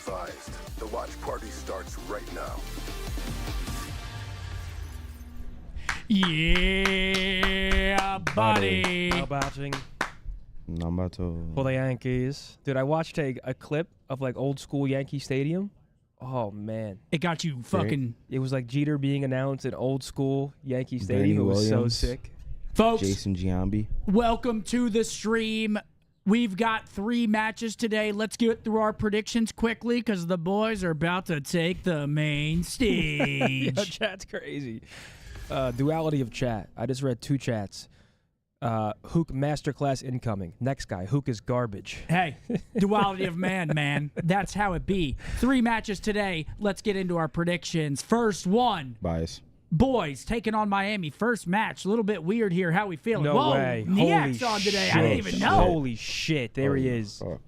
advised, the watch party starts right now. Yeah, buddy. How about I'm about to. For the Yankees. Dude, I watched a clip of, like, old school Yankee Stadium. Oh, man. It got you fucking... It was like Jeter being announced at old school Yankee Bernie Stadium. It was Williams. so sick. Folks, Jason Giambi. welcome to the stream. We've got 3 matches today. Let's get through our predictions quickly because the boys are about to take the main stage. Yeah, chat's crazy. Duality of chat. I just read 2 chats. Hook masterclass incoming. Next guy. Hook is garbage. Hey, duality of man. That's how it be. 3 matches today. Let's get into our predictions. First one. Bias. Boys taking on Miami. First match. A little bit weird here. How we feeling? No Whoa, way. Niak's Holy on today. shit. I didn't even know. Holy shit. There he is. Fuck.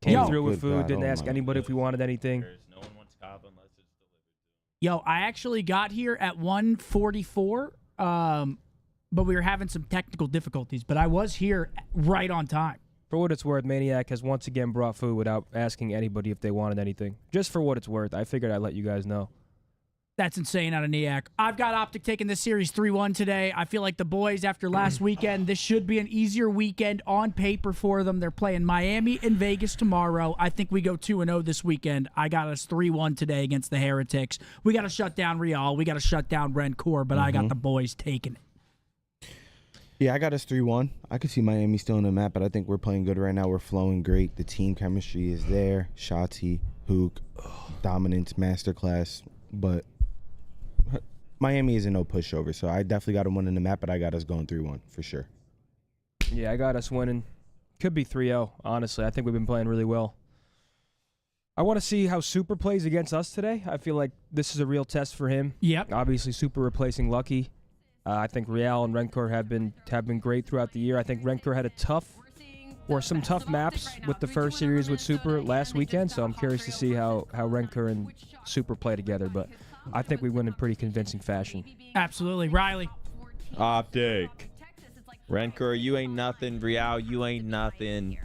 Came Yo. through with Good food. God, Didn't oh ask my anybody God. if we wanted anything. No one wants Cobb unless it's delivered. Yo, I actually got here at 1:44, but we were having some technical difficulties. But I was here right on time. For what it's worth, Maniac has once again brought food without asking anybody if they wanted anything. Just for what it's worth. I figured I'd let you guys know. That's insane out of Niak. I've got OpTic taking this series 3-1 today. I feel like the boys, after last weekend, this should be an easier weekend on paper for them. They're playing Miami and Vegas tomorrow. I think we go 2-0 this weekend. I got us 3-1 today against the Heretics. We got to shut down Real. We got to shut down Rencourt, but I got the boys taking it. Yeah, I got us 3-1. I could see Miami still in the map, but I think we're playing good right now. We're flowing great. The team chemistry is there. Shotzi, Hook, dominance, masterclass. But Miami is a no pushover, so I definitely got them winning the map, but I got us going 3-1 for sure. Yeah, I got us winning. Could be 3-0, honestly. I think we've been playing really well. I want to see how Super plays against us today. I feel like this is a real test for him. Yep. Obviously, Super replacing Lucky. I think Real and Rencourt have been great throughout the year. I think Rencourt had some tough maps with the first series with Super last weekend, so I'm curious to see how Rencourt and Super play together, but I think we win in pretty convincing fashion. Absolutely. Riley. OpTic. Rencourt, you ain't nothing. Real, you ain't nothing.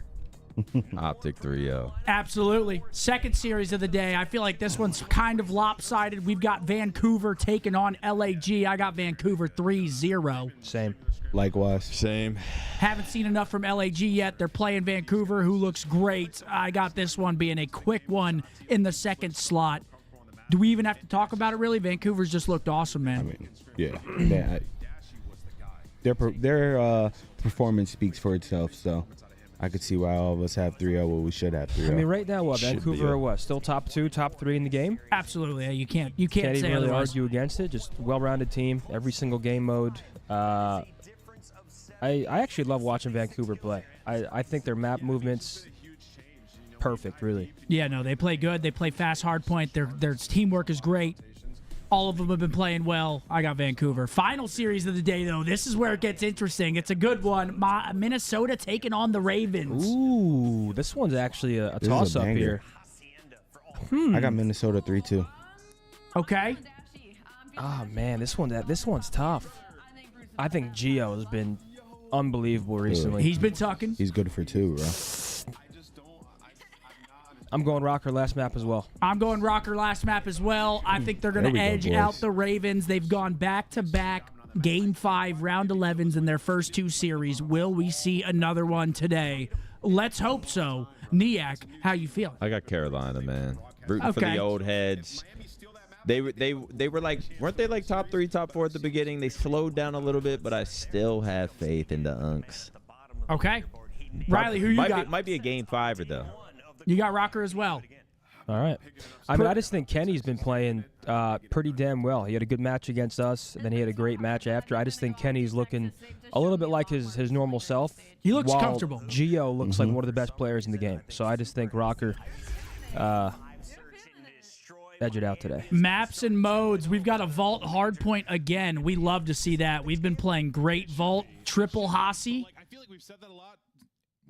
OpTic 3-0. Absolutely. Second series of the day. I feel like this one's kind of lopsided. We've got Vancouver taking on LAG. I got Vancouver 3-0. Same. Likewise. Same. Haven't seen enough from LAG yet. They're playing Vancouver, who looks great. I got this one being a quick one in the second slot. Do we even have to talk about it, really? Vancouver's just looked awesome, man. I mean, yeah. Their performance speaks for itself, so I could see why all of us have 3-0 what we should have 3-0. I mean, right now, Should Vancouver be are what? Still top 2, top 3 in the game? Absolutely. You can't Can't say even really otherwise. argue against it. Just well-rounded team, every single game mode. I actually love watching Vancouver play. I think their map movements perfect, really. Yeah, no, they play good. They play fast hardpoint. Their teamwork is great. All of them have been playing well. I got Vancouver. Final series of the day, though. This is where it gets interesting. It's a good one. Minnesota taking on the Ravens. Ooh, this one's actually a This is a toss-up banger. here. I got Minnesota 3-2. Okay. Oh, man, this one's tough. I think Gio has been unbelievable recently. He's been tucking. He's good for 2, bro. I'm going Rocker last map as well. I'm going Rocker last map as well. I think they're going There to we go, edge boys. out the Ravens. They've gone back-to-back Game 5, Round 11s in their first 2 series. Will we see another one today? Let's hope so. Niak, how you feeling? I got Carolina, man. Rooting for Okay. the old heads. They were like, weren't they like top 3, top 4 at the beginning? They slowed down a little bit, but I still have faith in the Unks. Okay. Riley, who you got? Might be a game 5er though. You got Rocker as well. All right. I mean, I just think Kenny's been playing pretty damn well. He had a good match against us, and then he had a great match after. I just think Kenny's looking a little bit like his normal self. He looks while comfortable. Gio looks like one of the best players in the game. So I just think Rocker edge it out today. Maps and modes. We've got a Vault Hardpoint again. We love to see that. We've been playing great Vault, triple Hasi,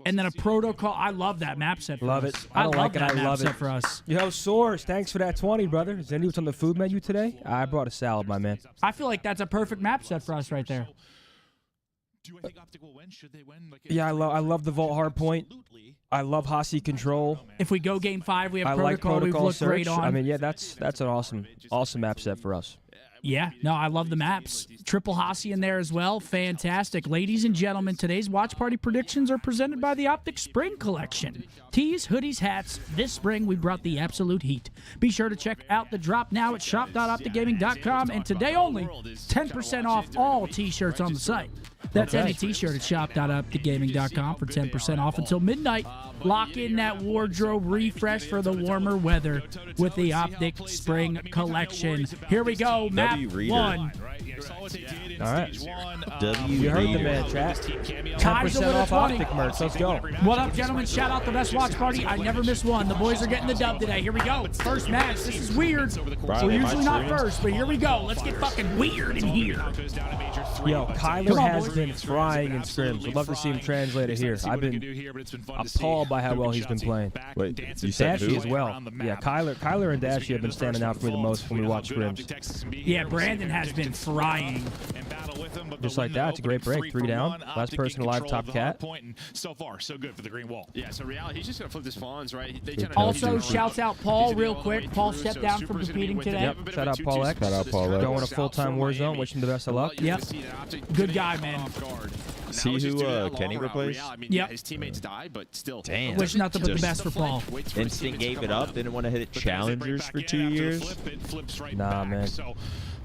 and then a protocol. I love that map set for Love us. it. I don't love like it. that I map love set it. for us. Yo, Source, thanks for that 20, brother. Is any what's on the food menu today? I brought a salad, my man. I feel like that's a perfect map set for us right there. Do I think OpTic will win? Should they win? Like, Yeah, I love the Vault Hardpoint. I love Hacienda Control. If we go game 5, we have I Protocol. like Protocol We've looked Search. great on. I mean, yeah, that's an awesome map set for us. Yeah, no, I love the maps. Triple Hossie in there as well. Fantastic. Ladies and gentlemen, today's watch party predictions are presented by the OpTic Spring Collection. Tees, hoodies, hats. This spring, we brought the absolute heat. Be sure to check out the drop now at shop.opticgaming.com, and today only, 10% off all t-shirts on the site. That's any t-shirt at shop.opticgaming.com for 10% off until midnight. Lock in that wardrobe refresh for the warmer weather with the OpTic Spring Collection. Here we go, map 1. All right. You You heard the man, chat. 10% off OpTic merch. Let's go. What up, gentlemen? Shout out the best watch party. I never miss one. The boys are getting the dub today. Here we go. First match. This is weird. We're usually not first, but here we go. Let's get fucking weird in here. Yo, Kyler Come on, has boys. been frying in scrims. Would love to see him translate it here. I've been appalled by how well he's been playing. Wait, you said Dashy who? as well. Yeah, Kyler and Dashy have been standing out for me the most when we watch scrims. Yeah, Brandon has been frying. Just like that, it's a great break. 3 down. Last person alive, top cat. So far, so good for the green wall. Yeah, so reality, he's just going to flip his fawns, right? They kinda Also, he's shouts out Paul real quick. Paul stepped down from competing today. Yep. Shout out Paul X. Shout out Paul X. Going a full-time Warzone. Wish him the best of luck. Yep. Good guy, man. See who Kenny replaced? Yep. His teammates die, but still. Damn. Wish nothing but the best for Paul. Instinct gave it up. Didn't want to hit challengers for 2 years. Nah, man.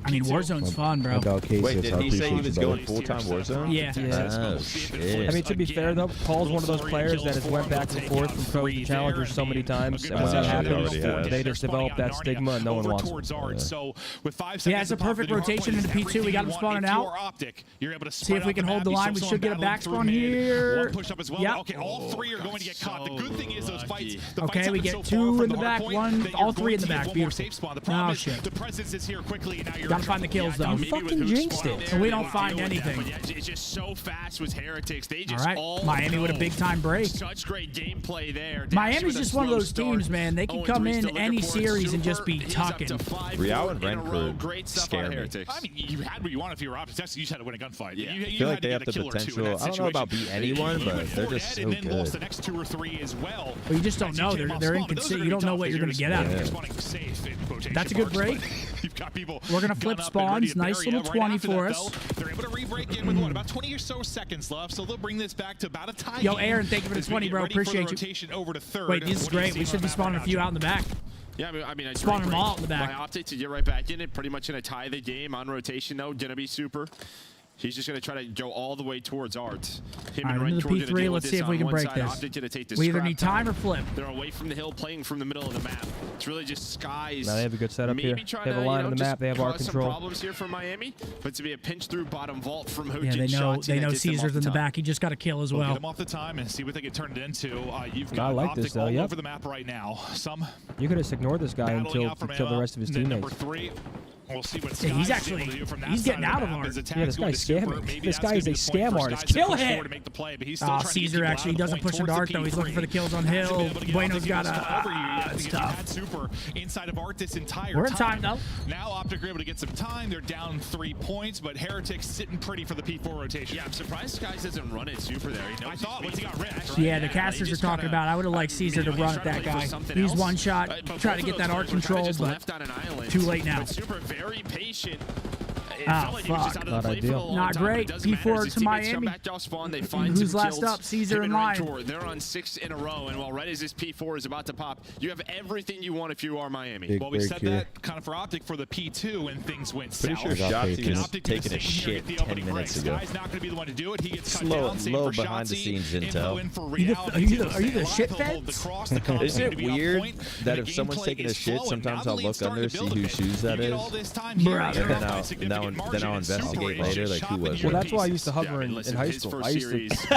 I mean, Warzone's fun, bro. My dog Casey, Wait, so did I he say he appreciate was you, brother. going full-time Warzone? Yeah. Oh, shit. I mean, to be fair, though, Paul's one of those players that has went back and forth from pro to challenger so many times, and when that happens, they just develop that stigma and no one wants them. Yeah, it's a perfect rotation into P2. We got him spawning out. See if we can hold the line. We should get a back spawn here. Yep. Okay, all 3 are going to get caught. The good thing is those fights. Okay, we get 2 in the back, 1, all 3 in the back. Beautiful. Oh, shit. The presence is here quickly. Now you're Gotta find the kills, though. You fucking jinxed it. And we don't find anything. It's just so fast with Heretics. They All just right, Miami with a big-time break. Such great gameplay there. Miami's just one of those teams, man. They can come in any series and just be tucking. Real and Renfrew Great stuff scare on me. Heretics. I mean, you had what you want if you were OpTic. You just had to win a gunfight. Yeah. You I feel like they had have to the get a killer or two in potential. that I don't know about beat situation. anyone, He but went they're forward just and so then lost the good. next 2 or 3 as well. But you just don't As he know. came off They're spawn, but those are inconsistent. gonna You don't be know tough what you're going to because get out of you're it. spawning safe in quotation That's a good marks, break. but you've got people We're gonna flip gun up and ready spawns. to Nice bury little it. 20 after for that, us. though, they're able to re-break in with what, about 20 or so seconds left, so they'll bring this back to about a tie. Yo, game Aaron, thank you for the as we 20, get bro. ready for the Appreciate you. rotation over to third. Wait, this is What do you great. see We should on be that spawning a map few now, out in the back. Yeah, I mean, Spawning them all in the back. By OpTic to get right back in it, pretty much going to tie the game on rotation, though. Going to be super. He's just going to try to go all the way towards Art. Him All right, and into the Rentor gonna P3. deal with Let's see this if we on can one break side. this. OpTic gonna take this We either scrap need time time. or flip. They're away from the hill, playing from the middle of the map. It's really just skies. Now they have a good setup Maybe here. trying They have a to, line on the just map. They have our cause some control. problems here for Miami, but to be a pinch through bottom vault from Hojin Yeah, they know shots, they and know that gets them Caesar's off in the top. back. He just got a kill as We'll get well. them off the time and see what they can turn it into. You've I got like OpTic this, though, all yep. over the map right now. Some You could just ignore this guy battling until out from the Emma. rest of his Then number teammates. 3. We'll see what Yeah, he's Sky's actually- able to do from that he's side getting the out of map. art. His Yeah, attacks this go guy's to super. scamming. Maybe This that's guy gonna is be a the point scam for artist. Skies to Kill push him! forward and make the play, but he's still trying to keep Caesar people out actually of the doesn't point push a towards the dart, though. He's looking for the P3. kills on Has to be hill. able to get Bueno's OpTic got to cover you a... because It's you've tough. had super inside of Art this entire We're in time, though. Now OpTic are able to get some time. They're down 3 points, but Heretics sitting pretty for the P4 rotation. Yeah, I'm surprised Skies doesn't run it super there. He knows I thought once he got ripped, right? Yeah, the casters are talking about. I would have liked Caesar to run at that guy. He's one shot, try to get that art control, but too late now. Super very patient. Ah, fuck. Not ideal. Not great. P4 to Miami. Who's last up? Caesar and Lion. They're on 6 in a row, and while right as this P4 is about to pop, you have everything you want if you are Miami. Big Well, we break said here. that kind of for OpTic for the P2, and things went Pretty south. sure Shotzi Can was OpTic taking a sit here shit and get the 10 opening minutes break. ago. Sky's not going to be the one to do it. He gets cut Slow- down. Same low for behind the Shotzi. scenes Info intel. in for Are you the- Real. are you the- He'll are you the stay shit alive. He'll hold feds? the cross. The comms Isn't are it gonna be on weird point, that and if the someone's gameplay taking a is shit, flowing. sometimes Now I'll the look lead's starting under, to see build a whose bit. shoes that You get is? all this time Bruh. here, And you're then up by I'll- a significant then I'll margin, and investigate Super later, is like, just who chopping was you Well, to that's why I used to pieces. hover in high his school. first I used series to,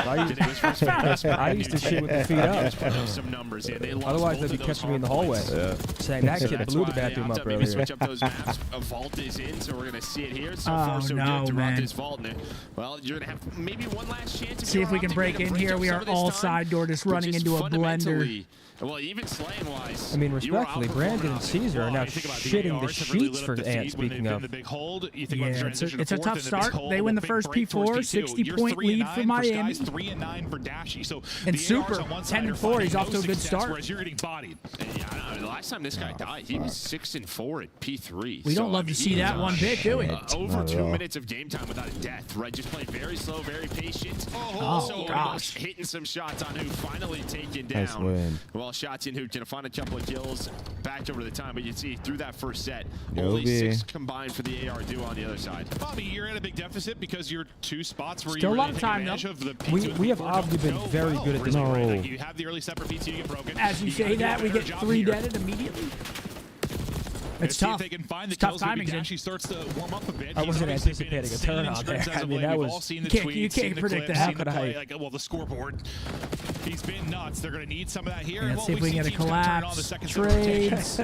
I used to shit with my feet up. some numbers. Yeah, they lost Otherwise, both they'd be of those catching me in the hallway, hardpoints. saying that So kid that's blew the why they bathroom opt up to maybe earlier. switch up those maps. A vault is in, so we're gonna see it here. So Oh, far, so no, good. man. Toronto's vault. And, well, you're gonna have maybe one last chance. See if we can break in here. We are all side door just running into a blender. Well, even slaying wise. I mean, you were respectfully, outperforming Brandon and OpTic. Caesar are now You think about shitting the ARs have really sheets lit for up the Ant, feed when they've speaking been of. the big hold. You think about the Yeah, transition it's a to tough fourth, and this start. whole They win the big first break towards P4, P2. 60-point lead for 3-9 Miami. Skies, 3-9 for Dashy. So And the Super, ARs on one side 10 are and 4. He's finding off to a no good success, start. Whereas you're getting bodied. Yeah, I know, the last time this guy died, he was 6-4 at P3. We don't love to see that one bit, do we? Over Not at 2 all. minutes of game time without a death, right? Just playing very slow, very patient. Oh, So gosh. hitting some shots on Hoop, finally taken Nice down. win. Well, shots in Hoop, gonna find a couple of kills back over the time, but you see through that first set, Yo, only B. 6 combined for the AR duo on the other side. Bobby, you're in a big deficit because you're 2 spots where Still you a lot really of take time, advantage though. of the We P2 have P4 obviously been don't go very well, good at this. really, right? No. Like, you have the early step for P2, you get broken. As you gotta say do a that, we better get job 3 here. deaded immediately. Let's It's see tough. if they can find the It's tough kills. Maybe timing, Jim. Dashy starts to warm up a bit. I He's wasn't obviously been anticipating a insane turn in on scrims there. as I of mean, late. that We've was- all seen the You tweets, seen can't the predict clips, that. seen How the could I? play, like, well, the scoreboard. He's been nuts. They're going to need some of that here. Let's Well, see if we've we can seen get a teams kinda turn on the collapse. second set rotation. Trades.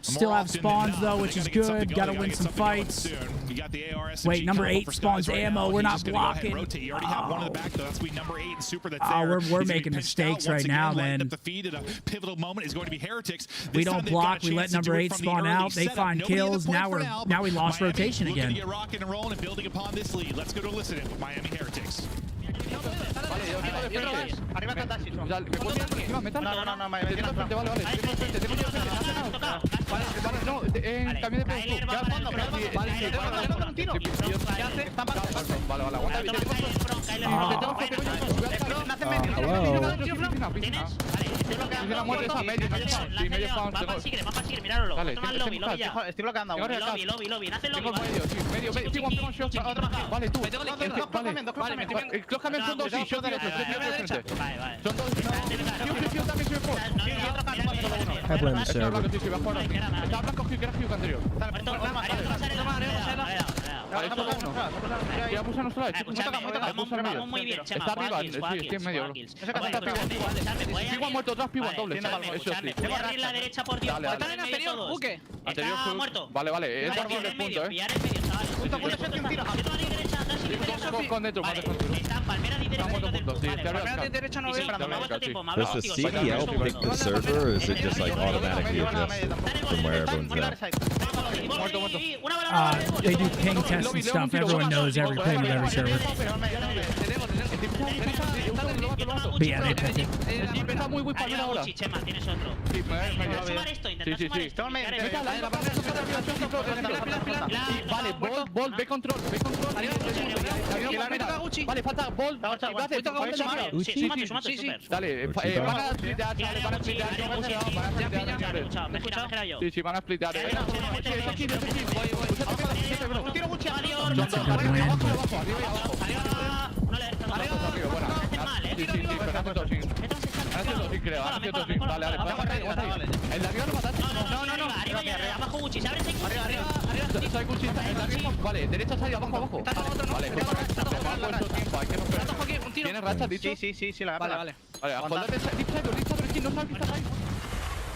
Still More have often than spawns, not, though, they which is gotta get something good. going, Got to they win get some something going fights. soon. You got the AR SMG Wait, number coming 8 for spawns Skies right ammo. now. We're He's not just gonna go ahead and blocking. rotate. You already have one in the back, though. That's going to be number 8 and Super that's Oh, there. we're He's gonna be making pinched out mistakes once right again, now, lighting man. up the feed at a pivotal moment is going to be Heretics. We This don't time they've got a block. We let chance to number do it 8 from the spawn early out. They setup. find Nobody at the kills. point Now for we but lost Miami rotation looking again. to get rocking and rolling and building upon this lead. Let's go to listen to Miami Heretics. Arriba está Dashi. ¿Me puedo tirar por encima, Methodz? No, vale. Tengo frente, vale. Tengo frente, Vale, no, cambio de pedo. Queda al fondo, Vale, sí, tengo un tiro. ¿Qué hace? Está mal. Vale, aguanta. Te tengo Estoy bloqueando a uno. Lobby. Nace el lobby. Medio. Tengo shot. Vale, tú. Vale, los cambios son 2 y yo derecho. Vale. Son 2. Yo también soy full. I blame the server. Estaba blanco que era Hugh anterior. Vale, esto va uno. Ya puso a nuestro lado. Vamos muy bien, Chema. Está arriba, sí, estoy en medio. Ese caso está P1 muerto, otras P1 doble. Eso sí. Voy a abrir la derecha por Dios. Dale. Están en anterior, buque. Anterior Está muerto. Vale. Es Pillar por el en medio, punto, pillar en medio, chavales. Punto, yo un tiro. Con dentro, Vale, están Palmera y derecha. Palmera derecha no veo. Me Does the CDL pick the server, or is it just like automatically adjust from where everyone's at? They do ping tests and stuff. Everyone knows every ping of every server. But yeah, they pick it. Está muy palmera ahora. Chema, tienes otro. Intenta sumar esto, Vale, Ball, ve control. Vale, falta Ball. Sí. Dale, van a splitear. Sí, van a splitear. That's a good win. Vale. El de arriba no mataste. No, arriba, abajo Gucci, se abre ese Vale, derecha sale, abajo. Vale, ¿tienes racha, dicho? Sí, la Vale, acuérdate, deep side, no sabes que ahí.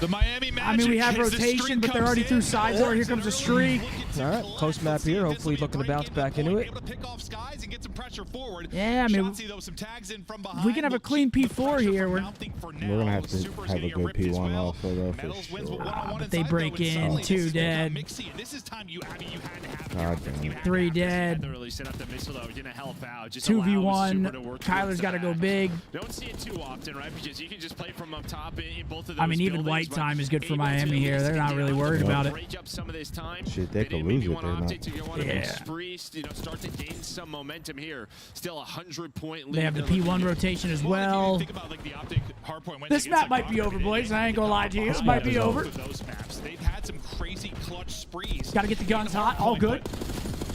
The Miami Magic. I mean, we have as the streak rotation, but they're comes already in. through side door. Here comes a streak. All right, close map here. Hopefully looking to bounce back into it. Able to pick off Skies and get some pressure forward. Yeah, I mean, Shotzi, though, some tags in from if we can have a clean P4 here, we're gonna have to have a good P1 also, though, for sure. But they break in, 2 dead. This is time you had to have God damn it. 3 dead. 2v1. Kyler's got to go big. Don't see it too often, right? Because you can just play from up top in both of those I mean, even buildings, white but time is good for able to Miami at here. least They're get not down really to worried the about it. break up some of this time. Shit, they could maybe lose it, want they're not. OpTic to go on a big Yeah. spree, start to gain some momentum here. Still a 100-point lead. They have the they're looking P1 to- rotation as Well, if you well. think about, like, the OpTic Hardpoint wins This against, map like, might be Rocket over, and boys. Nate, I ain't gonna lie to you. This both might be of over. those maps, they've had some crazy clutch sprees. Got to get the guns hot. All good.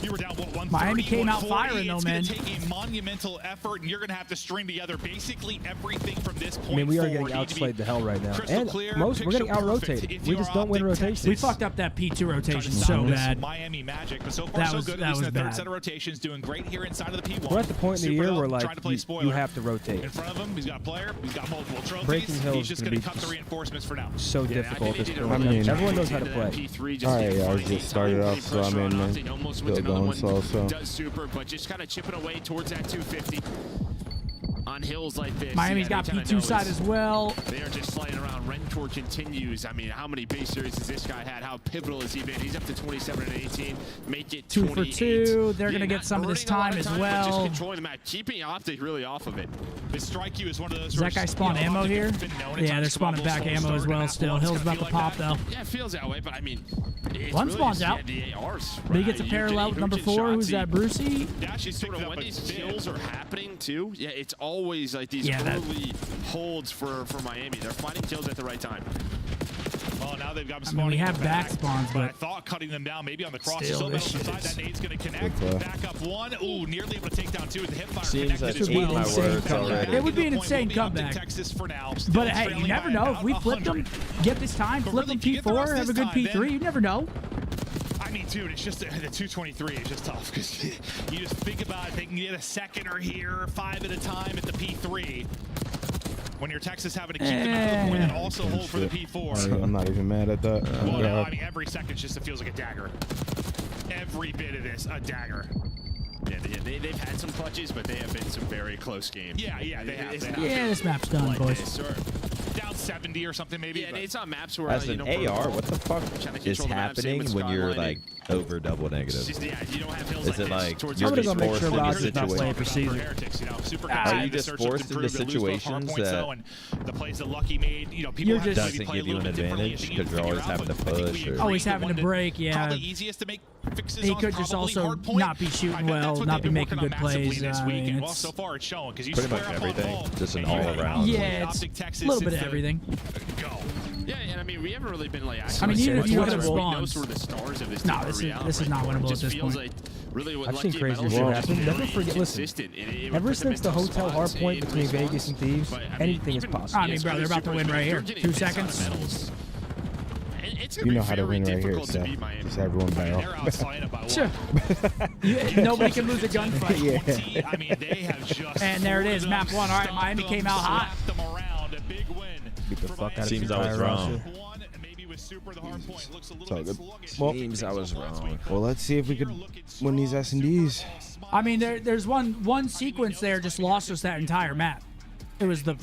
You were down, what, 130, Miami came out 140? firing, though, man. It's going to take a monumental effort, and you're going to have to string together basically everything from this point I mean, we are forward. getting outplayed to hell right now. Crystal And clear, we're getting picture out-rotated. perfect. If We you're just don't win OpTic rotations. We fucked up that P2 rotation Trying to so stop this bad. Miami Magic, but so far That so was- good. that At least was in the third bad. set of rotations, doing great here inside of the P1. We're at the point in the Super year low, where, like, trying to play you spoiler. have to rotate. In front of him, he's got a player, he's got multiple trophies. Breaking Hill He's is just gonna going to be cut the reinforcements for now. So Yeah, difficult I think this they did a tournament. I mean, Everyone knows how to play. Alright, yeah, I just started off slow, I'm in, man. Still going slow, so. Does super, but just kind of chipping away towards that 250. on hills like this. Miami's got P2 side as well. They are just sliding around. Rentor continues. I mean, how many base series has this guy had? How pivotal has he been? He's up to 27 and 18. Make it 2 28. for 2. They're going to get some of this time as well. Just controlling the map, keeping OpTic really off of it. This strike you is one of those. Does that guy spawn ammo here? Yeah, they're spawning back ammo as well still. Hill's about to pop, though. Yeah, it feels that way, but I mean, one spawns out. But he gets a parallel with number 4. Who's that, Brucey? Yeah, she's sort of when these kills are happening too. Yeah, it's always like these early holds for Miami. They're finding kills at the right time. Well, now they've got them I mean, we have back spawns, but I but thought cutting them down maybe on the cross. still, Still this middle of the side. That nade's going to connect. Back up one. Ooh, nearly able to take down 2 with the hip fire. Seems like Connected as eating well. my words already. it would be an insane comeback. Texas for now. But hey, you never know. If we flip them, get this time, flip them P4, have a good P3, you never know. I mean, dude, it's just the 223 is just tough because you just think about it. They can get a second or here, 5 at a time at the P3. When you're Texas having to keep another point and also hold for the P4. I'm not even mad at that. Well, no, I mean, every second just it feels like a dagger. Every bit of this, a dagger. Yeah, they've had some clutches, but they have been some very close games. Yeah, they have. Yeah, this map's done, like boys. This, or, Down 70 or something, maybe. yeah, it's on maps where As you an know, AR, what the fuck is control the map, same happening with when you're Skyline. like over double It's negative? just, yeah, you don't have hills Is like it this like towards you're I'm your gonna just go make sure forced into Rogers not playing for season. Heretics, you know, super Are you the just search forced has into improved, they lose both situations hardpoints, that though, and the plays that Lucky made, you know, people You're have to just- maybe doesn't play a give you little an bit differently advantage and you because you're figure always out, having to but I think we push or- agree Always the having one to break, yeah. Probably easiest to make fixes He on could just probably also Hardpoint. not be shooting I bet that's well, what not they've be been making working good on massively plays. this I week, mean, and well, it's so far it's showing because you Pretty much square up on everything, ball, just an and you're all-around. like, yeah, it's OpTic Texas a little bit is of the everything. Go. Yeah, and I mean, we haven't really been like. I mean, even if you Methodz had are spawns. sort of the stars of this No, team this are is- Real, this is not right? winnable It at just this feels point. like really what I've seen Lucky crazier and shit Methodz happen. are Never very forget- listen, consistent. It Ever would put them since in the tough hotel spots hardpoint in between response. Vegas and Thieves, But, I mean, anything is even- possible. I mean, bro, they're about to win right here. 2 seconds. It's You know how to win right here, difficult to Seth. beat Miami. Just everyone They're barrel. outslaying it by Sure. one. Nobody can lose a gunfight. Yeah. I mean, they have just And there it is, map them, 1. All right, stomped Miami came out hot. slapped them around. A big win. Beat the for fuck out of Miami. Seems I was wrong. One, maybe with Super, the hard point looks a It's little all bit good. sluggish. Well, Seems I was wrong. Well, let's see if we could win these S&Ds. I mean, there's one sequence there just lost us that entire map. It was the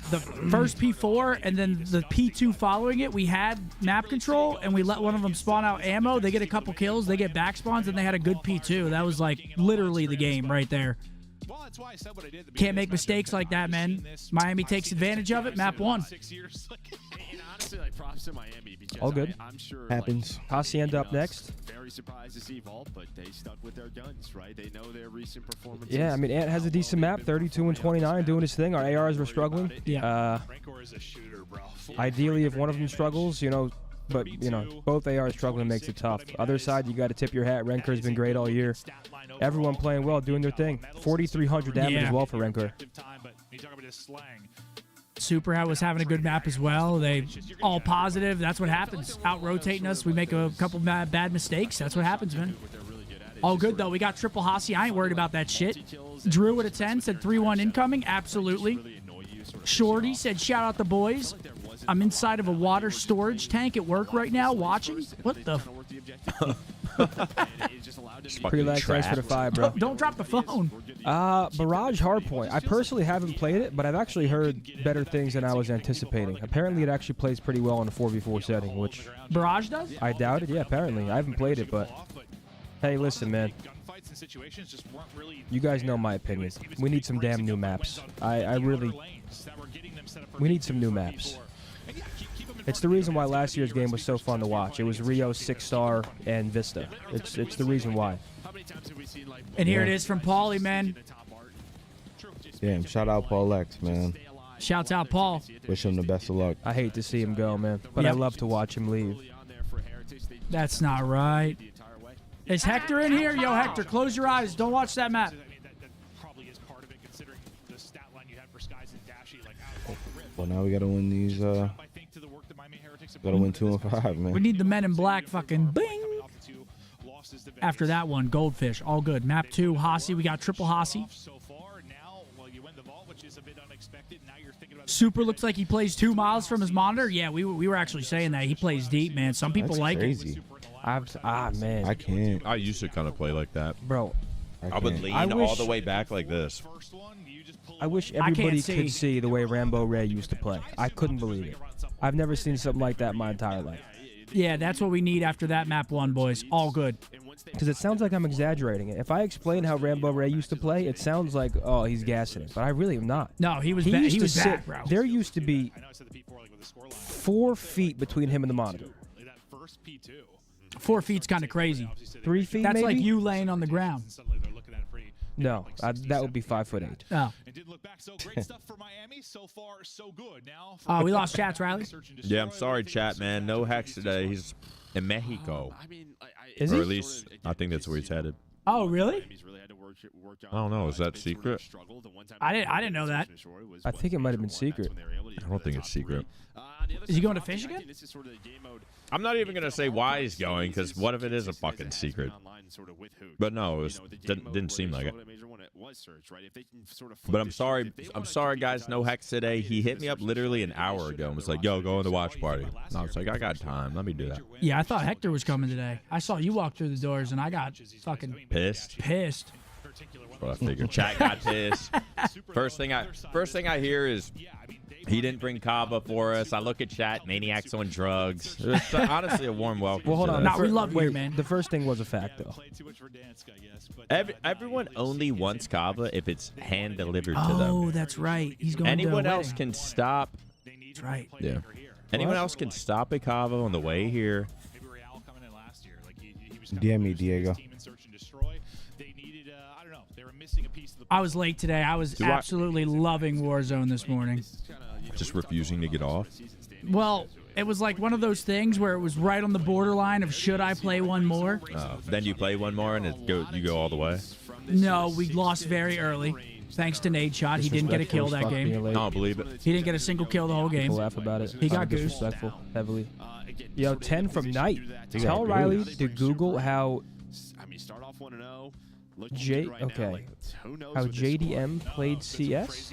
first P4 and then the P2 following it. We had map control and we let one of them spawn out ammo. They get a couple kills, they get back spawns, and they had a good P2. That was like literally the game right there. Well, that's why I said what I did at the Can't beginning make of this mistakes matchup. like that, man. Miami takes advantage of it. Map 1. 6 years. And honestly, like props to Miami because All good. I'm sure Happens. Hacienda up next. Very surprised to see Vault, but they stuck with their guns, right? They know their recent performances. Yeah, I mean, Ant has a decent map, 32 and 29, doing his thing. Our ARs were struggling. Yeah. Rancor is a shooter, bro. Ideally, if one of them struggles, you know, but, you know, both ARs struggling makes it tough. Other side, you got to tip your hat. Renkor's been great all year. Everyone playing well, doing their thing. 4,300 damage as well for Renkor. Super was having a good map as well. They all positive. That's what happens. Out rotating us. We make a couple bad mistakes. That's what happens, man. All good, though. We got triple Hasi. I ain't worried about that shit. Drew with a 10 said 3-1 incoming. Absolutely. Shorty said, shout out the boys. I'm inside of a water storage tank at work right now watching. What the? Pre-lag, thanks for the 5, bro. Don't drop the phone. Barrage Hardpoint. I personally haven't played it, but I've actually heard better things than I was anticipating. Apparently, it actually plays pretty well in a 4v4 setting, which Barrage does? I doubt it. Yeah, apparently. I haven't played it, but hey, listen, man. You guys know my opinion. We need some damn new maps. We need some new maps. It's the reason why last year's game was so fun to watch. It was Rio, 6-star, and Vista. It's the reason why. And here it is from Paulie, man. Damn, shout out Paul X, man. Shouts out Paul. Wish him the best of luck. I hate to see him go, man, but I Yep. love to watch him leave. That's not right. Is Hector in here? Yo, Hector, close your eyes. Don't watch that map. Well, now we gotta win these. Gotta win 2 and 5, man. We need the Men in Black fucking bing. After that one, Goldfish. All good. Map 2, Hasi. We got triple Hasi. Super looks like he plays 2 miles from his monitor. Yeah, we were actually saying that. He plays deep, man. Some people That's like crazy. Man. I can't. I used to kind of play like that. Bro, I would lean all the way back like this. I wish can't everybody see. could see the way Rambo Ray used to play. I couldn't believe it. I've never seen something like that in my entire life. Yeah, that's what we need after that map 1, boys. All good. Because it sounds like I'm exaggerating it. If I explain how Rambo Ray used to play, it sounds like, oh, he's gassing it. But I really am not. No, he was He bad. used He to was sit. bad, bro. There used to be 4 feet between him and the monitor. 4 feet's kind of crazy. 3 feet, That's maybe? like you laying on the ground. No, that would be 5'8". Oh. Oh, we lost Chats, Riley. Yeah, I'm sorry, chat, man. No Hex today. He's in Mexico. Is or he? at least, I think that's where he's headed. Oh, really? I don't know. Is that secret? I didn't know that. I think it might have been secret. I don't think it's secret. Is he going to fish again? I'm not even going to say why he's going, because what if it is a fucking secret? But no, it didn't seem like it. But I'm sorry, guys, no Hex today. He hit me up literally an hour ago and was like, yo, go in the watch party. And I was like, I got time. Let me do that. Yeah, I thought Hector was coming today. I saw you walk through the doors, and I got fucking Pissed? pissed. That's what I figured. Chat got pissed. First thing I hear is he didn't bring Kaba for us. I look at chat, maniacs on drugs. It's honestly a warm welcome. Well, hold on. Nah, we love you, man. The first thing was a fact, though. Everyone only wants Kaba if it's hand delivered to them. Oh, that's right. He's going Anyone to a else wedding. can stop. That's right. Yeah. Anyone else can stop a Kaba on the way here. DM me, Diego. I was late today. I was absolutely loving Warzone this morning. Just refusing to get off. Well, it was like one of those things where it was right on the borderline of should I play one more? Then you play one more and you go all the way. No, we lost very early. Thanks to Nade Shot. He didn't get a kill that game. I don't believe it. He didn't get a single kill the whole game. People laugh about it. He got goose. Disrespectful, heavily. Yo, 10 from Knight. Tell Riley to Google how how JDM played CS.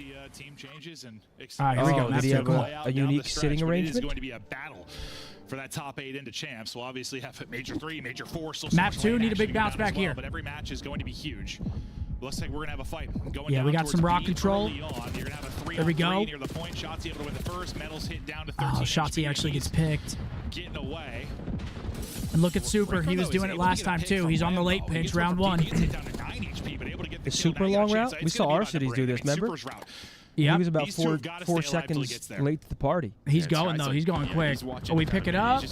All right, here we go. Did he have Cool. a unique sitting It is arrangement? going to be a battle for that top 8 into champs. We'll obviously have Major 3, Major 4. Still Map so much 2 lane need a big action bounce to be done as back here. But every match is going to be huge. Looks like we're going to have a fight. Going Yeah, down we got towards some rock B control. early on. You're gonna have a 3 There we on go. 3 near the point. Shotzi able to win the first. Medals hit down to 13. Oh, Shotzi actually gets picked. Getting away. And look at Super. He was doing it last time, too. He's on the late pinch, round 1. The super long route? We saw our cities do this, remember? Yeah. He was about four seconds late to the party. He's going, though. He's going quick. Oh, we pick it up.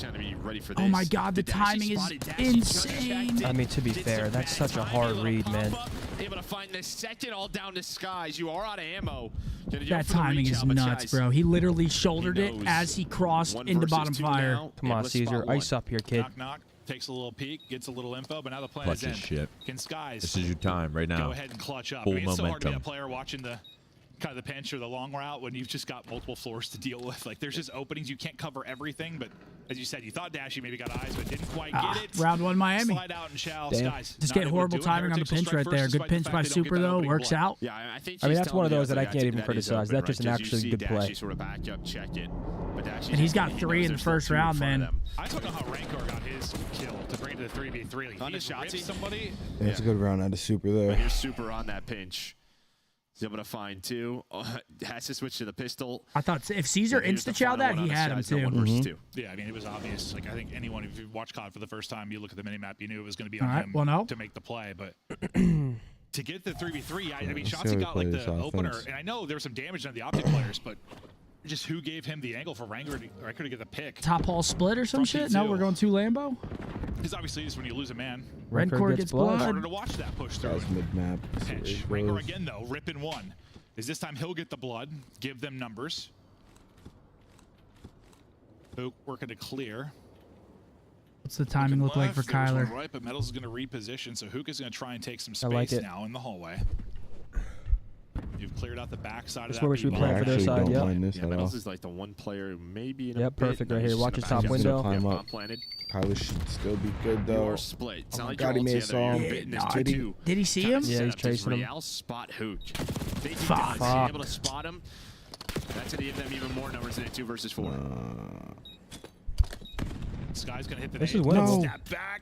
Oh, my God. The timing is insane. I mean, to be fair, that's such a hard read, man. Able to find the second all down to skies. You are out of ammo. That timing is nuts, bro. He literally shouldered it as he crossed into bottom fire. Come on, Caesar. Ice up here, kid. Knock, knock. Takes a little peek, gets a little info, but now the plan Clutch is as in. shit. Can Skies This is your time right now. go ahead and clutch up? Full I mean, it's so hard to be a momentum. player watching the kind of the pinch or the long route when you've just got multiple floors to deal with. Like, there's just openings. You can't cover everything, but as you said, you thought Dashy maybe got eyes, but didn't quite get it. Round 1 Miami. Slide out and shall. Damn. Skies Just not get able to horrible do it. timing on the Heretics will pinch strike right there. first, Good despite the pinch fact by they don't get Super, that though. opening Works blood. out. Yeah, I think I mean, she's that's one of telling those that I us can't even that he's criticize. open, That's just an right? 'Cause actually you see good play. Dashy sort of back up, check it. But Dashy's And he's just got he 3 knows in the there's still first 2 in round, front of man. them. I don't know how Rancor got his kill to bring it to the 3v3. Like, On he the Shotzi? ripped somebody. Yeah, it's a good round out of Super there. But here's Super on that pinch. He's able to find 2. Has to switch to the pistol. I thought if Caesar Here's the insta-chow final that, one he on had him, Skies, no 1 too. versus 2. Yeah, I mean, it was obvious. Like, I think anyone, if you watch COD for the first time, you look at the minimap, you knew it was going to be on All right, him well, no. to make the play. But to get the 3v3, I mean, let's see how Shotzi we got play like this the opener, offense. and I know there was some damage on the OpTic players, but just who gave him the angle for Rancor to get the pick? Top hall split or some From shit? P2. No, we're going 2 Lambo? Because obviously, it's when you lose a man, Rencor gets blood. harder to watch that push through. Guys, mid-map. Pinch. Rancor again, though, ripping 1. Is this time he'll get the blood, give them numbers. Book working to clear. What's the timing look like for Left, there was one Kyler? right, but Metals is going to reposition, so Hook is going to try and take some I like space it. now in the hallway. You've cleared out the backside That's of that. where we should be B playing for their Actually, side, don't yep. mind this Yeah, at all. Metals is like the one player who maybe in a Yep, bit. perfect No, right he's here. just Watch gonna his top back up. window. Yeah, Climb bomb up. planted. Kyler should still be good, though. You're split. It's not Oh my like God, you're he all may have together. saw You're him. bitten as Did he? 2. Did he see him? Yeah, he's chasing him. Real spot Hook. They Fuck. Fuck. Able to spot him. That's going to give them even more numbers than a 2 versus 4. Sky's going to hit the This nade. is winnable. Step back.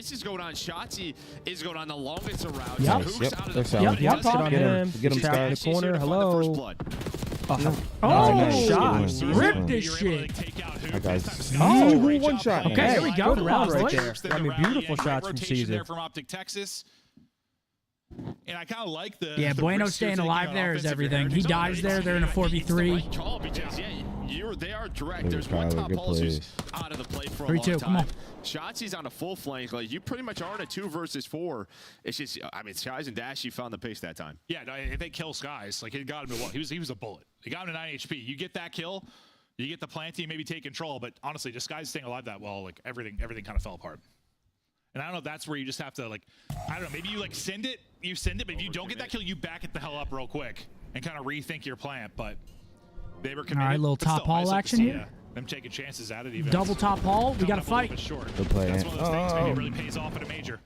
this is going on. Shotzi is going on the longest around. Yep. Hook's Yep, out of they're the selling. Yep, Get problem. him. Get him Trap in the started. corner. She's gonna find the first Hello. blood. nice. shot. Nice. Rip Nice. this You're able to, shit. like, take out Hook. That This guy's- time Oh, Scott, great one job shot. playing Okay, the there we line. go. Good round right Boys. there. Then I mean, the rally beautiful and shots great from rotation Caesar. there from OpTic Texas. And I kind of like the Yeah, the Bueno risks staying you're alive taking there on is offensive everything. He Heretics. dies there. They're in a It's the 4v3. right call because they are direct. Good There's one Kyler, top good pulse who's plays. out of the play for a 3-2, long come on. time. Shotzi's on a full flank. Like, you pretty much are in a 2 versus 4. It's just, I mean, Skies and Dash, you found the pace that time. Yeah, no, if they kill Skies, like, he got him to what? He was a bullet. He got him to 9 HP. You get that kill, you get the planting, maybe take control. But honestly, just Skies staying alive that well, like, everything kind of fell apart. And I don't know if that's where you just have to, like, I don't know, maybe you, like, send it, but if you don't get that kill, you back it the hell up real quick and kind of rethink your plan. But they were committed. All right, little But still, top haul I just like to action see, here. them taking chances at it even. Double top haul. We got to Coming up a little fight. bit short. Good play, That's Ant. one of those things maybe Oh. really pays off at a major.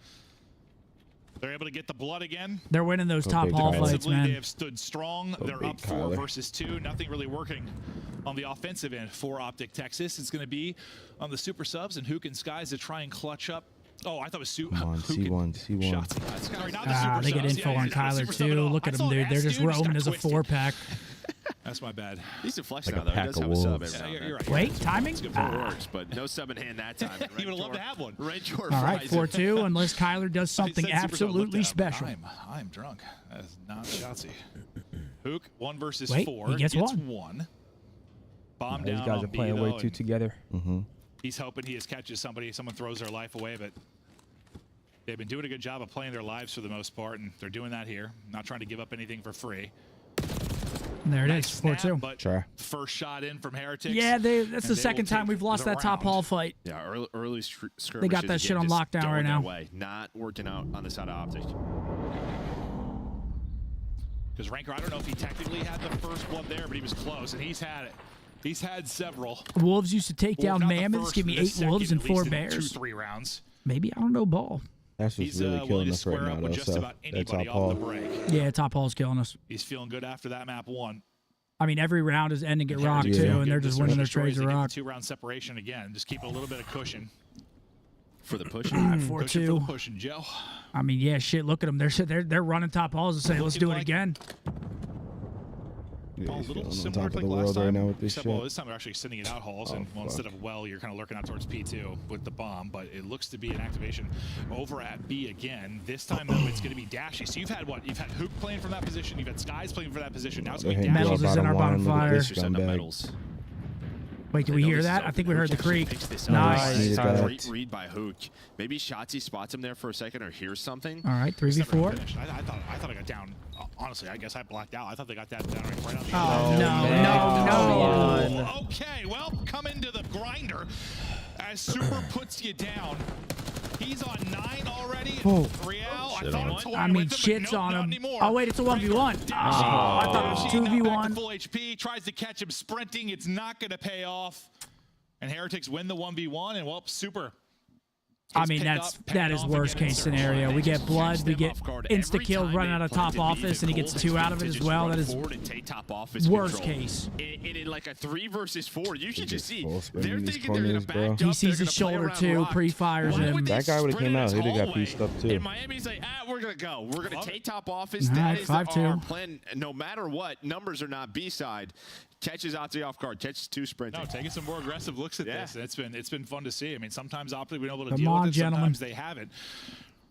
They're able to get the blood again. They're winning those Go top big haul Kyler. fights, Offensively, they man. have stood strong. Go They're big up 4 Kyler. versus 2. Nothing really working on the offensive end for OpTic Texas. It's going to be on the super subs and Hook and Skies to try and clutch up. Oh, I thought it was Come on, C1. Shots. Sorry, not the Ah, super they get subs. info Yeah, on he's not a Kyler, super sub at too. all. Look I at saw him, an dude. They're S, just dude, roaming got as a twisted. 4-pack. That's my bad. He's a flex Like now, a though. He pack does of have a sub wolves. every now and You're then. right. Wait, timing? It's good It for works, but no sub in hand that time. He would love to have one. Rancor All right, fries it. 4-2, unless Kyler does something I said super sub, looked absolutely at him. special. I'm drunk. That is not Shotsy. Hook 1 versus Wait, 4. he gets one. Bomb These down guys on are B, playing way though, too and together. he's hoping he just catches somebody. Someone throws their life away, but they've been doing a good job of playing their lives for the most part, and they're doing that here. Not trying to give up anything for free. There it Nice is, snap, 4-2. but Sure. first shot in from Heretics. Yeah, that's and the they will second time take we've lost the that top round. haul fight. Yeah, early skirmishes. They got that shit on just lockdown going right that now. way. Not working out on the side of OpTic. Because Rancor, I don't know if he technically had the first one there, but he was close, and he's had it. He's had several. Wolves used to take Well, down not the mammoths, first, give me but the 8 wolves second, and at 4 least in bears. 2-3 rounds. Maybe, I don't know, ball. That's what's He's really willing killing to us right square now, up though. with just So about that anybody top on haul. the break. Yeah, top haul's killing us. He's feeling good after that map 1. I mean, every round is ending at And rock, Heretics too, feel and good. they're This just winning their destroys trades to of get rock. the 2-round separation again. Just keep a little bit of cushion. For the push. Cushion for 4-2. the pushing, Joe. I mean, yeah, shit, look at them. They're running top hauls and say, let's do it like- again. Yeah, A he's little feeling on similar top to of like the last world time. right now with this Except, well, shit. this time we're actually sending it out halls, Oh, and well, instead fuck. of well, you're kind of lurking out towards P2 with the bomb. But it looks to be an activation over at B again. This time though, it's going to be Dashy. So you've had what? You've had Hook playing from that position. You've had Skies playing for that position. Now it's going to be They're Methodz Dashy. is in our bottom Look at fire. this You're setting up scumbag. medals. Wait, did we hear that? I think we heard the creak. Nice. Nice. Needed that. Great read by Hook. Maybe Shotzzy spots him there for a second or hears something. All right, It's never 3v4. finished. I thought I got down. Honestly, I guess I blacked out. I thought they got that down right on the Oh, end. no. Oh, okay, well, come into the grinder as Super puts you down. He's on 9 already. Oh. Real, I thought it's I mean, shit's on him. Oh, wait, it's a 1v1. Oh, I thought it was Not back to 2v1. full HP, tries to catch him sprinting. It's not going to pay off. And Heretics win the 1v1, and well, Super. I mean, that is worst case scenario. We get blood, we get insta kill, run out of top office, and he gets 2 out of it as well. That is worst case. And in like a 3 versus 4, you should just see. full spin They're these thinking they're going corners, to bro. back He up, sees they're his gonna play shoulder around too, rock. pre-fires Why him. would they That guy would've sprint came in out. his He'd have got hallway? pieced up, too. And Miami's like, we're going to go. We're going to take top office. All That right, is 5-2. our plan. No matter what, numbers are not B-side. Catches OpTic off guard. Catches 2 sprinting. No, taking some more aggressive looks at Yeah. this. It's been fun to see. I mean, sometimes OpTic we've been able to Come deal on, with it. gentlemen. Sometimes they haven't.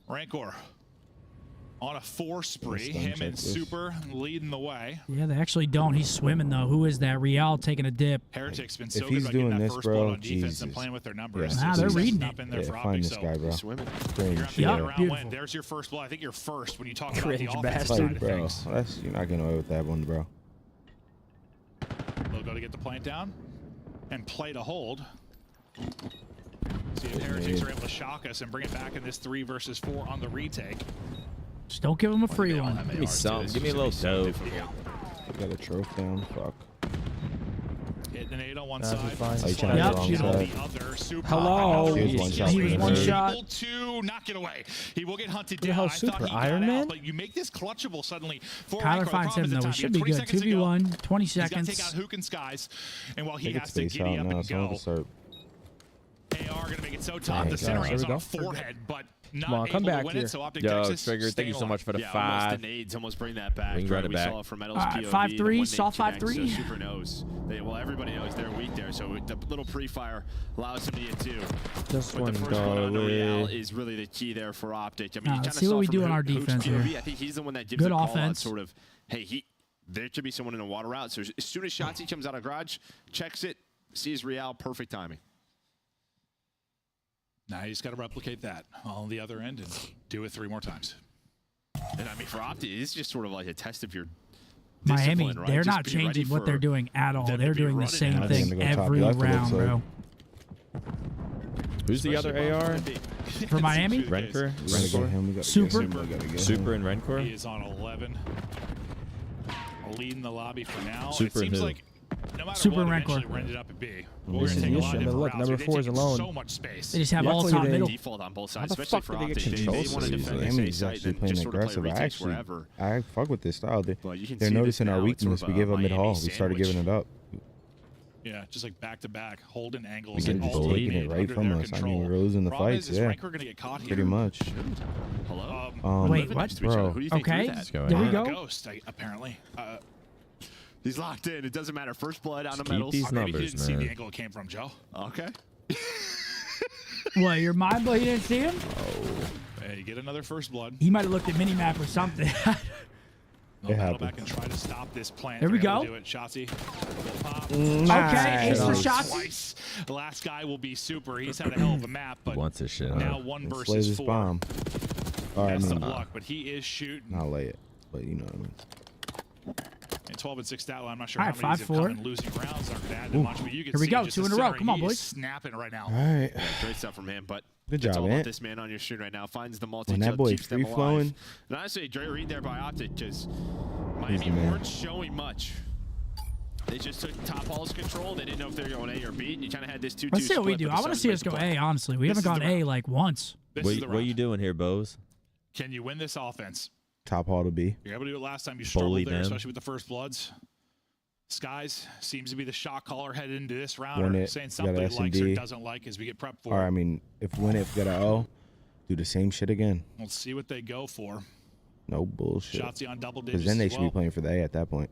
Rancor on a 4 spree. Let's Him and check this. Super leading the way. Yeah, they actually don't. He's swimming, though. Who is that? Real taking a dip. Heretics been If so he's good about getting doing that this, first bro, blood on defense and Jesus. playing with their numbers. Yeah. Nah, they're It's reading not it. been there Yeah, for find OpTic, this so guy, bro. Swimming. Cringe. you're Yeah. not round Beautiful. win. There's your first blood. I think you're first when you talk about Cringe the offense bastard. side Like, of bro, things. you're not getting away with that one, bro. They'll go to get the plant down and play to hold. See if Heretics are able to shock us and bring it back in this 3 versus 4 on the retake. Just don't give him a free one. Give me some. Give me a little dope. Got a trophy down. Fuck. Hit an 8 on one That's side. fine. Oh, you trying to Slide go on wrong the side. other. Super. Hello. He was one shot He was from one the third. shot. Able to knock it away. He will get hunted Who the down. hell's I Super? thought he got Iron out, Man? but you make this clutchable suddenly for Kyler Rancor. The finds problem him, is though. the He time. should be You have good. 20 seconds to go. 2v1, 20 He's got to seconds. take out Hook and Skies. And while he They has could to space giddy out up now. and Someone go, can start AR going to make it so tough. The There center we is on go. a forehead, but not Come on, come able back to win here. it. So OpTic Yo, Texas Trigger, thank staying you so alive. much for the Yeah, 5. almost the nades almost bring that back. We can grab right? it We back. saw it from Methodz All right, POV, 5-3, the one saw nade connects, 5-3. So Super knows. Well, everybody knows they're weak there, so the little pre-fire allows him to get 2. This But one, the first one on the Real dog. is really the key there for OpTic. I mean, Nah, you let's kinda see what saw we from do on our Hook's defense POV, here. I think he's the one that gives Good the call out, offense. sort of, hey, there should be someone in the water route. So as soon as Shotzi comes out of garage, checks it, sees Real, perfect timing. Now you just got to replicate that on the other end and do it 3 more times. And I mean, for OpTic, it's just sort of like a test of your Miami, discipline, right? they're Just not be ready changing what for they're doing at all. them to They're be doing the running same at us. thing They're gonna go top every left, it looks round, like. bro. Who's the other AR? For Miami? Rencor? We gotta get him. We gotta Super? Get him. We gotta get Super him. and He Rencor? is on 11. Leading the lobby for now. Super it and seems who? like no matter Super what, Rencor. eventually we're ended up at B. We're This going is to take the a issue. lot I of mean, different look, routes. number They're 4 is taking alone. so much space. They just have all Luckily top they- middle. Default on both How sides, the especially fuck for did they get OpTic. They control want to series? defend the Miami's site actually and playing just sort of play aggressive. I retakes actually, wherever. I fuck with this style. But you can They're see this noticing our now. It's sort weakness. of We a gave up mid Miami hall. We started sandwich. giving it up. Yeah, just like back-to-back, holding angles. We get and all bullied. Taking it right under from their us. I mean, control. we're losing the Problem fights. is Yeah, Rencor going to get caught here. pretty much. Hello? Wait, Living what? next to each other. Bro. Who do you think Okay. threw that? Let's go There we ahead. go. Ghost, apparently. He's locked in. It doesn't matter. First blood on the Keep medals. these Maybe he numbers, didn't see the man. angle it came from, Joe. Okay. What, your mind blow? You didn't see him? Hey, get another first blood. He might have looked at minimap or something. They'll battle happens. back and try to stop this plant. There we They're able go. to do it. Shotzi will pop. Okay, ace for Nice. shots. Twice. The last guy will be Super. He's had a hell of a map, but Wants his shit now out. 1 Let's lay versus this 4. bomb. All right, I Best mean, of luck, but he is shooting. I'll lay it, but you know what I mean. And 12 and 6 stat line. I'm not sure All how right, many he's 5-4. come in losing rounds aren't that much, but you can Here we see go, just 2 the in a row. center, Come on, he is boys. snapping right now. All right. Yeah, great stuff from him, but Good it's job, all man. about this man on your screen right now. Finds the multi When that boy keeps them free alive. flowing, And honestly, Dre read there by OpTic because He's Miami the man. weren't showing much. They just took top hall's control. They didn't know if they were going A or B. And you kind of had this 2-2 Let's see what we split, do. but I want to decided see make us the go play. A, honestly. We This haven't is gone the A round. like once. This What, is the what are you round. doing here, Bose? Can you win this offense? top hall to B. You're able to do it last time. You struggled Bully there, them. especially with the first bloods. Skies seems to be the shot caller headed into this round, Win or it. saying You something got he likes or S&D. doesn't like as we get prepped for. Or I it. mean, if win it, get a O, do the same shit again. Let's see what they go for. No bullshit. Shotzi on double digits. Because then they as should well. be playing for the A at that point.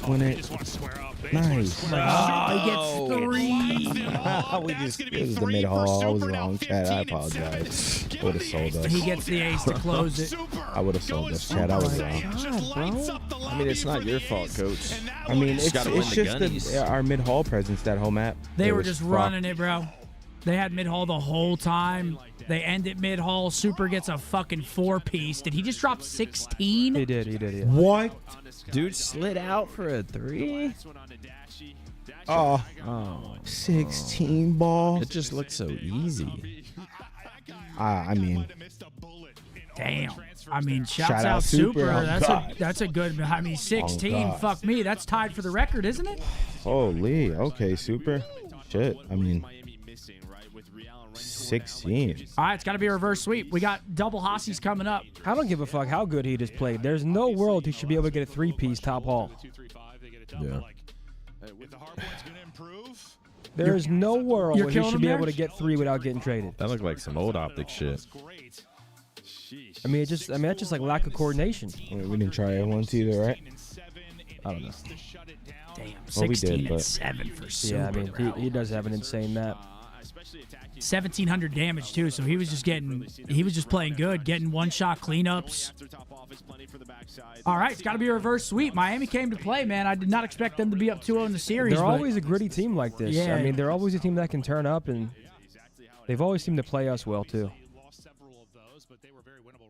Oh, Win they it. just want to square up. They Nice. just want to square up. Oh, he gets 3. Lines them all. We That's just- gonna it be was the 3 for mid-haul. I was Super, now wrong, Chad. I 15 and 7. apologize. Give Would've him the sold ace to us. He close gets the it ace to out. close it. Super. I would've sold Going us, Chad. I was Super wrong. Saiyan just God, lights bro. up the I mean, it's lobby not for your the fault, ace. Coach. And that I one mean, is it's gotta win the just gunnies. our mid-haul presence that whole map. They were was just fucked. running it, bro. They had mid-haul the whole time. They end at mid-haul. Super gets a fucking 4-piece. Did he just drop 16? He did, yeah. What? Dude slid out for a 3? Oh, Oh, 16 ball. it just looks so easy. I mean, Damn. I mean, shouts Shout out out Super. Super. Oh, God. That's a good. I mean, 16. God. Fuck me. That's tied for the record, isn't it? holy. Okay, Super. Shit. I mean, 16. All right, it's got to be a reverse sweep. We got double Hassies coming up. I don't give a fuck how good he just played. There's no world he should be able to get a 3-piece top haul. Yeah. If the Hardpoint's going to improve, There's no world you're where he killing should him be there? able to get 3 without getting traded. That looked like some old OpTic shit. great. I mean, that's just like lack of coordination. I mean, we didn't try it once either, right? I don't know. Damn, Well, we 16 did, and but- 7 for Super. Yeah, I mean, he does have an insane map. 1,700 damage too. So he was just playing good, getting one-shot cleanups. All right, it's got to be a reverse sweep. Miami came to play, man. I did not expect them to be up 2-0 in the series. They're but always a gritty team like this. Yeah. I mean, they're always a team that can turn up, and they've always seemed to play us well, too.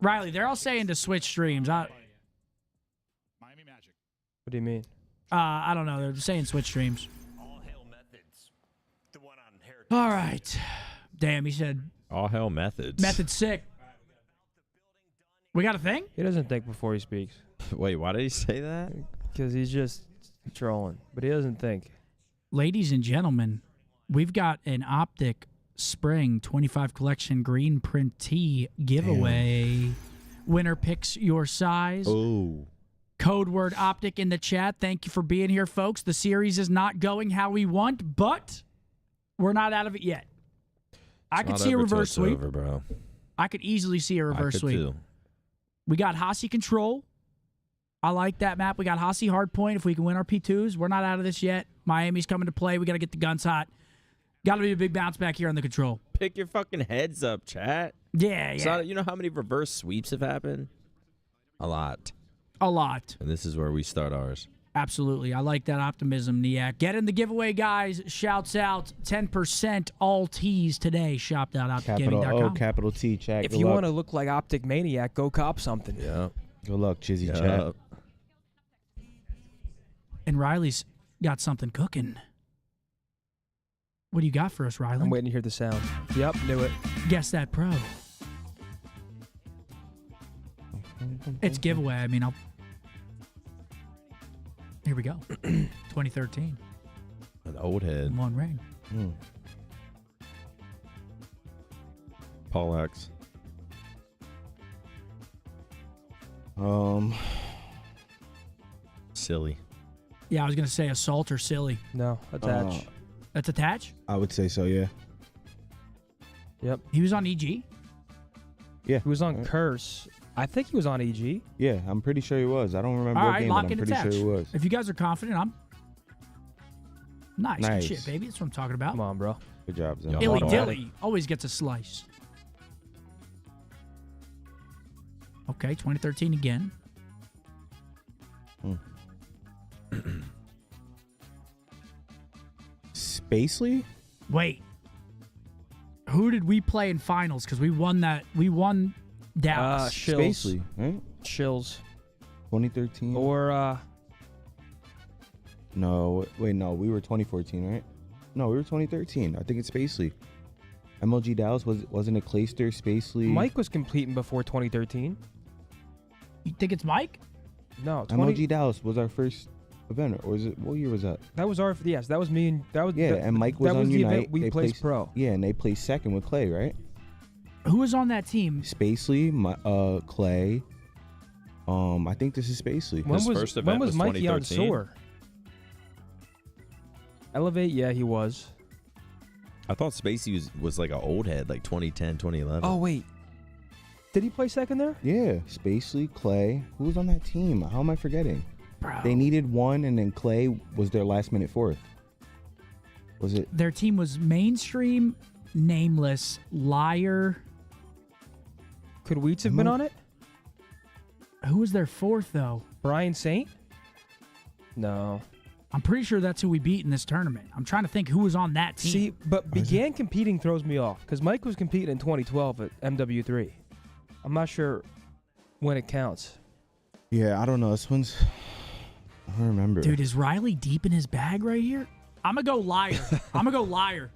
Riley, they're all saying to switch streams. Miami Magic. What do you mean? I don't know. They're saying switch streams. All right. Damn, he said All hell Methodz. method sick. We got a thing? He doesn't think before he speaks Wait, why did he say that? because he's just trolling, but he doesn't think. Ladies and gentlemen, we've got an OpTic Spring 25 Collection green print tee giveaway. Winner picks your size. Oh. Code word OpTic in the chat. Thank you for being here, folks. The series is not going how we want, but we're not out of it yet. I could see a reverse sweep. Over, bro. I could easily see a reverse sweep. Too. We got Hacienda Control. I like that map. We got Hacienda Hardpoint. If we can win our P2s, we're not out of this yet. Miami's coming to play. We got to get the guns hot. Got to be a big bounce back here on the Control. Pick your fucking heads up, chat. Yeah. So, you know how many reverse sweeps have happened? A lot. A lot. And this is where we start ours. Absolutely. I like that optimism, Niak. Get in the giveaway, guys. Shouts out 10% all tees today. Capital O, capital T, chat. If you want to look like OpTic Maniac, go cop something. Yeah. Good luck, Chizzy chat. And Riley's got something cooking. What do you got for us, Riley? I'm waiting to hear the sound. Yep, knew it. Guess that pro. It's giveaway. I mean, here we go. 2013. An old head. One ring. Paul X. Silly. Yeah, I was going to say assault or silly. No, attach. That's attach? I would say so, yeah. Yep. He was on EG? Yeah. He was on Curse. I think he was on EG. Yeah, I'm pretty sure he was. I don't remember All what right, game, lock but I'm in pretty attach. sure he was. If you guys are confident, I'm... Nice. Good Nice. shit, baby. That's what I'm talking about. Come on, bro. Good job, Zach. Illy Dilly always gets a slice. Okay, 2013 again. Spacely? Wait. Who did we play in finals? Because we won that. We won Dallas. Shills. Spacely, right? Shills. 2013? Or, No, wait, no. We were 2014, right? No, we were 2013. I think it's Spacely. MLG Dallas, wasn't it Clayster, Spacely? Mike was competing before 2013. You think it's Mike? No, MLG Dallas was our first event, or is it? What year was that? That was our, yes, that was me and, that was, Yeah, and Mike was that on was the Unite. event we They placed pro. Yeah, and they placed second with Clay, right? Who was on that team? Spacely, Clay. I think this is Spacely. When was Mikey on SOAR? Elevate, yeah, he was. I thought Spacey was like an old head, like 2010, 2011. Oh, wait. Did he play second there? Yeah, Spacely, Clay. Who was on that team? How am I forgetting? Bro. They needed one, and then Clay was their last-minute fourth. Was it? Their team was Mainstream, Nameless, Liar. Could Wheats have been on it? Who was their fourth, though? Brian Saint? No. I'm pretty sure that's who we beat in this tournament. I'm trying to think who was on that team. See, but began competing throws me off because Mike was competing in 2012 at MW3. I'm not sure when it counts. Yeah, I don't know. This one's... I don't remember. Dude, is Riley deep in his bag right here? I'm going to go Liar. I'm going to go Liar.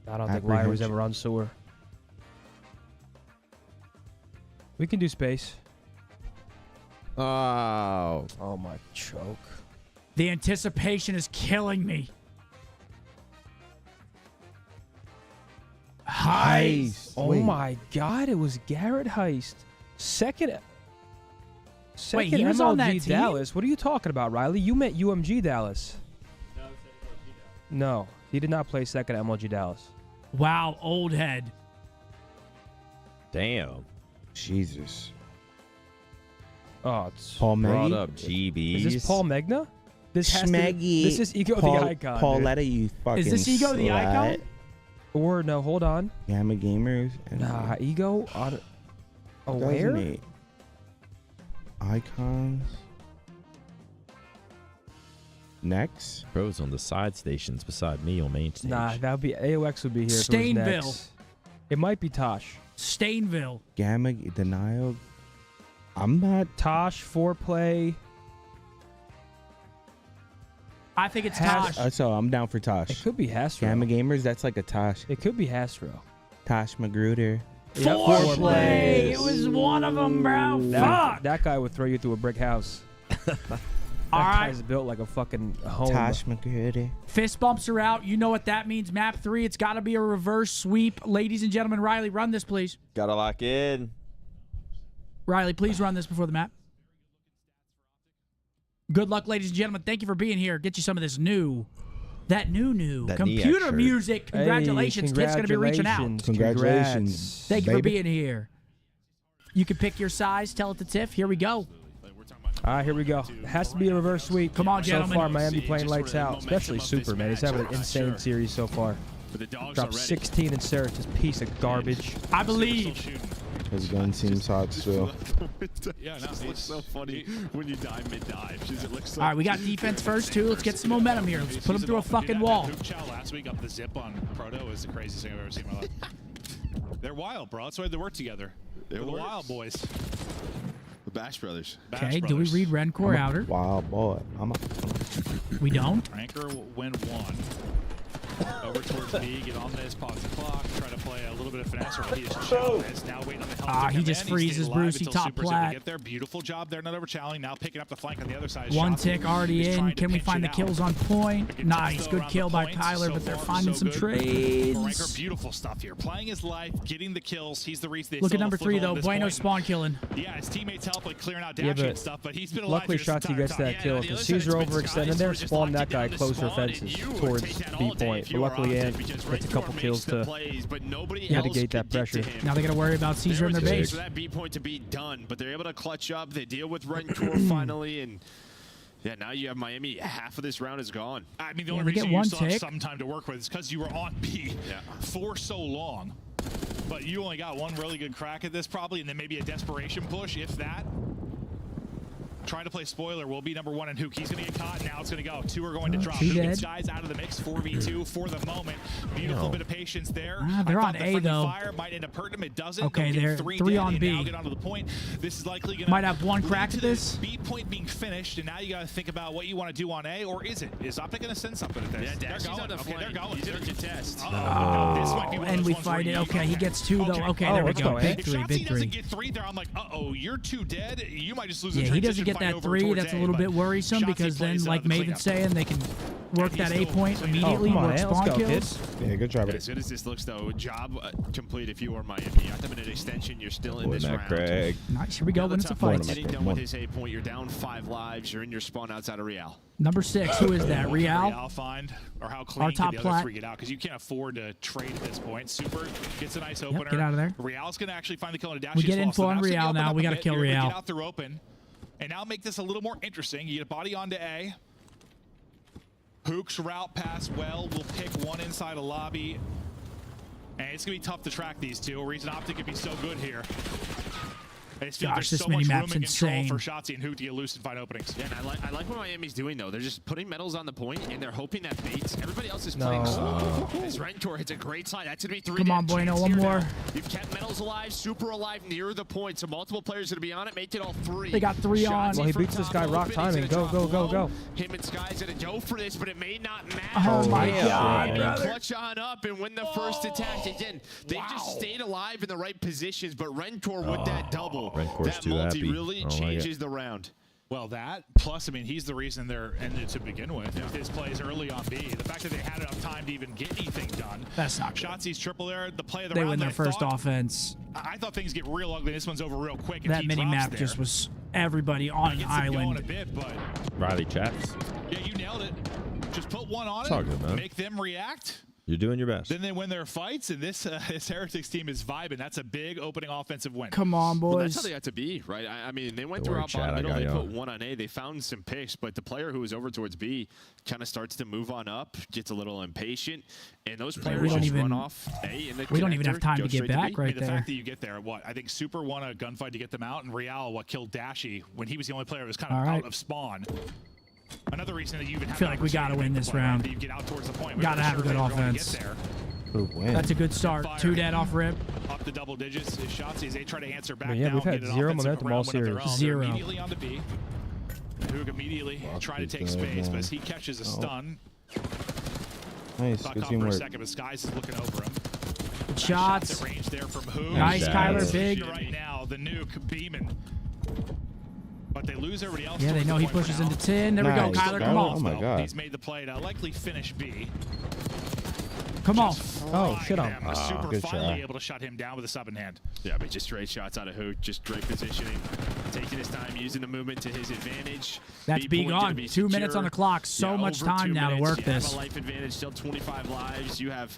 I don't think Liar was ever on SOAR. We can do space. Oh. Oh, my choke. The anticipation is killing me. Heist. Oh, my God. It was Garrett Heist. Second Wait, he was MLG on that team? Dallas. What are you talking about, Riley? You meant UMG Dallas. No, he did not play second at MLG Dallas. Wow, old head. Damn. Jesus. Oh, it's Paul Brought Meggy? up GBs. Is this Paul Megna? This has to, Smeggy. this is Ego Paul, the Icon. Pauletta, you fucking Is this Ego the slut. Icon? Or no, hold on. Gamma Gamers. And Nah, Ego on. Oh, where? 2008. Icons. Next. Bro's on the side stations beside me on main stage. Nah, that would be AOX would be here. if it was Stainville. next. It might be Tosh. Stainville. Gamma Denial. I'm not. Tosh, Foreplay. I think it's Tosh. So I'm down for It Tosh. could be Hastro. Gamma Gamers, that's like a Tosh. It could be Hastro. Tosh Magruder. Foreplay. It was one of them, bro. Fuck. That guy would throw you through a brick house. All That right. guy's built like a fucking home. Tosh Magruder. Fist bumps are out. You know what that means. Map 3. It's got to be a reverse sweep. Ladies and gentlemen, Riley, run this, please. Gotta lock in. Riley, please run this before the map. Good luck, ladies and gentlemen. Thank you for being here. Get you some of this new That computer shirt. music. Congratulations. Kid's going to be reaching out. Congratulations. Thank you for baby. being here. You can pick your size. Tell it to Tiff. Here we go. All right, here we go. It has to be a reverse sweep. Come on, gentlemen. So far, Miami playing lights out, especially Super, man. He's having an insane series so far. Dropped 16 in Sarah, just piece of garbage. I believe. His gun seems hot still. Yeah, it looks so funny when you dive mid-dive. It looks so All right, we got defense first, too. Let's get some momentum here. Let's put them through a fucking wall. Hoop chow last week up the zip on Proto was the craziest thing I've ever seen in my life. They're wild, bro. That's why they work together. They're the Wild Boys. The Bash Brothers. Okay, do we read Rencor outer? Wow, boy. We don't. Ranker will win one. Over towards B, get on this, pause the clock, try to play a little bit of finesse, or he is challenged. Now waiting on the help to he come just in. freezes stayed Bruce. He alive until top Super's able to plat. get there. Beautiful job there, not over challenging. Now picking up the flank on the other side. One Shotzi tick already is in. trying to Can we pinch find the it out. kills on point? Good Nice. test, though, Good around kill the by points. Kyler, So but they're far, finding so some good. trades. Ranker, beautiful stuff here. Playing his life, getting the kills. He's the reason they Look at still number have a 3, foothold though. at this Bueno point. spawn killing. Yeah, his teammates help like clearing out Yeah, dash and but stuff, but he's been alive luckily this entire Shotzi gets time. that kill because Caesar overextended there, spawned that guy closer fences towards B point. But luckily, Ant gets a couple kills to mitigate that pressure. Now they got to worry about Caesar in their base. For that B point to be done, but they're able to clutch up. They deal with Rencor finally, and yeah, now you have Miami. Half of this round is gone. I mean, the Yeah, only they get reason you one still have tick. some time to work with is because you were on B for so long. But you only got one really good crack at this probably, and then maybe a desperation push, if that. Trying to play spoiler will be number 1 and Hook. He's going to get caught. Now it's going to go. 2 are going to drop. Two Hook gets dead. guys out of the mix. 4v2 for the moment. Beautiful bit of patience there. They're I on thought the A, friendly though. Fire might end up hurting him. It doesn't. Okay, They'll get they're 3 three dead on and B. now get onto the point. This is likely going to Might have one crack at this. B point being finished, and now you got to think about what you want to do on A, or is it? Is OpTic going to send something at this? Yeah, they're Dashy's going. on the Okay, they're flank. going. He's going to contest. This might be one of And those we ones fight where it. you- Okay, he gets 2, though. Okay, there we let's go. go, Big If 3, Shotzi big 3. doesn't get 3 there, I'm like, uh-oh, you're too dead. You might just lose the Yeah, he doesn't transition get fight that over 3. towards That's a A, little but bit worrisome Shotzi because then, plays like the Maven's cleanup. saying, they can work he's that A still point cleaning up. immediately, Oh, come on, work Ant, let's spawn go, kills. Yeah, good job. As good as this looks, though, job complete if you are Miami. You got them in an extension. You're still in Boy, this Matt round. Craig. Nice. Here we go. Now When the it's a top one fight. getting done with his A point. You're down 5 lives. You're in your spawn outside of Real. Number 6. Who is that? Real? Real find, or how clean Our top can the other plat. 3 get out? Because you can't afford to trade at this point. Super gets a nice opener. get out of there. Real's going to actually find the kill on a dash. We get info on Real now. We got to kill Real. Get out through open, and now make this a little more interesting. You get a body onto A. Hook's route pass well. We'll pick one inside a lobby. And it's going to be tough to track these two. A reason OpTic could be so good here. I just feel Gosh, there's this so much room mini-map's and control insane. for Shotzi and Hook to get loose and find openings. Yeah, and I like what Miami's doing, though. They're just putting medals on the point, and they're hoping that baits. Everybody else is playing slow. As Rencor hits a great slide. That's going to be 3 Come on, dead. Bueno, Chance one here more. now. You've kept medals alive, super alive near the point, so multiple players are going to be on it. Make it all 3. They got 3 on. Well, he from beats this top guy open. rock He's timing. gonna Go, drop go, go, low. go. Him and Sky's going to go for this, but it may not matter. Oh, my God, They brother. clutch on up and win the first attack. Again, they just stayed alive in the right positions, but Rencor with that double, Rencor's that too multi happy. really I don't like it. changes the round. Well, that, plus, I mean, he's the reason they're ended to begin with his plays early on B. The fact that they had enough time to even get anything done. That's not good. Shotzi's triple there, the play of the They round. win their I first thought- offense. I thought things get real ugly. This one's over real quick. If That he mini drops map there. just was everybody on an Gets it going a island. bit, but Riley Chaps. yeah, you nailed it. Just put one on It's all it, good, man. make them react. You're doing your best. Then they win their fights, and this Heretics team is vibing. That's a big opening offensive win. Come on, Well, that's how boys. they got to be, right? I mean, they went Don't worry, throughout Chad, bottom I middle. got They you put on. one on A. They found some picks, but the player who was over towards B kind of starts to move on up, gets a little impatient, and those players don't just even- run off A in the we don't even have connector, time go to get straight back B. right I mean, the there. fact that you get there, what I think Super won a gunfight to get them out, and Real killed Dashy when he was the only player who was kind of All right. out of spawn. Another reason that you even have feel an like we gotta opportunity to win make this the play, round. right? You get out towards the point. We Gotta weren't have a sure good they were going to offense. get there. Who wins? That's a good start. Fire. 2 dead off rip. Up to double digits. His shots as they try to answer back But yeah, down. we've had get an 0 offensive momentum all round win of their series. own. 0. They're immediately on the B. Hook immediately trying to take is dead, space, man. but as he catches a stun, Nice. got Good caught for a teamwork. second, but Skies is looking over him. Good Shots shots. at range there from Hook. Nice, Nice. Kyler. Big. Right now, the nuke beaming. But they lose everybody else. Yeah, they towards know the he point for pushes now. into 10. There we go, Nice. Kyler. Come Oh on. my God. He's made the play to likely finish B. Come on. Oh, shit on. Them. Super good finally try. able to shut him down with a sub in hand. Yeah, but just straight shots out of Hook, just great positioning. Taking his time, using the movement to his advantage. That's B gone. 2 minutes on the clock. So much time now to work this. You have a life advantage, still 25 lives. You have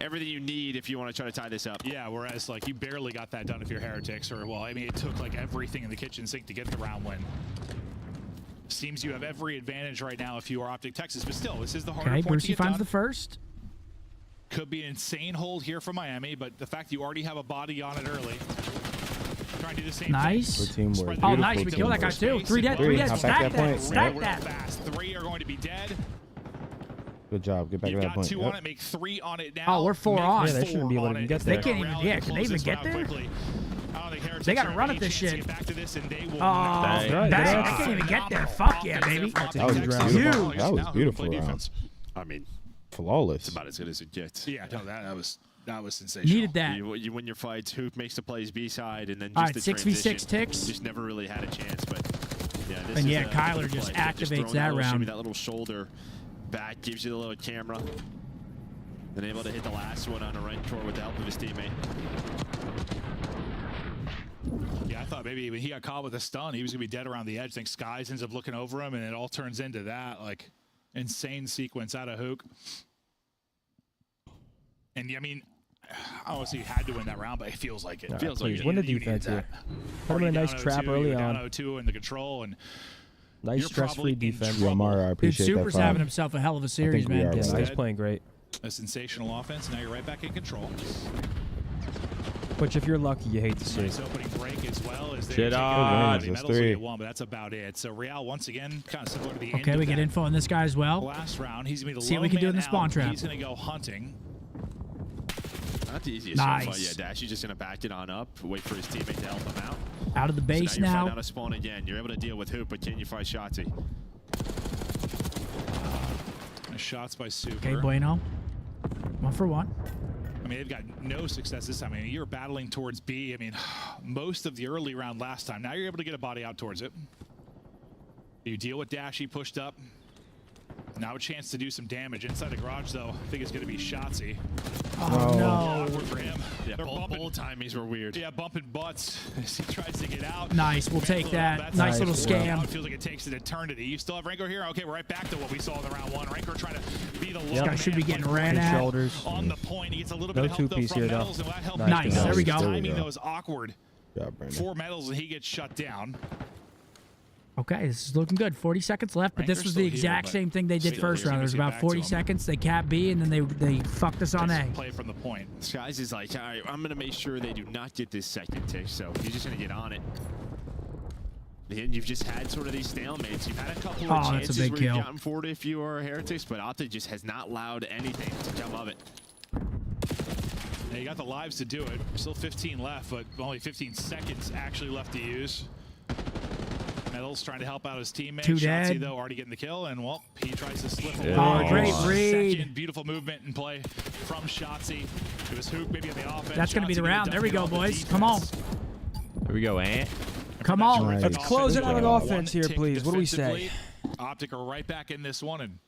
everything you need if you want to try to tie this up. Yeah, whereas like you barely got that done if you're Heretics, or well, I mean, it took like everything in the kitchen sink to get the round win. Seems you have every advantage right now if you are OpTic Texas, but still, this is the harder point to Brucey get finds done. the first. Could be an insane hold here for Miami, but the fact you already have a body on it early. Trying to do the same nice. thing. Oh, nice. We kill that guy too. 3 dead. 3 dead. Stack that. Stack that. Fast. 3 are going to be dead. Good job. Get back to that point. You've got 2 on it. Make 3 on it now. Oh, we're 4 on. Yeah, they shouldn't be able to get there. They can't even. Yeah, can they even get there? They got to run at this shit. Oh, they can't even get there. Fuck yeah, baby. That was beautiful. That was beautiful round. I mean, flawless. it's about as good as it gets. Yeah, no, that was sensational. Needed that. You win your fights. Hoop makes the plays B side, and then just All right, the 6v6 ticks. Just never really had a chance, but yeah. This And is yeah, Kyler just activates that round. That little shoulder back gives you the little camera. Then able to hit the last one on a run tour with the help of his teammate. Yeah, I thought maybe when he got caught with a stun, he was gonna be dead around the edge. I think Skies ends up looking over him, and it all turns into that like insane sequence out of Hook. And I mean, I don't say you had to win that round, but it feels like it. Nah, Feels please, like win the you defense needed here. that. Put him in a nice Down trap 0-2, early you're down on. 0-2 in the control, and Nice you're stress-free probably in defense. Yeah, Mara, I Dude, appreciate that. Super's having himself a hell of a series, we are, man. Yeah, bro. he's playing great. a sensational offense. Now you're right back in control. Which, if you're lucky, you hate to see. Nice opening break as well as they Shit take on. Methodz That's will 3. get 1, but that's about it. So Real once again kind of similar to the end Okay, of we get that info on this guy as well. last round. He's gonna be the See what we can do in the spawn trap. He's gonna go hunting. Not the easiest Nice. fight. Yeah, Dash, he's just gonna back it on up, wait for his teammate to help him out. Out of the base so now. You're now. fighting out a spawn again. You're able to deal with Hoop, but can you fight Shotzi? Nice shots by Super. Okay, Bueno. 1 for 1. I mean, they've got no success this time. I mean, you're battling towards B. I mean, most of the early round last time. Now you're able to get a body out towards it. You deal with Dash. He pushed up. Now a chance to do some damage. Inside the garage, though, I think it's going to be Shotzi. Oh, no. Awkward for him. Yeah, They're both bumping. timings were weird. Yeah, bumping butts as he tries to get out. Nice. We'll take that. That's Nice little scam. It feels like it takes an eternity. You still have Rancor here? Okay, we're right back to what we saw in the round 1. Rancor trying to be the This guy should be getting ran Good at. shoulders. on the point. He gets a little No bit of help, though, two-piece from here, though. Methodz, and that helped Nice. him. There we go. His timing, There we go. though, is awkward. Yeah, Brandon. 4 Methodz, and he gets shut down. Okay, this is looking good. 40 seconds left, but this Ranker's was the still here, exact but same thing they did still first here. round. There was Let's get about back 40 to 'em. seconds. They capped B, and then they fucked us on A. Play from the point. Skies is like, all right, I'm going to make sure they do not get this second tick, so he's just going to get on it. And you've just had sort of these stalemates. You've had a couple of Oh, that's a chances big where kill. you've gotten forward if you are Heretics, but OpTic just has not allowed anything to come of it. Now, you got the lives to do it. Still 15 left, but only 15 seconds actually left to use. Methodz trying to help out his teammate. 2 Shotzi, dead. though, already getting the kill, and, well, he tries to slip away. Oh, great read. Second beautiful movement and play from Shotzi. It was Hoop maybe on the offense. That's going to be the Shotzi round. maybe There we go, ducking on the boys. Come on. defense. Here we go, Ant. Come on. Nice. Let's close it out on One offense here, tick please. What do we say? defensively. OpTic are right back in this one and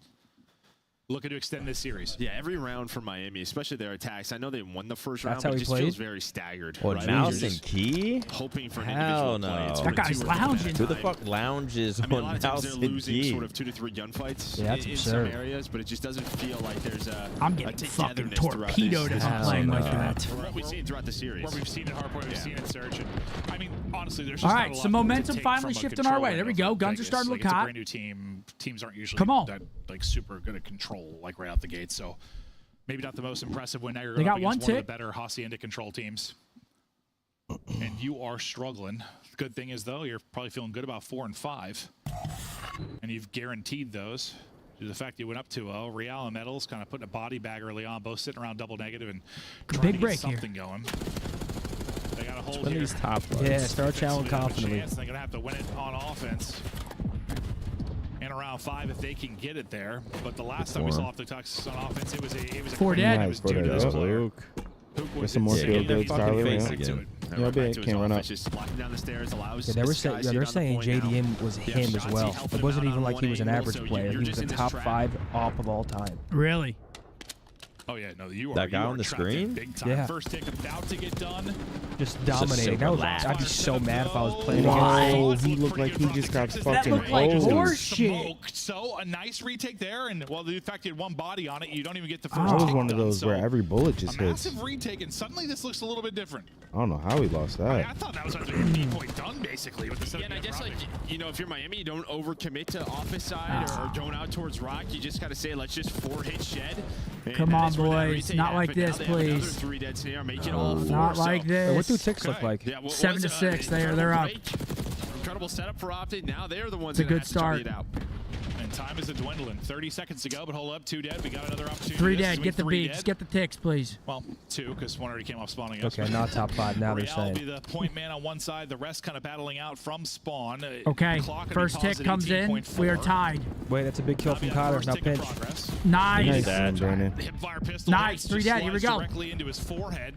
looking to extend this series. Yeah, every round for Miami, especially their attacks. I know they won the first round, That's but how it he just played? feels very staggered. What, right? Mouse You're and just Key? hoping for an Hell individual play. no. It's That sort of guy's 2 or 3 at a lounging. Who the time. fuck lounges I mean, a on lot of times Mouse they're and losing Key? sort of 2 to 3 gunfights Yeah, that's in some absurd. areas, but it just doesn't feel like there's a I'm getting fucking togetherness throughout torpedoed this if I'm playing like that. What we've seen throughout the series. Where we've seen it Hardpoint, we've seen it Surge. And, I mean, honestly, there's just All not right, a lot some to momentum take finally from a shifting our way. control There we window go. from Guns are Vegas. starting to Like, look it's a hot. brand new team. Teams aren't usually Come on. that like super good at control like right out the gate. So maybe not the most impressive win. Now you're They going got up against one one of tick. the better Hacienda Control teams. And you are struggling. The good thing is, though, you're probably feeling good about 4 and 5. And you've guaranteed those. Due to the fact you went up 2-0, Real and Methodz kind of putting a body bag early on, both sitting around double negative and trying Big to break get here. something going. They got a hold Win here. these top ones. Yeah, start challenging Defensively, they have a confidently. chance. They're going to have to win it on offense. In around 5 if they can get it there. But the last time we saw off the Texas on offense, it was a 4 dead. It was Nice, due to four this dead. player. Luke. Hoop Get was some more insane. field He goals, fucking Tyler, faked yeah. it to it. Yeah, Right big. back to his Can't run offense, up. just locking down the stairs allows Yeah, they were Skies saying, to they're get on the saying point now. JDM was Yeah, him as Shotzi well. helping It him wasn't out even on like he was an 1 angle, average so player. you're He was just a in this top trap. 5 op of all time. Really? Oh yeah, no, you are That guy you on are the trapped in screen? Big time. Yeah. First tick about to get done. Just dominating. I'd be so mad if I was playing Wow, against he looked like he just got fucking looked like hosed. horseshit. Smoked. So a nice retake there, and well, the fact you had one body on it, you don't even get the first. That was take one of done, those so where every bullet just a hits. massive retake, and suddenly this looks a little bit different. I don't know how he lost I that. thought that was a B-point done basically with the setup. Yeah, and I guess, like, Robin. you know, if you're Miami, you don't overcommit to office side or going out towards Rock. You just got to say, let's just 4-hit shed. And Come on, that's where that boys. retake Not like happened. Now this, they have another please. 3 dead scenario, make it all 4. Not like Hey, what do this. ticks look like? Yeah, 7 to 6. They're up. Incredible setup for OpTic. Now they're the ones It's a that good have to try start. it out. And time is dwindling. 30 seconds to go, but hold up, 2 dead. We got another opportunity. 3 This is dead. with Get the 3 beaks. dead. Get the ticks, please. Well, 2, because 1 already came off spawning. us. Okay, not top 5 now, they're Real will be saying. the point man on one side, the rest kind of battling out from spawn. Okay, Clock gonna be first paused tick at comes in. 18.4. We are tied. Wait, that's a big kill from Navi on Tyler. first Now tick in pinch. progress. Nice. Nice that. one, Brandon. Hipfire pistol Nice, hits, 3 just dead, here we slides go. Directly into his forehead.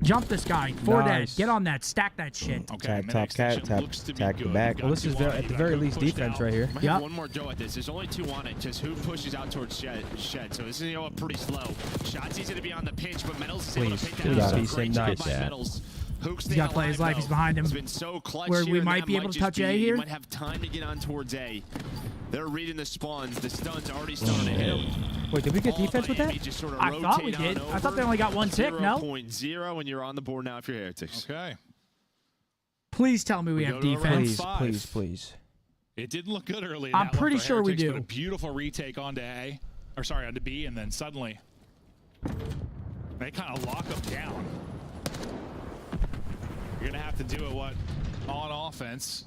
Jump this guy. 4 Nice. dead. Get on that. Stack that shit. Okay, Tap, mid tap, extension tap, looks to be tap the good. back. We've Well, got this is 2 on at it. the You very got least pushed defense out. right here. Might Yep. have one more go at this. There's only 2 on it. Just who pushes out towards shed. So this is going to go up pretty slow. Shotzi's going to be on the pinch, but Metals is able Please, to pick please, that up. please, Great job nice. by Yeah. Metals. Hook's He's got to play his life. He's behind him. It's been so clutch Where here, we and might that be able to just touch A be- here. You might have time to get on towards A. They're reading the spawns. The stun's already starting to hit them. Wait, did we get All defense with Miami that? just sort of I thought we rotate did. on I thought they over. only got 1 tick, no? 0.0, and you're on the board now if you're Heretics. Okay. Please tell me we have go to a round defense. Please, 5. please, please. It didn't look good early. In I'm that one pretty for sure we Heretics, do. But a beautiful retake onto A, or sorry, onto B, and then suddenly they kind of lock them down. You're gonna have to do it on offense.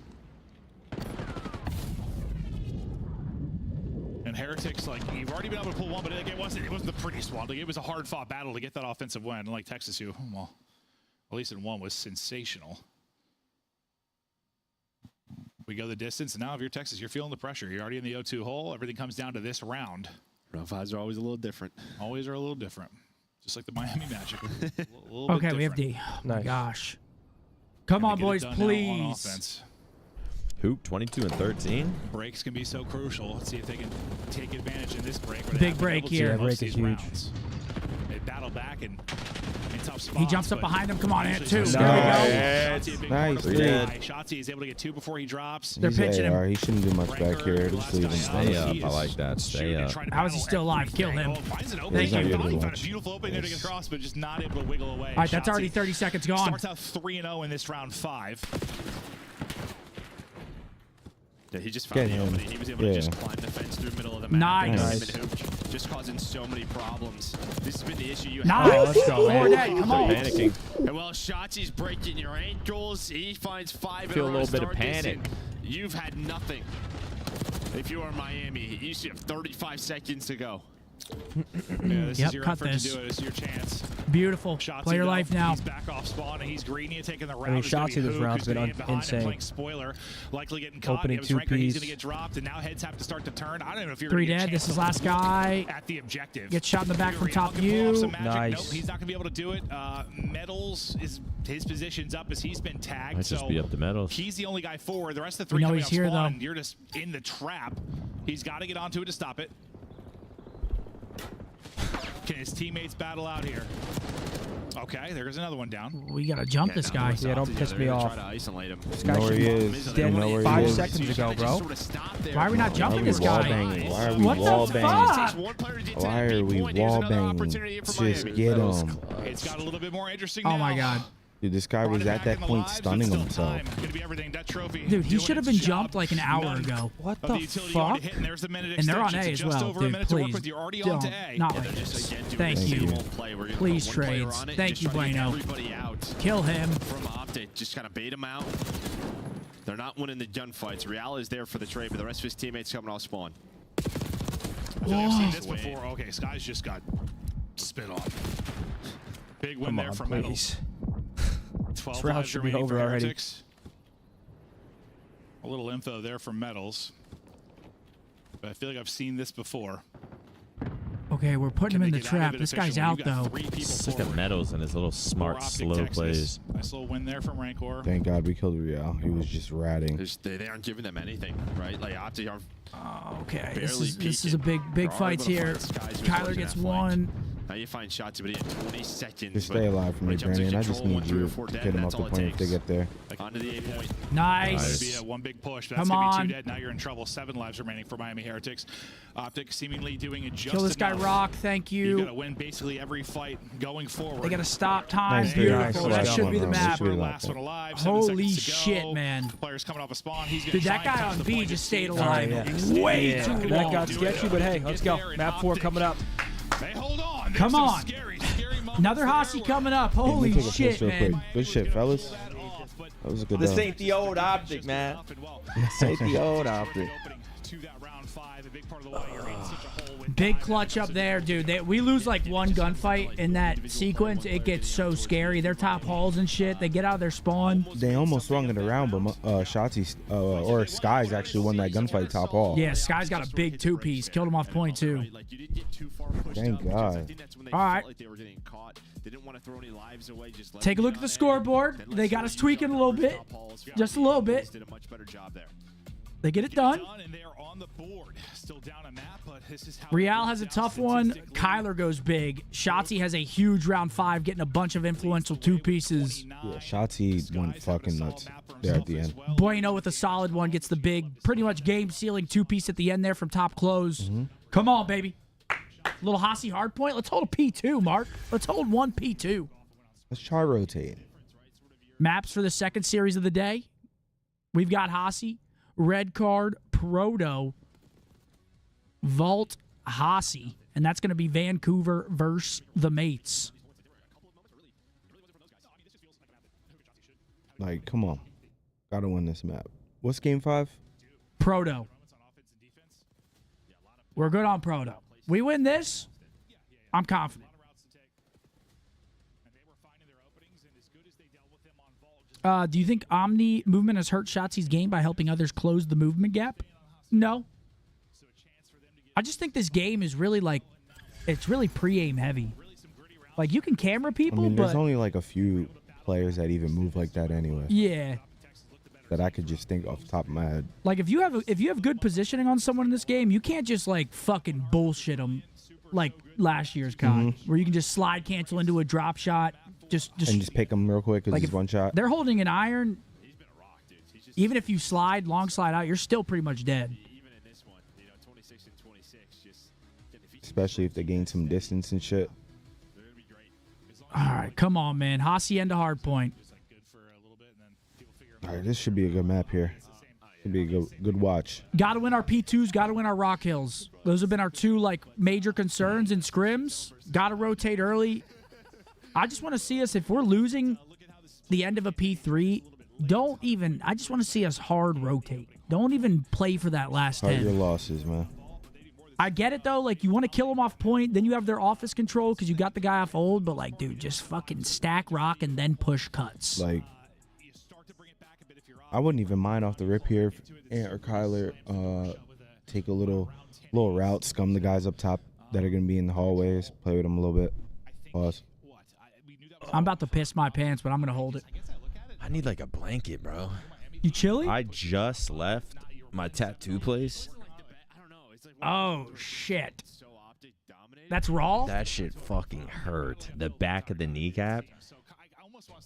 And Heretics, like, you've already been able to pull one, but it wasn't the prettiest one. Like, it was a hard-fought battle to get that offensive win. Like Texas, who, well, at least in one, was sensational. We go the distance, and now if you're Texas, you're feeling the pressure. You're already in the O2 hole. Everything comes down to this round. Round 5s are always a little different. Always are a little different. Just like the Miami Magic. A little bit Okay, we have different. D. Oh my Nice. gosh. Come Gotta on, get it boys, done now on please. offense. Hoop 22 and 13. Breaks can be so crucial. Let's see if they can take advantage in this break. where they Big haven't been break able to here. in Yeah, most break of is these huge. rounds. They battle back and in tough spots. He jumps up but behind him. Come on, Ant, usually too. it's There we go. Shotzi, a big Nice. part of the Good. play. Shotzi is able to get 2 before he drops. They're He's pitching him. AR. He shouldn't do much back Ranker, here. last Just leave guy him. out. Stay He up. is I like that. Stay shooting, up. trying to How is he battle still alive? Kill everything. him. Oh, finds an Thank opening. you. He Good found a watch. beautiful opening there to get across, but just not able to wiggle away. All right, that's Shotzi already 30 seconds gone. starts out 3-0 in this round 5. Yeah, he just found Get the him. opening. He was able to Yeah. just climb the fence through the middle of the map. Nice. And him and Hoop, just causing so many problems. This has been the issue you Nice. have. let's go, Four man. dead. Come on. Panicking. And while Shotzi's breaking your ankles, he finds 5 Feel a in row little bit of start this, panic. and You've had nothing. If you are Miami, you should have 35 seconds to go. Yeah, this Yep, is your cut effort this. to do it. This is your chance. Beautiful. Shotzi Play your though, life now. He's back off spawn and he's green. He's taking the round. mean, It's gonna be Shotzi this Hook, round's who's gonna been get behind insane. and playing spoiler, likely getting caught. Opening It was 2 Ranker, he's Ps. going to get dropped, and now heads have to start to turn. I don't know if you're 3 gonna get a dead. chance This is to last look guy. at the objective. Gets shot in the back from Real top can pull off view. some magic. Nice. Nope, he's not going to be able to do it. Metals is his position's up as he's been tagged. Might so just be up to Metals. he's the only guy forward. The rest of the We 3 know coming he's off here, spawn, though. you're just in the trap. He's got to get onto it to stop it. Can his teammates battle out here? Okay, there's another one down. We got to jump this guy. Yeah, don't piss me off. Try to isolate him. This You guy know where should he be is. You dead know where he 5 is. seconds ago, bro. Why are we not jumping Why are this we wall guy? banging? Why are we What the wall fuck? banging? Why Why are we wall banging? Just get him. It's got a little bit more interesting Oh now. my God. Dude, this guy was at that point stunning himself. Dude, he should have been jumped like an hour ago. What the fuck? And they're on A as well, dude. Please. Don't. Not like this. Thank you. Please, trades. Thank you, Bueno. Kill him. From OpTic, just kind of bait him out. They're not winning the gunfights. Real is there for the trade, but the rest of his teammates coming off spawn. I've seen this before. Okay, Sky's just got spit on. Big win Come there on, for Metals. please. 12 This round lives should be remaining over for already. Heretics. A little info there from Metals. But I feel like I've seen this before. Okay, we're putting him in the Can they get out trap. of it This guy's efficiently? out, You've got though. 3 people Just look at forward. Metals and his little For smart, OpTic slow Texas. plays. Nice little win there from Rancor. Thank God we killed Real. He was just ratting. They aren't giving them anything, right? Like OpTic are Okay, this barely is a peeking. big They're all fights able to here. find Skies with Kyler those gets half one. Now you find shots, but in 20 seconds. Just stay alive for me, Brandon. I just need you to get him up the point if they get there. Onto the A point. Nice. One big push. That's Come gonna on. be 2 dead. Now you're in trouble. 7 lives remaining for Miami Heretics. OpTic seemingly doing it just Kill this guy, enough. Rock. Thank You got you. to win basically every fight going forward. They got to stop time. Nice, dude. Beautiful. Nice. That Nice. should be the Nice. map. Nice. Last one alive. 7 Holy seconds to shit, go. man. Players coming off a spawn. He's gonna Dude, try that and guy touch on the B point just to stayed see- alive. Yeah. Way too That long. got sketchy, but hey, let's go. Map 4 coming up. Hey, hold on. Come There's some on. scary moments Another there Hasi where- coming up. Let me Holy take a shit, piss real man. quick. Good shit, fellas. That was a good This dub. ain't the old OpTic, man. This ain't the old OpTic. Big clutch up there, dude. We lose like one gunfight in that sequence. It gets so scary. They're top halls and shit. They get out of their spawn. They almost swung it around, but Shotzi or Skies actually won that gunfight top hall. Yeah, Sky's got a big 2-piece. Killed him off point 2. Thank God. All right. Take a look at the scoreboard. They got us tweaking a little bit. Just a little bit. They get it done. Real has a tough one. Kyler goes big. Shotzi has a huge round 5, getting a bunch of influential 2-pieces. Yeah, Shotzi went fucking nuts there at the end. Bueno with a solid one gets the big, pretty much game-sealing 2-piece at the end there from top close. Come on, baby. Little Hasi hardpoint. Let's hold a P2, Mark. Let's hold one P2. Let's try rotate. Maps for the second series of the day. We've got Hasi, Red Card, Proto, Vault, Hasi. And that's going to be Vancouver versus the Mates. Like, come on. Gotta win this map. What's game 5? Proto. We're good on Proto. We win this, I'm confident. Do you think Omni movement has hurt Shotzi's game by helping others close the movement gap? No. I just think this game is really like, it's really pre-aim heavy. Like, you can camera I people, mean, there's but only like a few players that even move like that anyway. yeah. That I could just think off the top of my head. Like, if you have good positioning on someone in this game, you can't just like fucking bullshit them like last year's COD, where you can just slide cancel into a drop shot, just pick them real quick because like it's if one shot. They're holding an iron. Even if you slide, long slide out, you're still pretty much dead. Especially if they gain some distance and shit. All right, come on, man. Hacienda Hardpoint. All right, this should be a good map here. Should be a good watch. Got to win our P2s. Got to win our Rock Hills. Those have been our 2 like major concerns in scrims. Got to rotate early. I just want to see us, if we're losing the end of a P3, I just want to see us hard rotate. Don't even play for that last Cut 10. your losses, man. I get it, though. Like, you want to kill them off point, then you have their office control because you got the guy off old. But, like, dude, just fucking stack rock and then push cuts. Like, I wouldn't even mind off the rip here if Ant or Kyler take a little route, scum the guys up top that are going to be in the hallways, play with them a little bit. Pause. I'm about to piss my pants, but I'm going to hold it. I need like a blanket, bro. You chilly? I just left my tattoo place. Oh, shit. That's raw? That shit fucking hurt. The back of the kneecap.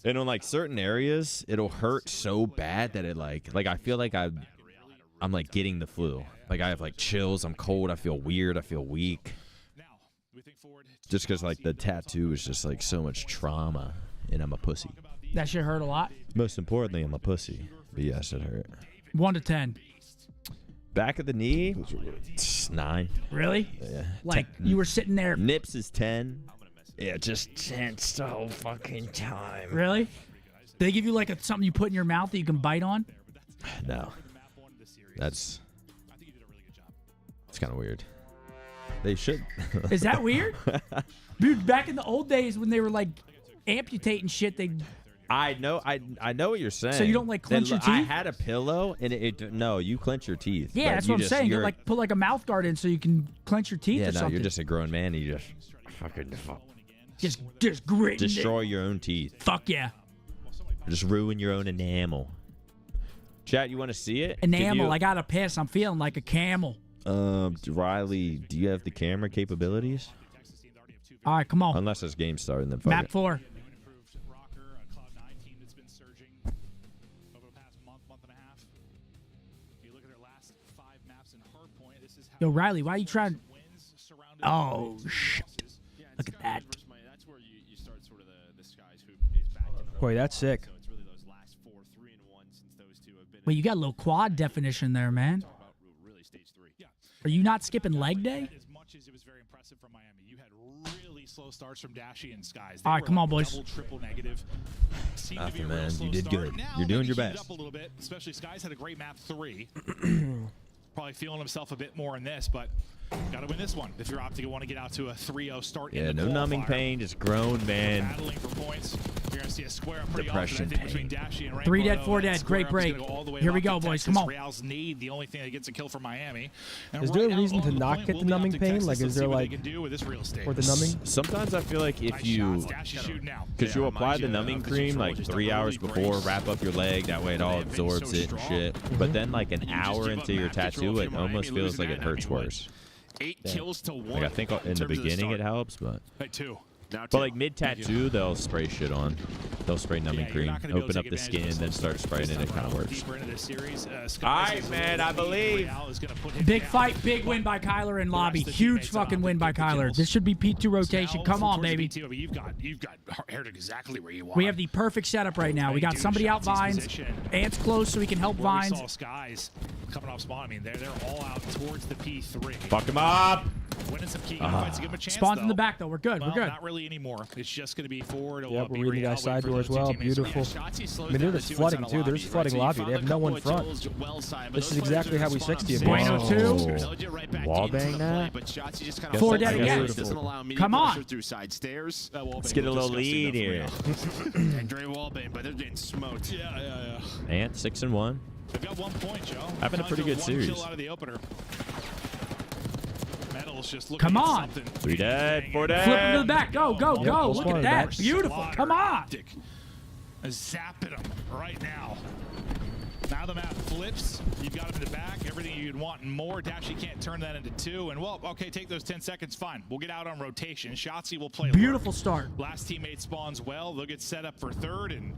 And on like certain areas, it'll hurt so bad that it like I feel like I'm like getting the flu. Like I have like chills, I'm cold, I feel weird, I feel weak. Just because like the tattoo is just like so much trauma, and I'm a pussy. That shit hurt a lot. Most importantly, I'm a pussy. But yes, it hurt. 1 to 10. Back of the knee, 9. Really? Yeah. Like, you were sitting there. Nips is 10. Yeah, just tense the whole fucking time. Really? Did they give you like something you put in your mouth that you can bite on? No. It's kind of weird. They should. Is that weird? Dude, back in the old days when they were like amputating shit, they. I know what you're saying. So you don't like clench your teeth? I had a pillow, and no, you clench your teeth. Yeah, but that's what I'm saying. You like put like a mouth guard in so you can clench your teeth yeah, or no, something. you're just a grown man. And you just fucking just grit. destroy your own teeth. Fuck yeah. Just ruin your own enamel. Chat, you want to see it? Enamel. I got to piss. I'm feeling like a camel. Riley, do you have the camera capabilities? All right, come on. Unless this game started, then fuck Map it. 4. Yo, Riley, why are you trying? Oh, shit. Look at that. Boy, that's sick. Wait, you got a little quad definition there, man. Are you not skipping leg day? As much as it was very impressive from Miami, you had really slow starts from Dashy and Skies. All right, come on, boys. Double, triple negative. Nothing, man. You did good. You're doing your best. Up a little bit, especially Skies had a great map 3. Probably feeling himself a bit more in this, but got to win this one. If you're OpTic, you want to get out to a 3-0 start. Yeah, in the no numbing qualifier. pain, just grown, man. Battling for points. You're going to see a square up pretty Depression often, I think, between Dashy and Rainbow. 3 dead, though. 4 That dead. square Great up is break. gonna go all the way Here to we go, OpTic, boys. Texas. Come on. Real's need the only thing that gets a kill for Miami. And Is there a right reason out to on the not point get will the be numbing OpTic, pain? Texas. Like, is Let's see there what they like can do with this real estate. or the numbing? Sometimes I feel like if Nice you, shots. Dashy shooting now. because you apply the numbing cream like 3 hours before, wrap up your leg, that way it all absorbs it and shit. But then like an hour into your tattoo, it almost feels like it hurts worse. 8 kills to 1. Like I think in the beginning it helps, but Right, 2. Now but like mid tattoo they'll spray shit on. They'll spray numbing Yeah, you're cream, not gonna be able open to up take the advantage skin, of then this start spraying it. It kind of works. Deeper into the series, All right, man, I believe. Big fight, big win by Kyler in lobby. Huge fucking win by Kyler. This should be P2 rotation. Come on, baby. You've got Heretics exactly where you want. We have the perfect setup right now. We got somebody out Vines. Ant's close so we can help Where we Vines. saw Skies coming off spawn. I mean, they're all out towards the P3. Fuck him up. Winning some key fights to give him a chance. Spawns in the though. back, though. We're good. Well, We're good. not really anymore. It's just going to be forward. Yep, we're reading that side door as well. Beautiful. I mean, they're just flooding too. They're just flooding lobby. They have no one front. This is exactly how we 60 it. Bueno boys. two. Wall bang that. 4 dead again. Come on. Through side stairs. Let's get a little lead here. And Dre wallbang, but they're getting smoked. Yeah. Ant 6-1. They've got 1 point, Joe. Having a pretty good One series. kill out of the opener. Methodz just looking Come at on. something. 3 dead, 4 dead. Flip him to the back. Go, go, go. let's Look run at it that. back. Beautiful. Come on. Zapping him right now. Now the map flips. You've got him in the back. Everything you'd want and more. Dashy can't turn that into 2. And, well, okay, take those 10 seconds. Fine. We'll get out on rotation. Shotzzy will play Beautiful lurk. start. Last teammate spawns well. They'll get set up for 3rd. And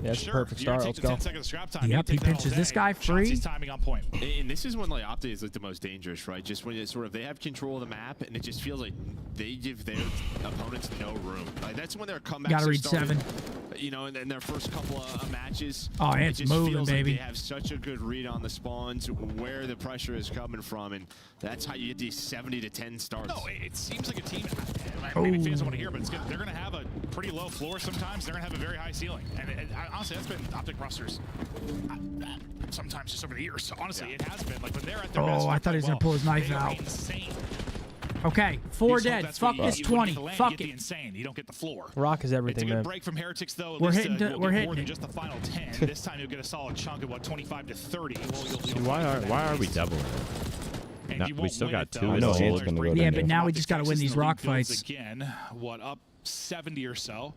Yeah, it's a sure, perfect you're gonna start. take Let's the go. 10 second scrap time. Yep, You he take that all pinches this day. guy free. Shotzi's timing on point. And this is when like OpTic is like the most dangerous, right? Just when it's sort of they have control of the map, and it just feels like they give their opponents no room. Like that's when their comebacks Gotta are read starting, 7. You know, and their first couple of matches. Oh, it Ant's just moving, feels baby. Like they have such a good read on the spawns, where the pressure is coming from, and that's how you get these 70-10 starts. No, it seems like a team. Maybe fans don't want to hear, but they're going to have a pretty low floor sometimes. They're going to have a very high ceiling. And honestly, that's been OpTic rosters sometimes just over the years. So honestly, it has been. Like when they're at their best, I thought he was going to pull his knife they are out. insane. Okay, 4 You dead. that's Fuck what this you 20. get the land, Fuck you get the it. insane. You don't get the floor. Rock is It's a everything, good man. break from Heretics, though. At We're least, hitting we'll we're get hitting more than it. just the final 10. This time you'll get a solid chunk of what 25 to 30. Dude, why are we doubling it? And No, you we won't still win got it, 2 though. I know as Ant's old. gonna go Yeah, down but there. now we just got to win Texas these in the rock league builds fights. again. What, up 70 or so.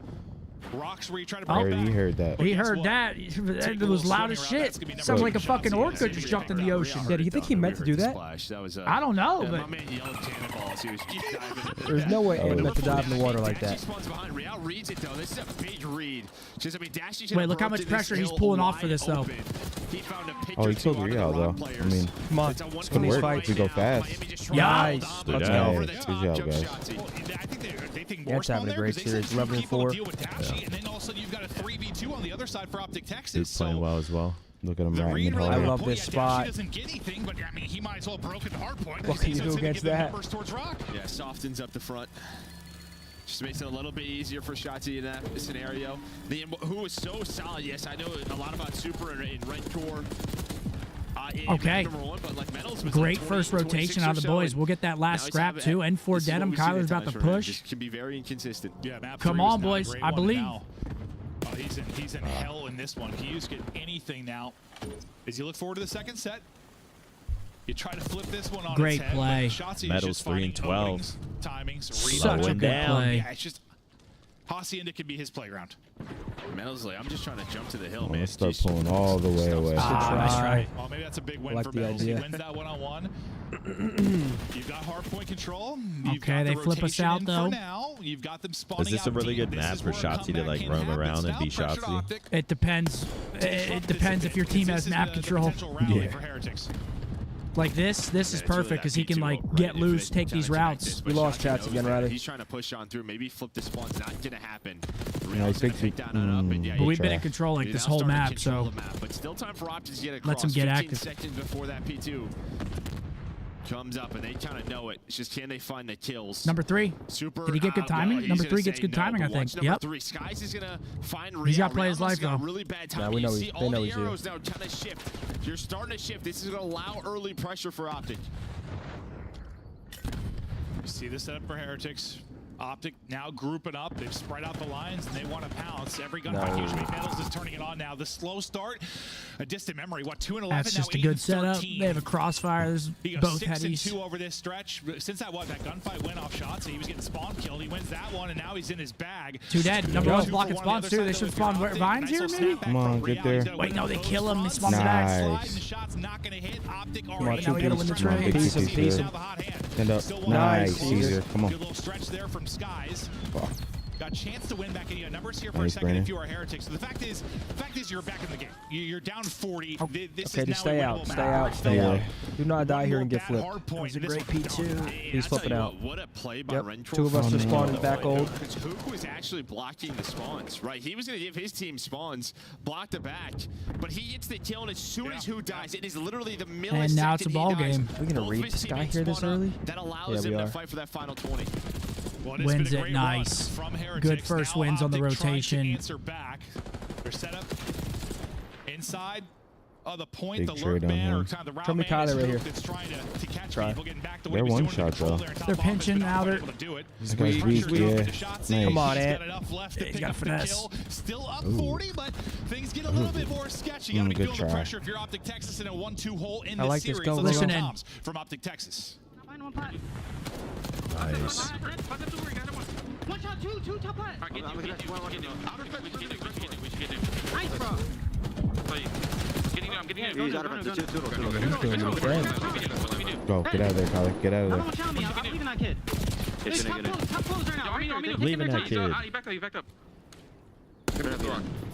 Rocks where you try to I break already back. heard that. He Guess heard what? that. Take a It little was loud as swimming around. shit. That's gonna be number Sounds one like a fucking shot. orca Yeah, just jumped in the ocean. Yeah, do you think he meant to do that? That was I don't know, my but man yelled cannonballs. He was deep diving. There's no way Ant meant to dive in the water like that. Dashy spawns behind. Real reads it though. This is a big read. Just, I mean, Dashy Wait, look how much pressure he's pulling off for this, though. He found a pitch Oh, or he killed two under Real, the rock though. I players. mean, Come on. It's a Let's good win these work. fights. We go fast. Miami just Nice. rolled Let's up go. over the Good top, job, jump guys. Shotzi. Well, I think they think Yeah, more it's having spawn a there great 'cause they series. send 11 and people 4. to deal with Dashy, and then all of a sudden you've got a 3v2 on the other side for OpTic Texas. Dude's playing So well as well. Look at him the right in read the really I hole. love important. this Yeah, spot. Dashy doesn't get anything, but I mean, he might as well have broken the hard point. What can you So it's do gonna against give them that? numbers towards Rock. Yeah, softens up the front. Just makes it a little bit easier for Shotzi in that scenario. Who was so solid, yes, I know a lot about Super and Rentor. Okay. #1, but like Methodz was great like 20, first rotation 26 out or of the so, boys. and We'll get that now last he's scrap, having- too. N4 this is dead what him. we've seen Kyler's at about to times from him. push. Just can be very inconsistent. Yeah, map Come 3 is on, not a boys. great I one believe. now. Oh, he's in hell in this one. He used to get anything now. As you look forward to the second set, you try to flip this one on Great its head, play. but Shotzi is Methodz just 3 and finding 12. openings, timings, Such a Slowing good down. play. Yeah, it's just Hacienda could be his playground. Methodz, I'm just trying to jump to the hill, I'm man. gonna start pulling all the way away. Nice try. Well, maybe that's a big win like for the Methodz. He idea. wins that one-on-one. You've got hardpoint control. You've Okay, got they the flip us rotation out, in though. For now. You've got them spawning Is this a out really deep. good This map is for where a Shotzzy to comeback like can roam happen. around and Now be pressured Shotzzy? OpTic. It depends. It depends if your team has map control. Yeah. For Heretics. Like this is It's perfect really because that he can P2 like right? get If loose, they take these kinda connect routes. this, We but lost Shotzzy chats knows again, that Ryder. He's trying to push on through. Maybe flip the spawn's not gonna happen. Nice, Real's gonna big take down and up, and yeah, But he- we've been try. in control like he this now whole starting to map, control so the map, but still time for OpTic to get across. Let's him get 15 active. seconds before that P2 comes up, and they kind of know it. It's just, can they find the kills? number 3. Super. Did he get good timing? he's Number gonna 3 gets say good no, timing, but I think. watch number Yep. 3. Skies is gonna find He's Real. gotta play his Real's life, got a though. really bad time. Yeah, we You know see they all know the he's here. arrows now kind of shift. You're starting to shift. This is gonna allow early pressure for OpTic. You see the setup for Heretics. OpTic now grouping up. They've spread out the lines and they want to pounce. Every gunfight usually Methodz is turning it on now. The slow start, a distant memory. What, 2 and 11? That's now just a 8 good and setup. 13. They have a crossfire. There's He goes both 6 and headies. 2 over this stretch. Since that gunfight went off shots, he was getting spawn killed. He wins that one, and now he's in his bag. 2 dead. Number Go. 1's 2 blocking for 1 on spawns the too. other They side, should though, spawn if you're vines OpTic. here, Nice little maybe? snapback Come on, from get Real. there. He's gonna Wait, win no, they those kill him. They spots. spawn the back. Nice. The shot's not gonna hit. OpTic Come on, already. two we gotta win the piece. Come on, trade. big Piece two him, piece. piece Good. him. The hot hand. Stand up. Still one Nice, out. Caesar. Come on. Good little stretch there from Skies. Fuck. Got a chance to win back in. Numbers here for Nice, a second Brandon. if you are Heretics. So the fact is you're back in the game. You're down 40. This Okay, is just now stay a out, winnable stay map. out, stay Yeah. out. Do not die here and get That flipped. hard point. That was a This- great P2. Man, He's I tell flipping you out. What a play by Yep, Rentor. 2 of us Oh, are spawning no. back old. Because Hook was actually blocking the spawns, right? He was going to give his team spawns, block the back, but he gets the kill, and as soon as Who dies, it is literally the millisecond And now it's a he ball dies, game. We're gonna both raid of his this guy teammates here this spawn up. early? That allows Yeah, we them to are. fight for that final 20. Well, it's Wins been a it, great nice. run from Heretics. Good first Now wins on the OpTic trying to rotation. answer back. They're set up inside. The point, Big the lurk trade on man, or him. kind of the route Show me man Kyler is right Hook here. that's trying to catch Try. people, getting back to what They're he was one doing in shot, control though. there in top They're office, pinching but not now, quite they're- able to do it. This guy's Pressure's weak, dropped yeah. with the shots. Nice. Come on, He's Ant. got enough left to He's pick got up the finesse. kill. Still up Ooh. 40, but things get a little bit more sketchy. You gotta be Good feeling the try. pressure if you're OpTic Texas in a 1-2 hole in I this like this. series. Go, Let's Listen hear in. comms from OpTic Texas. Nice. One shot, two top left. Nice, bro. He's doing it again. Go. Get out of there, Kyler. Get out of Another there. one shot me. I'm leaving that kid. It's top close right now. Leaving that kid. You backed up.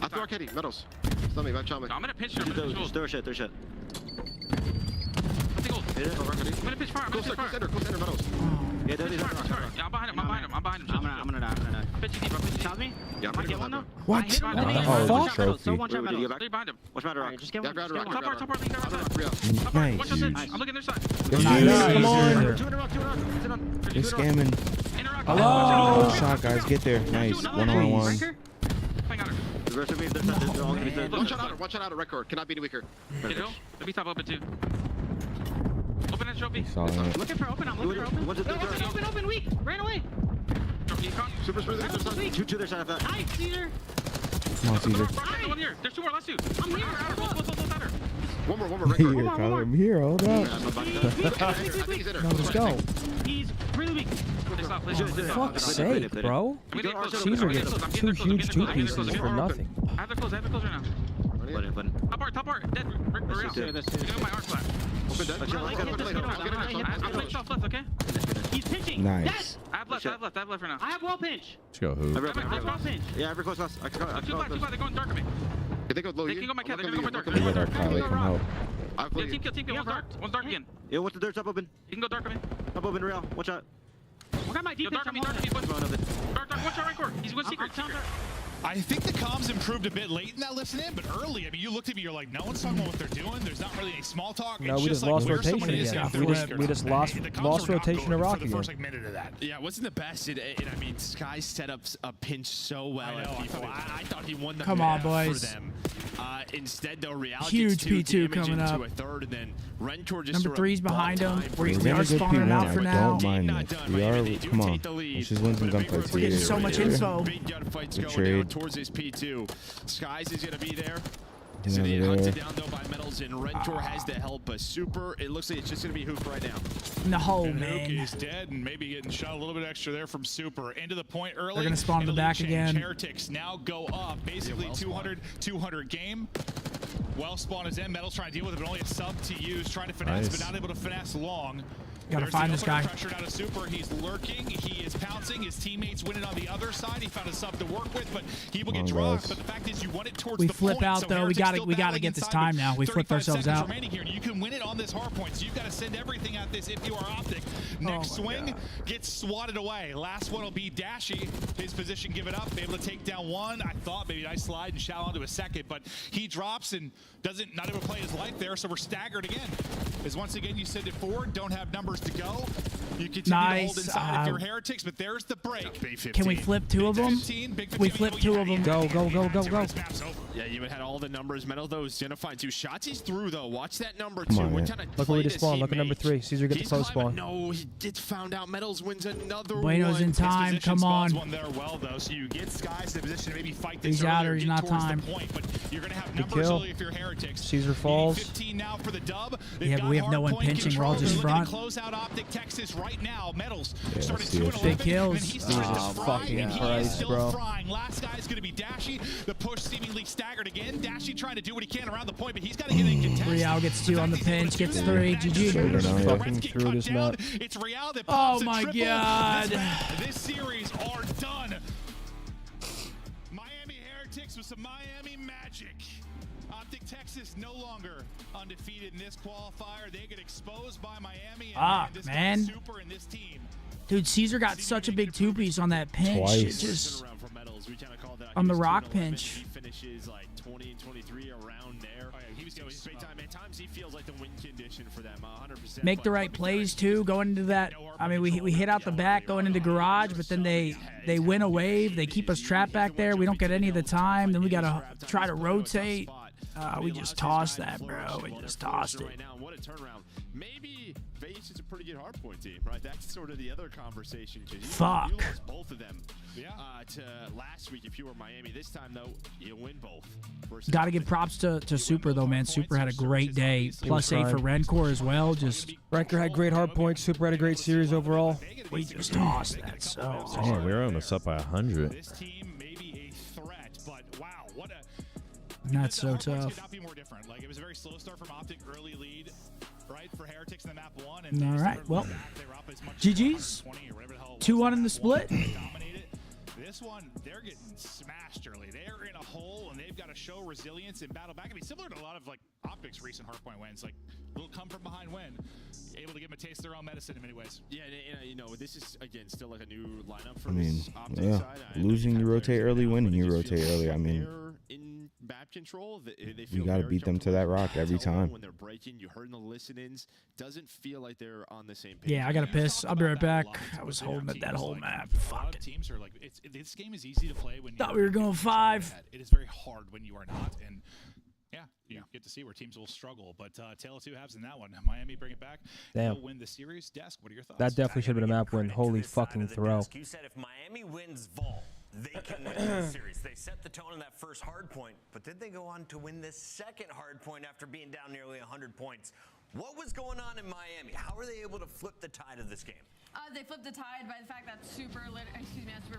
I throw Kitty, Methodz. Stun me, back shot me. I'm gonna pinch you. Throw shit. Hit it. I'm gonna pitch fire. Close center, Methodz. Yeah, I'm behind him. I'm gonna die. Pitch you deep, bro. Shot me? Yeah, I'm I get one though? What? I hit one. Oh, fuck? trophy. So one shot Wait, Methodz. Stay behind him. Watch Matter Alright, just get one. Yeah, Just get one. Top part, lean down. Real. Nice. Watch your I'm looking their side. Nice. Come on. Two in a rock. They're scamming. Interact. Hello. Good shot, guys. Get there. Nice. One-on-one. Breaker? Hang on her. The rest of me, they're all gonna be dead. One shot out of record. Cannot be any weaker. Hit hill. Let me top open too. Open that trophy. Solid. Looking for open. I'm looking for open. What's it? Open, weak. Ran away. Super smooth. Two their side of that. Nice, Caesar. Come on, Caesar. There's one here. There's 2 more. Last 2. I'm here. One more. Here, Record. Kyler. I'm here. Hold up. I think he's in there. No, let's go. He's really weak. Play stop. Play Fuck's sake, bro. Caesar gets 2 huge 2 pieces for nothing. I have the close right now. Top part. Dead. Real. Give me my arc flat. I have play stuff left, okay? He's pinching. Nice. I have left for now. I have wall pinch. Let's go, Who. I have wall pinch. Yeah, every close last. Too black. They're going dark on me. They go low. They can go my cat. They're gonna go my dark. We got our Kyler. Come help. Yeah, team kill. One's dark again. Yeah, what's the dirt? Top open. You can go dark on me. Top open, real. Watch out. I got my Yo, deep dark pinch. on me. I'm Dark on me. holding it. Dark. One shot right court. He's going secret. I think the comms improved a bit late in that listen-in, but early, I mean, you looked at me, you're like, no one's talking about what they're doing. There's not really any small talk. No, It's we just just like lost where rotation someone is again. in We their just weakers. lost The comms lost were not rotation good to for Rocky the first again. minute of that. Yeah, it wasn't the best. And I mean, Sky set up a pinch so well I know, at I people. thought I thought he won the Come on, map boys. for them. Instead, though, Real Huge gets 2 P2 damage coming into up. a third, and then Rentor just Number sort of 3's behind bought him. time. We We're are getting a good spawning P1. out I for now. don't mind Not this. done, We right? are. They do Come on. take the lead, Let's just win some but a big gunfights rotation here. so much right there. info. Big gunfights Good going trade. down towards his P2. Skies is going to be there. CDL hunted down though by Methodz, and Rentor has the help, but Super, it looks like it's just going to be Hook right now. No, And man. Hook is dead, and maybe getting shot a little bit extra there from Super. Into the point early. They're going to spawn in the back again. Heretics now go up. Basically 200 game. Well spawn is in. Methodz trying to deal with it, but only a sub to use. Trying to finesse, but not able to finesse long. Gotta find this guy. Pressure out of Super. He's lurking. He is pouncing. His teammates winning on the other side. He found a sub to work with, but he will get dropped. But the fact is, you want it towards We the flip point, out so though. We gotta get this time now. We flipped ourselves out. remaining here. You can win it on this hard point, so you've got to send everything at this if you are OpTic. Next swing gets swatted away. Last one will be Dashy. His position, give it up, be able to take down one. I thought maybe nice slide and shout onto a second, but he drops and not able to play his life there, so we're staggered again. As once again, you send it forward, don't have numbers to go. You continue to hold inside if you're Heretics, but there's the break. Can we flip two of them? We flip two of them. Go. Yeah, you had all the numbers. Methodz though is gonna find 2 shots. He's through though. Watch that number 2. What kind of Look where he just spawned. Look at number 3. Caesar gets the close spawn. No, he did found out. Methodz wins another Bueno's one. in time. Come on. One there well though, so you get Skies in position to maybe fight this He's out or he's not towards time. the point, but you're gonna have Good numbers kill. early if you're Heretics. Caesar falls. 15 now for the dub. Yeah, but we have no one pinching. We're all just front. Close out OpTic Texas right now. Methodz Yeah, started see 2-11. Big kills. And he started to fry, fucking and he Christ, is still bro. frying. Last guy is going to be Dashy. The push seemingly staggered again. Dashy trying to do what he can around the point, but he's got to get in contest. Real gets 2 on the pinch, gets 3. GG. Fucking through this map. It's Real that Oh pops a my triple. God. This series are done. Miami Heretics with some Miami magic. OpTic Texas no longer undefeated in this qualifier. They get exposed by Miami. And this man. Super in this team. Dude, Caesar got such a big 2-piece on that pinch. Twice. It just on the rock pinch. He finishes like 20 and 23 around there. He was going Big time. At times he feels like the win condition for them. 100%. Make the right plays too. Going into that, I mean, we hit out the back going into garage, but then they win a wave. They keep us trapped back there. We don't get any of the time. Then we gotta try to rotate. We just tossed that, bro. We just tossed it. Right now, what a turnaround. Maybe Vegas is a pretty good hardpoint team, right? That's sort of the other conversation. Fuck. You lost both of them to last week if you were Miami. This time, though, you win both. Got to give props to Super, though, man. Super had a great day. +8 for Rencor as well. Just Renker had great hard points. Super had a great series overall. we just tossed that so Damn, we were almost up by 100. This team may be a threat, but wow, what a That's so Hardpoints tough. could not be more different. Like, it was a very slow start from OpTic, early lead, right, for Heretics in the map 1. And All right, well, GG's. 2-1 in the split. Dominated. This one, they're getting smashed early. They're in a hole, and they've got to show resilience and battle back. I mean, similar to a lot of like OpTic's recent hardpoint wins, like little come from behind win, able to give them a taste of their own medicine in many ways. Yeah, and, you know, this is again still like a new lineup for I mean, this OpTic yeah, side. losing you rotate early, winning you It just rotate feels early. like I mean, they're in map control. They you feel got to very beat them to that rock every time. when they're breaking. You heard in the listen-ins, doesn't feel like they're on the same page. Yeah, I got to piss. I'll be right back. I was holding at that whole map. Fuck it. Teams are like, this game is easy to play when Thought we were going 5. It is very hard when you are not, and yeah, you get to see where teams will struggle. But tale of two halves in that one. Miami bring it back. Damn. They'll win the series. Desk, what are your thoughts? That definitely should have been a map win. Holy fucking throw. You said if Miami wins Vol, they can win the series. They set the tone in that first hard point, but did they go on to win this second hard point after being down nearly 100 points? What was going on in Miami? How were they able to flip the tide of this game? They flipped the tide by the fact that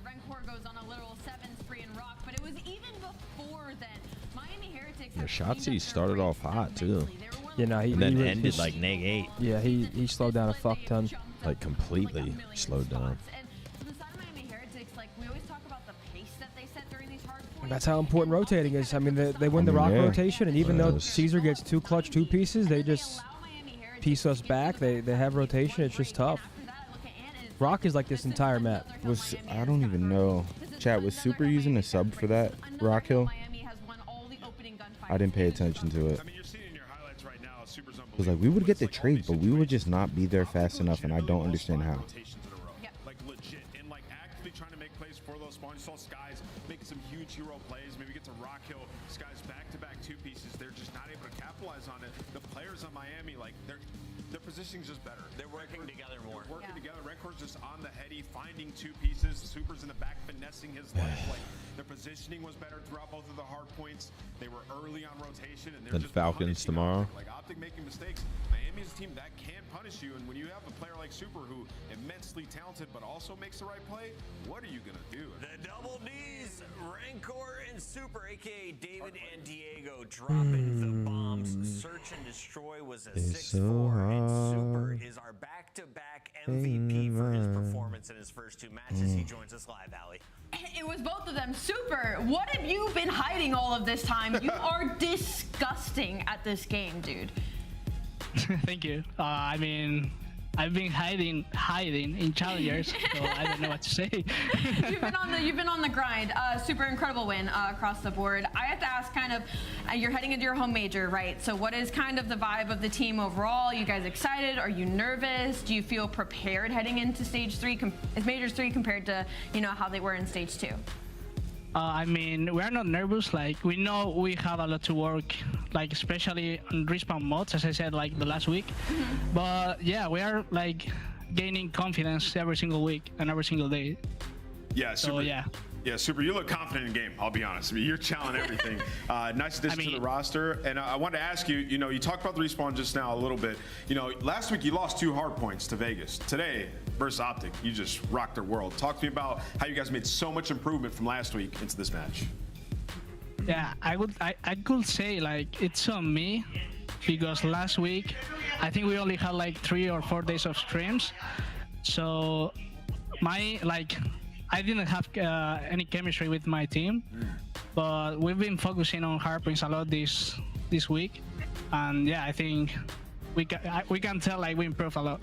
Rencor goes on a literal 7-3 in Rock, but it was even before then. Miami Heretics. The Shotzi started off hot too. Yeah, no, he And then he ended like -8. Yeah, he slowed down a fuck ton. Like completely slowed down. And for the side of Miami Heretics, like we always talk about the pace that they set during these hard points. That's how important rotating is. I mean, they win the rock yeah. rotation, and even though Caesar gets 2 clutch 2 pieces, they just piece us back. They have rotation. It's just tough. Rock is like this entire map. I don't even know. Chat, was Super using a sub for that rock hill? I didn't pay attention to it. It was like we would get the trade, but we would just not be there fast enough, and I don't understand how. Like legit, and like actually trying to make plays for those spawns. You saw Skies making some huge hero plays. Maybe get to Rock Hill. Skies back-to-back 2 pieces. They're just not able to capitalize on it. The players on Miami, like their positioning's just better. They're working together more. They're working together. Renkor's just on the heady, finding 2 pieces. Super's in the back finessing his life. Like their position. positioning was better throughout both of the hard points. They were early on rotation, and they're Then just Falcons punishing tomorrow. Optic. Like OpTic making mistakes. Miami's a team that can punish you, and when you have a player like Super who immensely talented but also makes the right play, what are you gonna do? The double D's, Rancor and Super, aka David and Diego, dropping the bombs. Search and Destroy was a 6-4, and Super is our back-to-back MVP for his performance in his first 2 matches. He joins us live, Allie. It was both of them. Super, what have you been hiding all of this time? You are disgusting at this game, dude. Thank you. I mean, I've been hiding in challengers, so I don't know what to say. You've been on the grind. Super incredible win across the board. I have to ask, kind of, you're heading into your home major, right? So what is kind of the vibe of the team overall? You guys excited? Are you nervous? Do you feel prepared heading into stage 3? Is majors 3 compared to how they were in stage 2? I mean, we're not nervous. Like, we know we have a lot to work, like especially on respawn mods, as I said, like the last week. But yeah, we are like gaining confidence every single week and every single day. Yeah, Super. So, yeah. Yeah, Super, you look confident in game, I'll be honest. I mean, you're challenging everything. Nice addition to the roster. And I wanted to ask you, you talked about the respawn just now a little bit. Last week you lost 2 hard points to Vegas. Today, versus OpTic, you just rocked their world. Talk to me about how you guys made so much improvement from last week into this match. Yeah, I could say like it's on me, because last week I think we only had like 3 or 4 days of streams. So I didn't have any chemistry with my team, but we've been focusing on hardpoints a lot this week, and yeah, I think we can tell like we improved a lot.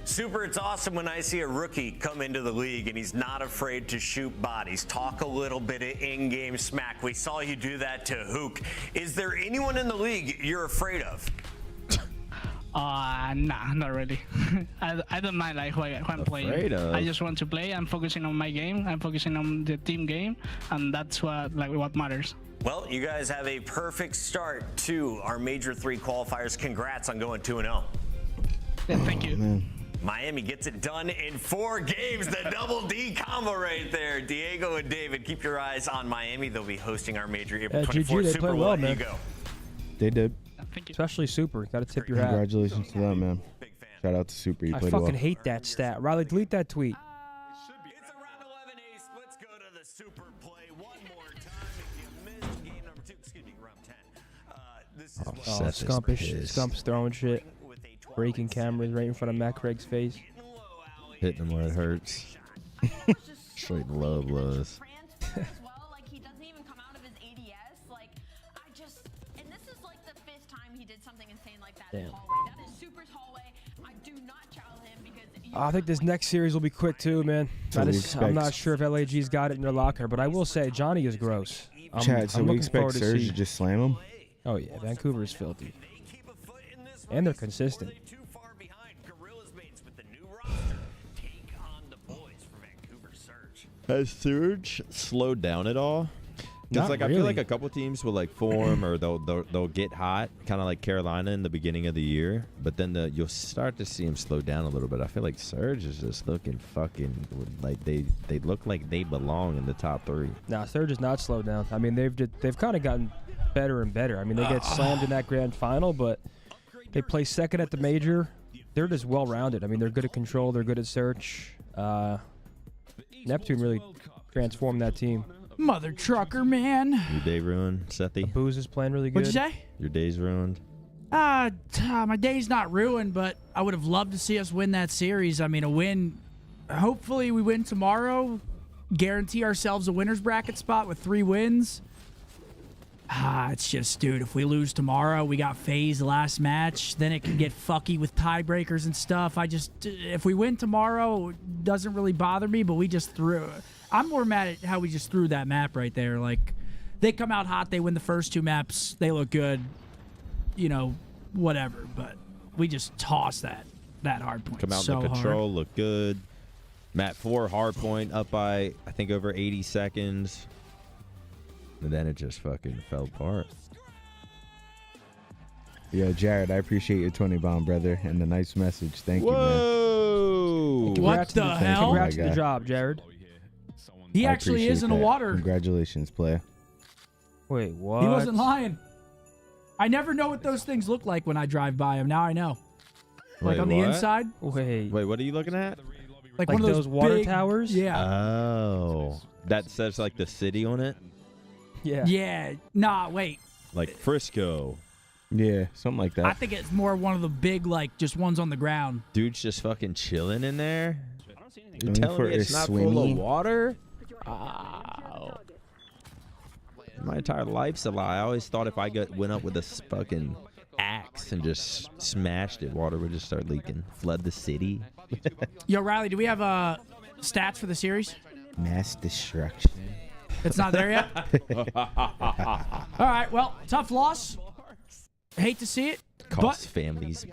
Super, it's awesome when I see a rookie come into the league and he's not afraid to shoot bodies. Talk a little bit of in-game smack. We saw you do that to Hook. Is there anyone in the league you're afraid of? Nah, not really. I don't mind like who I'm playing. I just want to play. I'm focusing on my game. I'm focusing on the team game, and that's what matters. Well, you guys have a perfect start to our Major 3 qualifiers. Congrats on going 2-0. Yeah, thank you. Man. Miami gets it done in 4 games. The double D combo right there. Diego and David, keep your eyes on Miami. They'll be hosting our Major April 24th. GG, they Super, play well, you man. go. They did. Especially Super. Got to tip your hat. Congratulations to them, man. Shout out to Super. You I played fucking well. hate that stat. Riley, delete that tweet. It's a round 11 ace. Let's go to the Super play one more time. If you missed game number 2, excuse me, round 10. This is Scump's throwing shit. Breaking cameras right in front of Matt Craig's face. Hitting him where it hurts. Straight low blows. He doesn't even come out of his ADS. And this is like the 5th time he did something insane like that in hallway. That is Super's hallway. I do not challenge him because I think this next series will be quick too, man. I'm not sure if LAG's got it in their locker, but I will say Johnny is gross. Chad, so we expect Surge to just slam him? Oh yeah, Vancouver is filthy. And they're consistent. Has Surge slowed down at all? It's like really. I feel like a couple teams will like form or they'll get hot, kind of like Carolina in the beginning of the year, but then you'll start to see them slow down a little bit. I feel like Surge is just looking fucking like they look like they belong in the top 3. Nah, Surge is not slowed down. I mean, they've kind of gotten better and better. I mean, they get slammed in that grand final, but they play second at the major. They're just well-rounded. I mean, they're good at control. They're good at search. Neptune really transformed that team. Mother trucker, man. Your day ruined, Sethy? Booze is playing really good. What'd you say? Your day's ruined. My day's not ruined, but I would have loved to see us win that series. I mean, a win. Hopefully we win tomorrow. Guarantee ourselves a winner's bracket spot with 3 wins. It's just, dude, if we lose tomorrow, we got FaZe last match, then it can get fucky with tiebreakers and stuff. If we win tomorrow, it doesn't really bother me, but we just threw. I'm more mad at how we just threw that map right there. Like, they come out hot, they win the first 2 maps, they look good, whatever. But we just tossed that hard point. Come out in the control, look good. Map 4, hard point, up by, I think, over 80 seconds. And then it just fucking fell apart. Yo, Jared, I appreciate your 20 bomb, brother, and the nice message. Thank you, man. Whoa! What the hell? Congrats on the job, Jared. He I actually is appreciate in the that. water. Congratulations, player. Wait, what? He wasn't lying. I never know what those things look like when I drive by them. Now I know. Like Wait, on the what? inside. Wait, what are you looking at? Like one of those water big- towers? Yeah. Oh, that says like the city on it, Yeah. Yeah. Nah, wait. like Frisco. Yeah, something like that. I think it's more one of the big, like, just ones on the ground. Dude's just fucking chilling in there. You're Only telling for me it's his not full swimming? of water? Wow. My entire life's a lie. I always thought if I went up with a fucking axe and just smashed it, water would just start leaking. Flood the city. Yo, Riley, do we have stats for the series? Mass destruction. It's not there yet? All right, well, tough loss. Hate to see it, Costs but families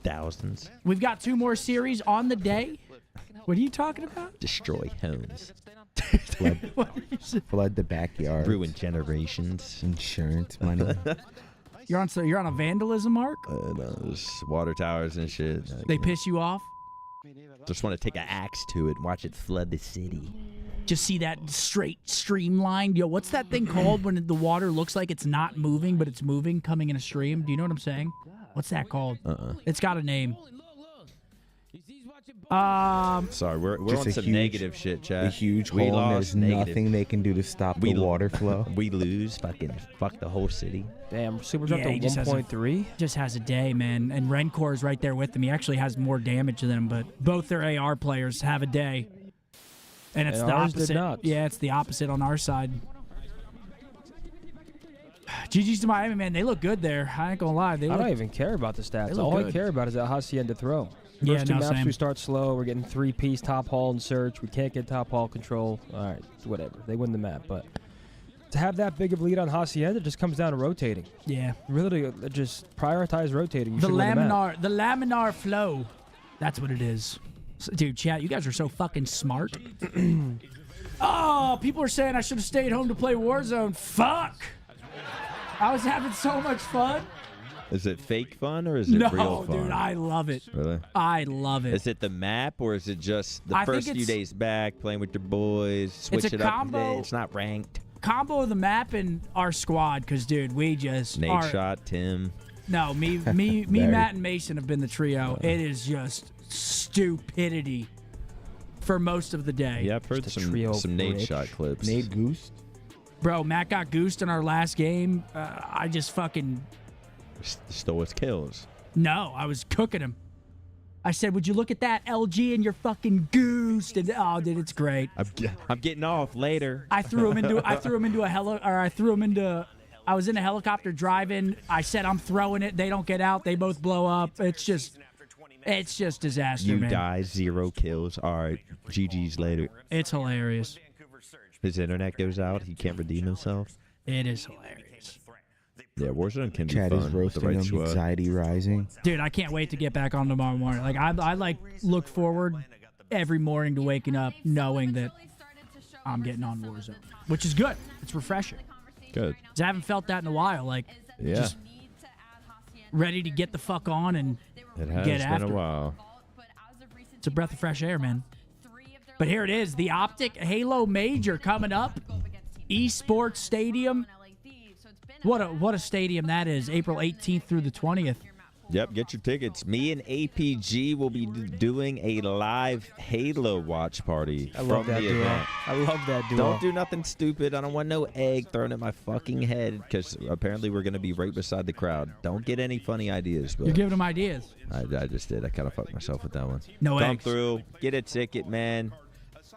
thousands. we've got 2 more series on the day. What are you talking about? Destroy homes. Flood the backyard. Ruin generations. Insurance money. You're on a vandalism mark? Those water towers and shit. They piss you off? Just want to take an axe to it and watch it flood the city. Just see that straight streamlined. Yo, what's that thing called when the water looks like it's not moving, but it's moving, coming in a stream? Do you know what I'm saying? What's that called? It's got a name. Sorry, we're Just on a some huge- negative shit, Chad. A huge We hole, and lost, there's negative. nothing they can do to stop the water flow. We lose. Fuck the whole city. Damn, Super dropped he to just has a- 1.3. Just has a day, man. And Rencor is right there with him. He actually has more damage than him, but both their AR players have a day. And it's And the ours did opposite. not. Yeah, it's the opposite on our side. GG's to Miami, man. They look good there. I ain't gonna lie. They I look, don't even care about the stats. look All I good. care about is that Hacienda throw. Yeah, First 2 no, maps same. we start slow. We're getting 3-piece top haul and search. We can't get top haul control. All right, whatever. They win the map, but to have that big of a lead on Hacienda just comes down to rotating. Yeah. Really, just prioritize rotating. You the should win the map. laminar flow. That's what it is. Dude, chat, you guys are so fucking smart. Oh, people are saying I should have stayed home to play Warzone. Fuck! I was having so much fun. Is it fake fun or is it No, real fun? dude, I love it. Really? I love it. Is it the map or is it just the I think first few it's- days back playing with your boys? Switch It's a it up. combo. It's not ranked. Combo of the map and our squad, because, dude, we just Nate are... shot Tim. No, me, Very. Matt, and Mason have been the trio. It is just stupidity for most of the day. Yeah, I've heard Just a trio some Nate rich. shot clips. Nate Goose. Bro, Matt got goosed in our last game. I just fucking... Stole his kills. No, I was cooking him. I said, would you look at that LG and you're fucking goosed? And, oh, dude, it's great. I'm getting off later. I threw him into I was in a helicopter driving. I said, I'm throwing it. They don't get out. They both blow up. It's just disaster, You man. die, 0 kills. All right, GG's later. It's hilarious. His internet goes out. He can't redeem himself. It is hilarious. Yeah, Warzone can be Chad fun is with the roasting right him. squad. Anxiety rising. Dude, I can't wait to get back on tomorrow morning. Like I like look forward every morning to waking up knowing that I'm getting on Warzone, which is good. It's refreshing. Good. 'Cause I haven't felt that in a while. Like, Yeah. just ready to get the fuck on and It has get been after a it. while. It's a breath of fresh air, man. But here it is, the OpTic Halo Major coming up. Esports Stadium. What a stadium that is. April 18th through the 20th. Yep, get your tickets. Me and APG will be doing a live Halo watch party I love from that the duo. event. I love that duo. Don't do nothing stupid. I don't want no egg thrown at my fucking head because apparently we're going to be right beside the crowd. Don't get any funny ideas. But You're giving them ideas. I just did. I kind of fucked myself with that one. No Come eggs. through. Get a ticket, man.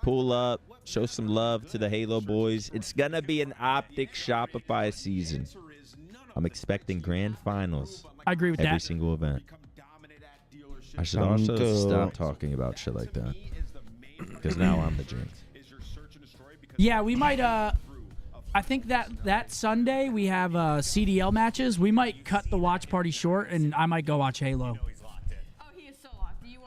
Pull up. Show some love to the Halo boys. It's going to be an OpTic Shopify season. I'm expecting grand finals. I agree with every that. single event. I should also stop talking about shit like that. Because now I'm the jinx. Yeah, we might I think that Sunday we have CDL matches. We might cut the watch party short and I might go watch Halo.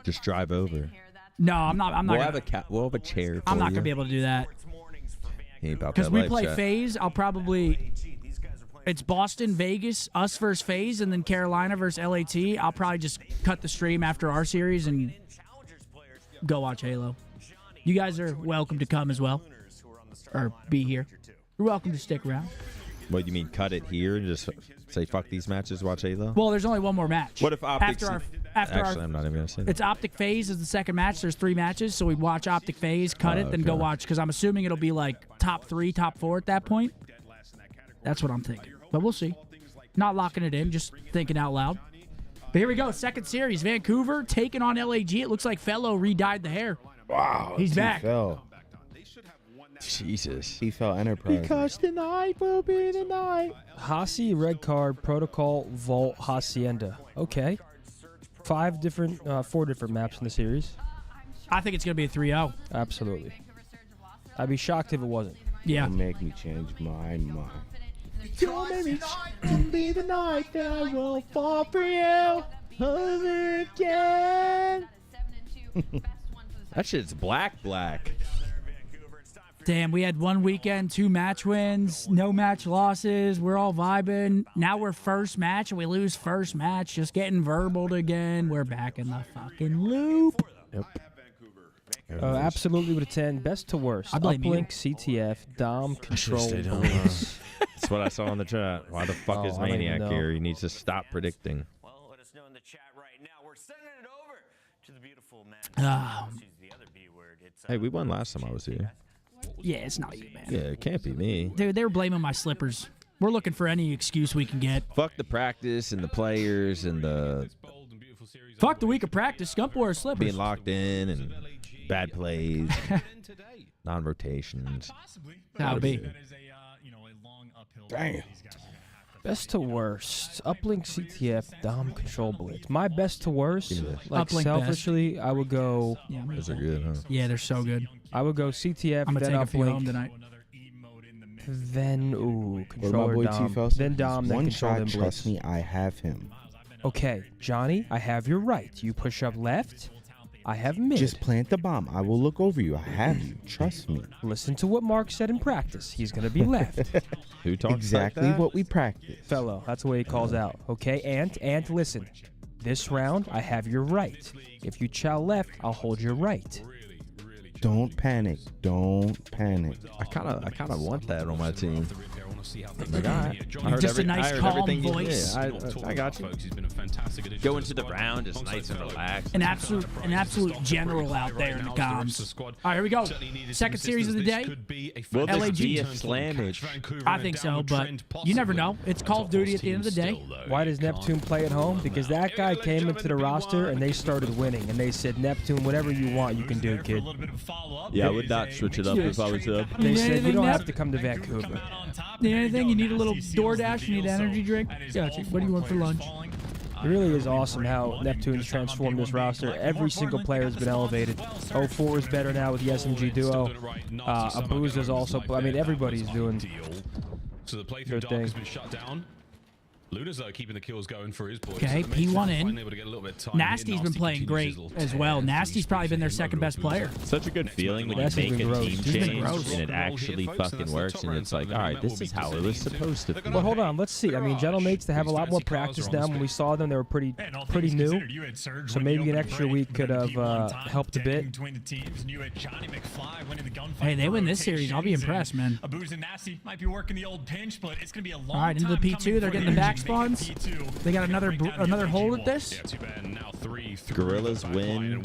Just drive over. No, I'm not We'll gonna, have a chair for I'm not you. gonna be able to do that. He ain't about Because that we life, play chat. FaZe, I'll probably it's Boston, Vegas, us versus FaZe, and then Carolina versus LAT. I'll probably just cut the stream after our series and go watch Halo. You guys are welcome to come as well. or be here. You're welcome to stick around. What do you mean, cut it here and just say fuck these matches, watch Halo? Well, there's only one more match. What if OpTic? Actually, I'm not even gonna say that. It's OpTic Phase is the second match. There's 3 matches, so we'd watch OpTic Phase, cut it, then go watch. Because I'm assuming it'll be like top 3, top 4 at that point. That's what I'm thinking. But we'll see. Not locking it in, just thinking out loud. But here we go, second series. Vancouver taking on LAG. It looks like Fellow re-dyed the hair. Wow. He's back. Fell. Jesus. He fell Enterprise. Because tonight will be the night. Hasi, red card, protocol, vault, Hacienda. Okay. 4 different maps in the series. I think it's going to be a 3-0. Absolutely. I'd be shocked if it wasn't. Yeah. Don't make me change my mind. Don't make me to be the night that I will fall for you over again. That shit's black. Damn, we had 1 weekend, 2 match wins, no match losses. We're all vibing. Now we're first match, and we lose first match. Just getting verbaled again. We're back in the fucking loop. Yep. Absolutely with a 10. Best to worst. I blame Uplink, CTF, Dom, Control. That's what I saw in the chat. Why the fuck is I don't even Maniac know. here? He needs to stop predicting. Well, let us know in the chat right now. We're sending it over to the beautiful man. The other B word. It's, Hey, we won last time I was here. Yeah, it's not you, man. Yeah, it can't be me. Dude, they were blaming my slippers. We're looking for any excuse we can get. Fuck the practice and the players and the Fuck the week of practice. Scump wore slippers. being locked in and bad plays, non-rotations. That'll be. Damn. Best to worst. Uplink, CTF, Dom, Control, Blitz. My best to worst, like Uplink selfishly, I would go. Yeah, Those are good, huh? yeah, they're so good. I would go CTF, I'm gonna then take a few home Uplink, tonight. then What controller, my boy Dom, T-Felson? then Dom, then One control, shot, then trust Blitz. me, I have him. Okay, Johnny, I have your right. You push up left. I have mid. Just plant the bomb. I will look over you. I have you. Trust me. Listen to what Mark said in practice. He's gonna be left. Who talks Exactly like that? what we practice. Fellow, that's the way he calls out. Okay, Ant, listen. This round, I have your right. If you chow left, I'll hold your right. Don't panic. Don't panic. I kind of want that on my team. Like, I heard Just a nice, I heard calm everything you voice. did. I got you. Go into the round just nice and relaxed. An absolute general out there in the comms. All right, here we go. Second series of the day. Will this LAG. be a slammage? I think so, but you never know. It's Call of Duty at the end of the day. Why does Neptune play at home? Because that guy came into the roster and they started winning. And they said, Neptune, whatever you want, you can do, kid. Yeah, I would not switch it up if I was up. They said, you anything, don't Nep? have to come to Vancouver. Need anything? You need a little DoorDash? You need an energy drink? Gotcha. What do you want for lunch? It really is awesome how Neptune's transformed this roster. Every single player has been elevated. 04 is better now with the SMG duo. Abuza's also, I mean, everybody's doing So the playthrough their Dark thing. has been shut down. Luna's keeping the kills going for his boys. Okay, So that makes P1 it in. finally able to get a little bit of time. Nasty's been playing great as well. Nasty's probably been their second best player. Such a good feeling when you Nasty's make been a gross. team He's been change gross. and it actually fucking works, and it's like, all right, this is how it was supposed to be. Well, hold on. Let's see. I mean, Gentlemates, they have a lot more practice now. When we saw them, they were pretty new. So maybe an extra week could have helped a bit. Hey, they win this series. I'll be impressed, man. Abuz and Nasty might be working the old pinch, but it's going to be a long All right, into the P2. They're getting the back spawns. They got another hold at this. Gorillas win.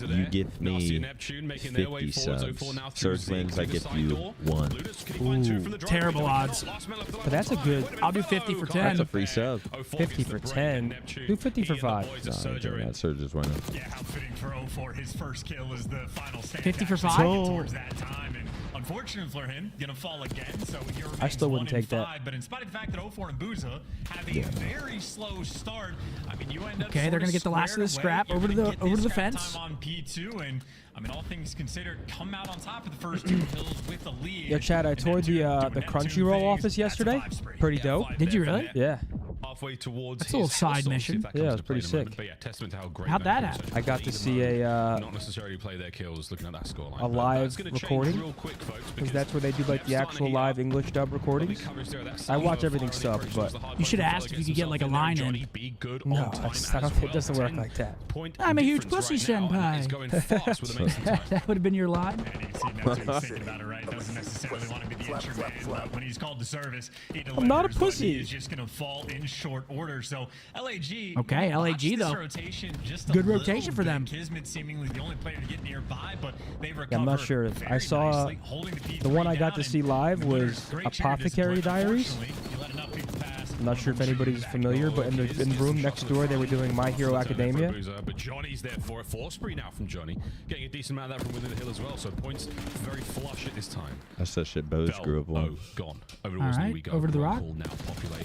You give me 50 subs. Surge wins, I give you 1. Ooh, terrible odds. But that's a good. I'll do 50 for 10. That's a free sub. 50 for 10. Do 50 for 5. No, I ain't doing that. Surge is winning. Yeah, how fitting for 04. His first kill is the final stand. 50 for 5? Towards that time, and unfortunate for him, gonna fall again. So he remains I still wouldn't 1 take and that. 5, but in spite of the fact that 04 and Booza have a very slow start, I mean, you end up Okay, they're gonna get the last of the scrap over to the fence. On P2, and I mean, all things considered, come out on top of the first 2 kills with the lead. Yo, Chad, I toured the Crunchyroll office yesterday. Pretty dope. Did you really? Yeah. halfway towards That's a little side mission. Yeah, it's pretty sick. But yeah, testament to how great How'd that happen? I got to see a not necessarily play their kills looking at that scoreline. a live recording, because that's where they do like the actual live English dub recordings. I watch everything subbed, but you should have asked if you could get like a line in. no, it doesn't work like that. I'm a huge pussy senpai. That would have been your line. Doesn't necessarily want to be the entry man, but when he's called to service, he delivers. I'm not a pussy. He's just going to fall in short order. So LAG. Okay, LAG though. Rotation, just good rotation for them. Kismet seemingly the only player to get nearby, but they recover. Yeah, I'm not sure. I saw the one I got to see live was Apothecary Diaries. I'm not sure if anybody's familiar, but in the room next door, they were doing My Hero Academia. But Johnny's there for a 4 spree now from Johnny, getting a decent amount of that from within the hill as well. So points very flush at this time. That's that shit Bo's grew up on. Gone. Over over to the rock.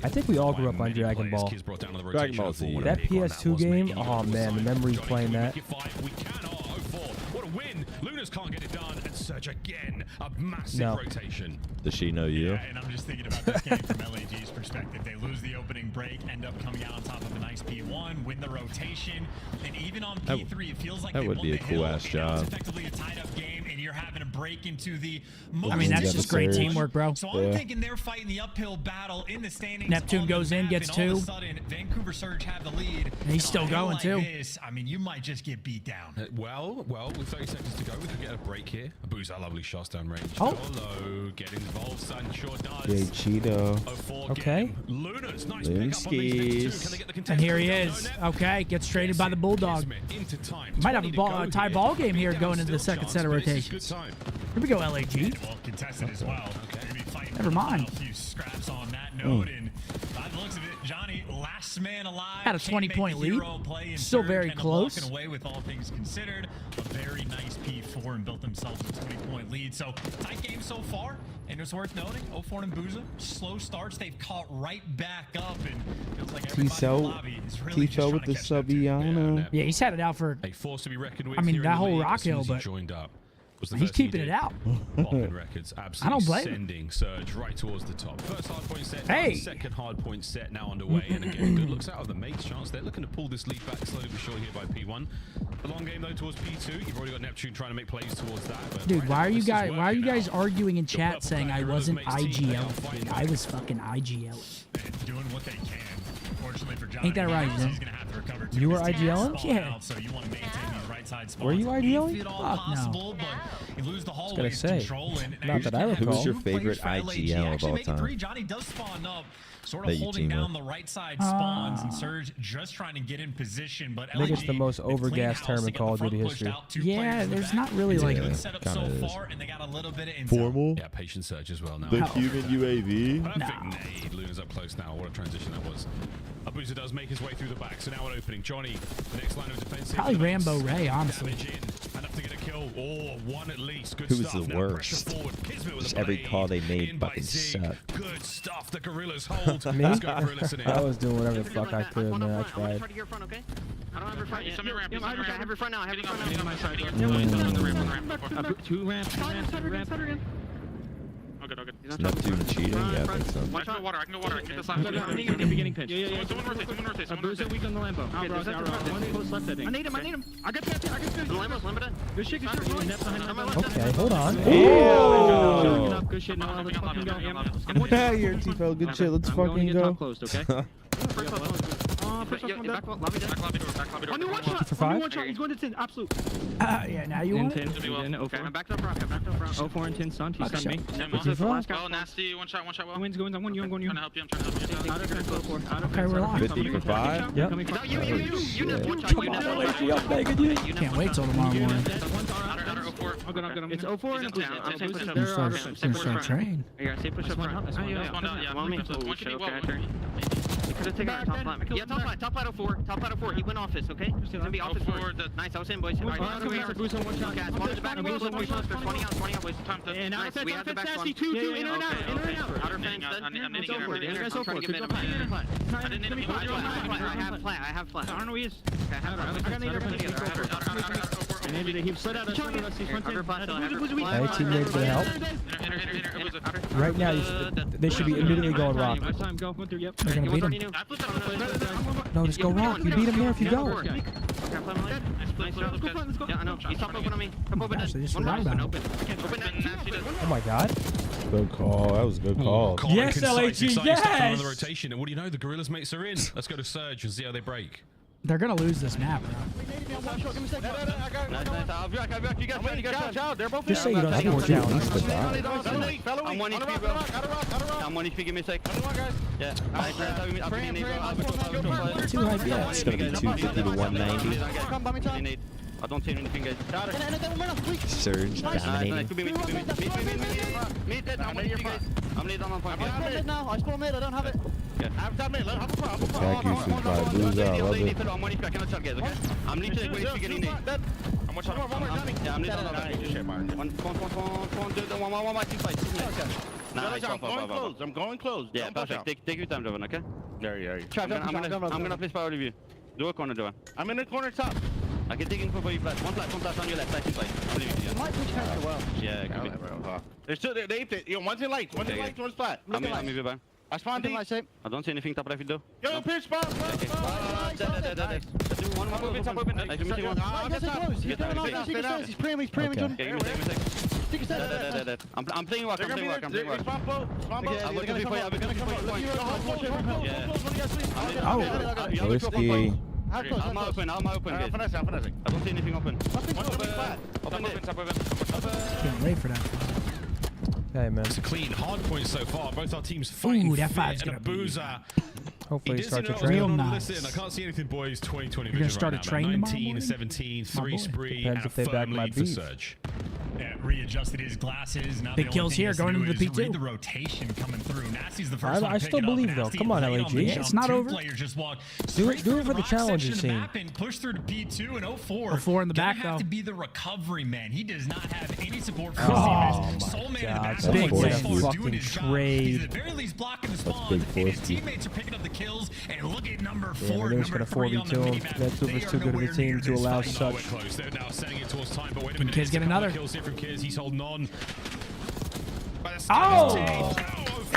I think we all grew up on Dragon Ball. Dragon Ball Z. That PS2 game, oh man, the memories playing that. What a win! Lunas can't get it done, and Surge again, a massive rotation. Does she know you? Yeah, and I'm just thinking about this game from LAG's perspective. They lose the opening break, end up coming out on top of a nice P1, win the rotation, and even on P3, it feels like that would be a cool ass job. It's effectively a tied-up game, and you're having to break into the. I mean, that's just great teamwork, bro. So I'm thinking they're fighting the uphill battle in the standings. Neptune goes in, gets 2. All of a sudden, Vancouver Surge have the lead. And he's still going too. I mean, you might just get beat down. Well, with 30 seconds to go, we could get a break here. Boo's that lovely shots down range. Oh. Hello, get involved, son. Sure does. Jay Cheeto. Okay. Lunas, nice and here he is. Okay, gets traded by the Bulldog. Might have a tie ball game here going into the second set of rotations. Here we go, LAG. Well, contested as well. Never mind. A few scraps on that note, and by the looks of it, Johnny, last man alive. Had a 20-point lead. Still very close. Walking away with all things considered. A very nice P4 and built themselves a 20-point lead. So tight game so far, and it's worth noting, 04 and Booza, slow starts. They've caught right back up, and feels like everybody in the lobby is really just trying with to the catch up to. Subiana. Yeah, he's had it out for. A force to be reckoned with. I mean, here that in the whole league. Rock As soon Hill, as he but joined up. He's keeping it out. Records, absolutely I don't blame him. sending Surge right towards the top. First hardpoint set, hey. Second hardpoint set now underway, and again, good looks out of the mate's chance. They're looking to pull this lead back slowly but surely here by P1. The long game though towards P2. You've already got Neptune trying to make plays towards that. But dude, right why now, are you this is guys? Why are you working guys out. arguing in chat saying I wasn't IGL? Dude, I now. was fucking IGL. Doing what they can. Fortunately for Johnny, Ain't that right, he's man? gonna have to recover You were IGLing? Yeah. So you want to maintain these right side spots. Were you IGLing? If at all Fuck possible, no. but you lose the I was hallways gonna say, control and not that I recall. Who's your favorite IGL of all time? Johnny does spawn up, sort That of you holding team down with. the right side spawns, and Surge just trying to get in position. But I think it's the most overgassed term in Call of Duty history. Yeah, there's not really like. Good setup so kinda is. far, and they got a little bit of intel. Formal? Yeah, patient Surge as well now. The human UAV? Perfect nade. Luna's up close now. What a transition that was. Abusa does make his way through the back, so now an opening. Johnny, the next line of defense. Probably Rambo Ray, honestly. Enough to get a kill, or one at least. Good Who was stuff. the Now worst? forward. Kismet with Just a every blade. call they made In by fucking Zig. sucked. Good stuff. The Gorillas hold. Me? Let's go, Gorillas in I it. was doing whatever the fuck I could, man. I tried. Try to get front, okay? I don't have her front. Send me ramp, Yeah, send me I have her front now. I have her front now. Hitting on my side. Mm. On the ramp. Two ramps. Okay, okay. Neptune cheating? Yeah, I think so. I can go water, I can go water. Get this last one. Beginning pinch. Someone rotate, someone rotate, someone rotate. Weak on the Lambo. One close left, I think. I need him. I got 50. The Lambo's limited. Good shit, good shit. Okay, hold on. Oh! Good shit, now let's fucking go. Yeah, you're T-Fel. Good shit. Let's fucking go. Closed, okay? Back lobby dead. Back lobby door, back lobby door. Only one shot. For five? Only one shot. He's going to 10. Absolute. Yeah, now you want it? In 04. I'm backed up rock. I'm backed up rock. 04 and 10 stunned. He stunned me. Well, nasty, one shot, Wins, I'm going you. I'm trying to help you, I'm trying to help you. Out of turn, 04. Okay, we're locked. 50 for 5? Yep. Can't wait till tomorrow morning. Outer 04. I'm good. It's 04 and He's down. I'm saying push up. I'm gonna start train. Yeah, say push up front. One down, yeah. One One should be well. He could have taken our top line. Yeah, top line 04. Top line 04. He went office, okay? He's gonna be office 4. Nice, I was saying, boys. Alright, Boost on one shot. guys, one in the back. Push, 20 out, boys. And out Nice, we have the back one. Two, in and out. Outer fence dead. I'm trying to get rid of him. I didn't need him. I have flat. I don't know who he is. Okay, I have Maybe he slid out of the Hey, teammates gonna help. Right now, they should be immediately going rock. They're gonna beat him. No, just go rock. You beat him there if you go. Yeah, I know. He stopped open on me. Come open. Gosh, they just forgot about him. Oh my god. Good call. That was a good call. Yes, LAG, yes! Another rotation, and what do you know? The Gorillas mates are in. Let's go to Surge and see how they break. They're gonna lose this map, bro. Just say you don't score challenge. I'm 1 HP, bro. I'm 1 HP, give me a sec. Yeah. Too high, yeah. It's gonna be 250 to 190. I don't see anything, guys. Surge dominating. Could be me. Mid dead. I'm lead on point. I'm dead now. I spawn mid. I don't have it. Okay. Thank you, Super Blues. I love it. I'm 1 HP. I cannot charge, guys. Okay. I'm literally going to getting nade. I'm one shot. Yeah, I'm lead on point. I'm going close. Yeah, perfect. Take your time, Jovan, okay? Yeah. I'm gonna place power with you. Do a corner, Jovan. I'm in the corner top. I can take info for you, flash. One flash on your left, side to side. I'm leaving you. Might push past the well. Yeah, could be. They're still there. They aped it. Yo, one's in light. One's flat. I'm moving back. I spawned in light shape. I don't see anything top left window. Yo, pitch spawn. Dead. One open, top open. I can see one. He's premium, John. Okay, give me a sec. I'm playing walk. I'm looking for you. I'm looking for you. Yeah. Oh, risky. I'm open, guys. I don't see anything open. Can't wait for that. Hey, man. It's a clean hardpoint so far. Both our teams fighting. Ooh, that fit, five's and gonna a be boozer. Hopefully he starts a train. train. Real nice. Listen, I can't see anything, boys. 2020 You're gonna vision start right a train now, man. tomorrow 19, morning? 17, My 3 boy. spree, Depends and a if they back firm my lead for beef. Surge. Yeah, readjusted his glasses. Now Big the only kills thing here, he has to going do into the is P2. read the rotation coming through. Nasty's the first one I to still pick it up. believe, though. Nasty Come on, laid LAG. the Yeah, jump. it's not Two over. Players just walked Do straight it through for the rock challenger section of the scene. map and push through to P2 and 04. 04 in the back, Gonna have though. to be the recovery man. He does not have any support from Oh, his teammates. my Sole man in the God. back. Big He's fucking doing his job. trade. He's at the very least blocking the spawn, big and his Forsky. teammates are picking up the kills. And look at number 4, Yeah, they're just number gonna 3 on the 4v2 him. minimap. That Super's too good of a team to allow such. Close. They're now sending it towards time, but wait a Can minute. Kids get another? Kills here from Kids. He's holding on. Oh!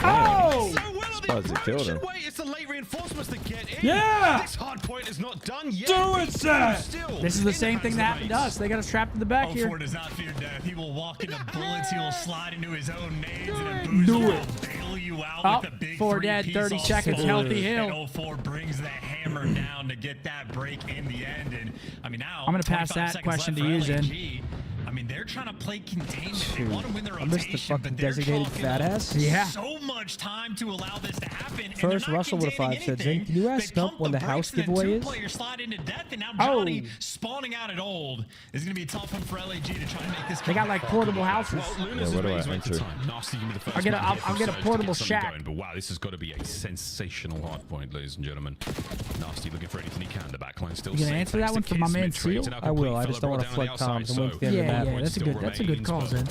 Oh! Supposed to kill him. Wait, it's the late reinforcements that get in. Yeah! This hard point is not done yet. Do it, sir! Still This is the in same thing that happened to us. They got us trapped in the back here. 04 does not fear death. He will walk into bullets. He will slide into his own nades, and Boozer will bail you out with a big 4 dead, 3-piece 30 all seconds, spawn. healthy hill. And 04 brings the hammer down to get that break in the end. And I mean, now I'm gonna pass 25 that seconds question left to you, for Zen. LAG. I mean, they're trying to play containment. They want to win their I missed the rotation, fucking but they're designated chalking fat up ass. Yeah. so much time to allow this to happen. and First, they're not Russell with a 5 containing said, Zane, anything. can you ask They Stump pump when the brakes, house and then giveaway two is? players slide into death, and now Oh. Johnny spawning out at old is going to be a tough one for LAG to try and make this. They got like portable houses. Well, Luna's where do I amazing at the enter? time. Nasty, give me the first I'll get a- one I'll- here I'll for get a Surge to portable something shack. going, but wow, this has got to be a sensational hard point, ladies and gentlemen. Nasty looking for anything he can. The backline still You gonna safe. answer that Thanks one to for my Kids, man mid-trades, Seal? and now I will. complete I just don't fella want to down flick the outside, comms and win so at the end of the Yeah, map. yeah, that's a good remains, call, but- Zen.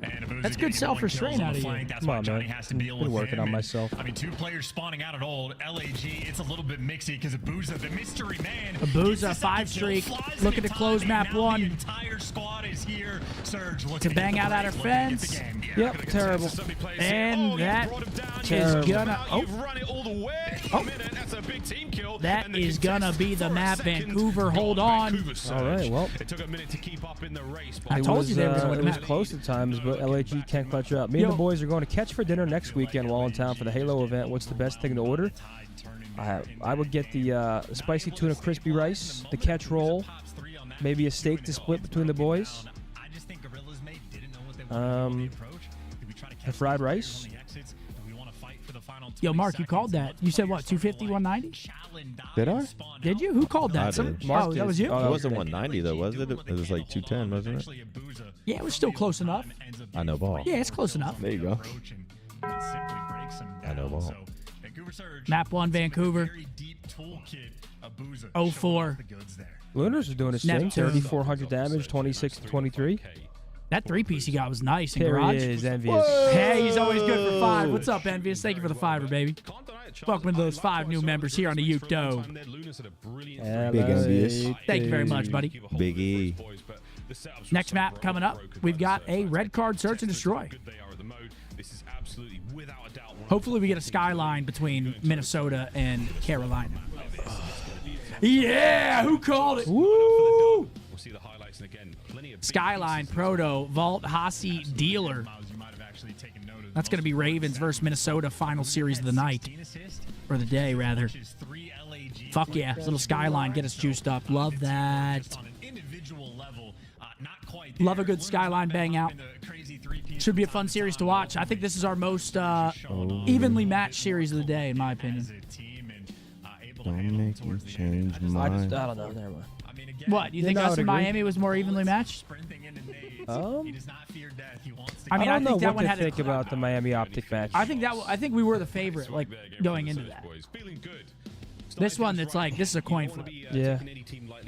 And Abuza That's good getting self-restraint more out of kills on the you. flank. That's Come why on, Johnny man. has to deal Been with working him. on And, myself. I mean, 2 players spawning out at old. LAG, it's a little bit mixy because Abuza, the mystery man. Abuza, gets the 5 second kill, streak, flies looking into to close time, map and now 1. The entire squad is here. Surge looking To bang hit the out at brakes, her looking to get the fence. game. Yep, terrible. And that is gonna. Oh, that is gonna be the map, Vancouver. Hold on. All right, well. It took a minute to keep up in the race. I told you they were gonna win It the was map. close at times, but LAG can't clutch out. Me and the boys are going to Catch for dinner next weekend while in town for the Halo event. What's the best thing to order? I would get the spicy tuna crispy rice, the Catch roll, maybe a steak to split between the boys. The fried rice. Yo, Mark, you called that. You said what? 250, 190? Did I? Did you? Who called that? I Some- did. Oh, that was you? It wasn't 190 though, was it? It was like 210, wasn't it? Yeah, it was still close enough. I know ball. Yeah, it's close enough. There you go. I know ball. Map 1, Vancouver. 04. Lunars is doing his thing. Neptune. 3,400 damage, 26 to 23. That 3-piece he got was nice in There he garage. is, Envious. Hey, he's always good for 5. What's up, Envious? Thank you for the 5, baby. Welcome to those 5 new members here on the YouTube. Big Envious. Thank you very much, buddy. Big E. Next map coming up, we've got a red card search and destroy. Hopefully we get a skyline between Minnesota and Carolina. Yeah, who called it? Woo! Skyline, Proto, Vault, Hasi, Dealer. That's going to be Ravens versus Minnesota final series of the night. Or the day, rather. Fuck yeah. Little Skyline, get us juiced up. Love that. Love a good Skyline bang out. Should be a fun series to watch. I think this is our most evenly matched series of the day, in my opinion. Don't make me change my mind. I don't know. Never mind. What, you think us and Miami was more evenly matched? I mean, I don't know think that what one to had think about the Miami OpTic match. I think we were the favorite, like going into that. This one, that's like this is a coin flip. Yeah.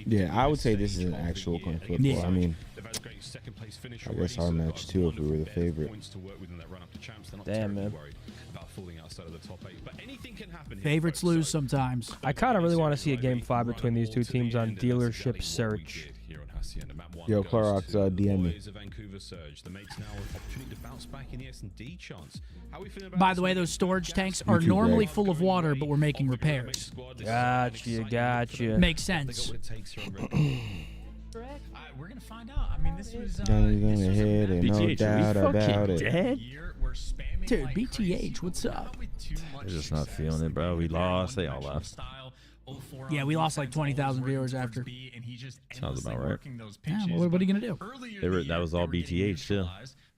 Yeah, I would say this is an actual coin flip. Yeah. I mean, I guess our match too if we were the favorite. Damn, man. Favorites lose sometimes. I kind of really want to see a game 5 between these two teams on dealership search. Yo, Clorox, DM me. By the way, those storage tanks are normally full of water, but we're making repairs. Gotcha. Makes sense. We're gonna find out. I mean, this was Johnny's gonna hit it, no doubt about it. Dude, BTH, what's up? They're just not feeling it, bro. We lost. They all left. Yeah, we lost like 20,000 viewers after. Sounds about right. Yeah, well, what are you gonna do? That was all BTH too.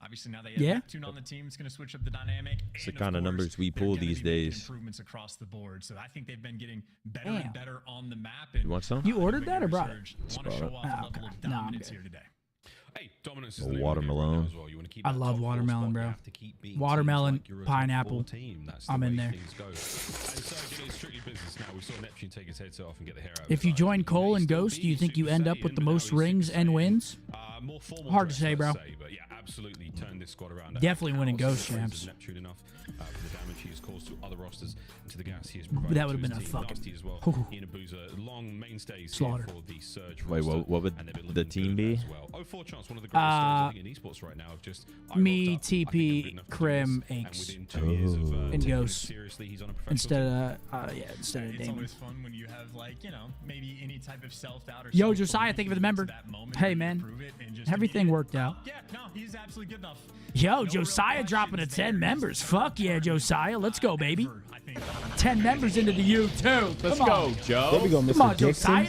Obviously, now they have Yeah. Neptune on the team. It's going to switch up the dynamic. It's the kind of numbers we pull these days. Improvements across the board. So I think they've been getting better Damn. and better on the map. You want some? You ordered that or brought it? Want to show off Oh, the level okay. of No, I'm dominance good. here today. A watermelon. I love watermelon, bro. Watermelon, pineapple. I'm in there. If you join Cole and Ghost, do you think you end up with the most rings and wins? Hard to say, bro. Definitely winning Ghost champs. That would have been a fucking slaughter. Wait, what would the team be? Me, TP, Krim, Inks, and Ghost. Instead of It's Damon. always fun when you have, like, you know, maybe any type of self-doubt or Yo, self-belief Josiah, thank you for the member. that moment Hey, where you man. prove it and just Everything worked out. Yeah, no, he's absolutely good enough. Yo, Josiah dropping to 10 members. Fuck yeah, Josiah. Let's go, baby. 10 members into the U, too. Let's Come go, on. Joe. There we go, Come Mr. on, Dixon. Josiah.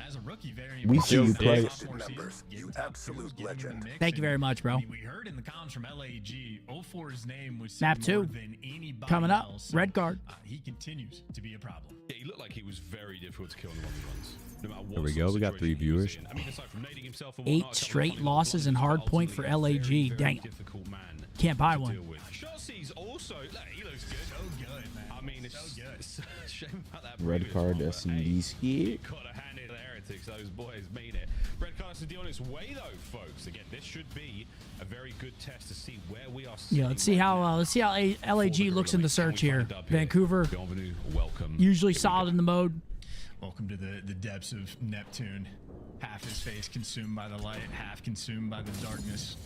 As a rookie, very We see you play. Members, you absolute legend. Thank you very much, bro. We heard in the comms from LAG, 04's name was Map said 2. more than anybody Coming up. else. Red card. He continues to be a problem. Yeah, he looked like he was very difficult to kill in the 1v1s. No matter what There we sort go. of We got 3 situation he was viewers. in. I mean, aside from nading himself and 8 whatnot, a couple straight of losses in Hardpoint for LAG. Damn. difficult man Can't buy to one. deal with. Shossie's also, like, he looks good. So good, man. I mean, it's so good. it's a shame about that. Red previous card, one, but SCD hey, skid. you gotta hand it to Heretics. Those boys made it. Red card's to deal on its way, though, folks. Again, this should be a very good test to see where we are. Yeah, let's see how LAG looks in the search here. Vancouver, Bienvenue, welcome. usually solid in the mode. Welcome to the depths of Neptune. Half his face consumed by the light, half consumed by the darkness.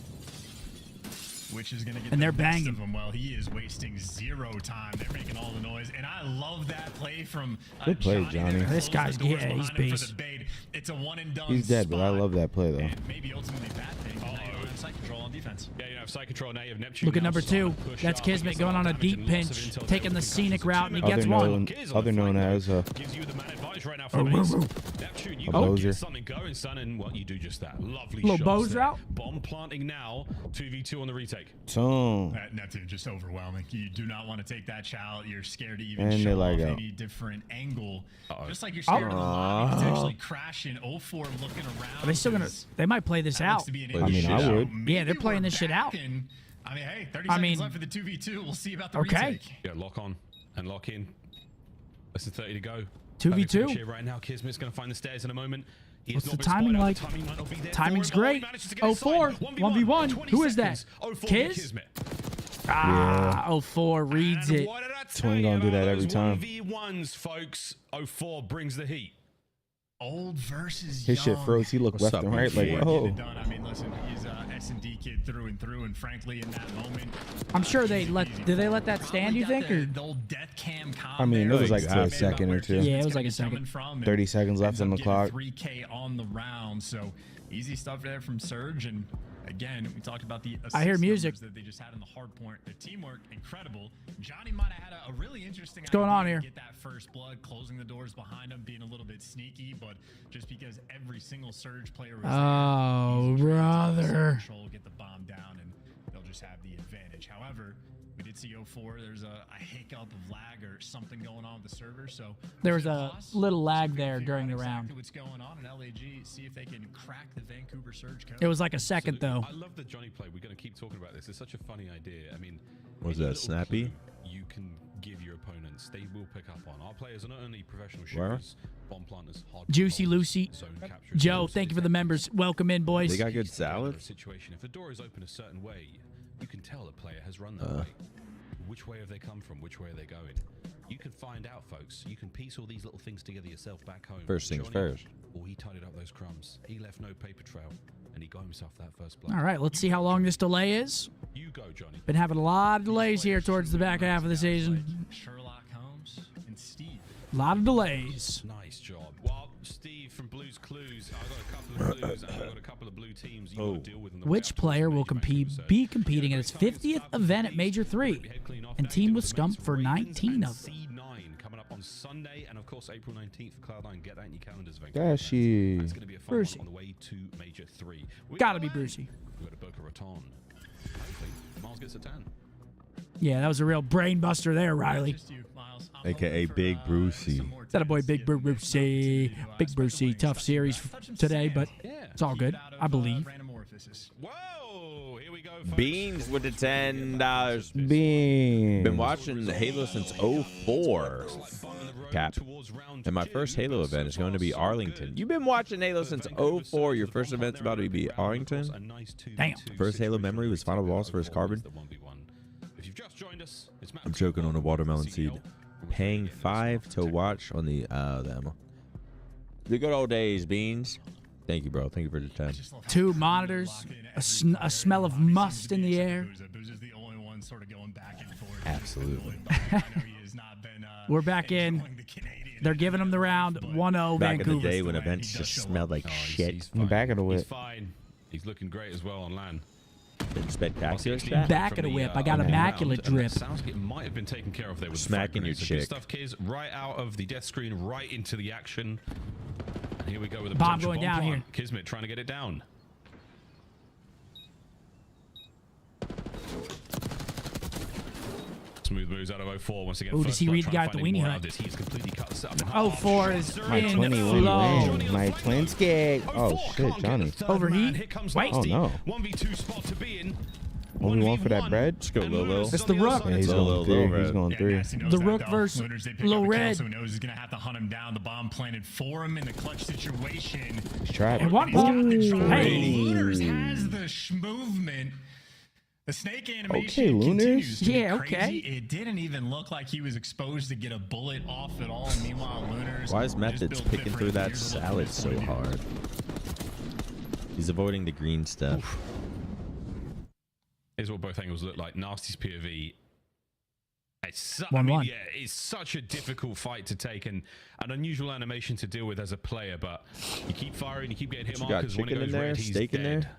Which is going to get And the they're best banging. of him. Well, he is wasting 0 time. They're making all the noise. And I love that play from Good play, Johnny. There to This close guy's- the doors yeah, he's behind him for beast. the bait. It's a one and done He's dead, but I spot. love that play, though. And maybe ultimately that thing. Now you have Psych Control on defense. Yeah, you have Psych Control, now you have Neptune. Look at now number starting 2. to push That's up. Kismet going on a Damage deep and lots of pinch, intel taking the there. scenic route, and he gets one. Other known as Gives you the man advantage right now for Neptune, you A gotta bozer. get something going, son, and well, you do just that. Lovely Little shots bows there. route. Bomb planting now. 2v2 on the retake. Song. Neptune just overwhelming. You do not want to take that shot. You're scared to even And they show lag off out. any different angle. Just like you're scared of the lobby potentially crashing. 04 looking around. Are they still gonna? They might play this out. I mean, I would. Yeah, they're playing this shit out. I mean, hey, 30 I seconds mean- left for the 2v2. We'll see about the Okay. retake. Yeah, lock on and lock in. Less than 30 to go. 2v2. Perfect finish here right now. Kismet's going to find the stairs in a moment. What's the timing like? Timing's great. 04, 1v1. Who is that? Kiz? Ah, 04 reads it. Twin gonna do that every time. 1v1s, folks. 04 brings the heat. Old versus His shit young. froze. He looked left and right like, oh. I mean, listen, he's a S&D kid through and through, and frankly, in that moment, I'm sure they let. Did they let that stand? You think? Or the old death cam I mean, it was like a second or two. yeah, it was like a second. 30 seconds left on the clock. 3K on the round, so easy stuff there from Surge. And again, we talked about the I hear assist music. numbers that they just had in the Hardpoint. The teamwork, incredible. Johnny might have had a really interesting What's going on idea here? to get that first blood, closing the doors behind him, being a little bit sneaky, but just because every single Surge player was Oh, brother. control, get the bomb down, and they'll just have the advantage. However, we did see 04. There's a hiccup of lag or something going on with the server, so There was a little lag there during the round. what's going on in LAG, see if they can crack the Vancouver Surge code. It was like a second though. I love the Johnny play. We're going to keep talking about this. It's such a funny idea. I mean, Was any that little snappy? clue you can give your opponents, they will pick up on. Our players are not only professional Where? shooters, bomb planters, hard Juicy controls, Lucy. zone capture, Joe, explosives. thank you for the members. Welcome in, boys. They got good It's the other salad. situation. If a door is open a certain way, you can tell the player has run that way. Which way have they come from? Which way are they going? You can find out, folks. You can piece all these little things together yourself back home. First things Johnny, first. Well, he tidied up those crumbs. He left no paper trail, and he got himself that first blood. All right, let's see how long this delay is. You go, Johnny. Been having a lot of delays here towards the back half of the season. Sherlock Holmes and Steve. A lot of delays. Nice job. Well, Steve from Blue's Clues, I've got a couple of clues, and I've got a couple of blue teams you got to deal with. In the Which player will be competing at its 50th event at Major 3 and team with Scump for 19 of them? C9 coming up on Sunday, and of course April 19th for Cloud9. Get that in your calendars, Dashy. That's going to be a fun one on the way to Major 3. Gotta be Brucey. We've got a Boca Raton. Hopefully, Miles gets a 10. Yeah, that was a real brain buster there, Riley. AKA Big Brucey. That a boy, Big Brucey. Big Brucey. Tough series today, but it's all good, I believe. Whoa! Here we go, folks. Beans with the $10. Beans. Been watching Halo since 04. Cap. And my first Halo event is going to be Arlington. You've been watching Halo since 04. Your first event's about to be Arlington. Damn. First Halo memory was Final Boss vs. Carbon. If you've just joined us, it's Matt I'm choking on a watermelon seed. Paying 5 to watch on the ammo. The good old days, Beans. Thank you, bro. Thank you for the 10. 2 monitors, a smell of must in the air. Absolutely. We're back in. They're giving them the round 1-0 Back in the Vancouver. day when events just smelled like shit. Back of the He's whip. fine. He's looking great as well on land. Spectacular stat. Back of the whip. I got immaculate drip. Sounds like it might have been taken care of there with Smacking the your frag grenade. So chick. good stuff, Kiz. Right out of the death screen, right into the action. And here we go with a Bomb potential going down plant. Kismet trying to get it down. Smooth moves out of 04 once again. Ooh, does First he blood read the trying guy to at the find any weenie more hut? out of this. He's completely cut this up in half. 04 is My in 20 flow. win. My twin skate. Oh, shit, Johnny. Overheat? Wait. Oh, no. 1v2 spot to be in. Only one for that bread? Let's go, Lil. It's the Rook. Yeah, he's Lil, going Lil, 3. He's going 3. The Rook versus Low Red. So he knows he's going to have to hunt him down. The bomb planted for him in the clutch situation. He's trapped. And one He's got the bomb. try. Hey. Lunars has the movement. The snake animation Okay, Lunars. continues to be Yeah, crazy. okay. It didn't even look like he was exposed to get a bullet off at all. Meanwhile, Lunars Why is just Methodz built picking through different. that Here's a little salad bit so for you. hard? He's avoiding the green stuff. Here's what both angles look like. Nasty's POV. It's, 1-1. yeah, it's such a difficult fight to take and an unusual animation to deal with as a player, but you keep firing, you keep getting hit You got markers. When it chicken goes in there, red, he's steak in dead. there?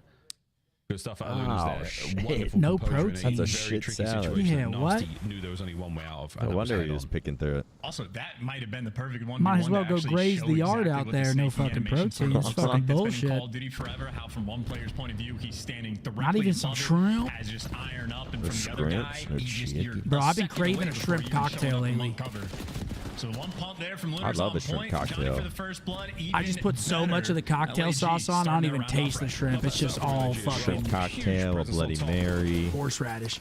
Good stuff. Oh, shit. Wonderful No composure in protein. a That's a very shit tricky salad. situation Yeah, that what? Nasty knew there was only one way out of. No and that wonder head he was on. picking through it. Also, that might have been the perfect one. Might as well to go actually graze show the yard exactly out what there. the No safety fucking animation protein. looks It's like. fucking It's been in bullshit. Call of Duty forever. How from one player's point of view, he's standing directly Not even some above it, shrimp? has just iron up, and Or from the other guy, shrimps, or he just you're chicken. Bro, a I've been second craving away a before shrimp you even showed cocktail up and lately. uncover. So one pump there from I Lunars love on a shrimp point. Johnny cocktail. for the first blood, I just even put so much of the better. cocktail LAG sauce on, I don't starting even that round taste off the right. shrimp. It's just all Shrimp fucking cocktail, a Bloody Mary. horseradish.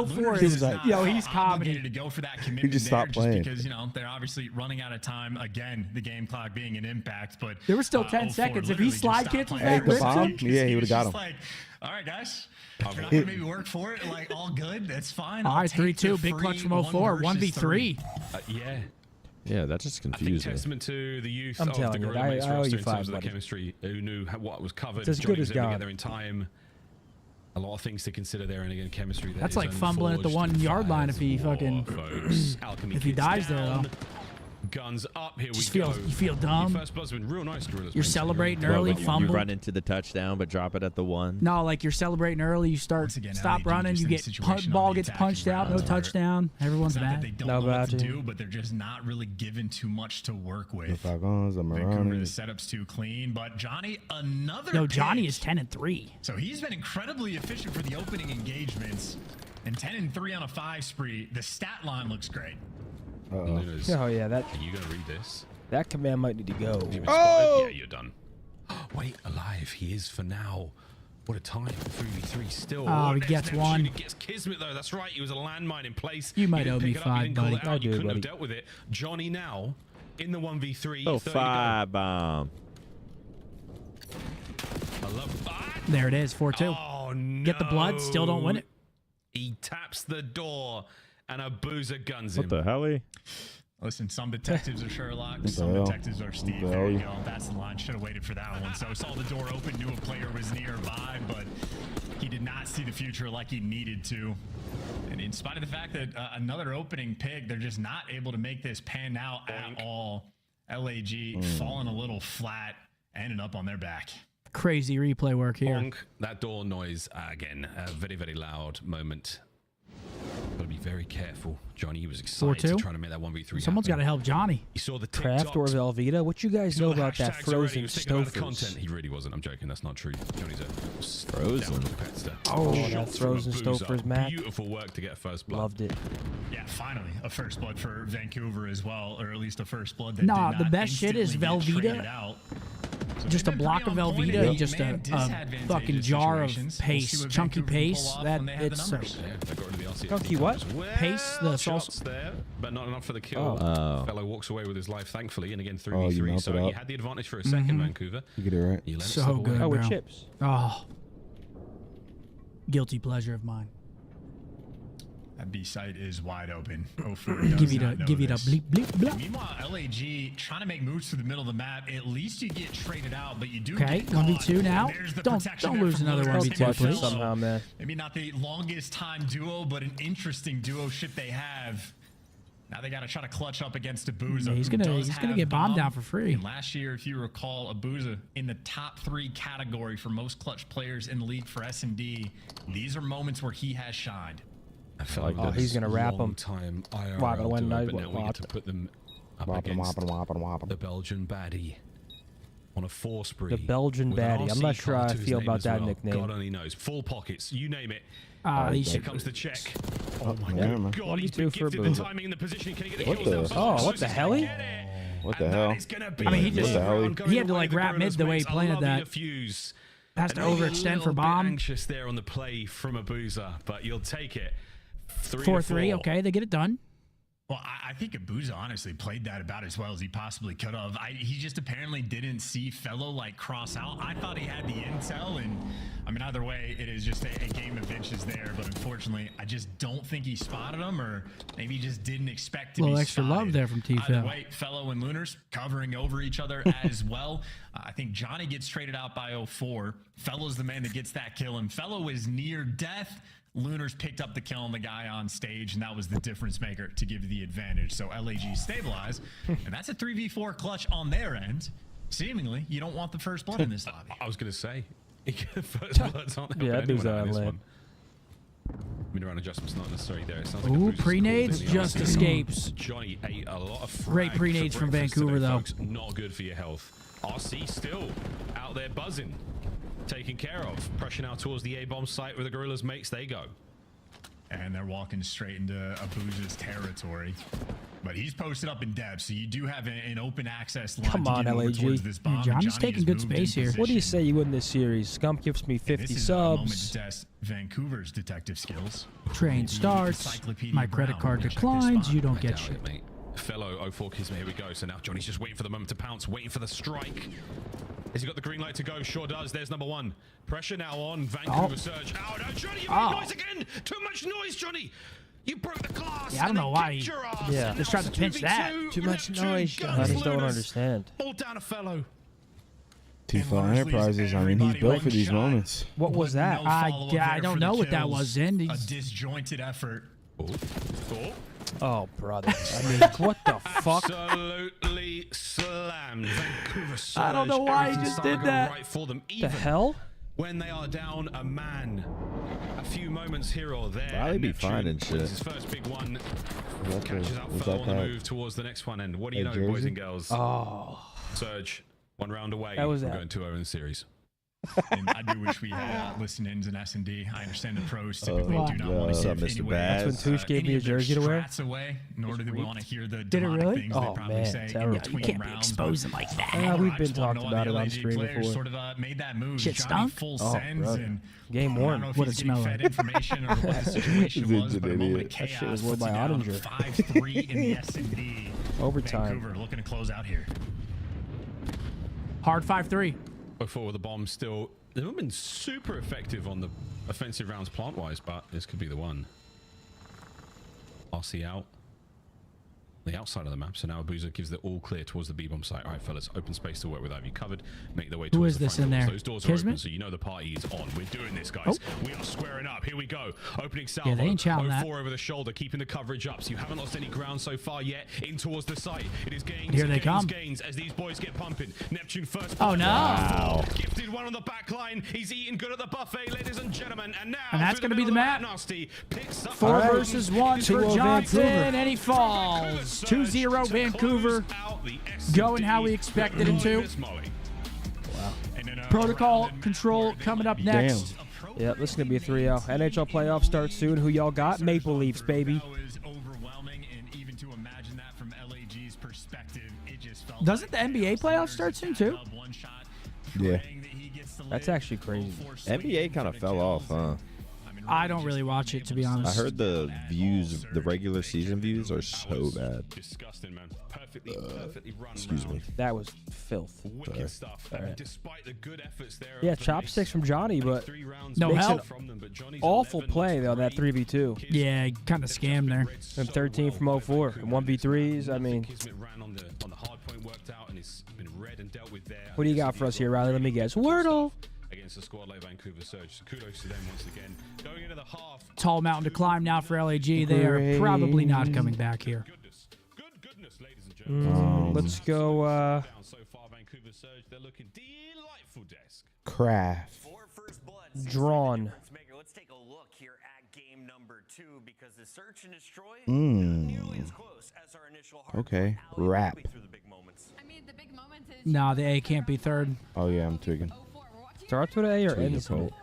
04 He is, was like- yo, he's obligated comedy. to go for that commitment just there stopped playing. because, you know, they're obviously running out of time again, the game clock being an impact. But There was still 10 04 seconds. If he literally just slide stopped cancels playing that the for a bomb, second, yeah, he he would've was got just him. like, all right, guys. If you're not going to maybe work for it, like, all good. That's fine. All I'll right, take the 3-2. Big clutch free from 04. 1 versus 1v3. Yeah. Yeah, that just I think confused me. testament to the youth I'm of the telling you, Gorilla Mates I owe roster you in 5, terms of the buddy. chemistry, who knew what was covered. It's as Johnny good was as able to gone. get there in time. A lot of things to consider there, and again, chemistry. That's like fumbling at the 1 yard line if he fucking folks. Alchemy if he kicks dies there down. though. Guns up, here Just we go. You feel dumb. First blood's been real nice, Gorillas. You're celebrating early, fumble. You run into the touchdown, but drop it at the 1. No, like you're celebrating early. You start, stop running. You get ball gets punched out. No touchdown. Everyone's mad. They don't know what to do, but they're just not really given too much to work with. Falcons, Vancouver, the setup's too clean, but Johnny, another. No, Johnny pick. is 10-3. So he's been incredibly efficient for the opening engagements, and 10-3 on a 5 spree. The stat line looks great. Oh yeah, that. Are you gonna read this? That command might need to go. Oh! Yeah, you're done. Wait, alive. He is for now. What a time. 3v3 still. Oh, he gets one. He gets Kismet though. That's right. He was a landmine in place. You might owe me 5, buddy. I do, you couldn't have dealt with it. Johnny now in the 1v3. Oh, 5 bomb. I love that. There it is, 4-2. Oh no. Get the blood. Still don't win it. He taps the door. And a boozer guns him. What the hell? Listen, some detectives are Sherlock, some detectives are Steve. There you go. That's the line. Should have waited for that one. So saw the door open, knew a player was nearby, but he did not see the future like he needed to. And in spite of the fact that another opening pick, they're just not able to make this pan out at all. LAG falling a little flat, ended up on their back. Crazy replay work here. Bonk. That door noise, again, a very, very loud moment. Got to be very careful. Johnny was excited to try to make that 1v3 Someone's got to help Johnny. You saw the Kraft or Velveeta? What you guys know about that frozen content. Stouffer's? He really wasn't. I'm joking. That's not true. Johnny's a frozen competitor. Oh, that frozen Stouffer's Mac. Beautiful work to get first blood. Loved it. Yeah, finally a first blood for Vancouver as well, or at least a first blood that Nah, did the not best shit is Velveeta. So just a block of Velveeta and just a fucking jar of paste, chunky paste. That it's so chunky what? Paste, the sauce. There, but not enough for the kill. Fellow walks away with his life, thankfully, and again 3v3. So you had the advantage for a second, Vancouver. You get it right. You let so it good, bro. with chips. Oh, guilty pleasure of mine. That B site is wide open. Give it a bleep bleep bleep. Meanwhile, LAG trying to make moves through the middle of the map. At least you get traded out, but you do. Okay, get 1v2 now. Don't lose another 1v2, please. Somehow, man. Maybe not the longest time duo, but an interesting duo ship they have. Now they got to try to clutch up against Abuza. Yeah, he's gonna get bombed down for free. And last year, if you recall, Abuza in the top 3 category for most clutch players in the league for S&D. These are moments where he has shined. I felt like he's gonna wrap him. Time but now we get to put them up against the Belgian baddie on a 4 spree. The Belgian baddie. I'm not sure how I feel about that nickname. God only knows. Full pockets, you name it. Here comes the check. Oh my God! God, he's been gifted the timing and the position. Can he get What the? Oh, what the hell? What the hell? I mean, he had to like wrap mid the way he planted that. Has to overextend for bomb. Anxious there on the play from Abuza, but you'll take it. 4-3. Okay, they get it done. Well, I think Abuza honestly played that about as well as he possibly could have. He just apparently didn't see Fellow like cross out. I thought he had the intel, and I mean, either way, it is just a game of inches there. But unfortunately, I just don't think he spotted him, or maybe he just didn't expect to be spotted. A little extra love there from T-Fel. Either way, Fellow and Lunars covering over each other as well. I think Johnny gets traded out by 04. Fellow's the man that gets that kill, and Fellow is near death. Lunars picked up the kill on the guy on stage, and that was the difference maker to give the advantage. So LAG stabilized, and that's a 3v4 clutch on their end. Seemingly, you don't want the first blood in this lobby. I was going to say, first bloods aren't helping anyone out in this one. Mid-round adjustment's not necessarily there. It sounds like ooh, pre-nades just escapes. Johnny ate a lot of great pre-nades from Vancouver, though. Folks. Not good for your health. RC still out there buzzing. Taken care of. Pressure now towards the A-bomb site where the Gorillas mates they go. And they're walking straight into Abuza's territory. But he's posted up in depth, so you do have an open access line. Come on, LAG. This bomb. Johnny's taking good space here. What do you say you win this series? Scump gives me 50 subs. Moment to test Vancouver's detective skills. Train starts. My credit card declines. You don't get shit. Mate. Fellow 04 Kismet, here we go. So now Johnny's just waiting for the moment to pounce, waiting for the strike. Has he got the green light to go? Sure does. There's number 1. Pressure now on Vancouver Surge. Oh, no, Johnny, you made noise again. Too much noise, Johnny. You broke the glass. Yeah, I don't know why. Just tried to pinch that. Too much noise. I just don't understand. All down a Fellow. T-Fel Enterprises. I mean, he's built for these moments. What was that? I don't know what that was, Zen. A disjointed effort. Oh, brother. I mean, what the fuck? Absolutely slammed. Vancouver Surge. I don't know why he just did that. Right for them. The Even hell? when they are down a man. A few moments here or there. Probably be fine and shit. His first big one. Catches up was fell that on the that- move towards the next one. And what do you that know, boys jersey? and girls? Oh. Surge, 1 round away. That was from that. going 2-0 in the series. And I do wish we had listen-ins and S&D. I understand the pros typically Oh, do not want to what's give up, Mr. anyway, Baz? That's when Touche gave me a jersey to wear. strats away, nor do they want to hear the it demonic really? things Oh, they probably man, say terrible. in between You can't be rounds. exposing like that. Yeah, we've I been just wanna talking know about why it the on LAG stream players before. Sort of made that move. Shit Johnny stunk? full Oh, sends brother. and Game I don't one. know if What he's it getting smell fed like? information or what the situation He's was, an but a moment of idiot. That shit chaos was won puts by it down Ottinger. 5-3 in the S&D. Overtime. Vancouver looking to close out here. Hard 5-3. Before with the bomb still. They've not been super effective on the offensive rounds plant-wise, but this could be the one. RC out. The outside of the map, so now Abuza gives the all clear towards the B-bomb site. All right, fellas, open space to work with. Have you covered? Make their way Who towards is the this front in doors. there? Those doors are Kismet? open, so you know the party is on. We're doing this, guys. Oh. We are squaring up. Here we go. Opening salvo. Yeah, they ain't chowing that. 04 over the shoulder, keeping the coverage up. So you haven't lost any ground so far yet. In towards the site. It is gains, Here they gains, come. gains as these boys get pumping. Neptune first. Oh, no. Wow. Gifted one on the back line. He's eating good at the buffet, ladies and gentlemen. And now And that's through gonna be the middle map. of Nasty picks up 4 the versus 1 for 2-0 Johnson, Vancouver. and he falls. 2-0 Vancouver. Going how we expected him to. Protocol Control coming up next. Yep, this is going to be a 3-0. NHL playoffs start soon. Who y'all got? Maple Leafs, baby. Doesn't the NBA playoffs start soon, too? Yeah. That's actually crazy. NBA kind of fell off, huh? I don't really watch it, to be honest. I heard the views, the regular season views, are so bad. Disgusting, man. Perfectly run Excuse me. That was filth. Wicked stuff. All right. Despite the good efforts there. Yeah, chopsticks from Johnny, but No makes help. an awful play, though, that 3v2. Yeah, kind of scammed there. And 13 from 04. And 1v3s, I mean. ran on the hardpoint, worked out, and it's been read and dealt with there. What do you got for us here, Riley? Let me guess. Wordle. Against the squad like Vancouver Surge. So kudos to them once again. Going into the half. Tall mountain to climb now for LAG. They are probably not coming back here. Goodness, ladies and gentlemen. Let's go. So far, Vancouver Surge, they're looking delightful desk. Craft. Drawn. Let's take a look here at game number 2 because the search and destroy Mm. as close as our initial Okay. Rap. Nah, the A can't be third. Oh yeah, I'm tweaking. Starts with A or Tweaking ends with Pope.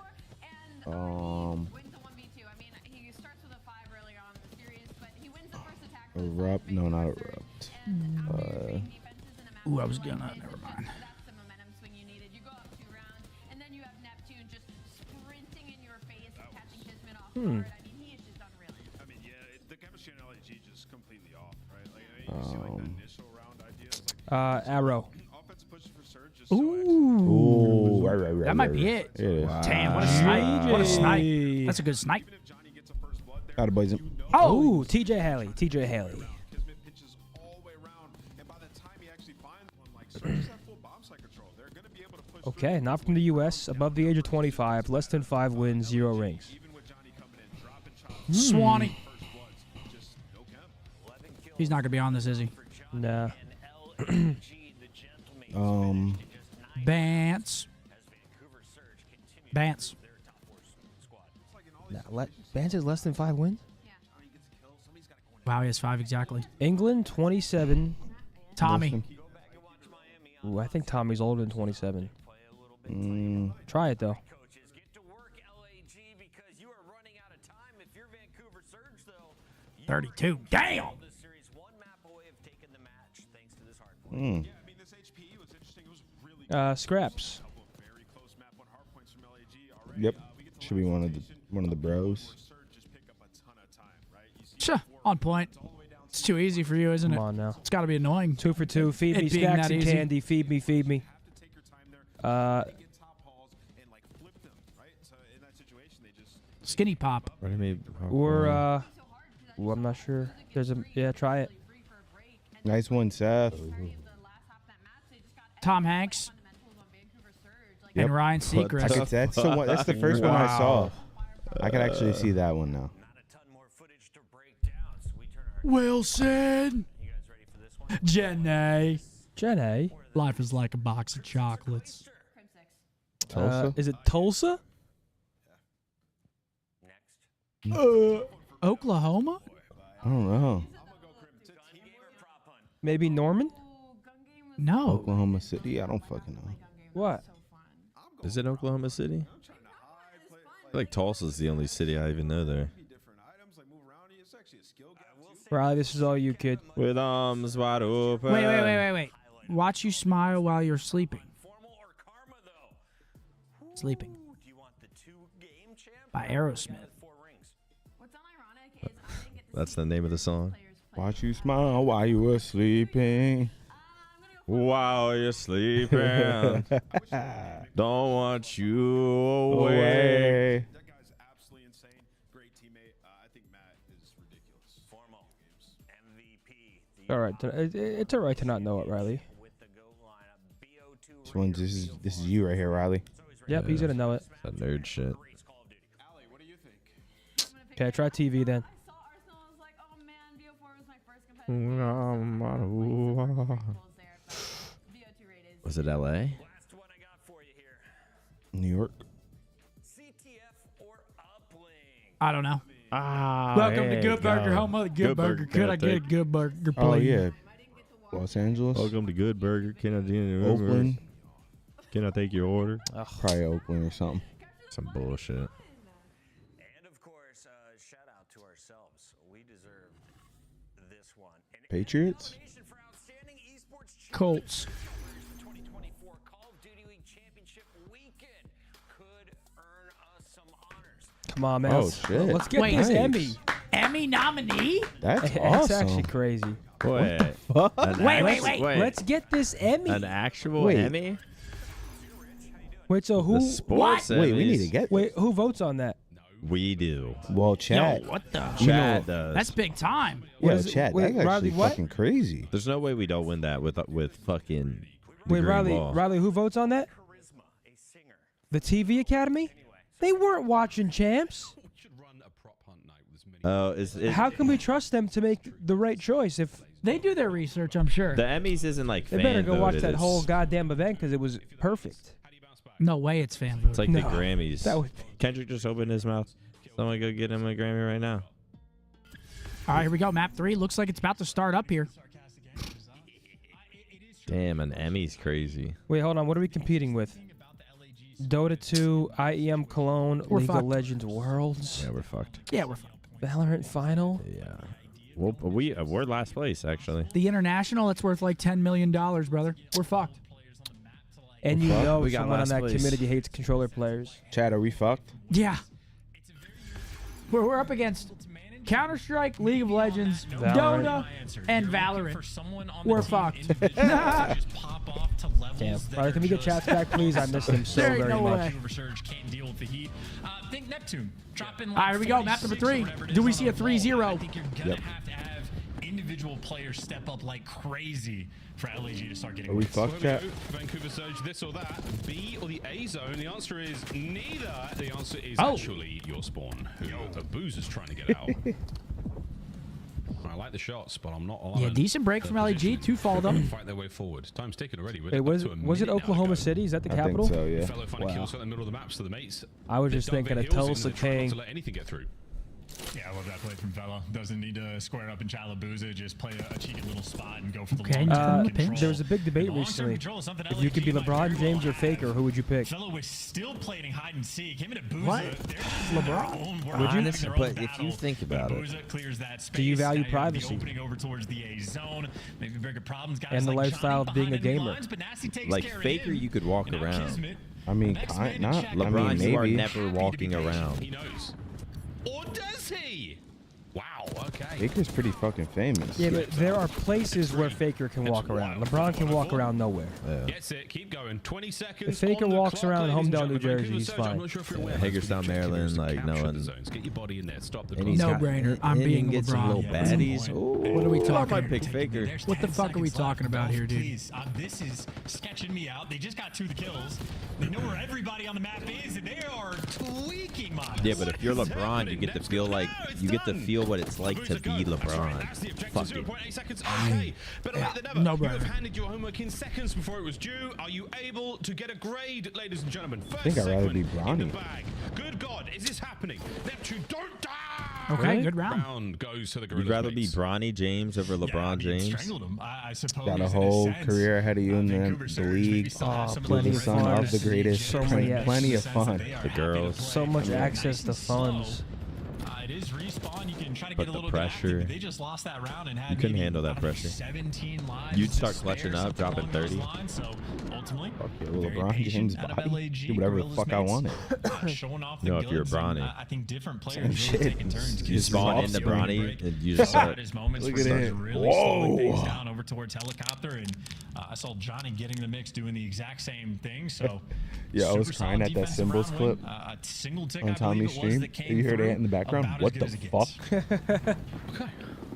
Erupt? No, not erupt. Ooh, I was gonna. Never mind. Hmm. I mean, yeah, the chemistry in LAG just completely off, right? Like, I mean, you see, like, the initial round ideas, like, Arrow. offense pushes for Surge just so Ooh. Right, That might be it. It is. Damn, what a snipe. What a snipe. That's a good snipe. Gotta blaze him. Oh, TJ Haley. TJ Haley. Kismet pitches all the way around, and by the time he actually finds one, like, Surge has full bomb site control. They're going to be able to push Okay, not from the U.S. Above the age of 25. Less than 5 wins, 0 rings. Swanee. He's not gonna be on this, is he? Nah. Bance. Bance. Nah, Bance is less than 5 wins? Wow, he has 5 exactly. England, 27. Tommy. Ooh, I think Tommy's older than 27. Try it, though. 32. Damn. Scraps. Yep. Should be one of the bros. Sure. On point. It's too easy for you, isn't it? Come on now. It's got to be annoying. 2 for 2. Feed It me being snacks that and easy. candy. Feed me, feed me. Skinny pop. Or, ooh, I'm not sure. There's a, try it. Nice one, Seth. Tom Hanks. And Ryan Seacrest. That's the one. That's the first one I saw. I can actually see that one now. Wilson. Jenny. Jenny. Life is like a box of chocolates. Tulsa? Is it Tulsa? Oklahoma? I don't know. Maybe Norman? No. Oklahoma City? I don't fucking know. What? Is it Oklahoma City? I feel like Tulsa's the only city I even know there. Riley, this is all you, kid. With arms wide open. Wait. Watch you smile while you're sleeping. Sleeping. By Aerosmith. That's the name of the song. Watch you smile while you were sleeping. While you're sleeping. Don't want you away. That guy's absolutely insane. Great teammate. I think Matt is ridiculous. Formal MVP. All right. It's all right to not know it, Riley. This is you right here, Riley. Yep, he's going to know it. That nerd shit. Okay, try TV then. Was it LA? New York. I don't know. Welcome to Good Burger, home of the Good Burger. Could I get a Good Burger, please? Oh, yeah. Los Angeles. Welcome to Good Burger. Can I do Oakland. Can I take your order? Probably Oakland or something. Some bullshit. And of course, shout out to ourselves. We deserve this one. Patriots? Colts. 2024 Call of Duty League Championship weekend could earn us some honors. Come on, man. Oh, shit. Let's get Wait, this nice. Emmy. Emmy nominee? That's It's awesome. actually crazy. Wait. Wait. Let's get this Emmy. An actual Wait. Emmy? Wait, so The who? sports Wait, we Emmys? need to get Wait, who votes on that? We do. Well, Chad. Yo, what the? Chad does. That's big time. Yeah, is it? Chad. Wait, That's actually Riley, what? fucking crazy. There's no way we don't win that with fucking. the Wait, green Riley, ball. Riley, who votes on that? The TV Academy? They weren't watching champs. Oh, is it? How can we trust them to make the right choice if They do their research, I'm sure. The Emmys isn't like they fan better go watch voted, that it's- whole goddamn event because it was perfect. No way it's fan voted. It's like No, the Grammys. that would- Kendrick just opened his mouth. Someone go get him a Grammy right now. All right, here we go. Map 3 looks like it's about to start up here. Damn, an Emmy's crazy. Wait, hold on. What are we competing with? Dota 2, IEM Cologne, We're League fucked. of Legends Worlds, Yeah, we're fucked. Yeah, we're fucked. Valorant Final. Yeah. Well, we're last place actually. The international, it's worth like $10 million, brother. We're fucked. And you fucked. know We got someone on last that place. community hates controller players. Chad, are we fucked? Yeah. We're up against Counter-Strike, League of Legends, Valorant. Dota, and Valorant. We're fucked. Damn. Riley, can we get chats back, please? I miss them so There ain't very no much. way. Surge can't deal with the heat. Think Neptune. Drop in All right, here we go. Map number 3. Do we see a 3-0? I think you're gonna have to have individual players step up like crazy for LAG to start getting Are we wins. fucked, Chad? Vancouver Surge, this or that, B or the A zone? The answer is neither. The answer is Oh. actually your spawn, who the Boozer's trying to get out. I like the shots, but I'm not allowed. Yeah, decent break from LAG. 2 fall them. Fight their way forward. Time's ticking already. We're Wait, up was to a it minute now to Oklahoma go. City? Is that the I think capital? so, yeah. Fellow finding Wow. kills in the middle of the maps to the mates. I was They just dug thinking their of heels in, Tulsa they're trying not King. to let anything get through. Yeah, I love that play from Vela. Doesn't need to square up in Chalabuza. Just play a cheeky little spot and go for the Okay, long-term the pinch. There was a big debate The long-term recently. control is something If you could be LAG might LeBron very James well or Faker, have. who would you pick? Vela was still playing hide and seek. Him and Abuza, What? they're just LeBron. in their own world, Would you? having their own But if you battle. think about it- Abuza clears that space. Do you value Now have privacy? The opening over towards the A zone. Maybe bigger problems. Guys And the like lifestyle Johnny of being a behind enemy gamer. lines, but Nasty takes Like care of Faker, him. you could walk And now around. Kismet, I mean, next not. man in I check. mean, LeBron, you are maybe. never walking He around. knows. Or does he? Wow, okay. Faker's pretty fucking famous. Yeah, but there are places where Faker can walk around. LeBron can walk around nowhere. Gets it. Keep going. 20 seconds. If Faker on the walks clock, around ladies and Homedale, gentlemen. New Jersey, Vancouver he's Surge, fine. I'm not sure if you're aware, Hagerstown, but the objective here is Maryland, to like, capture no the one- zones. Get your body in there. Stop the And he's No got- brainer. I'm and he being can get some LeBron. little baddies. What are we talking I about? might pick Faker. There's What the 10 fuck are we seconds talking left. about Golf, here, dude? Please. This is sketching me out. They just got 2 of the kills. They know where everybody on the map is, and they are tweaking my. Yeah, but if you're LeBron, you get to feel like what it's like to be LeBron. Fuck it. No, You brother. have handed your homework in seconds before it was due. Are you able to get a grade, ladies and gentlemen? I think I'd rather be Bronny. Good God, is this happening? Neptune, don't die! Okay, good round. Round goes to the You'd Gorillas, rather be mates. Bronny James over LeBron James? Strangled him, I suppose. Got a in whole sense. career ahead of you in Vancouver the Surge league. maybe still have some plenty of of the fun. Of the greatest. So many Plenty of fun. The girls. So much access to funds. It is respawn. You can try to But get a the little bit active, pressure, but they just lost that round and had you couldn't maybe, handle that I don't know, pressure. 17 lives You'd to start spare, clutching up, something dropping along those 30. lines. So ultimately, Fuck yeah, well, very LeBron patient James out of body. LAG, Do whatever the Gorillas fuck I mates, wanted. showing off the No, if you're goods, and, Bronny. I think different players Same really shit. taking turns. You spawn into Bronny and you just start. Look at him. Really slowing things down over towards helicopter, and I saw Johnny getting the mix, doing the exact same thing. So Yeah, I was super crying solid at that defensive Symbols round clip win. A single tick, on I believe Tommy's it was, stream. that came You heard through it in the background? about What as the good as it fuck? gets. Okay.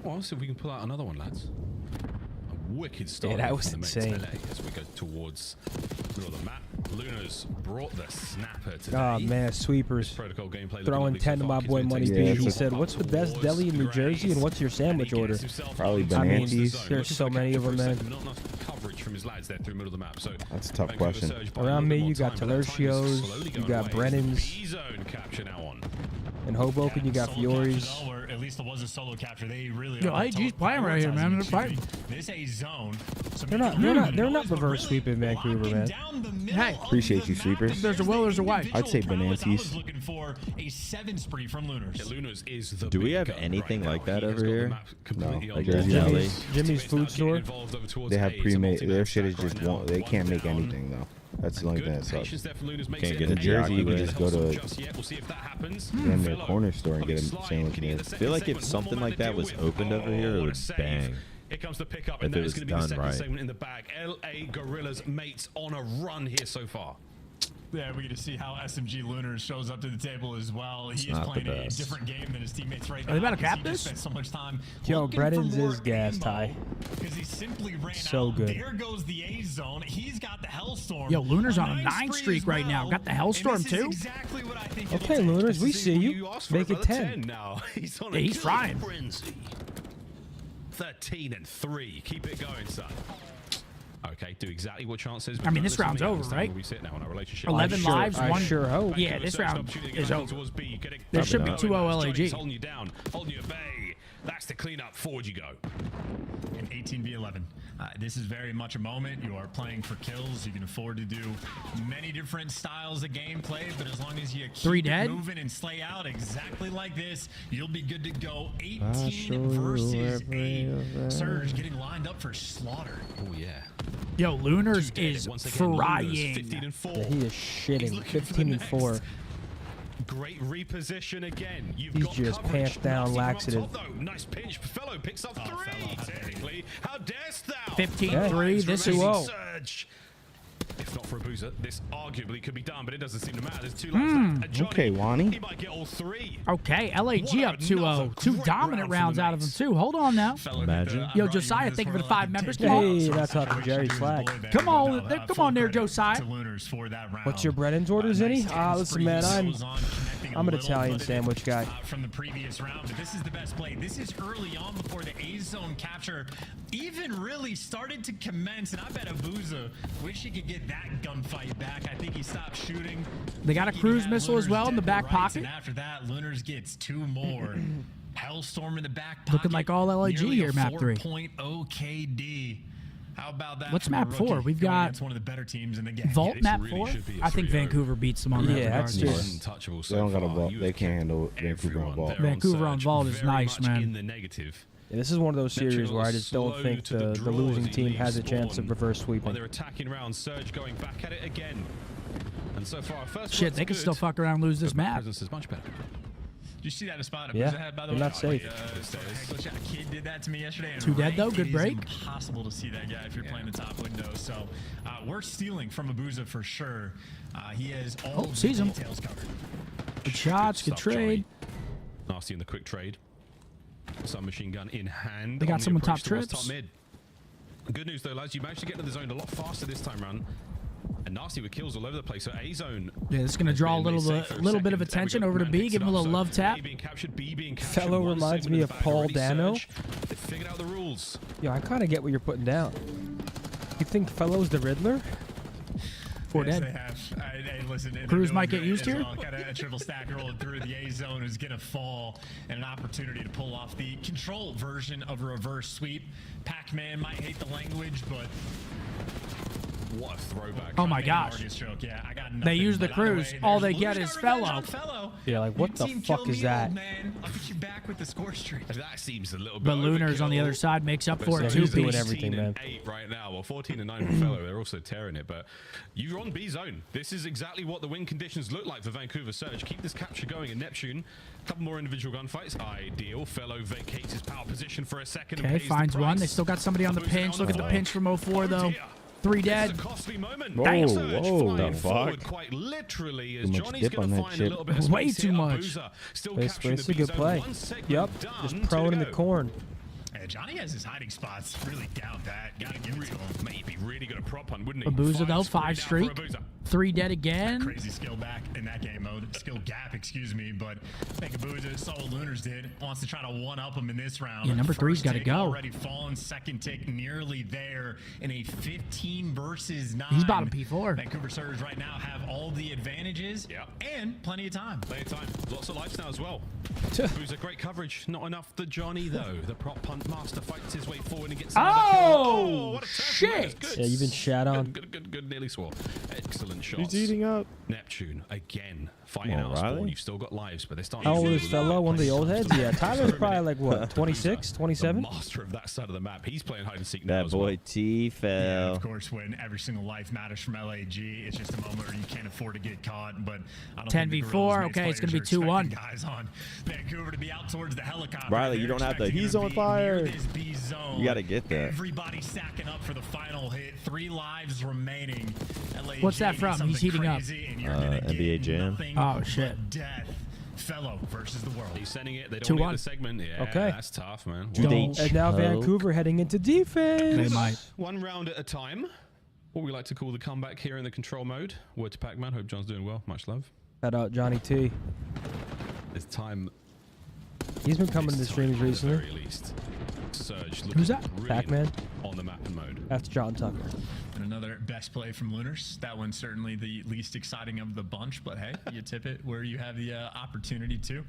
Well, let's see if we can pull out another one, lads. A wicked start. Yeah, that was from the mates insane. LA as we go towards the middle of the map. Luna's brought the snapper today. Oh man, sweepers. Protocol gameplay Throwing 10 to my boy Money B. He said, "What's the best deli in New Jersey, and what's your sandwich order?" Probably I mean, Benantes. there's so many of them, man. Not enough coverage from his lads there through the middle of the map. So That's a tough question. Around me, you got Talercios, you got Brennan's. B-zone capture now on. In Hoboken, you got Fiore's. Or at least it was a solo capture. They really Yo, are AG's playing right here, man. They're fighting. This a zone. So They're not reverse sweeping Vancouver, man. Hey, Appreciate you, sweepers. there's a will, there's a way. I'd say I was Benantes. looking for a 7 spree from Lunars. Yeah, Luna's is the Do we big have gun anything right like now. that He has over got the here? map completely No, on like board. Jersey. Jimmy's food store. They have pre-made. Their shit is just one. They can't make anything though. That's the only thing that sucks. Can't get In a Jersey, you can Jackie just go to We'll see if that happens. in their corner store and get a sandwich there. I feel like if something like that was opened over here, it would bang. Here comes the pickup, If and it that was is going to be the done second right. segment in the bag. LA Gorillas mates on a run here so far. Yeah, we get to see how SMG Lunar shows up to the table as well. It's He is not the playing a best. different game than his teammates right Are now. they about to because cap he just this? spent so much time Yo, looking Brennan's for more is gas, ammo, Ty. because he simply ran So out. good. There goes the A zone. He's got the Hellstorm. Yo, Lunar's on a 9 9 spree streak as right now. well. Got the And Hellstorm this is too. exactly what I think Okay, it'll take. Lunars, we see You you. asked for Make it another 10. now. He's on Yeah, a he's killing frying. frenzy. 13 and 3. Keep it going, son. Okay, do exactly what Chance says. I mean, this round's over, right? Where we sit now in our relationship. 11 lives, I 1. sure hope. Yeah, this round is over. There should be 2-0 LAG. Holding you down, holding you at bay. That's the cleanup. Forward you go. In 18v11. This is very much a moment. You are playing for kills. You can afford to do many different styles of gameplay, but as long as you keep 3 it dead? moving and slay out exactly like this, you'll be good to go. I'll 18 show you versus every 8. event. Surge getting lined up for slaughter. Oh, yeah. Yo, Lunars is Once again, Luna's frying. 15 and 4. Yeah, he is shitting. 15 and 4. Great reposition again. You've He's got just coverage. pants down, Nasty from up laxative. top, though. Nice pinch. Fellow picks up 3. Technically, how darest thou? 15-3. This is 2-0. Surge. If not for a boozer, this arguably could be done, but it doesn't seem to matter. There's 2 lives left. Johnny, Okay, Wani. He might get all 3. Okay, LAG up 2-0. 2 dominant rounds out of them too. Hold on now. Imagine. Yo, Josiah, thank you for the 5 members. Come on. Hey, that's up from Jerry Slack. Come on, come on there, Josiah. What's your Brennan's orders, Any? Listen, man, I'm an Italian sandwich guy. From the previous round, but this is the best play. This is early on before the A zone capture even really started to commence, and I bet Abuza wish he could get that gunfight back. I think he stopped shooting. They got a cruise missile as well in the back pocket. And after that, Lunars gets 2 more. Hellstorm in the back pocket. Looking like all LAG Nearly here, a map 3. 4.0 KD. How about that? What's from a map 4? rookie We've going got against one of the better teams in the game. Vault this map really 4? should be a I think 3-0. Vancouver beats them on that Yeah, regard. that's just- Untouchable They so don't got a far. vault. You They can't handle Vancouver everyone on vault. there Vancouver on Surge vault is very nice, much man. In the negative. Yeah, this is one of those series where I just don't Slow think to the draw losing as he team leaves has a chance of spawn. reverse While sweeping. they're attacking round, Surge going back at it again. And so far, first Shit, blood's they could good, still fuck around and lose this but map. presence is much better. Did you see that spot Yeah, Abuza had, by the they're way? not safe. A kid did that to me yesterday. And 2 dead, though? Good it is break. Impossible to see that guy if you're playing the top window. So we're stealing from Abuza for sure. He has all the sees him. details covered. Good shots, good Stuff, trade. Johnny. Nasty in the quick trade. Submachine gun in hand. They got on the someone top approach towards trips. Top mid. Good news though, lads. You managed to get into the zone a lot faster this time round. And Nasty with kills all over the place. So A zone. Yeah, this is going to draw a little bit of attention over to B. Give him a little love tap. Fellow reminds me of Paul Dano. They figured out the rules. Yeah, I kind of get what you're putting down. You think Fellow's the Riddler? Four Yes, dead. they have. Hey, listen, they're Cruz doing might get great used as here. well. Got a triple stack rolling through. The A zone is going to fall, and an opportunity to pull off the control version of a reverse sweep. Pac-Man might hate the language, but what a throwback. Oh my gosh. Yeah, I got They use the Cruz. All they get is Fellow. Yeah, like what the fuck is that? Man, I'll get you back with the score streak. That seems a little bit But Lunar's on the other side makes up for it. He's doing 2-piece. everything, man. 8 right now, well 14 and 9 with Fellow. They're also tearing it, but you're on B zone. This is exactly what the win conditions look like for Vancouver Surge. Keep this capture going in Neptune. A couple more individual gunfights. Ideal. Fellow vacates his power position for a second. Okay, finds one. They still got somebody on the pinch. Look at the pinch from 04 though. 3 dead. Whoa, whoa, the fuck? Quite literally, as Too much Johnny's dip on gonna that find shit. a little bit of Way space too here. much. Abuza still Space, capturing space, the a good B zone. play. 1 segment Yep, done. just 2 to prone in the go. corn. Yeah, Johnny has his hiding spots really down pat. Gotta give it to him. Mate, he'd be really good at prop hunt, wouldn't he? Abuza though, 5 down for streak. Abuza. 3 dead again. Crazy skill back in that game mode. Skill gap, excuse me. But I think Abuza saw what Lunars did. Wants to try to one-up him in this round. Yeah, number 3's got to Tick go. Already fallen. Second tick nearly there in a 15 versus 9. He's bottom P4. Vancouver Surge right now have all the advantages. Yeah. And plenty of time. Plenty of time. Lots of lives now as well. Abuza, great coverage. Not enough for Johnny, though. The prop punt master fights his way forward and gets another kill. What a turn. shit. Good. Yeah, you've been shat on. Good. Nearly swore. Excellent shots. He's eating up. Neptune again fighting Come on, out spawn. Riley. You've still got lives, but they're starting. How to old lose is a lot. Fellow? One of the old heads? Yeah, Tyler's probably like what, 26, 27? The master of that side of the map. He's playing hide and seek now That as boy well. T Yeah, fell. of course, when every single life matters from LAG, it's just a moment where you can't afford to get caught. But I don't 10 think the v4, Gorillas okay, it's gonna be players are 2-1. expecting guys on Vancouver to be out towards the helicopter. Riley, you They're don't have the expecting he's to on be fire. near this B zone. You gotta get that. Everybody stacking up for the final hit. 3 lives remaining. LAG What's that from? needs He's heating something up. crazy, and you're gonna NBA get Jam. nothing Oh, but shit. Death. Fellow versus the world. He's sending it. They don't want 2-1. the segment. Yeah, Okay. that's tough, man. Do they And now choke? Vancouver heading into defense. They might. One round at a time. What we like to call the comeback here in the control mode. Word to Pac-Man. Hope John's doing well. Much love. Shout out Johnny T. It's time. He's been coming to the this streams time, at the recently. very least. Surge Who's looking that? brilliant Pac-Man. on the map and mode. That's John Tucker. And another best play from Lunars. That one's certainly the least exciting of the bunch, but hey, you tip it where you have the opportunity to.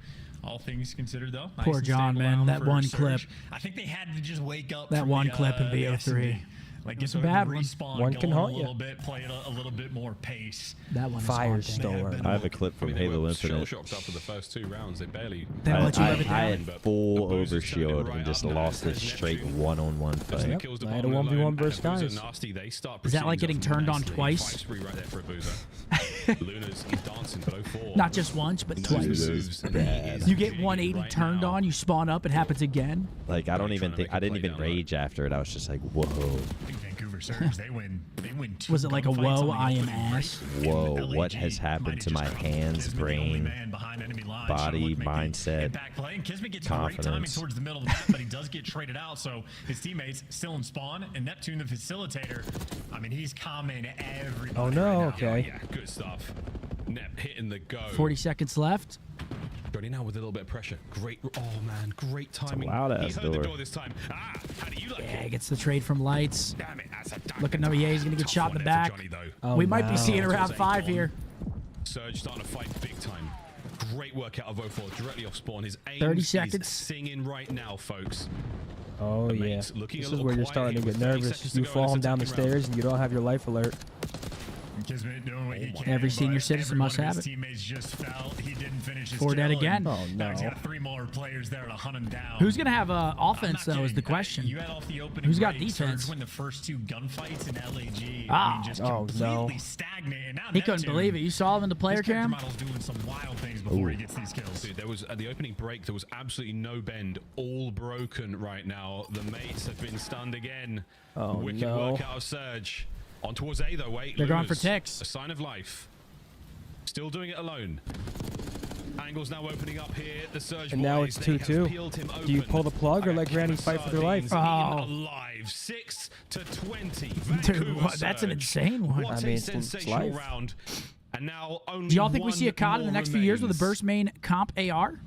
All things considered, though. Nice Poor and John, stable man. round That for one Surge. clip. I think they had to just wake up. That from one the, clip in the VO3. S&D. Like It's get a the bad one. respawn One going can a haunt you. little bit, play it a little bit more pace. That one is Firestorm. I have a clip from They Halo were Infinite. shell-shocked after the first 2 rounds. They barely. That much you I live it down. had full Abuza's turned it overshield right and just up now. lost this There's straight Neptune. one-on-one There's fight. the kills I had a department 1v1 alone, versus and Abuza guys. Nasty, they start Is that like proceedings getting off turned on nicely. twice? 5 spree right there for Abuza. Luna's he's dancing below 4. Not just once, but Those twice. moves, and he is You get jigging 180 right turned now. on, you spawn up, it happens again. Like I don't Trying even to think make a I didn't play even down low. rage after it. I was just like, whoa, I think Vancouver Surge, they win 2 Was it like a gunfights whoa, on the I am opening break. ass? whoa! And What LAG has happened might to have my just hands, Kismet, the only brain, man behind enemy lines, body, trying to make the mindset, impact play. And Kismet gets great timing confidence? towards the middle of the map, but he does get traded out. So his teammates still in spawn, and Neptune, the facilitator, I mean, he's calming everybody. Oh no, right now. okay. Yeah, good stuff. Nep hitting the go. 40 seconds left. Johnny now with a little bit of pressure. Great. Oh man, great timing. loud-ass He heard the door. door this time. Ah, how do you like Yeah, it? gets the trade from Lights. Damn it, that's a Look at no, yeah, he's gonna get tough shot in one the there for back. Johnny, though. Oh, We might be no. seeing around 5 here. Surge starting to fight big time. Great work out of 04 directly off spawn. His aim 30 is seconds. singing right now, folks. Oh The yeah. mate's looking This a is little where you're quiet starting to here get with 30 nervous. seconds to You go in fall this down the attacking round. stairs and you don't have your life alert. Kismet doing what he can. Every senior but citizen every must one of have his it. Teammates just fell. He didn't finish his 4 dead kill, again. and Oh, now he's no. got 3 more players there to hunt him down. Who's gonna have offense I'm though? not Is the kidding. question. You had off the opening Who's got break, defense? Surge win the first 2 gunfights in LAG. Ah. I mean, just Oh, completely no. stagnant. And now He couldn't Neptune, believe it. You saw him in the player his character cam. model's doing some wild things before he gets these kills. Dude, there was at the opening break, there was absolutely no bend, all broken right now. The mates have been stunned again. Oh, Wicked no. work out of Surge. On towards A though, wait. They're going for Lunas, ticks. A sign of life. Still doing it alone. Angles now opening up here. The Surge And now boys, it's they have 2-2. peeled him Do you open. pull the plug or let Granny fight for their life? Sardines in alive. 6-20. Dude, what, that's an insane one. What I mean, a it's sensational life. round. And now only Do y'all think we see a one COD in the more next few years with a remains. burst main comp AR?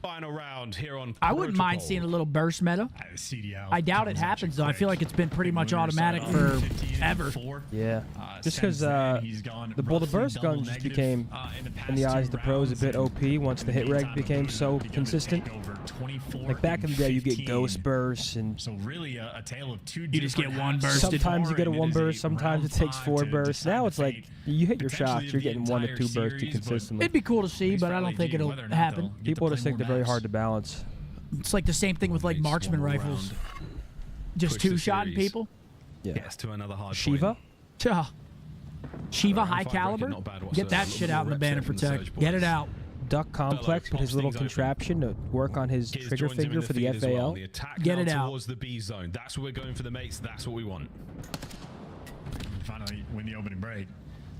Final round here on I wouldn't mind Protocol. seeing a little burst meta. CDL. I doubt it happens, though. I feel like it's been pretty much automatic forever. Yeah. Just because since then, he's gone the roughly burst double gun just negative, became, in the eyes of the pros, a bit OP once the hit reg became so consistent. Like back in the day, you get ghost bursts, and so really a tale of two. You just get one bursted. sometimes you get a one burst, sometimes it takes 4 bursts. Now it's like you hit your shots, you're getting 1 to 2 bursts consistently. It'd be cool to see, but I don't think it'll happen. People just think they're very hard to balance. It's like the same thing with like marksman rifles. Just Push the 2-shotting series. people. Yeah. Yes, to another hard Shiva? Yeah. Shiva high Fight caliber. record, not bad Get that whatsoever. shit out in the Reps banner there from the protect. Surge Get boys. it out. Duck complex with his little pops things contraption to work on his Here's trigger joins him in finger for the feed as well. FAL. The attack Get now it out. towards the B zone. That's what we're going for the mates. That's what we want. Finally win the opening break.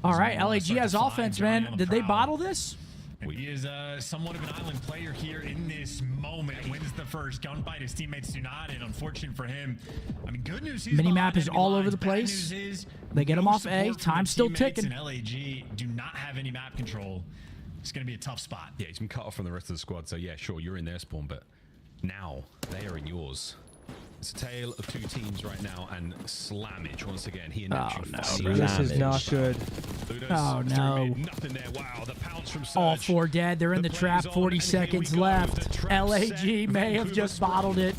All right, He's gonna LAG start has to find offense, Johnny man. on the Did they prowl. bottle this? And he is somewhat of an island player here in this moment. Wins the first gunfight. His teammates do not, and unfortunate for him. I mean, good news. He's Minimap behind is enemy all lines. over the Bad place. news is They get him no off A. support from Time's the still teammates, ticking. And LAG do not have any map control. It's going to be a tough spot. Yeah, he's been cut off from the rest of the squad. So yeah, sure, you're in their spawn, but now they are in yours. It's a tale of 2 teams right now, and Slamage once again. He and Neptune fighting. This is not good. Oh, no. Nothing there. Wow, the pounce from Surge. All 4 dead. They're in the trap. 40 seconds left. LAG may have just bottled it.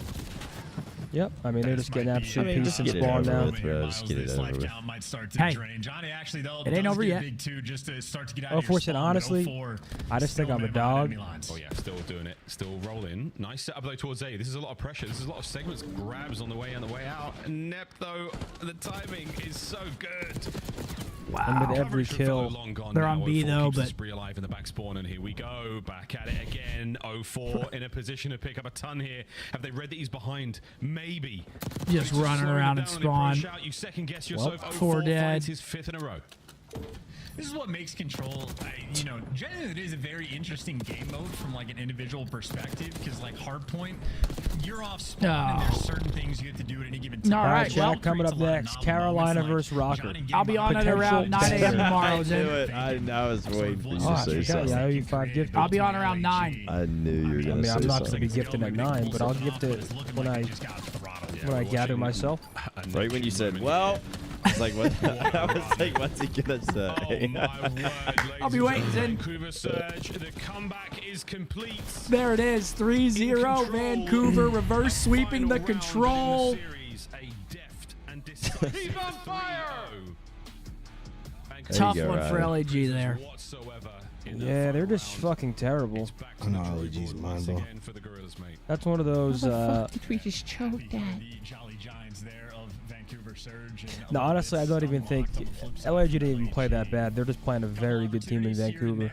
Yep. I mean, they're just getting absolute I mean, peace just and get it spawn over now. with, bro. Just get it over with. Might start to Hey, drain. Johnny actually though it ain't does over get yet. Big two just to start to get out Oh, of your Fortune, spawn, but honestly, 04 I just think still I'm a in behind dog. enemy lines. Oh yeah, still doing it. Still rolling. Nice setup though towards A. This is a lot of pressure. This is a lot of segments, grabs on the way and the way out. And Nep though, the timing is so good. Wow. And with every Coverage from Fellow kill, long gone They're now. on B 04 though, keeps the but spree alive in the back spawn, and here we go. Back at it again. 04 in a position to pick up a ton here. Have they read that he's behind? Maybe. Just But running slow it around down and and they spawn. push out. You second guess yourself. Well, 04 4 dead. finds his 5th in a row. This is what makes Control, you know, generally it is a very interesting game mode from like an individual perspective, because like Hardpoint, you're off spawn and there's certain things you have to do at any given time. All right, well, coming up next, Carolina versus Rocker. I'll be on it around 9 a.m. tomorrow, I Zen. knew it. I was waiting for you Oh, to say I something. owe you 5 gift. I'll be on around 9. I knew you were I gonna mean, say I'm not going to something. be gifting at 9, but I'll gift it when I gather myself. Right when you said, "Well," it's like, what? I was like, "What's he gonna say?" I'll be waiting, Zen. Vancouver Surge, the comeback is complete. There it is. 3-0. Vancouver reverse sweeping the Control. He's on fire! Tough one for LAG there. Yeah, they're just fucking terrible. I know LAG's mind blowing. That's one of those. did we just choke that? No, honestly, I don't even think LAG didn't even play that bad. They're just playing a very good team in Vancouver.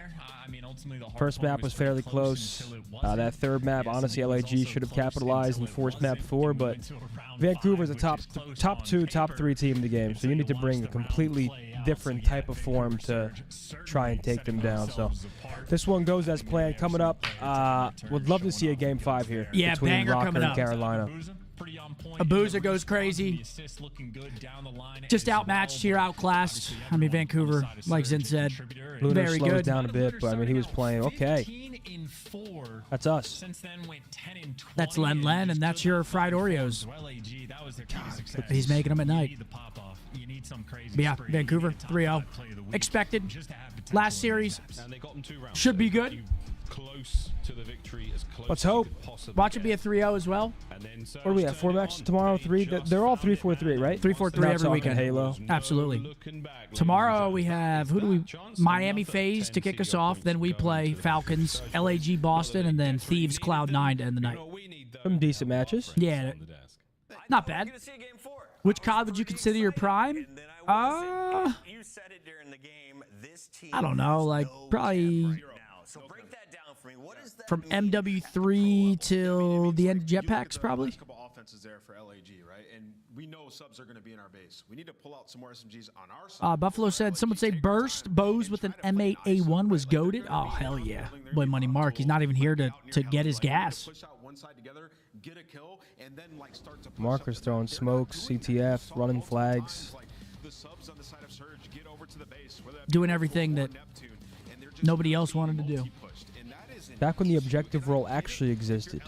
First map was fairly close. That third map, honestly, LAG should have capitalized and forced map 4, but Vancouver's a top 2, top 3 team in the game, so you need to bring a completely different type of form to try and take them down. So this one goes as planned. Coming up, would love to see a game 5 here Yeah, between banger Rocker coming and up. Carolina. Abuza goes crazy. Just outmatched here, outclassed. I mean, Vancouver, like Zen said, Lunar very slows good. down a bit, but I mean, he was playing okay. That's us. That's Len Len, and that's your fried Oreos. He's making them at night. But yeah, Vancouver, 3-0. Expected. Last series should be good. Close to the victory, as close Let's hope. Watch it be a 3-0 as well. What do we have? 4 matches tomorrow? 3? They're all 3-4-3, right? 3-4-3 Not every talking weekend. Halo. Absolutely. Tomorrow we have Miami FaZe to kick us off. Then we play Falcons, LAG Boston, and then Thieves Cloud9 to end the night. Some decent matches. Yeah, not bad. Which COD would you consider your prime? I don't know. Like probably from MW3 till the end of Jetpacks, probably. offense is there for LAG, right? And we know subs are going to be in our base. We need to pull out some more SMGs on our side. Buffalo said, someone say Burst Bose with an M8A1 was goated. Oh, hell yeah. Boy, Money Mark, he's not even here to get his gas. Push out one side together, get a kill, and then like start to push Marker's throwing smokes, CTF, running flags. the subs on the side of Surge get over to the base, whether that Doing everything that nobody else wanted to do. Back when the objective role actually existed.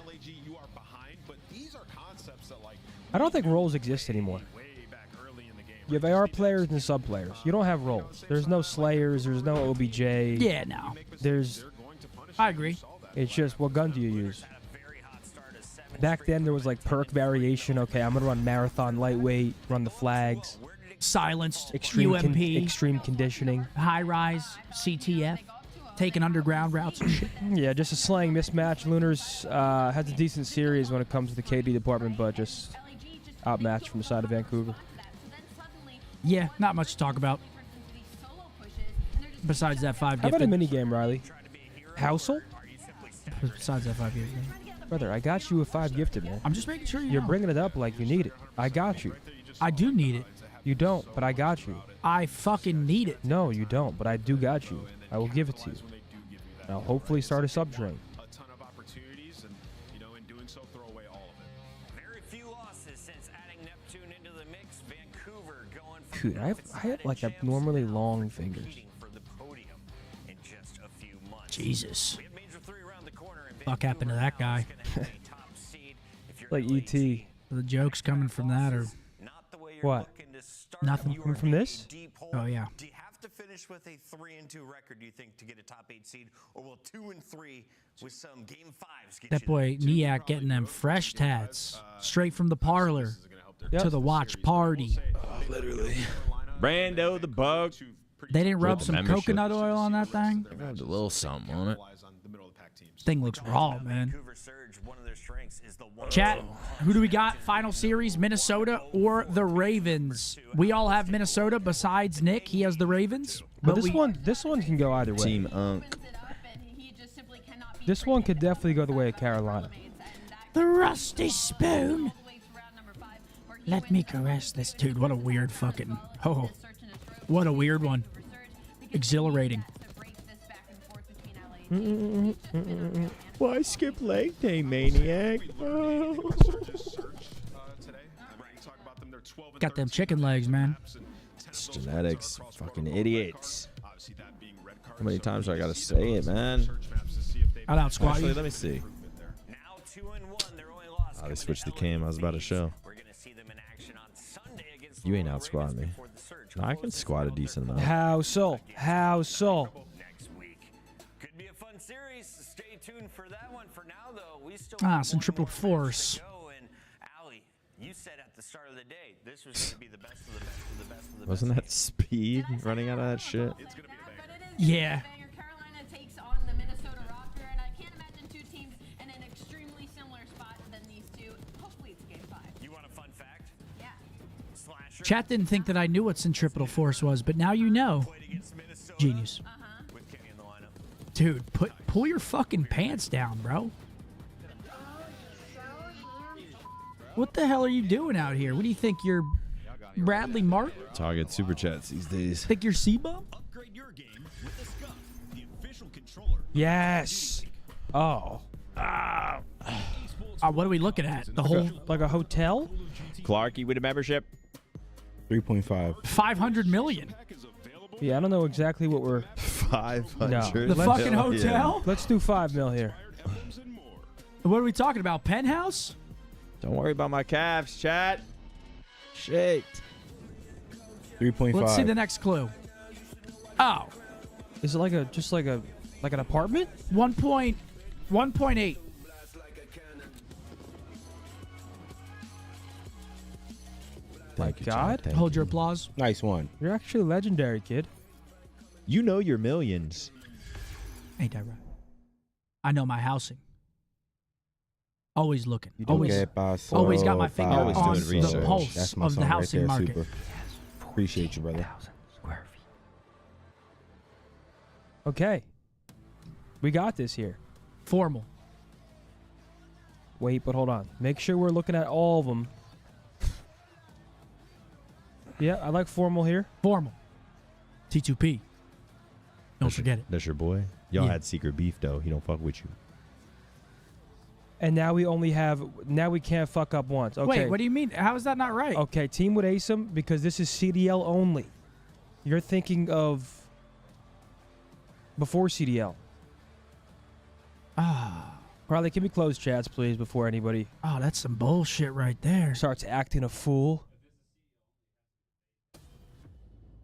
I don't think roles exist anymore. You have AR players and sub players. You don't have roles. There's no Slayers. There's no OBJ. Yeah, no. I agree. It's just, what gun do you use? Back then, there was like perk variation. Okay, I'm going to run Marathon Lightweight, run the flags. Silenced, Extreme UMP. extreme conditioning. High rise, CTF. Taking underground routes and shit. Yeah, just a slang mismatch. Lunars has a decent series when it comes to the KD department, but just outmatched from the side of Vancouver. Yeah, not much to talk about. Besides that 5 How gifted. about a mini game, Riley? Housel? Besides that 5 gifted. Brother, I got you a 5 gifted, man. I'm just making sure You're know. bringing it up like you need it. I got you. I do need it. You don't, but I got you. I fucking need it. No, you don't, but I do got you. I will give it to you. I'll hopefully start a sub train. a ton of opportunities, and in doing so, throw away all of it. Very few losses since adding Neptune into the mix. Vancouver going for Dude, I have like abnormally long fingers. for the podium in just a few months. Jesus. We have Major 3 around the corner, and Fuck happened to that guy. top seed. If you're Like ET. The jokes coming from that or What? nothing. Coming from this? Oh yeah. Do you have to finish with a 3-2 record, do you think, to get a top 8 seed, or will 2-3 with some game 5s get That you boy Niak getting them fresh tats straight from the parlor to the watch party. Literally. Brando the bug. They didn't rub With the some membership. coconut oil on that thing. They rubbed a little something on it. Thing looks raw, man. Chat, who do we got? Final series, Minnesota or the Ravens? We all have Minnesota besides Nick. He has the Ravens. But this one can go either way. Team Unk. This one could definitely go the way of Carolina. The rusty spoon. Let me caress this. Dude, what a weird fucking... Oh, what a weird one. Exhilarating. Why skip leg day, maniac? Got them chicken legs, man. It's genetics. Fucking idiots. How many times do I gotta say it, man? I'll outsquat Actually, you. let me see. Oh, they switched the cam. I was about to show. You ain't out squatting me. No, I can squat a decent amount. How so? How so? Could be a fun series. Stay tuned for that one. For now, though, we still Some triple force. Allie, you said at the start of the day this was going to be the best of the best of the best of the best. Wasn't that speed running out of that shit? Yeah. Carolina takes on the Minnesota roster, and I can't imagine two teams in an extremely similar spot than these two. Hopefully it's game 5. You want a fun fact? Yeah. Slasher. Chat didn't think that I knew what centripetal force was, but now you know. Genius. With Kenny in the lineup. Dude, pull your fucking pants down, bro. What the hell are you doing out here? What do you think you're Bradley Martin? Target super chats these days. Think you're C-Bum? Yes. Oh. What are we looking at? The whole like a hotel? Clarky with a membership. 3.5. 500 million. Yeah, I don't know exactly what we're... 500. The fucking hotel? Let's do 5 mil here. What are we talking about? Penthouse? Don't worry about my calves, chat. Shit. 3.5. Let's see the next clue. Oh. Is it like an apartment? 1.8. Thank you, God. Chad. Hold your applause. Nice one. You're actually legendary, kid. You know your millions. Ain't that right? I know my housing. Always looking. You don't Always, get paso, always got my finger Always on doing the research. pulse That's my of the song housing right there, market. Super. Appreciate you, brother. Okay. We got this here. Formal. Wait, but hold on. Make sure we're looking at all of them. Yeah, I like formal here. Formal. T2P. Don't forget it. That's your boy. Y'all Yeah. had secret beef though. He don't fuck with you. And now we only have. Now we can't fuck up once. Okay. Wait, what do you mean? How is that not right? Okay, team with ASIM, because this is CDL only. You're thinking of before CDL. Riley, can we close chats, please, before anybody Oh, that's some bullshit right there. starts acting a fool?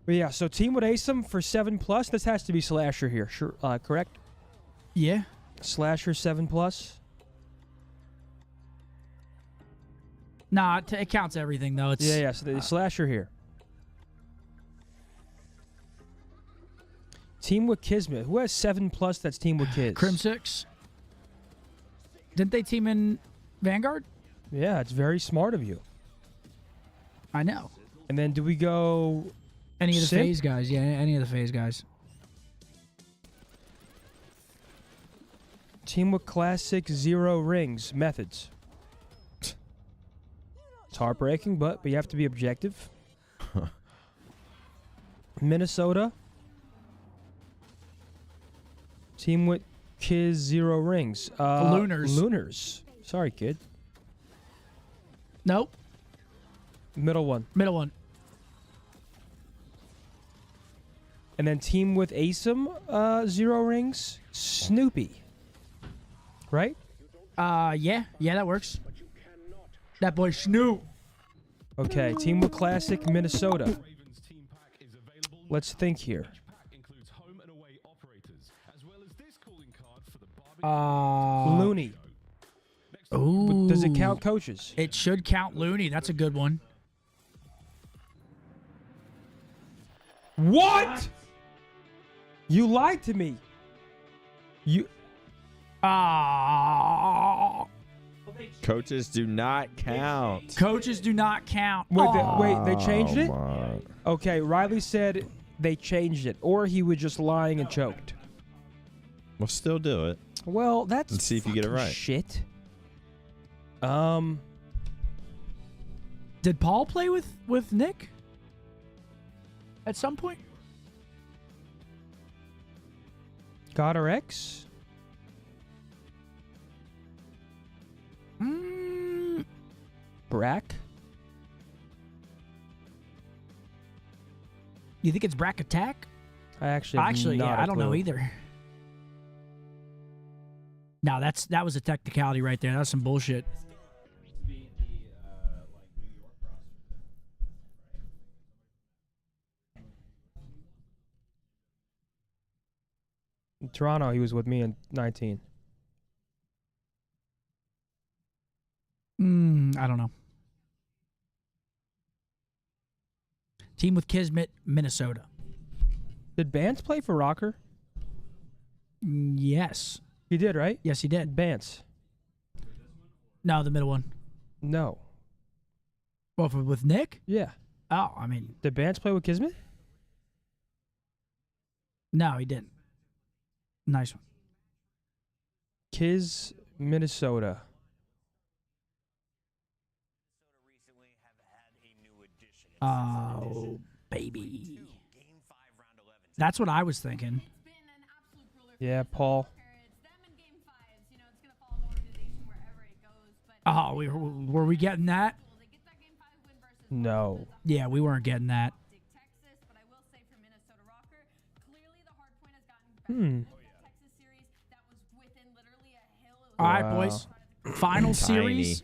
But yeah, so team with ASIM for 7+. This has to be Slasher here, sure, correct? Yeah. Slasher 7+. Nah, it counts everything though. It's Yeah, so the Slasher here. Team with Kismet. Who has 7+? That's team with Kids. Crim 6. Didn't they team in Vanguard? Yeah, it's very smart of you. I know. And then do we go Any of the Sim? phase guys? Yeah, any of the phase guys. Team with Classic 0 rings. Methods. It's heartbreaking, but you have to be objective. Minnesota. Team with Kiz 0 rings. Lunars. Lunars. Sorry, kid. Nope. Middle one. Middle one. And then team with ASIM 0 rings. Snoopy. Right? Yeah, that works. That boy Snoop. Okay, team with Classic Minnesota. Let's think here. Looney. Ooh. Does it count coaches? It should count Looney. That's a good one. What? You lied to me. You. Coaches do not count. Coaches do not count. Wait, they changed it? my. Okay, Riley said they changed it, or he was just lying and choked. We'll still do it. Well, that's And see if you get it fucking right. Shit. Did Paul play with Nick at some point? God or X? Brack? You think it's Brack Attack? I actually have not a I don't know clue. either. No, that was a technicality right there. That's some bullshit. In Toronto, he was with me in 19. I don't know. Team with Kismet, Minnesota. Did Bance play for Rocker? Yes. He did, right? Yes, he did. Bance. No, the middle one. No. Well, with Nick? Yeah. Oh, I mean. Did Bance play with Kismet? No, he didn't. Nice one. Kiz, Minnesota. Oh, baby. That's what I was thinking. Yeah, Paul. Oh, were we getting that? No. Yeah, we weren't getting that. All right, boys. Final series.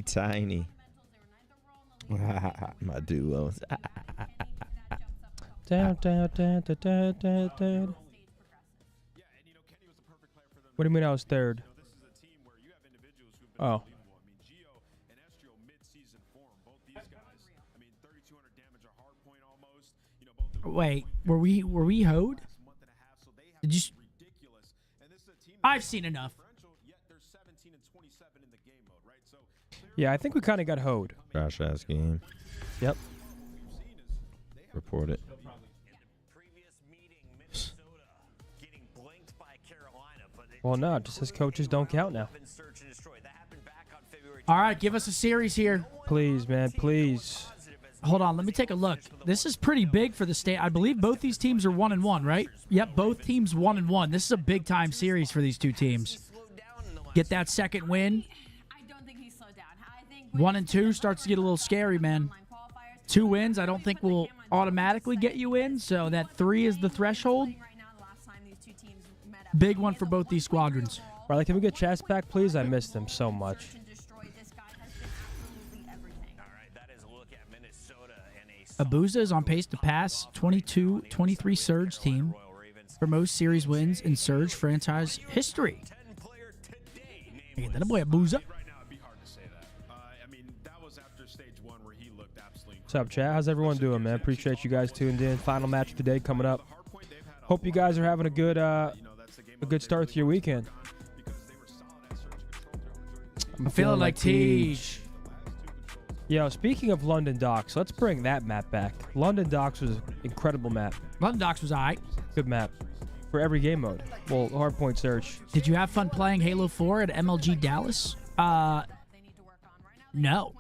Tiny. My duos. Down. What do you mean I was third? Oh. Wait, were we hoed? Did you? I've seen enough. Yeah, I think we kind of got hoed. Trash ass game. Yep. Report it. Previous meeting, Minnesota getting blanked by Carolina, but Well, no, it just says coaches don't count now. All right, give us a series here. Please, man, please. Hold on, let me take a look. This is pretty big for the state. I believe both these teams are 1-1, right? Yep, both teams 1-1. This is a big-time series for these two teams. Get that second win. 1 and 2 starts to get a little scary, man. 2 wins, I don't think will automatically get you in, so that 3 is the threshold. Big one for both these squadrons. Riley, can we get Chas back, please? I missed him so much. Abuza is on pace to pass 22-23 Surge team for most series wins in Surge franchise history. Get that boy Abuza. What's up, chat? How's everyone doing, man? Appreciate you guys tuned in. Final match of the day coming up. Hope you guys are having a good start to your weekend. I'm feeling like Teach. Yo, speaking of London Docks, let's bring that map back. London Docks was an incredible map. London Docks was alright. Good map. For every game mode. Well, Hardpoint Search. Did you have fun playing Halo 4 at MLG Dallas? No.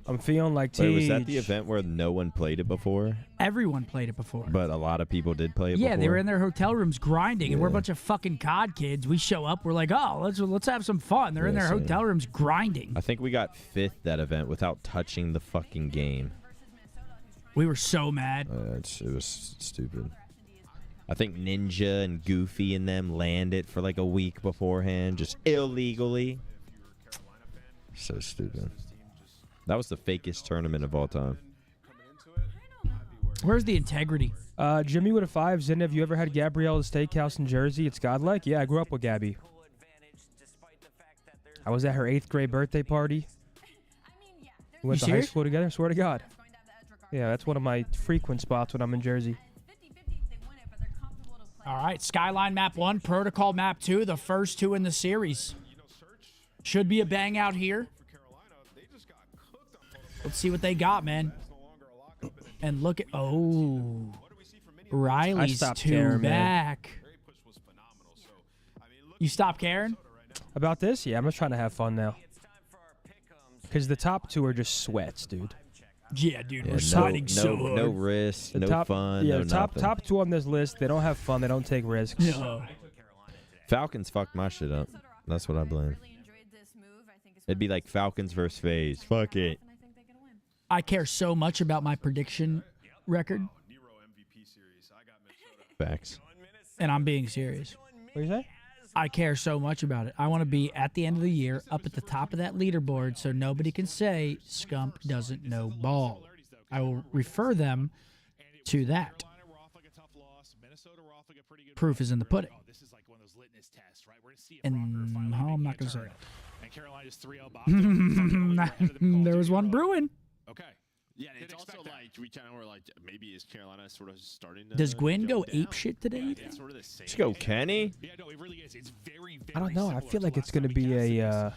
I'm feeling like Teach. Wait, was that the event where no one played it before? Everyone played it before. But a lot of people did play it before? Yeah, they were in their hotel rooms grinding, and we're a bunch of fucking COD kids. We show up, we're like, oh, let's have some fun. They're in their hotel rooms grinding. I think we got 5th that event without touching the fucking game. We were so mad. It was stupid. I think Ninja and Goofy and them landed for like a week beforehand, just illegally. So stupid. That was the fakest tournament of all time. Where's the integrity? Jimmy with a 5. Zen, have you ever had Gabriella's Steakhouse in Jersey? It's godlike. Yeah, I grew up with Gabby. I was at her 8th grade birthday party. We went to high school together, swear to God. Yeah, that's one of my frequent spots when I'm in Jersey. All right, Skyline Map 1, Protocol Map 2, the first 2 in the series. Should be a bang out here. Let's see what they got, man. And look at... Oh. Riley's 2 caring, back. You stop caring? About this? Yeah, I'm just trying to have fun now. Because the top 2 are just sweats, dude. Yeah, dude, we're sliding so hard. No risk, no fun, yeah, no the top 2 on this list, they don't have fun, they don't take risks. No. Falcons fucked my shit up. That's what I blame. It'd be like Falcons versus FaZe. Fuck it. I care so much about my prediction record. Facts. And I'm being serious. What do you say? I care so much about it. I want to be at the end of the year up at the top of that leaderboard so nobody can say Scump doesn't know ball. I will refer them to that. Proof is in the pudding. And I'm not going to say that. There was one brewing. Okay. Yeah, it's also like we kind of were like, maybe is Carolina sort of starting to... Does Gwen go ape shit today? It's sort of the same. Let's go, Kenny. Yeah, no, it really is. It's very, very I don't know. I feel like it's going to be a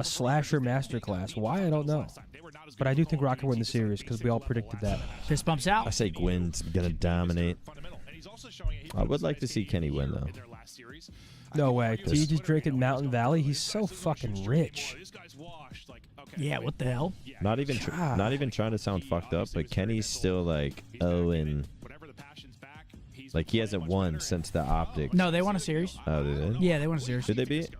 slasher masterclass. Why? I don't know. But I do think Rock will win the series because we all predicted that. Fist bumps out. I say Gwen's going to dominate. I would like to see Kenny win, though. No way. Teej is drinking Mountain Valley. He's so fucking rich. Yeah, what the hell? Not even trying to sound fucked up, but Kenny's still like 0-and like he hasn't won since the OpTic. No, they won a series. Oh, they did? Yeah, they won a series. Did they beat?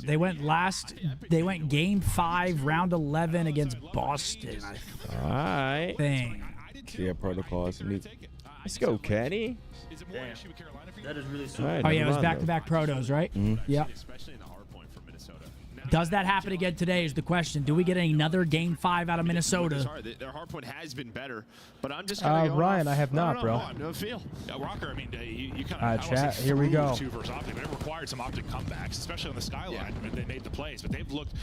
They went game 5, round 11 against Boston. All right. Thing. Yeah, protocols. Let's go, Kenny. That is really super. Right, oh yeah, it was back-to-back protos, right? Yep. Does that happen again today is the question. Do we get another game 5 out of Minnesota? Sorry, their hardpoint has been better, but I'm just Ryan, I have not, bro. No feel. Rocker, I mean, you kind of chat. Here we go. Two versus OpTic, but it required some OpTic comebacks, especially on the Skyline. Yeah. They made the plays, but they've looked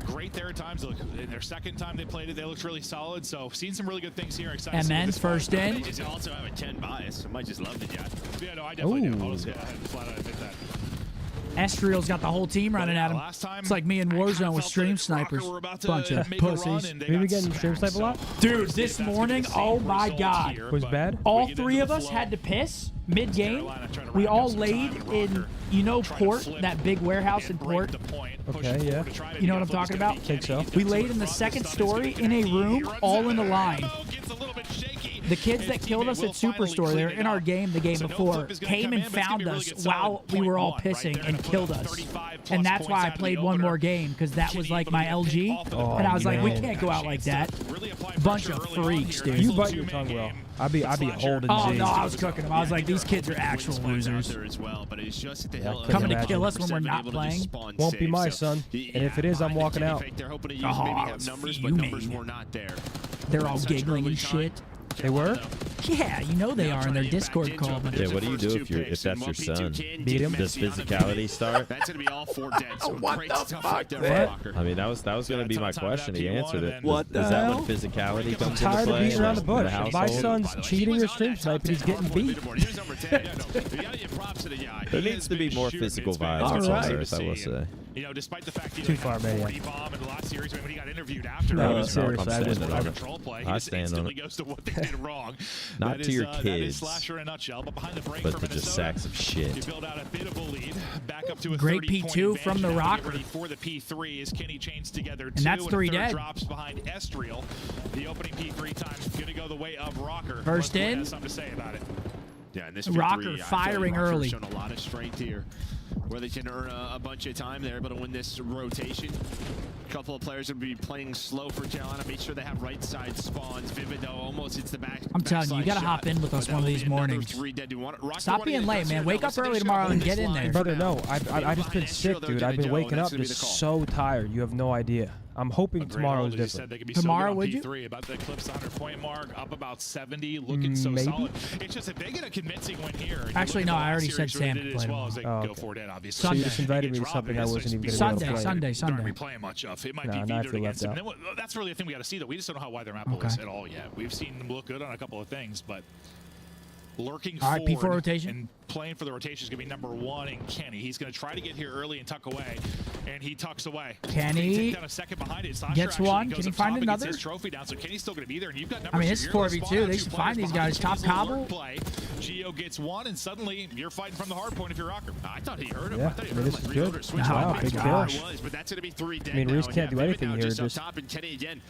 great there at times. Look, in their second time they played it, they looked really solid. So, seen some really good things here. Excited MN first in. They also have a 10 bias. I might just love the Jack. Yeah, no, I definitely do. I'll just go ahead and flat out admit that. Estriel's got the whole team running at him. It's like me in Warzone with stream snipers. Bunch of pussies. We been getting stream snipe a lot? Dude, this morning, oh my God. Was bad? All three of us had to piss mid-game. We all laid in, you know, Port, that big warehouse in Port. Okay, yeah. You know what I'm talking about? I think so. We laid in the second story in a room, all in a line. The kids that killed us at Superstore, they were in our game the game before, came and found us while we were all pissing and killed us. And that's why I played one more game, because that was like my LG. And I was like, we can't go out like that. Bunch of freaks, dude. You bite your tongue well. I'd be holding Oh, Z's. no, I was cooking them. I was like, these kids are actual losers. Coming to kill us when we're not playing. Won't be my son. And if it is, I'm walking out. Oh, I was fuming. They're all giggling and shit. They were? Yeah, you know they are in their Discord call. Yeah, what do you do if that's your son? Beat him? Does physicality start? That's gonna be all 4 dead. So What great the stuff fuck, right there, man? Rocker. I mean, that was gonna be my question. He answered it. What the Is that hell? when physicality I'm comes into tired of play? beating around the in bush. household? My son's cheating or stream sniping. He's getting beat. There needs to be more physical vibes All on right. Earth, I will say. You know, despite the fact he Too far, man. bomb in the last series when he got interviewed after, No, he was seriously, I standing on it. control play. I He just stand on instantly it. goes to what they did wrong. Not That to is, your that is kids, Slasher in a nutshell, but behind the break but for to just Minnesota, sacks of shit. you build out a bit of a lead, back up to a Great 30-point P2 advantage from the now to get Rocker. ready for the P3 as Kenny chains together And that's 2, 3 a third dead. drops behind Estriel. The opening P3 time's gonna go the way of Rocker. First Westwood in. has something to say about it. Yeah, and this Rocker P3, I feel like firing Rocker's early. shown a lot of strength here, where they can earn a bunch of time. They're able to win this rotation. A couple of players will be playing slow for Carolina. Make sure they have right side spawns. Vivid though, almost hits the back. I'm telling you, you gotta hop in with us one of these mornings. Stop being late, man. Wake up early tomorrow and get in there. Brother, no. I just been sick, dude. I've been waking up just so tired. You have no idea. I'm hoping tomorrow is different. Tomorrow, would you? About to eclipse the 100-point mark, up about 70, looking so Maybe. solid. It's just if they get a convincing win here. and you Actually, look no, at the I already last said series where Sam they did could as play well as they tomorrow. can Oh, go for it, obviously. Sunday. You just invited me to something I wasn't even going to be able to play. Sunday. Don't be playing much of. It might Nah, be not vetoed if you're against left them. And then, that's really the thing we got to see, though. We just don't know how wide their map is at all yet. We've seen them look good on a couple of things, but lurking All right, P4 forward rotation. and playing for the rotation is going to be number 1 in Kenny. He's going to try to get here early and tuck away, and he tucks away. Kenny Take down a second behind it. Sasha gets actually one. goes Can he up find top and gets another? his trophy down, so Kenny's still going to be there, and you've got I mean, numbers it's here. 4v2. They should find these guys. Top cobble. Play. Gio gets one, and suddenly you're fighting from the hard point if you're Rocker. I thought he heard him. Yeah, I thought he I mean, heard this him is like good. reload or switch. Wow, Oh, big my kill. God, it was, but that's going to be 3 dead I mean, now, Reese and can't do Vivid anything now here, Just up just- top, and Kenny again.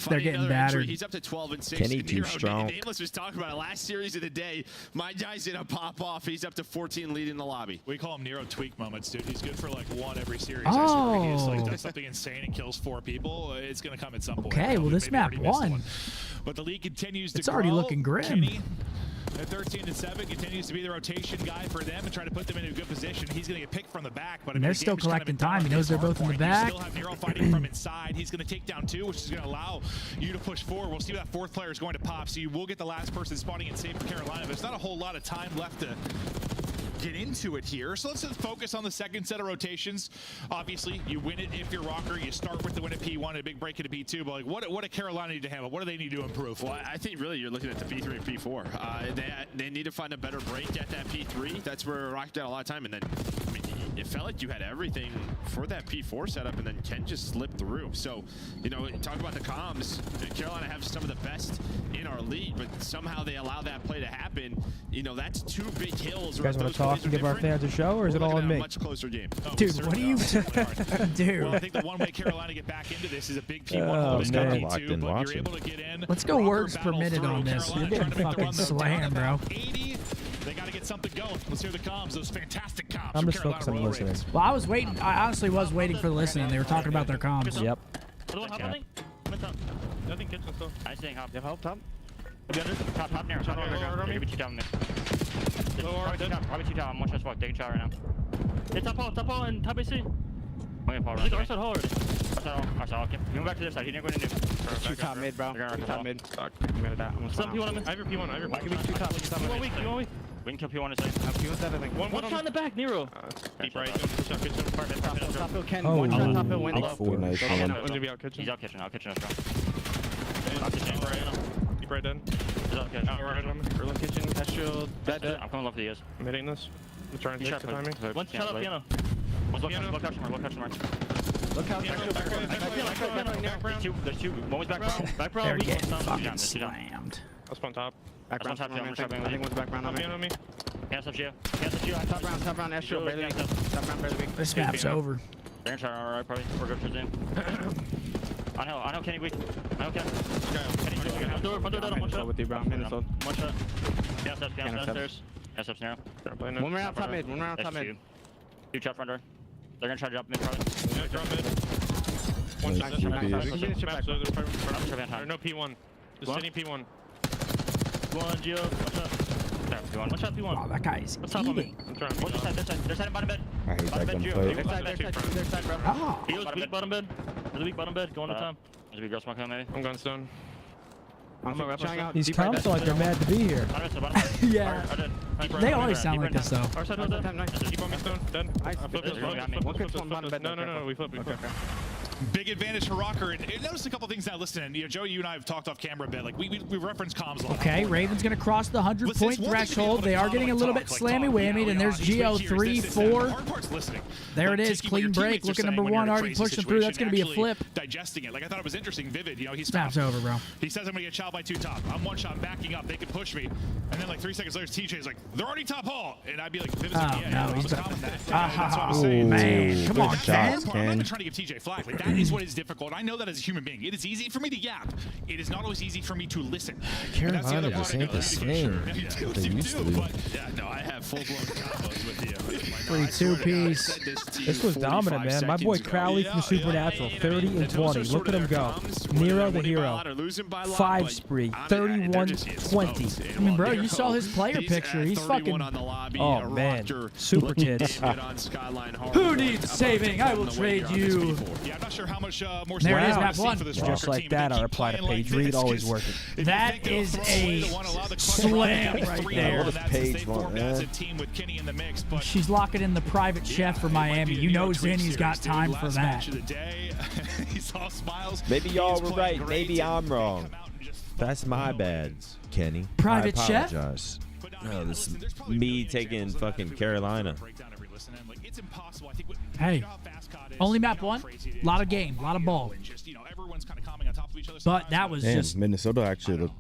They're getting Another entry. battered. He's up to 12 and 6. Kenny too Nero, strong. Nameless was talking about it last series of the day. My guy's going to pop off. He's up to 14 lead in the lobby. We call him Nero tweak moments, dude. He's good for like 1 every series. I swear. He's like does something insane and kills 4 people. It's going to come at some point. Okay, well, this Maybe map already missed won. one. But the league continues to It's already grow. looking grim. Kenny, at 13 and 7, continues to be the rotation guy for them and try to put them in a good position. He's going to get picked from the back, but I mean, They're the still game's kind of collecting been done time. He on knows his they're both in the hardpoint. back. You still have Nero fighting from inside. He's going to take down 2, which is going to allow you to push forward. We'll see what that 4th player is going to pop, so you will get the last person spawning in safe for Carolina. But there's not a whole lot of time left to get into it here. So let's just focus on the second set of rotations. Obviously, you win it if you're Rocker. You start with the win at P1 and a big break at a P2. But like, what do Carolina need to handle? What do they need to improve? Well, I think really you're looking at the P3 and P4. They need to find a better break at that P3. That's where Rock got a lot of time. And then, I mean, it felt like you had everything for that P4 setup, and then Ken just slipped through. So, you know, talk about the comms. Carolina have some of the best in our league, but somehow they allow that play to happen. You know, that's 2 big hills. You guys want to talk and give our fans a show, or is it all on me? Much closer game. Dude, what are you dude? Well, I think the one way Carolina get back into this is a big P1 Oh, hold man. P2, but you're able to get in. Let's go Rocker words per battle minute through. on this. Carolina You're trying getting to make the fucking run, though, down slammed, bro. about 80. They got to get something going. Let's hear the comms. Those fantastic comms. I'm from just Carolina focused on Royal listening. Ravens. Well, I was waiting. I honestly was waiting for the listening. They were talking about their comms. Yep. Nothing kitchen still. I think hop. You have help, Tom? Be under. Top near. Top near. There could be 2 down there. Probably 2 down. I'm 1 shot spot. Taking shot right now. Hey, top hole and top AC. Okay, fall right. Our side hole already. Our side. Okay. You move back to this side. He didn't go into. 2 top mid, bro. Top mid. Fuck. I'm gonna die. Some P1 on me. I have your P1. I have your P1. Give me 2 top. You want weak? You want weak? We can kill P1 in a second. P1's dead, I think. One shot in the back, Nero. Deep right. Top hill, Ken. Oh, 1 shot top hill, win. big 4, nice one. One's gonna be out kitchen. He's out kitchen. Out kitchen. Let's go. Deep right dead. He's out kitchen. Early kitchen. Astral. Dead. I'm coming love for the years. I'm hitting this. I'm trying to take the timing. One shot up piano. Look question mark. Look how There's two. One was back row. Back row. They're Weak. getting Some. fucking Yeah, slammed. That's on top. Back round. I think one's back round on me. Hands up, Gio. Top round, Astro, barely. Top round, barely. This map's over. They're gonna try alright, probably. We're good for Zoom. I know, Kenny weak. I know Kenny. Front door, one shot. With you, Brown. One shot. Gas up, downstairs. Gas up's narrow. One more out top mid. Two shot front door. They're gonna try to drop mid, probably. Yeah, drop mid. One shot. No P1. Just sitting P1. One, Gio. One shot, P1. Oh, that guy is eating. One side, this side, bottom bed. I hate that gunfight. Their side, bro. Oh. Heals, weak bottom bed. There's a weak bottom bed. Going to time. There's a big girl smoke on maybe. I'm going stone. These comps sound like they're mad to be here. Yeah. They always sound like this, though. Keep on me, stone. Dead. I flipped this one. No, we flipped. Okay. Big advantage for Rocker. And notice a couple things now. Listen, Joey, you and I have talked off camera a bit. Like we reference comms a lot. Okay, Raven's going to cross the 100-point threshold. They are getting a little bit slammy-whammied, and there's Gio 3, 4. There it is, clean break. Look at number 1 already pushing through. That's going to be a flip. Digesting it. Like I thought it was interesting. Vivid. He's Snap's over, bro. He says I'm going to get shot by 2 top. I'm 1 shot backing up. They can push me. And then like 3 seconds later, TJ's like, they're already top hall. And I'd be like, Vivid's like, yeah, no, he's that's what I'm saying. Man, come on, Ken. I'm not even trying to give TJ flack. Like, that is what is difficult. I know that as a human being. It is easy for me to yap. It is not always easy for me to listen. Carolina just ain't the same. They used to be. Yeah, no, I have full-blown combos with you. 3-2 piece. This was dominant, man. My boy Crowley from Supernatural, 30 and 20. Look at him go. Nero the hero. 5 spree, 31-20. I mean, bro, you saw his player picture. He's fucking... Oh, man. Super kids. Who needs saving? I will trade you. Yeah, I'm not sure how much more there it is, map 1. Just like that, I reply to Paige Reed, always working. That is a slam right there. What does Paige want, man? She's locking in the private chef for Miami. You know Zinni's got time for that. Maybe y'all were right. Maybe I'm wrong. That's my bad, Kenny. Private I chef? apologize. No, this is me taking fucking Carolina. Hey, only map 1. Lot of game, lot of ball. But that was just... Minnesota actually looked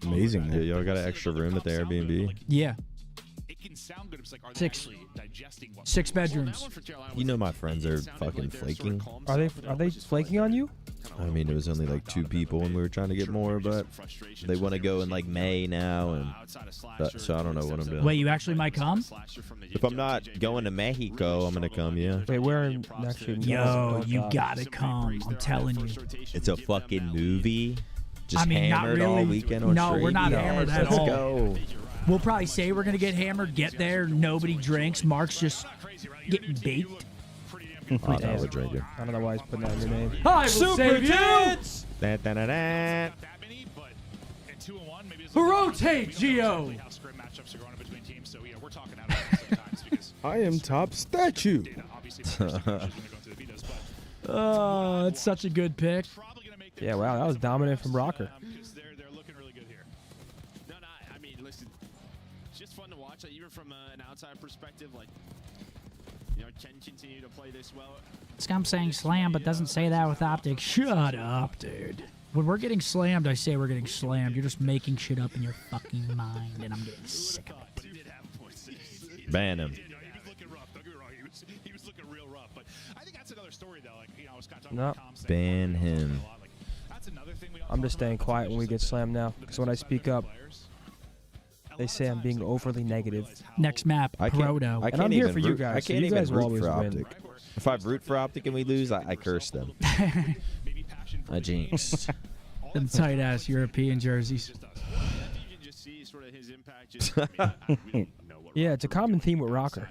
amazing. Yeah, y'all got an extra room at the Airbnb? Yeah. 6 bedrooms. You know my friends are fucking flaking. Are they flaking on you? I mean, it was only like 2 people when we were trying to get more, but they want to go in like May now, and so I don't know what I'm doing. Wait, you actually might come? If I'm not going to Mexico, I'm gonna come. Yeah. Wait, where in actually? Yo, you gotta come. I'm telling you. It's a fucking movie. Just I mean, not hammered really. all weekend or No, straight? we're not Yes, hammered at let's all. Go. We'll probably say we're gonna get hammered. Get there, nobody drinks. Mark's just getting baked. Oh, no, we're drinking. I don't know why he's putting that in your name. I will save you. Rotate, Gio. I am top statue. Oh, it's such a good pick. Yeah, wow, that was dominant from Rocker. They're looking really good here. No, I mean, listen, it's just fun to watch, even from an outside perspective. Like, can continue to play this well. Scum saying slam, but doesn't say that with OpTic. Shut up, dude. When we're getting slammed, I say we're getting slammed. You're just making shit up in your fucking mind, and I'm getting sick of it. Ban him. He was looking real rough, but I think that's another story though. Like, I was kind of No. Ban him. I'm just staying quiet when we get slammed now, because when I speak up, they say I'm being overly negative. Next map, Proto. And I'm here for you guys. I can't you even guys will root always for win. OpTic. If I root for OpTic and we lose, I curse them. I jinxed. Them tight ass European jerseys. Yeah, it's a common theme with Rocker.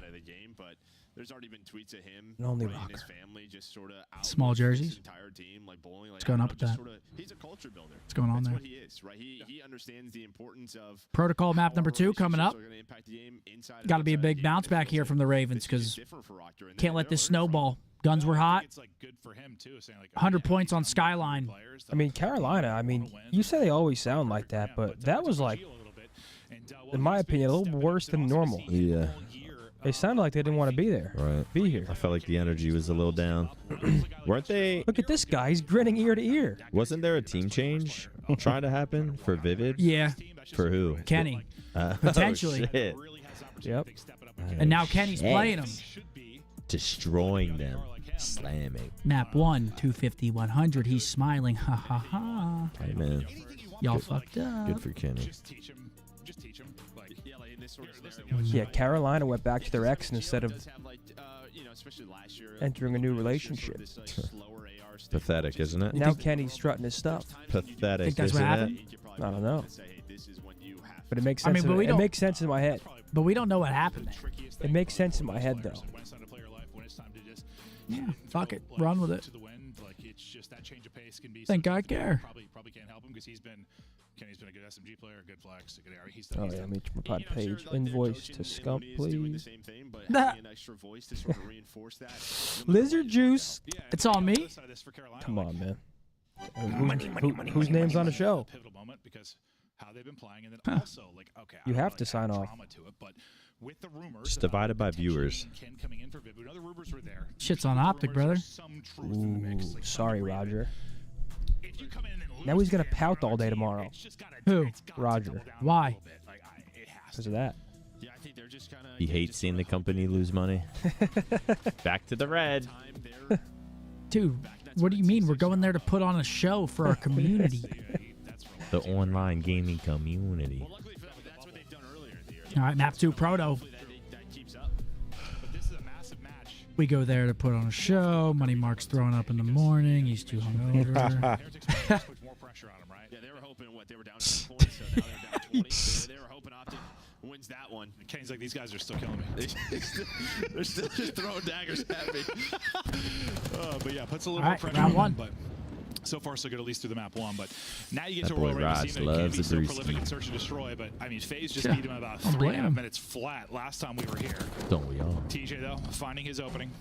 There's already been tweets of him and only and his family just sort of small jerseys. Team, like bowling, like, what's going up with that? He's a culture builder. What's going on That's there? What he is, right? He understands the importance of Protocol map number 2 coming up. Got to be a big bounce back here from the Ravens because can't let this snowball. Guns were hot. 100 points on Skyline. I mean, Carolina, I mean, you say they always sound like that, but that was like, in my opinion, a little worse than normal. Yeah. They sounded like they didn't want to be there. Right. Be here. I felt like the energy was a little down. Weren't they? Look at this guy. He's grinning ear to ear. Wasn't there a team change trying to happen for Vivid? Yeah. For who? Kenny. Potentially. Oh, shit. Yep. And now Kenny's playing him. Destroying them. Slamming. Map 1, 250, 100. He's smiling. Ha ha ha. Hey, man. Y'all fucked up. Good for Kenny. Yeah, Carolina went back to their ex instead of entering a new relationship. Pathetic, isn't it? Now Kenny's strutting his stuff. Pathetic, Think that's what isn't happened? it? I don't know. But it makes I sense. mean, but we it don't- makes sense in my head. But we don't know what happened. It makes sense in my head, though. Yeah, fuck it. Run with it. Think I care. Probably can't help him because Kenny's been a good SMG player, good flex, a good area. He's Oh, yeah, meet my pod page. Invoice to Scump, please. Lizard Juice. It's on me. Come on, man. Whose name's on the show? Pivotal moment because how they've been playing, and then also like okay, You have to sign off. with the rumors Just divided by viewers. Ken coming in for Viv, the other rumors were there. Shit's on OpTic, brother. Ooh, sorry, Roger. Now he's gonna pout all day tomorrow. Who? Roger. Why? Because of that. He hates seeing the company lose money. Back to the red. Dude, what do you mean? We're going there to put on a show for our community. The online gaming community. All right, map 2 proto. We go there to put on a show. Money Mark's throwing up in the morning. He's too hungover. More pressure on him, right? Yeah, they were hoping they were down 10 points, so now they're down 20. They were hoping OpTic wins that one. Kenny's like, these guys are still killing me. They're still just throwing daggers at me. But yeah, puts a little more pressure round on one. them, but so far so good, at least through the map 1. But now you get That to a world boy where you Ross see that it can loves be a so brewski. prolific in search and destroy. But I mean, FaZe just Yeah. beat him about Don't blame 3.5 him. minutes flat last time we were here. Don't we all? TJ though, finding his opening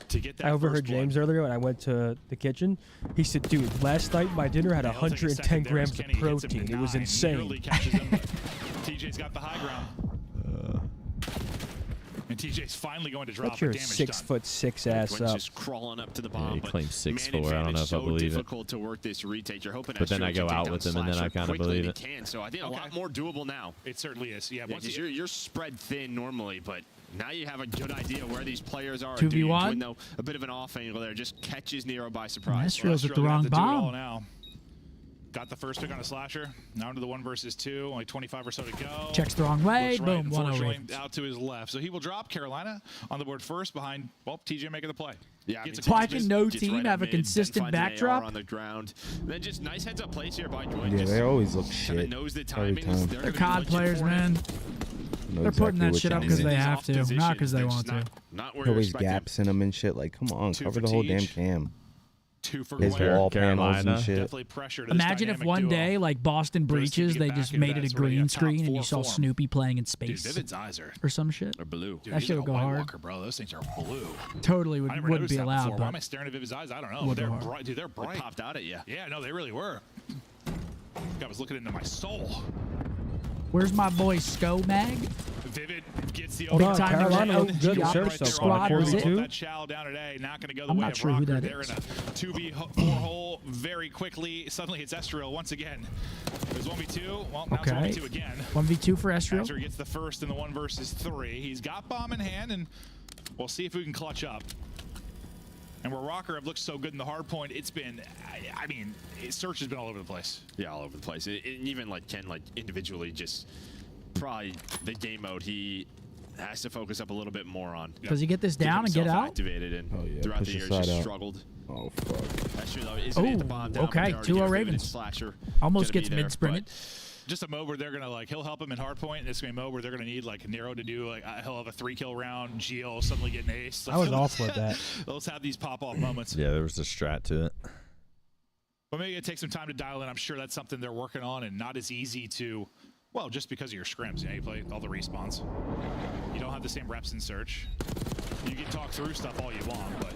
to get that. I overheard first blood. James earlier when I went to the kitchen. He said, dude, last night my dinner had He'll take a 110 second there as grams of Kenny hits him to protein. It was 9. insane. Nearly catches him, but TJ's got the high ground. And TJ's finally going to drop That's your a damage done. 6'6" ass Quinn's up. just crawling up to the bomb. he but claims 6'4". man I don't know if advantage I so believe it. difficult to work this retake. You're hoping But then Astro I go can out take with down him, and then I Slasher kinda quickly believe if it. he can. So I think a lot more doable now. It certainly is. Yeah, Yeah, once 'cause you, you're spread thin normally, but now you have a good idea where these players are. 2v1? Twin, though, a bit of an off angle there, just catches Nero by surprise. Astro's at the gonna have wrong to do it all bomb. now. Got the first pick on a Slasher. Now into the 1 versus 2. Only 25 or so to go. Checks the wrong way. Looks right, Boom, 1-0 unfortunately, Ravens. out to his left. So he will drop Carolina on the board first behind, well, TJ making the play. Yeah, Gets Why a can no team have a consistent backdrop? on the ground. Then just nice heads up plays here by Joy. Yeah, they always look Kinda shit knows the every timings. time. They're They're gonna COD be players, for it. man. Know They're putting exactly that what shit you up mean. because they He's have off to, position. not because they They're want just to. Not where you Always expect him. gaps in them and shit. Like, come on, 2 cover for the whole damn Tej. cam. 2 for His Gwen. wall panels and shit. Definitely pressure to this Imagine if dynamic one duo. day, like Boston Breaches, get they back just into made that it a sort of, green top screen and you 4 saw form. Snoopy playing in Dude, space Vivid's eyes are or some shit. Or blue. Dude, That he's shit like would a go White hard. Walker, bro. Those things are blue. Totally I never wouldn't noticed be that allowed, before. Why am but I staring at Vivid's eyes? I don't know. Would But they're go hard. bright. Dude, they're They bright. popped out at you. Yeah, no, they really were. I was looking into my soul. where's my boy Sko Mag? Vivid gets the Hold on, time to Carolina get looks good in OG search so squad far. was it? 42. That chow down today, not going to go the I'm way not of sure who Rocker. that They're is. in a 2v4 hole very quickly. Suddenly hits Estriel once again. There's 1v2. Well, now Okay. it's 1v2 again. 1v2 for Estriel. Azure gets the first in the 1 versus 3. He's got bomb in hand, and we'll see if we can clutch up. And where Rocker have looked so good in the hard point, it's been, I mean, his search has been all over the place. Yeah, all over the place. And even like Ken, like individually, just probably the game mode he has to focus up a little bit more on. Does he get this down and get out? Activated and Oh, yeah, throughout push the the years side just out. struggled. Oh, fuck. That's true though. Isn't it the bomb down, but okay, they already 2-0 get a Vivid Ravens. Slasher Almost gonna gets be there, mid-sprinted. Just a mode where they're gonna like he'll help him in hardpoint, and it's gonna be a mode where they're gonna need like Nero to do like he'll have a 3-kill round, Geo suddenly getting ace. I was off with that. Let's have these pop-off moments. Yeah, there was a strat to it. But maybe it takes some time to dial in. I'm sure that's something they're working on, and not as easy to, well, just because of your scrims. You know, you play all the respawns. You don't have the same reps in search. You can talk through stuff all you want, but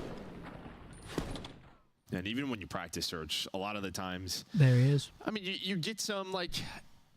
And even when you practice search, a lot of the times, There he is. I mean, you get some like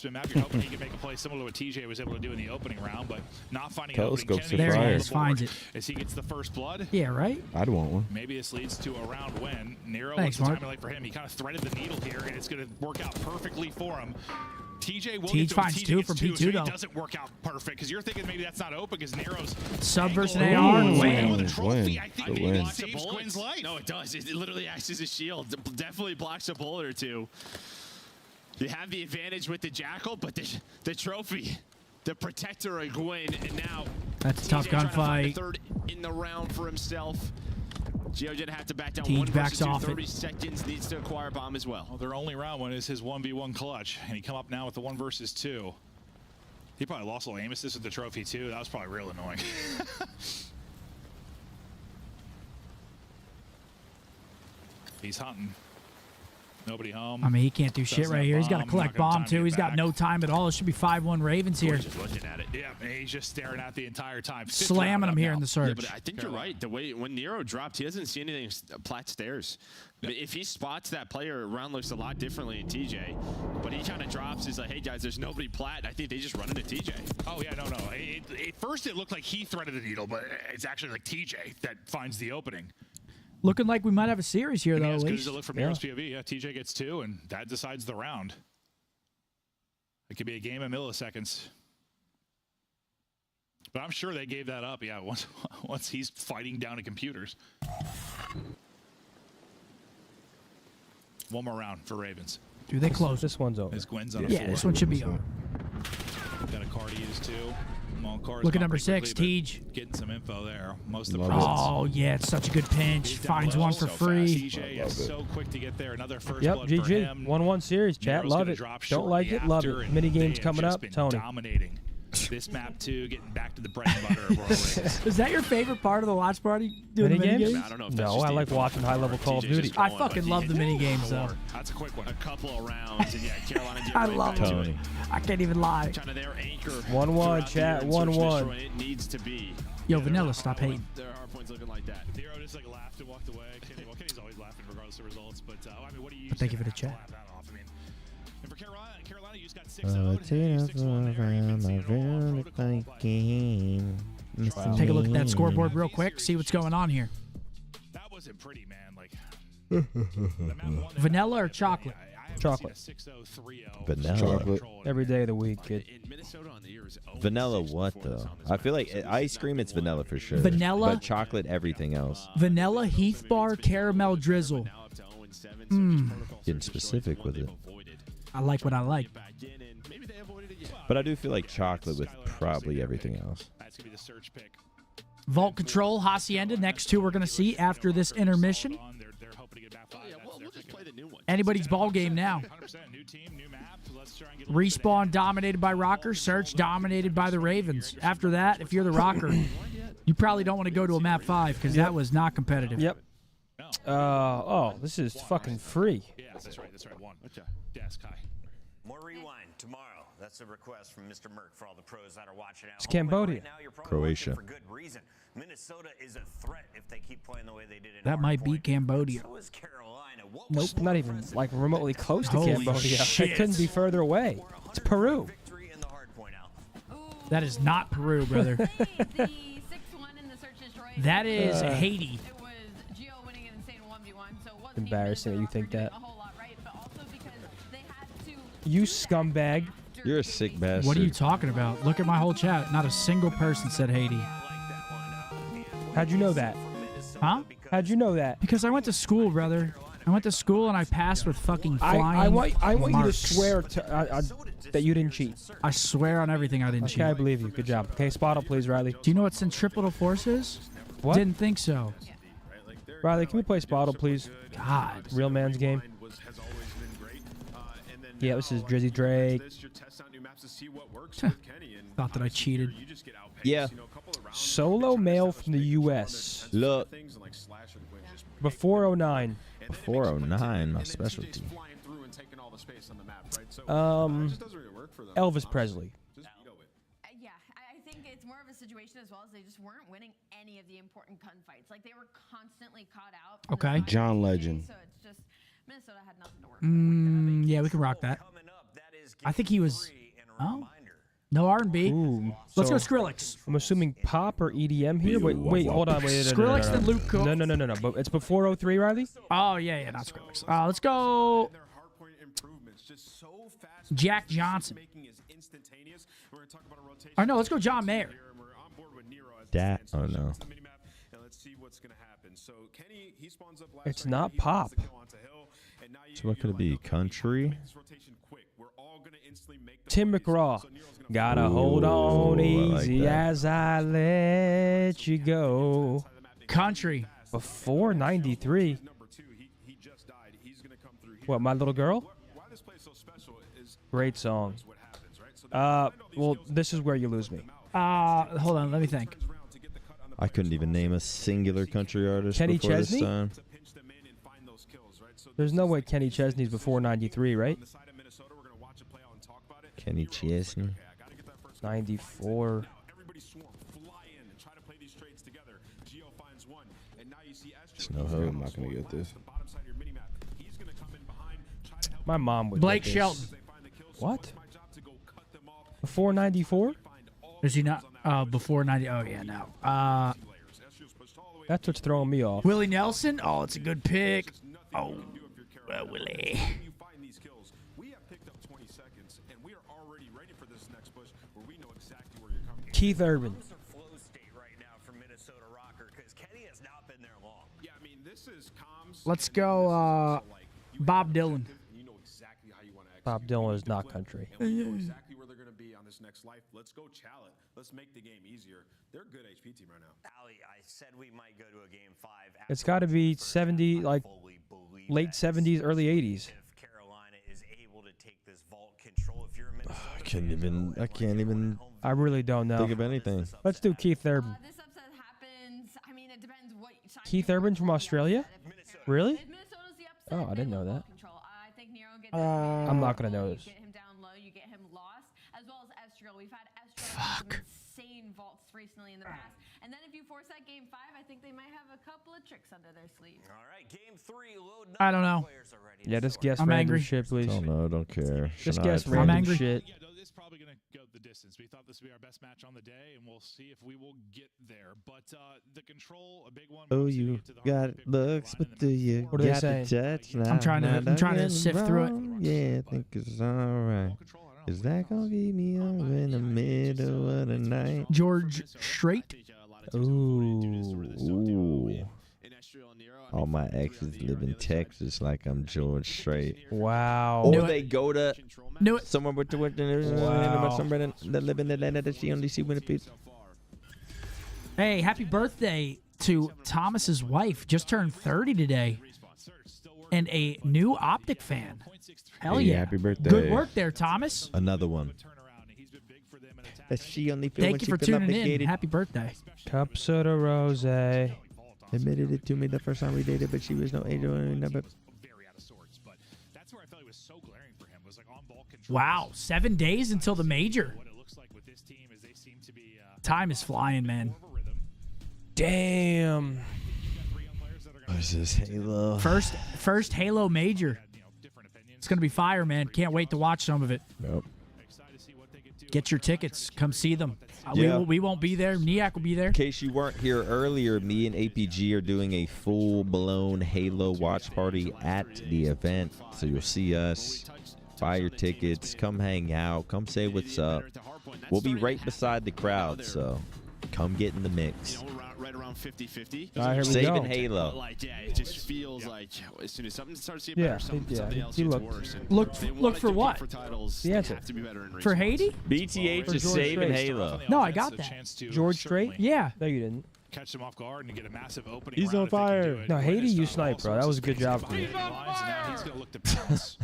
crosswind map. You're hoping he can make a play similar to what TJ was able to do in the opening round, but not finding an opening. Telescopes are There he fire. is, finds it. As he gets the first blood. Yeah, right? I'd want one. Maybe this leads to a round win. Nero, Thanks, what's the Mark. timing like for him? He kind of threaded the needle here, and it's going to work out perfectly for him. TJ will Teej get finds TJ two gets from two, P2 so though. It doesn't work out perfect because you're thinking maybe that's not open because Nero's Sub versus an angle. AR and Ooh, win. the trophy, I think The maybe win. blocks saves Quinn's life. No, it does. It literally acts as a shield. Definitely blocks a bullet or two. You have the advantage with the Jackal, but the trophy, the protector of Gwyn, and now That's a tough TJ trying to find gunfight. the third in the round for himself. Gio didn't have to back down. Teej 1 backs versus 2, off it. 30 seconds, needs to acquire bomb as well. Well, their only round one is his 1v1 clutch, and he come up now with the 1 versus 2. He probably lost a little aim assist with the trophy too. That was probably real annoying. He's hunting. Nobody home. I mean, he can't do shit Doesn't right have here. He's got to bomb, collect not gonna have bomb time to too. get He's got back. no time at all. It should be 5-1 Ravens here. Just looking at it. Yeah, and he's just staring at the entire time. Fifth Slamming round him up here now. in the Yeah, surge. but I think you're right. The way when Nero dropped, he doesn't see anything plat stairs. If he spots that player, round looks a lot differently in TJ. But he kind of drops. He's like, hey guys, there's nobody plat. I think they just run into TJ. Oh yeah, no. At first it looked like he threaded the needle, but it's actually like TJ that finds the opening. Looking like we might have a series here, And though, as at good least. as it looked from Nero's POV, yeah, TJ gets 2, and that decides the round. It could be a game of milliseconds. But I'm sure they gave that up, yeah, once he's fighting down to computers. One more round for Ravens. Do they close? This one's over. As Gwen's on a Yeah, 4. this one should be over. Got a card he is too. Look at number 6, Teej. Getting some info there. Most of the Oh, yeah, it's such a good pinch. Finds one for free. TJ is so quick to get there. Another first Yep, blood for GG. him. 1-1 series, chat. Nero's Love gonna it. drop Don't like shortly it, love after, it. and Mini they games have coming just up, been Tony. Dominating this map too, getting back to the bread and butter of Royal Ravens. Is that your favorite part of the watch party? Doing Mini the mini games? games? I don't know if No, that's just I the like info watching or high-level Call of TJ 's Duty. just I going, fucking but love the mini games, though. That's a quick one. A couple of rounds, and yeah, Carolina did I right love back to it. it. I can't even lie. Trying to their anchor 1-1, throughout the chat, year in search and 1-1. destroy. It needs to be. Yo, Vanilla, stop hating. Their hard points looking like that. Nero just like laughed and walked away. Kenny's always laughing regardless of results. But I mean, what do you? Thank you for the chat. Laugh that off. I mean, and for Carolina, you just got 6-0. Take a look at that scoreboard real quick. See what's going on here. That wasn't pretty, man. Like Vanilla or chocolate? Chocolate. Vanilla. Chocolate. Every day of the week, kid. Vanilla what, though? I feel like ice cream, it's vanilla for sure. Vanilla? But chocolate, everything else. Vanilla Heath Bar Caramel Drizzle. Getting specific with it. I like what I like. But I do feel like chocolate with probably everything else. That's gonna be the search pick. Vault Control, Hacienda. Next two we're going to see after this intermission. They're hoping to get back 5. We'll just play the new one. Anybody's ball game now. 100% new team, new map. Let's try and get Respawn dominated by Rocker. Search dominated by the Ravens. After that, if you're the Rocker, you probably don't want to go to a map 5 because that was not competitive. Yep. Oh, this is fucking free. Yeah, that's right. That's right. 1. Okay. Desk high. More rewind tomorrow. That's a request from Mr. Merck for all the pros that are watching out. It's Cambodia. Right now, you're probably Croatia. watching for good reason. Minnesota is a threat if they keep playing the way they did in That might be Hardpoint. Cambodia. So is Carolina. What Nope, was not even like remotely close to Holy Cambodia. shit. It couldn't be further away. It's Peru. victory in the Hardpoint out? That is not Peru, brother. The 6-1 in the search destroy. That is Haiti. It was Gio winning an insane 1v1, so it wasn't Embarrassing that you even think that. a whole lot right, but also because they had to You scumbag. You're a sick bastard. What are you talking about? Look at my whole chat. Not a single person said Haiti. How'd you know that? Huh? How'd you know that? Because I went to school, brother. I went to school and I passed with fucking flying I want you to marks. swear that you didn't cheat. I swear on everything I didn't Okay, cheat. I believe you. Good job. Okay, spottle, please, Riley. Do you know what centripetal force is? What? Didn't think so. Riley, can we play spottle, please? God. Real man's game. Yeah, this is Drizzy Drake. Thought that I cheated. Yeah. Solo male from the U.S. Look. Before 09. Before 09, my specialty. Elvis Presley. Yeah, I think it's more of a situation as well as they just weren't winning any of the important gunfights. Like they were constantly caught out. from the Okay. side of John the Legend. game, So it's just Minnesota had nothing to work with. Yeah, we can rock that. I think he was. Oh, no R&B. Ooh. Let's go so Skrillex. I'm assuming pop or EDM here. Wait, hold on. Wait, Skrillex no. and Luke Combs. No. But it's before 03, Riley? Oh yeah, not Skrillex. Let's go. just so fast. Jack Johnson. Making is instantaneous. We're going to talk about a rotation. Oh, no, let's go John Mayer. We're on board with Nero as That, oh no. and let's see what's going to happen. So Kenny, he spawns up last It's right not now. He pop. finds the kill onto Hill, and now So what could it be? Country? this rotation quick. We're all going to instantly make the Tim plays. McGraw. So Nero's gonna Gotta Ooh, hold on I like easy that. as I let you go. Country. Before 93. What, My Little Girl? why this play is so special is Great song. what happens, right? So Well, this is where you lose me. Hold on, let me think. I couldn't even name a singular country artist Kenny before Chesney? this time. There's no way Kenny Chesney's before 93, right? Kenny Chesney. 94. everybody swarm, fly in, and try to play these trades together. Geo finds one, and now you see There's no hope. I'm not gonna get this. the bottom side of your mini map. He's going to come in behind, try to help My mom would Blake get this. Shelton. What? Before 94? Is he not? Before 90. Oh, yeah, no. That's what's throwing me off. Willie Nelson. Oh, it's a good pick. Oh, well, Willie. you find these kills. We have picked up 20 seconds, and we are already ready for this next push where we know exactly where you're coming from. Keith Urban. Flow state right now for Minnesota Rocker because Kenny has not been there long. Yeah, I mean, this is comms. Let's go Bob Dylan. You know exactly how you want to Bob Dylan is not country. and we know exactly where they're going to be on this next life. Let's go chal it. Let's make the game easier. They're a good HP team right now. Ali, I said we might go to a game 5. It's got to be 70, like late 70s, early 80s. If Carolina is able to take this vault control, if you're a Minnesota I can't even I really don't know. think of anything. Let's do Keith Urban. This upset happens. I mean, it depends what side Keith you're Urban's from Australia? Really? If Minnesota's the upset, Oh, I didn't know that. control. I think Nero gets I'm not going to know you this. get him down low, you get him lost, as well as Estriel. We've had Estriel have some insane vaults recently in the past. And then if you force that game 5, I think they might have a couple of tricks under their sleeve. All right, game 3. Load I don't know. players are ready. Yeah, just guess I'm random angry. shit, please. Don't know. Don't care. Just Should guess I- random angry. shit. Yeah, no, this is probably going to go the distance. We thought this would be our best match on the day, and we'll see if we will get there. But the control, a big one. Oh, you got looks, but do you What are they got the saying? touch? I'm trying to Not sift through it. wrong. Yeah, I think it's alright. Is that gonna keep me up in the middle of the night? George Strait. Ooh. All my exes live in Texas like I'm George Strait. Wow. Or they go to Knew it. somewhere with the Wow. somewhere that live in Atlanta that she only see when it beats. Hey, happy birthday to Thomas's wife. Just turned 30 today. And a new OpTic fan. Hell Hey, yeah. happy birthday. Good work there, Thomas. Another one. That she only feel when Thank you she for feel tuning in. obligated. Happy birthday. Cups of the rose. Admitted it to me the first time we dated, but she was no angel. But Wow, 7 days until the major. Time is flying, man. Damn. what is this, Halo? First Halo major. It's gonna be fire, man. Can't wait to watch some of it. Nope. Get your tickets. Come see them. Yeah. We won't be there. Niak will be there. In case you weren't here earlier, me and APG are doing a full-blown Halo watch party at the event. So you'll see us. Buy your tickets. Come hang out. Come say what's up. We'll be right beside the crowd, so come get in the mix. Right around 50-50. All right, here we Saving go. Halo. But like, yeah, it just feels like as soon as something starts to get Yeah, better, something else he gets looked- worse. And Look- they look wanna for compete what? For titles, The they answer. have to be better in For response. Haiti? BTH For is George saving Strait. Halo. No, I got that. George Strait? Yeah. No, you didn't. Catch them off guard and get a massive opening. He's round on if they can do fire. it. No, Win Haiti, this you time, sniped, bro. all That was a sorts good of job things for you. happening in lines, and now he's gonna look to pounce.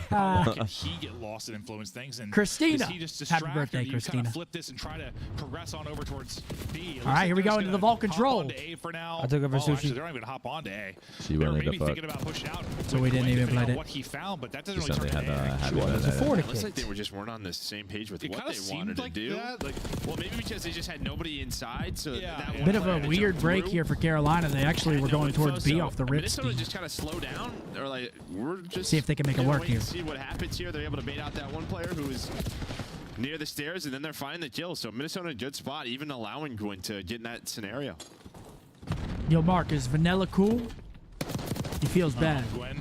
How can he get lost and influence things? And Christina. is he just Happy distracted, birthday, or you Christina. Kind of flip this and try to progress on over towards B. All right, here we go into the vault control. A for now. I took over Actually, Sushi. they're not even gonna hop onto A. She They're wanted maybe to fuck. thinking about pushing out. So we didn't even play it. What he found, but that doesn't She really said turn they into had A. had She was a that. fornicator. It looks like they were just weren't on the same page with It what kinda they seemed wanted to like do. that, like- Well, maybe because they just had nobody inside, so that one Bit of player a had to weird jump break through. here for Carolina. They actually were going towards B off the rip. Minnesota Steve. just kind of slow down. They're like, we're just See if they can make it gonna work wait and here. See what happens here. They're able to bait out that one player who is near the stairs, and then they're finding the kill. So Minnesota in a good spot, even allowing Gwyn to get in that scenario. Yo, Mark, is Vanilla cool? He feels bad. Gwen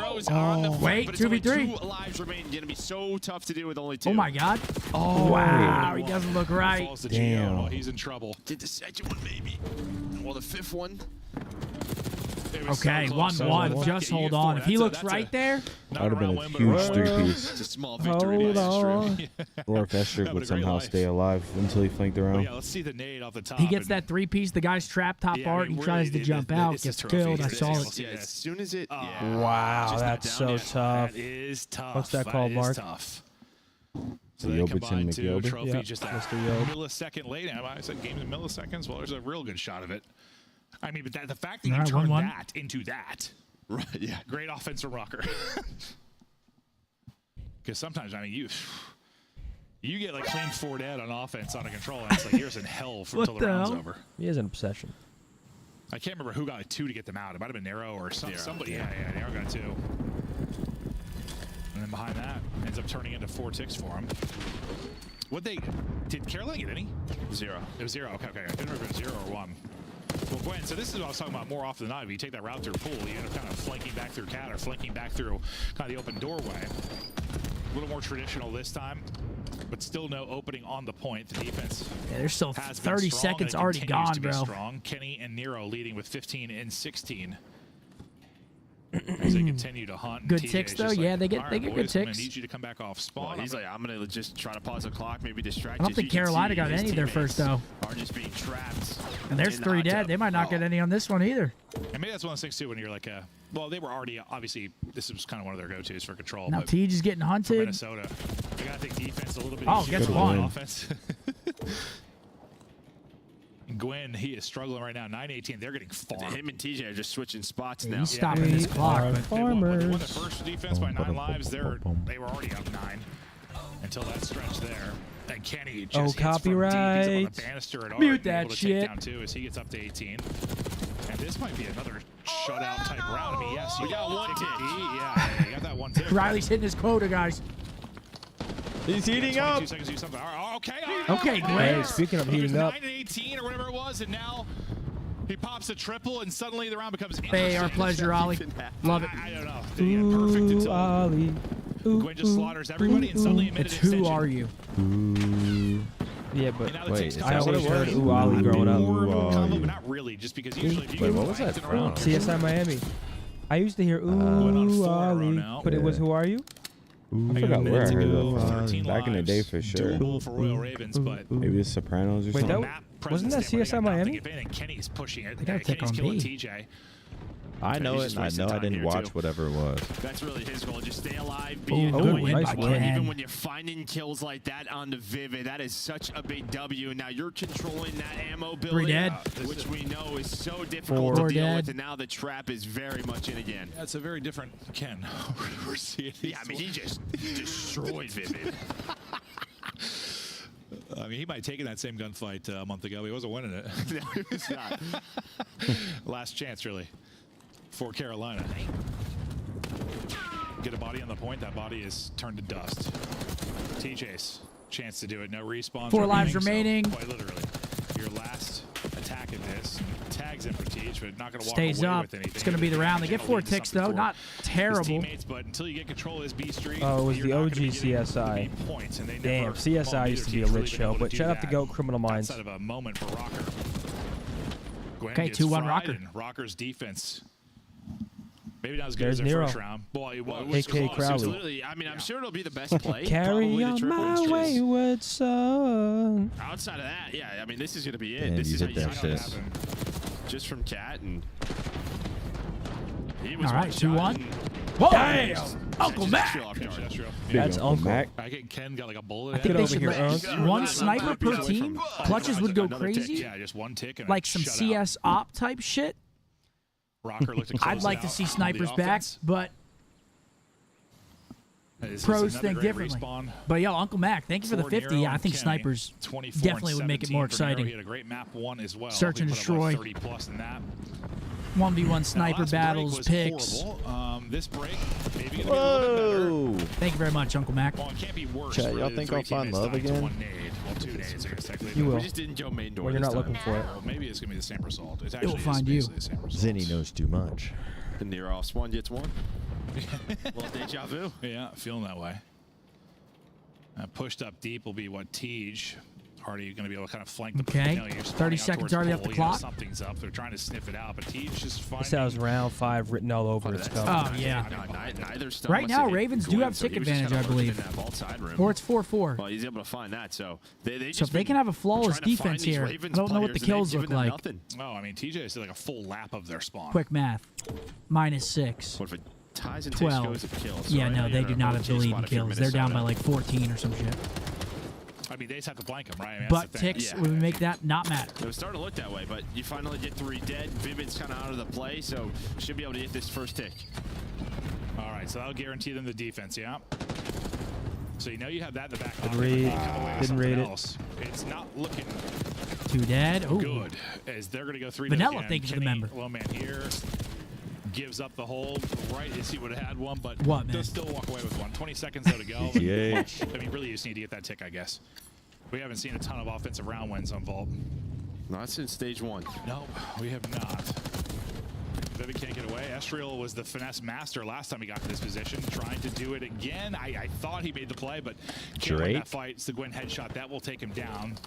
Heroes on the Wait, but it's only 2v3. 2 lives remain. Going to be so tough to do with only 2. Oh my God. Oh wow, he doesn't look right. Falls to Damn. Gio. He's in trouble. Did the second one maybe? Well, the 5th one. Okay, 1-1. Just hold on. If he looks right there, that would have been a huge 3-piece. It's a small victory. Hold on. Or if Esther would somehow stay alive until he flanked around. Yeah, let's see the nade off the top. he gets that 3-piece. The guy's trapped top art. He tries to jump out, gets killed. I saw it. Yeah, as soon as it. Wow, that's so tough. That is tough. What's that called, Mark? Tough. So they Robertson, combine two McGilbert. trophy Yep, just a Mr. Yob. millisecond late. I said games in milliseconds. Well, there's a real good shot of it. I mean, but the fact that All you right, turn 1-1. that into that. Right, yeah. Great offense from Rocker. Because sometimes, I mean, you get like clean 4 dead on offense on a control, and it's like years in hell until the round's over. He has an obsession. I can't remember who got a 2 to get them out. It might have been Nero or somebody. Yeah, Nero got 2. And then behind that, ends up turning into 4 ticks for him. Did Carolina get any? 0. It was 0. Okay. I didn't remember if it was 0 or 1. Well, Gwen, so this is what I was talking about more often than not. If you take that route through pool, you end up kind of flanking back through cat or flanking back through kind of the open doorway. A little more traditional this time, but still no opening on the point. The defense Yeah, there's still has 30 been strong, seconds and it already continues gone, to be bro. strong. Kenny and Nero leading with 15 and 16. As they continue to hunt. Good TJ ticks is though. just Yeah, like, they get "All right, good boys, I'm gonna ticks. need you to come back off spawn." Well, he's like, I'm going to just try to pause the clock, maybe distract I don't you. think Carolina got any there first though. Are just being trapped. And there's in the 3 hot dead. tub. They might not get any on this one either. And maybe that's one of those things too when you're like, well, they were already obviously this was kind of one of their go-tos for control. Now But Tej is getting for hunted. Minnesota, they got to think defense a little bit Oh, easier guess than what? offense. Gwen, he is struggling right now. 9-18. They're getting farmed. Him and TJ are just switching spots Yeah, now. he's stopping his clock. But They won the first defense by 9 lives. They were already up 9 until that stretch there. And Kenny just hits from copyright. deep. He's up on the banister at Mute Art, that able to shit. take down 2 as he gets up to 18. And this might be another shutout type round. I mean, yes, you got 1 tick. Yeah, you got that 1 tick. Riley's hitting his quota, guys. He's heating up. 22 seconds to do something. All right, okay. Okay, all Gwen. Hey, speaking of heating up. 9-18 or whatever it was, and now he pops a triple, and suddenly the round becomes Hey, our pleasure, Ollie. Love it. I don't know. Yeah, perfect until Ollie. Gwen just slaughters everybody, and suddenly a minute It's who extension. are you? Yeah, but And now the Wait, ticks is come I that out. what always it heard was? Ooh Ollie growing up. More of a Ooh, combo, Ollie. but not really, just because usually if you Wait, get what was five that in a row, from? CSI Miami. I used to hear Went on ooh 4 in a row Ollie, now. but it was Yeah. who are you? I forgot where I heard ago, that 13 from. Back in the day lives, for sure. doable for Royal Ravens, but Maybe it's Sopranos or Wait, something. that wasn't that CSI Miami? Kenny's pushing it. They gotta take Kenny's on killing B. TJ. I know He's it, just and I wasting know I time didn't here, watch too. whatever it was. That's really his goal. Just stay alive, be Ooh, in good the win win by spot. Ken. Even when you're finding kills like that on the Vivid, that is such a big W. Now you're controlling that ammo building, dead. which we know is so difficult Four to deal dead. with, and now the trap is very much in again. That's a very different Ken. We're seeing Yeah, I mean, he just destroyed Vivid. I mean, he might have taken that same gunfight a month ago. He wasn't winning it. No, he was not. Last chance, really, for Carolina. Get a body on the point. That body is turned to dust. TJ's chance to do it. No respawns. 4 lives so remaining. quite literally, your last attack at this. Tags in for Tej, but not going to walk Stays away up. with anything. It's going to be the round. They get 4 ticks though. Not His terrible. teammates, but until you get control of this B Street, Oh, it was you're the not OG gonna be getting CSI. any points, and they Damn, never- CSI well, used to be neither a team's lit really show, been able but to shout do out to that GOAT Criminal Minds. outside of a moment for Rocker. Gwen Okay, gets 2-1 fried, Rocker. and Rocker's defense. Maybe not as good There's as their Nero. first round. Boy, it was AK close. It was Crowley. Literally, I mean, I'm sure it'll be the best play. Carry probably the on triple. my Just wayward son. outside of that, yeah, I mean, this is going to be it. Man, this you is how hit you that see it shit. happen. Just from Cat, and he was All right, one shot 2-1. and- Whoa! Damn. Uncle Just Mac. feel off guard. That's Uncle Uncle. Mac. I think Ken got like a bullet. I in think it. they over should here, let Unc. one sniper per Away team. from- Clutches would go Another tick, crazy. Yeah, just one tick and Like a some shutout. CS op type shit. Rocker looked to close I'd like it to out see on the snipers back, offense. but This is pros another think great differently. respawn. But yo, Uncle Mac, thank you for the For 50. Nero I and think Kenny. snipers 24 definitely and would make it 17 more for Nero. exciting. He had a great map 1 as well. Search He and put up, like, destroy. 30 plus in that. 1v1 sniper Last break battles, was picks. horrible. This break maybe gonna be a little bit better. Whoa! Thank you very much, Uncle Mac. Well, it can't be worse. Chat, for y'all the think 3 I'll find teammates love dying to again? 1 nade. Well, 2 nades, I guess, technically. You will. We just didn't go main door When you're this not time. looking for it. Well, maybe it's going to be the same result. It's It will actually find you. basically the same result. Zinni knows too much. The near off one gets one. Well, deja vu. Yeah, feeling that way. Pushed up deep will be what Tej. Hardy going to be able to kind of flank the Okay. you're 30 spawning out seconds towards already the off the pole, clock. Something's up. They're trying to sniff it out, but Tej just finding. This has round 5 written all over its cover. Oh, yeah. Neither stun Right wants now, to hit Ravens do Gwen, have so tick he was just advantage, I kinda lurking in believe. that vault side room. Or it's 4-4. Well, he's able to find that, so they So just if they been can have a flawless trying to find defense these here, Ravens I don't know what the players, and they've kills look given them like. nothing. Oh, I mean, TJ did like a full lap of their spawn. Quick math. -6. What if Ties and 12. goes of kills. So Yeah, right no, now they you're do a not have the rotate lead spot in if you're kills. They're down by Minnesota. like 14 or some shit. I mean, they just have to blank him, right? I mean, But that's the thing. ticks, we make that not matter. It was starting to look that way, but you finally get 3 dead. Vivid's kind of out of the play, so should be able to get this first tick. All right, so that'll guarantee them the defense, yeah? So you know you have that in the back. Good read. Didn't read it. It's not looking 2 dead. Ooh. good, as they're going to go 3 Vanilla, again. thank you for the Kenny, member. Low man here gives up the hold. Right, yes, he would have had one, but What, man? does still walk away with one. 20 seconds though to go. PTH. I mean, really, you just need to get that tick, I guess. We haven't seen a ton of offensive round wins on Vault. Not since stage 1. Nope, we have not. Vivid can't get away. Estriel was the finesse master last time he got to this position, trying to do it again. I thought he made the play, but can't win that fight. It's the Gwen headshot. That will take him down.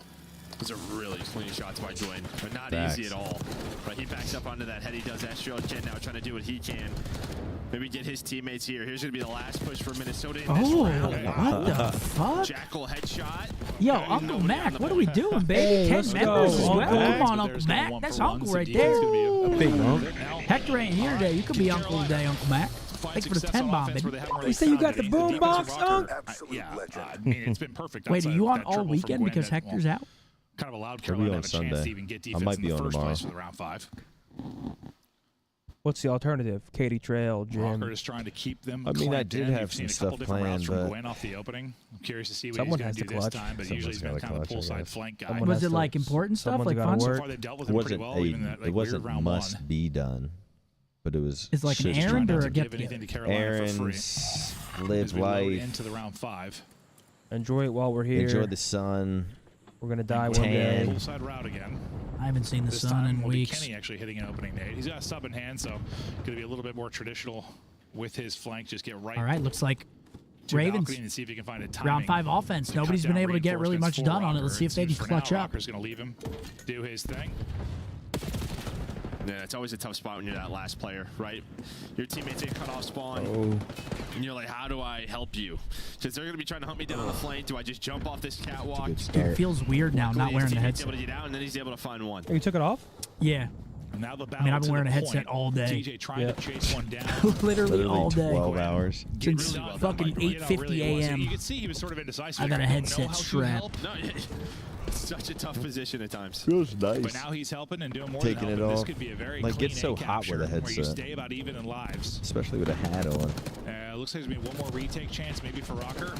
Those are really clean shots by Gwen, but not Facts. easy at all. Right, he backs up onto that head. He does Estriel again now, trying to do what he can. Maybe get his teammates here. Here's going to be the last push for Minnesota in this round. What the fuck? Jackal headshot. Yo, Uncle Mac, what are we doing, baby? 10 members as well. Come on, Uncle Mac. That's Uncle right there. Big Uncle. Hector ain't here today. You could be Uncle today, Uncle Mac. Thanks for the 10 bomb, baby. You say you got the boom box, Unc? Yeah, I mean, it's been perfect. Wait, are outside you of on that all triple from weekend Gwen because that, Hector's out? kind of allowed We'll be Carolina on to have a chance Sunday. to even get I defense might in be the on first tomorrow. place for the round 5. What's the alternative? Katie Trail, Jim. Walker is trying to keep them. I mean, I clamped did in. have You've seen some a couple stuff different routes planned, from but- Gwen off the opening. I'm curious to see what Someone he's going has to do to this clutch. time, but Someone's usually he's been gotta kind of a clutch, I poolside guess. flank guy. Someone Was has it to- like important stuff, someone's like gotta fun? work. So far, they dealt with It him pretty wasn't well, even in that, it like, wasn't weird round must 1. be done, but it was. It's like an should- errand Not or to a give get anything together? to Carolina for free. Errands, As live we load life, into the round 5. Enjoy it while we're here. enjoy the sun. We're gonna die one Tan. day. Poolside route again. I haven't seen the This sun time in will be weeks. Kenny actually hitting an opening nade. He's got a sub in hand, so going to be a little bit more traditional with his flank. Just get right. All right, looks like to Ravens. balcony and see if he can find a timing Round 5 offense. to Nobody's cut been down able to get really much reinforcements done on it. for Let's see if they Rocker. can For now, clutch up. Rocker's going to leave him do his thing. Yeah, it's always a tough spot when you're that last player, right? Your teammates get cut off spawn, and you're like, how do I help you? Because they're going to be trying to hunt me down on the flank. Do I just jump off this catwalk? Dude, it feels weird now not Luckily, wearing his the teammate's headset. able to get out, and then he's able to find one. You took it off? Yeah. Now the I mean, I've battle been wearing to a the headset point. all day. TJ trying to chase one down. Literally all day. 12 hours. Since Really well fucking done by Gwen. 8:50 Really was. a.m. You could see he was sort of indecisive. I got a Don't know headset how to strap. help. No, it's such a tough position at times. Feels nice. But now he's helping and doing more Taking than it helping. This off. could be a very Like, clean gets so A hot with a capture Where you headset. stay about even in lives. Especially with a hat on. Looks like there's going to be one more retake chance maybe for Rocker.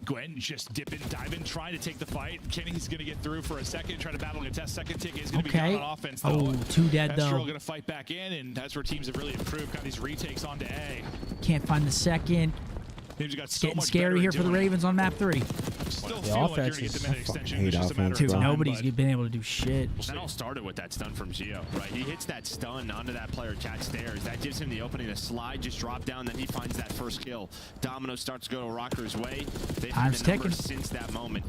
Gwen just dipping, diving, trying to take the fight. Kenny's going to get through for a second, try to battle and test. Second tick is going to be down on offense, though. Oh, 2 dead, though. Estrel going to fight back in, and that's where teams have really improved. Got these retakes onto A. Can't find the second. Teams got It's so getting much scary better here at for the doing it. Ravens on map 3. Still The feel like you're offense going to get is- the I mid extension. hate It's just a matter offense, of bro. time. Nobody's but been able to do shit. That all started with that stun from Gio, right? He hits that stun onto that player cat stairs. That gives him the opening to slide, just drop down, then he finds that first kill. Domino starts to go to Rocker's way. They've had Time's the numbers ticking. since that moment.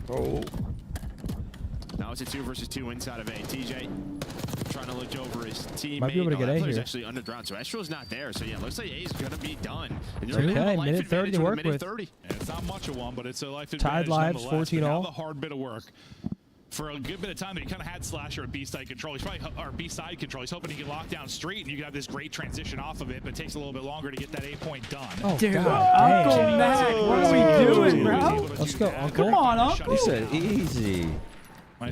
Now it's a 2 versus 2 inside of A. TJ trying to look over his teammate. Might be able to get that A player's here. actually underground, so Estrel's not there. So yeah, looks like A's gonna be done. And you're Okay, gonna have a life minute 30 advantage to with a work minute with. 30. And it's not much of one, but it's a life Tied advantage lives, nonetheless. 14 But now all. the hard bit of work. For a good bit of time, he kind of had Slasher at B-side control. He's probably or B-side control. He's hoping he can lock down Street, and you can have this great transition off of it, but it takes a little bit longer to get that 8-point done. Oh, Dude, God. Uncle Dang. Mac, what are we doing, bro? Let's go, Uncle. Come on, Uncle. He said easy.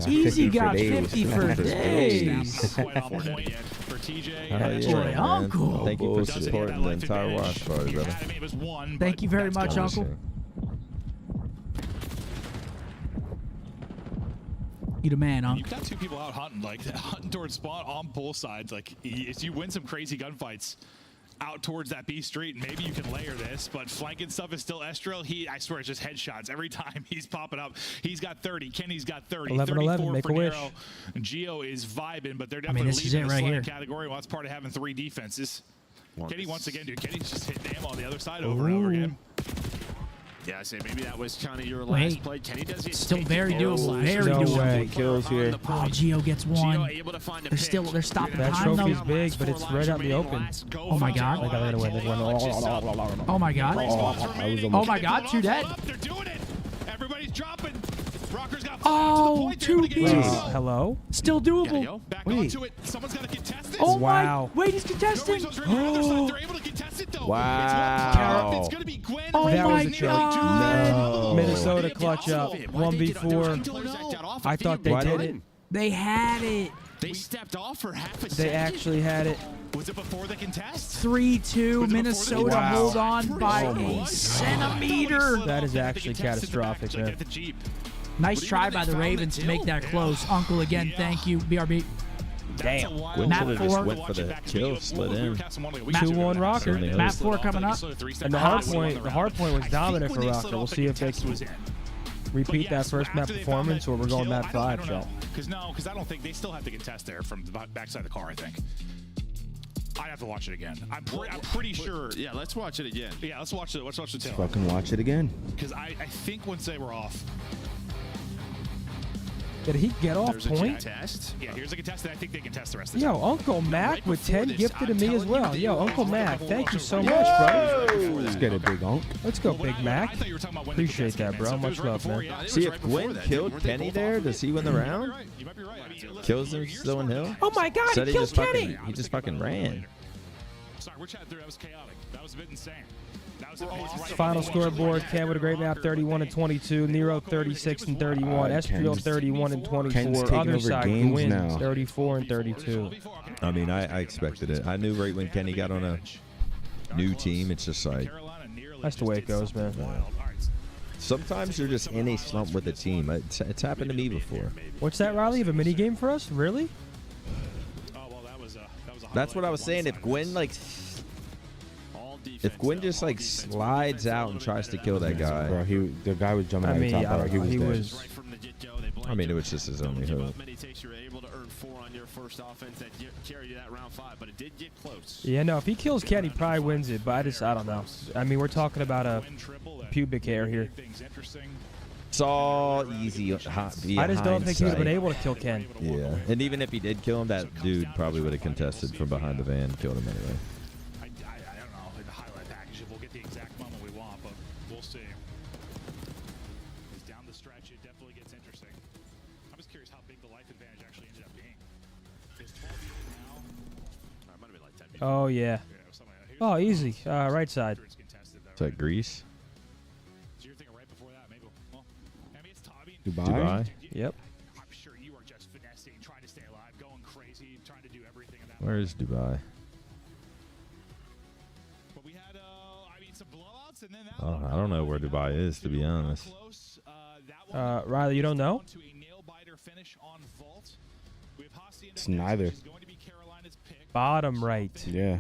Easy 50 for got days. 50 for days. Quite on point for TJ. Hell and yeah, Boy, man. Uncle. Thank you for doesn't get supporting that the life entire advantage. watch party, You brother. had him, it was one, Thank but you very that's much, gone. Uncle. You the man, You've Uncle. got 2 people out hunting, like hunting towards spawn on both sides. Like, if you win some crazy gunfights out towards that B street, and maybe you can layer this, but flanking stuff is still Estrel. I swear, it's just headshots every time he's popping up. He's got 30. Kenny's got 30. 11-11, make for a wish. Nero. Gio is vibing, but they're I mean, definitely this is leading it the right slaying here. category. Well, that's part of having 3 defenses. Kenny, once again, dude, Kenny's just hitting ammo on the other side over and over again. Yeah, I say maybe that was kind of your last Wait. play. Kenny does get Still taken very down. doable. Very No doable. way. Kills here. Oh, Gio gets Gio one. able to find a They're still pick. they're stopping That time trophy's though. big, but it's right out in the open. Oh my God. They gotta win. They win. Oh my God. Oh my God. 2 dead. They're doing it. Everybody's dropping. Rocker's got 5 Oh, to the point. They're able to 2 get piece. two. Hello? Still Gotta doable. go. Back Wait. onto it. Someone's got to contest it. Oh wow. my! Wait, he's contesting. Wow. It's going to be Gwen. Oh That my was a joke. God! Minnesota clutch up 1v4. I thought they did it. They had it. They stepped off for half a second. They actually had it. Was it before the contest? 3-2. Minnesota Wow. hold on by a centimeter. That is actually catastrophic, man. Nice try by the Ravens to make that close. Uncle again, thank you. BRB. Damn. Gwen Map should have 4. just went for the kill, slid in. 2-1 Rocker. Map 4 coming up. And the hard point was dominant for Rocker. We'll see if they can repeat that first map performance, or we're going map 5, so. Because I don't think they still have to contest there from the backside of the car, I think. I'd have to watch it again. I'm pretty sure. Yeah, let's watch it again. Yeah, let's watch the tail. Fucking watch it again. Because I think once they were off. Did he get off There's point? a contest. Yeah, here's a contest, and I think they contest the rest of the Yo, time. Uncle Mac with 10 gifted to me as well. Yo, Uncle Mac, thank you so much, bro. Let's get it, Big Unc. Let's go, Big Mac. Appreciate that, bro. Much love, man. See, if Gwen killed Kenny there, does he win the round? Kills him still in hill? Oh my God, Said he he killed just Kenny. He just fucking ran. Sorry, we're chatting through. That was chaotic. That was a bit insane. Final scoreboard: Ken with a great map, 31-22. Nero 36-31. Estriel 31-24. Other side wins 34-32. I mean, I expected it. I knew right when Kenny got on a new team, it's just like That's the way it goes, man. sometimes you're just in a slump with a team. It's happened to me before. What's that, Riley? You have a mini game for us? Really? That's what I was saying. If Gwen just like slides out and tries to kill that guy, Bro, the guy was jumping out of the top power. He was dead. I mean, it was just his only hope. Yeah, no, if he kills Ken, he probably wins it, but I don't know. I mean, we're talking about a pubic hair here. It's all easy. I just don't think he would have been able to kill Ken. Yeah, and even if he did kill him, that dude probably would have contested from behind the van and killed him anyway. I don't know in the highlight package if we'll get the exact moment we want, but we'll see. Because down the stretch, it definitely gets interesting. I'm just curious how big the life advantage actually ended up being. It's 12 now. It might have been like 10. Oh, yeah. Oh, easy. Right side. Is that Greece? So you're thinking right before that, maybe. Well, I mean, it's Tommy. Dubai? Yep. I'm sure you are just finessing, trying to stay alive, going crazy, trying to do everything in that. Where is Dubai? But we had, I mean, some blowouts, and then that Oh, I don't know where Dubai is, to be honest. Riley, you don't know? It's neither. Bottom right. Yeah.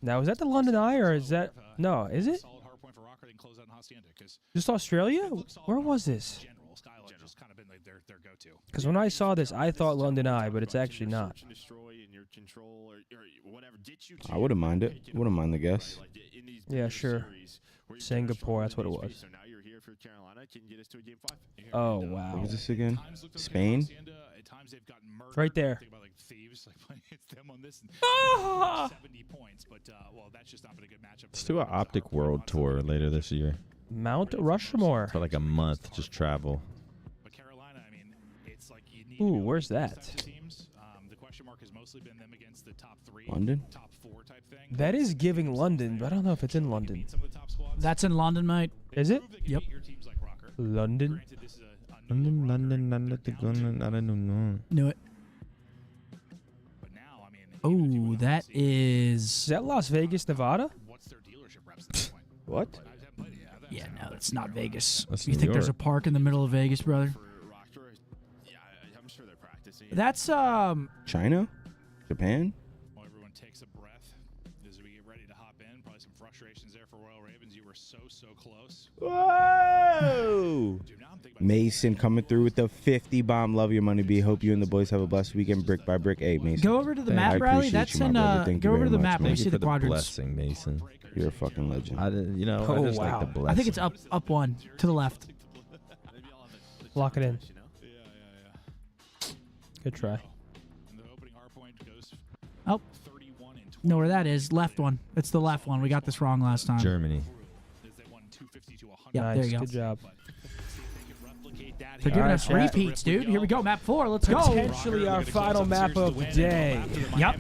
Now, is that the London Eye, or is that... No, is it? Just Australia? Where was this? Because when I saw this, I thought London Eye, but it's actually not. I wouldn't mind it. Wouldn't mind the guess. Yeah, sure. Singapore, that's what it was. Oh, wow. What was this again? Spain? Right there. Let's do an OpTic World Tour later this year. Mount Rushmore. For like a month, just travel. Ooh, where's that? London? That is giving London, but I don't know if it's in London. That's in London, mate. Is it? Yep. London. London. I don't know. Knew it. Oh, that is... Is that Las Vegas, Nevada? What? Yeah, no, it's not Vegas. That's You New think there's a York. park in the middle of Vegas, brother? That's, China? Japan? While everyone takes a breath as we get ready to hop in, probably some frustrations there for Royal Ravens. You were so close. Whoa! Mason coming through with the 50 bomb. Love your money, B. Hope you and the boys have a blessed weekend. Brick by brick. Hey, Mason. Go over to the I map, Riley. appreciate That's you, my in, brother. Thank go you over to very the much, map. Let me man. see the quadrants. Blessing, Mason. You're a fucking legend. I just like the blessing. I think it's up one to the left. Lock it in. Good try. Oh. Know where that is. Left one. It's the left one. We got this wrong last time. Germany. Yeah, Nice. there you go. Good job. They're giving us repeats, dude. Here we go, map 4. Let's go. Potentially our final map of the day. Yep.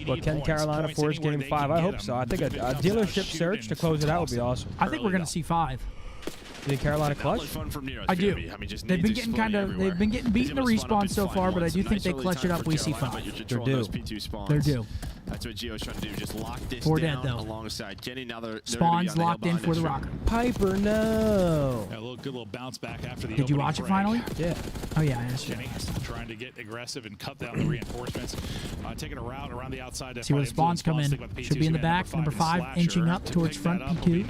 But can Carolina force game 5? I hope so. I think a dealership search to close it out would be awesome. I think we're going to see 5. The Carolina clutch? I do. They've been getting they've been getting beaten to respawn so far, but I do think they clutch it up. We see 5. They're due. They're due. That's what Gio's trying to do, just lock this 4 down dead, though. alongside Kenny. Now they're Spawns locked in for the Rocker. Piper, no. Yeah, good little bounce back after the Did you watch it finally? Yeah. Oh, yeah, I asked you. Kenny trying to get aggressive and cut down the reinforcements. Taking a route around the outside. See where the spawns come in. Should be in the back. Number 5 inching up towards front P2.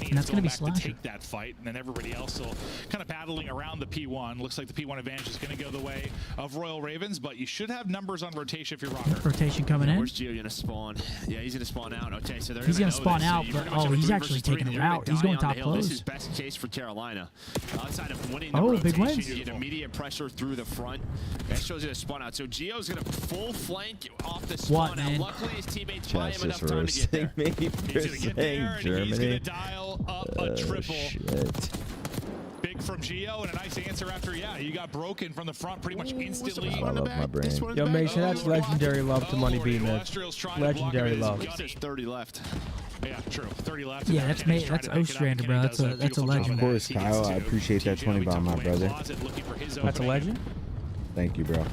And that's going to be Slasher. Take that fight, and then everybody else still kind of battling around the P1. Looks like the P1 advantage is going to go the way of Royal Ravens, but you should have numbers on rotation if you're Rocker. Rotation coming in. Where's Gio going to spawn? Yeah, he's going to spawn out. Okay, so he's going to spawn out, but he's actually taking a route. He's going top close. This is best case for Carolina. Outside of winning the big wins. You get immediate pressure through the front. Astro's going to spawn out. So Gio's going to full flank off the spawn. Now, luckily, his teammates buy him enough time to get there. Me for saying Germany. He's going to dial up a triple. Shit. Big from Gio, and a nice answer after, you got broken from the front pretty much instantly. I love my brain. Yo, Mason, that's legendary love to money being there. Legendary love. There's 30 left. Yeah, true. 30 left. Yeah, that's Ostrander, bro. That's a legend. Of course, Kyle. I appreciate that 20 bomb, my brother. That's a legend? Thank you, bro.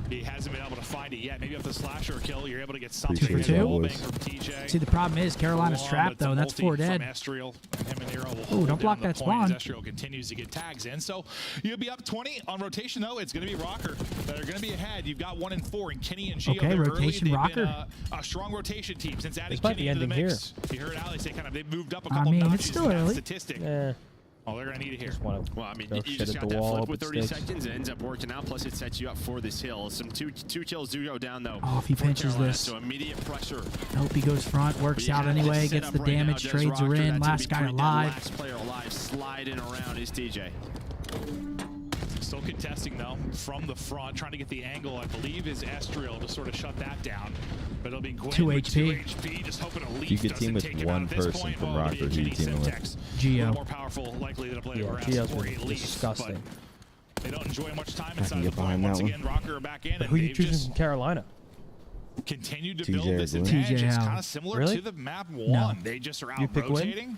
He hasn't been able to find it yet. Maybe if the Slasher kill, you're able to get something. Appreciate that, boys. See, the problem is Carolina's trapped, though. That's 4 dead. Oh, don't block that spawn. Estriel continues to get tags in. So you'll be up 20 on rotation, though. It's going to be Rocker that are going to be ahead. You've got 1 and 4, and Kenny and Gio. Okay, rotation Rocker. A strong rotation team since adding This might Kenny be into the ending mix. here. You heard Ali say they moved up a couple notches. It's still early. Statistic. Yeah. Oh, they're going to need it here. Well, I mean, you just got that flip with 30 seconds. It ends up working out. Plus, it sets you up for this hill. Some two kills do go down, though. Oh, if he pinches this. So immediate pressure. Nope, he goes front, works out anyway, gets the damage, trades are in. Last guy alive. Last player alive, sliding around is TJ. Still contesting, though, from the front, trying to get the angle, I believe, is Estriel to sort of shut that down. But it'll be Gwen 2 with HP. 2 HP, just hoping a leaf You could team with doesn't take him one out at this person point. from Well, Rocker. Who you teaming with? Gio. More powerful, likely to play Yeah, grass Gio's or been a leaf, disgusting. but they don't enjoy much time can inside get the point. behind Once that one. again, Rocker back in, Who and are you they've choosing just from Carolina? continued to TJ build this or Gwen? advantage. TJ It's Howe. kind of similar Really? to the map 1. No. They just are You out pick Gwen? rotating,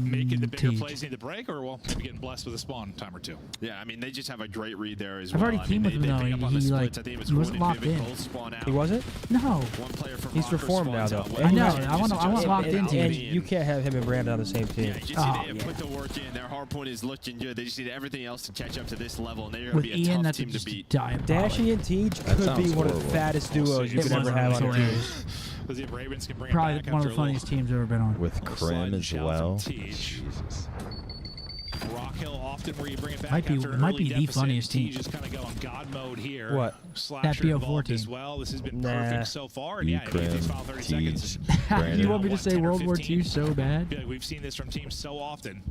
making the bigger TJ. plays need to break, or well, maybe getting blessed with a spawn time or 2. Yeah, I mean, they just have a great read there as I've well. already teamed with him, they though. pick up on the He, splits. I think it was he wasn't Gwen and locked Vivic in. both spawn out. He wasn't? No. One player from He's Rocker reformed now, spawns though. out. I know. One I want locked in, And team. you can't have him and Brandon on the same team. Yeah, you just need to put the work in. Their hardpoint is looking good. They just need everything else to catch up to this level, and they're going With to be a Ian, tough that's team to just beat. diabolical. Dashy and Teej could be sounds one of the horrible. fattest duos you It could ever was have on a team. hilarious. Let's see if Ravens can bring it Probably back one of after the a little funniest teams I've ever been on. With Krim as well. Jesus. Rock Hill often where you bring it back Might be after an the early deficit. funniest team. Just kind of go on God mode here. What? Slasher That BO4 involved team. as well. This has been Nah. perfect so far. And You, yeah, Krim, these final 30 seconds. Teej, Brandon. You want me to say 10 or World War 15? II so bad? Yeah, we've seen this from teams so often.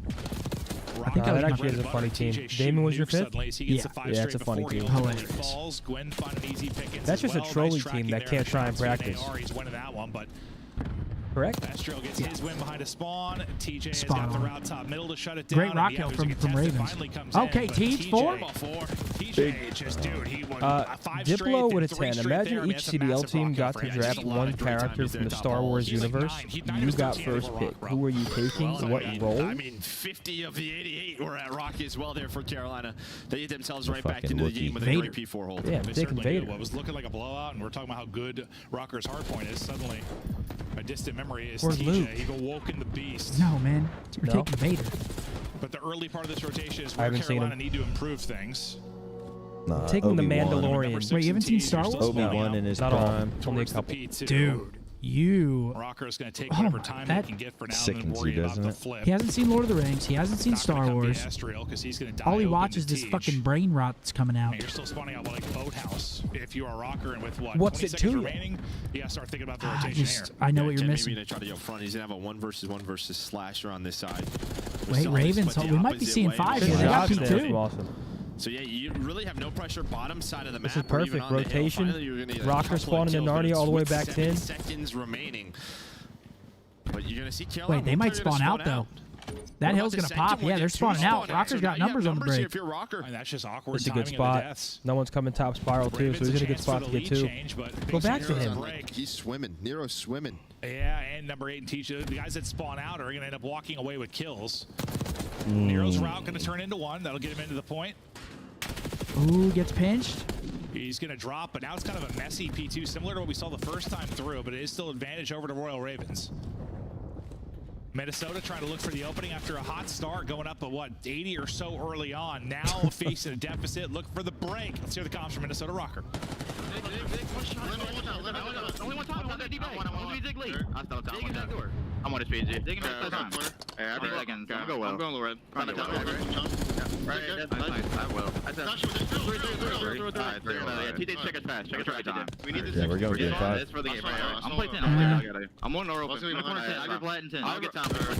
I think that was that my actually is a favorite. funny team. Damon was your fifth? Yeah. Yeah, it's a funny team. Hilarious. Falls, Gwen finding easy pickings That's as just a well. trolling Nice team tracking that there. can't try and Shots with practice. AR. He's winning that one, but Correct? Estriel gets his win behind a spawn. TJ has Spot got the on. route top middle to shut it down. Great and rock the kill others from get tested. Ravens. Finally comes Okay, in, but Teej, 4? TJ just, dude, he won 5 straight, Diplo with a then 3 10. straight Imagine there. I mean, each that's a CDL massive team rock got kill to for him. draft Just a lot one of great character times from the there. Star Wars He's like universe. 9. He You 9 got is first rock, pick. bro. Who are you taking? Well, What role? I mean, 50 of the 88 were at Rocky as well there for Carolina. They get themselves The right back fucking into the Wookiee. game with a Vader. great P4 hold. Yeah, They Dick and certainly do. Vader. What was looking like a blowout, and we're talking about how good Rocker's hardpoint is. Suddenly, a distant memory is Where's Luke? TJ. He awoke in the beast. No, man. We're No. taking Vader. But the early part of this rotation is I where haven't seen Carolina him. need to improve things. Nah, Taking the Obi-Wan. Mandalorian. Wait, you haven't seen Star Wars? Obi-Wan in his Not all. prime. Only a Towards the couple. P2. Dude, you... Rocker is going to take Oh, whatever time that he can get for now and sickens worry you, about doesn't the it? flip. He hasn't seen Lord of the Rings. He hasn't seen Not Star gonna come Wars. via Estriel, 'cause he's gonna die All he open watches to is Teej. fucking brain rot that's coming out. And you're still spawning out like Boathouse. If you are a Rocker and with what? What's 20 it seconds to you? remaining, you got to start thinking about the I rotation just, here. I know what Yeah, you're Ken missing. Maybe going to try to go front. He's going to have a 1 versus Slasher on this side. Wait, Ravens. We might be seeing 5 here. They got Shots there. P2. Awesome. So yeah, you really have no pressure bottom side of the map. This is or even perfect. on the hill. Rotation. Finally, you're gonna get a Rocker couple of spawning in kills, but Narnia it's all the way with back 7 10. seconds remaining. But you're gonna see Carolina. Wait, they one might player gonna spawn out, though. That hill's going to pop. Yeah, they're spawning out. Rocker's got numbers on the break. If you're Rocker, and that's just awkward. It's a good spot. No one's coming top spiral, too, so he's in a good spot to get two. Go back to him. He's swimming. Nero's swimming. Yeah, and number 8 and Teach, the guys that spawn out are going to end up walking away with kills. Nero's route going to turn into one. That'll get him into the point. Ooh, gets pinched. He's going to drop, but now it's kind of a messy P2, similar to what we saw the first time through, but it is still advantage over the Royal Ravens. Minnesota trying to look for the opening after a hot start, going up at, what, 80 or so early on. Now facing a deficit, look for the break. Let's hear the comms from Minnesota Rocker. Only one time. I'm on his page. Dig him at the time. I'm going low red. Right. TJ, check it fast. Check it time. We need this. Yeah, we're going to get 5. It's for the game. I'm playing 10. I'm on or open. I'm corner 10. I got flat and 10. I'll get time. There's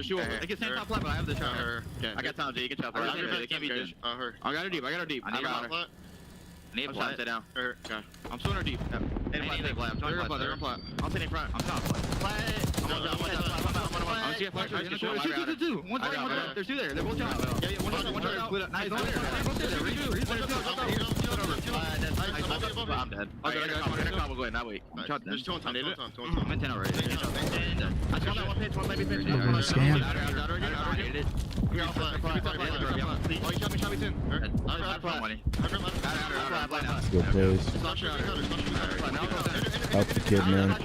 two open. They can stand top flat, but I have the shot. I got time, Jay. You can chop. They can't beat this. I got her deep. I got her. Need flat. Stay down. I'm swimming her deep. Any flat. I'm trying flat. I'll take it front. I'm top flat. I'm on top. I'm see a flat. There's two. There's two there. They're both top. Yeah, one shot. Nice. I'm dead. I gotta go ahead. Now wait. There's 2 on top. I'm in 10 already. I saw that one pitch. One maybe pitch. Scam. Shot me 10. Good plays. Help the kid, man.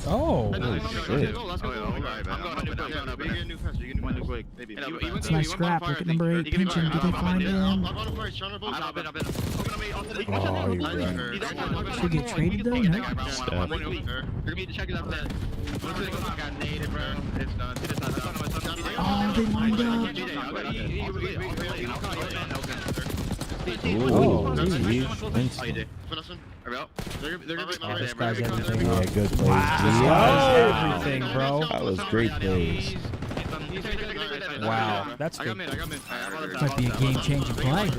Oh, shit. It's nice scrap. Look at number 8 pinching. Did they find him? Should we get traded though? No. Oh, they lined up. Oh, this guy's everything. Yeah, good plays. Wow. Everything, bro. That was great plays. Wow, that's good. Might be a game-changing play.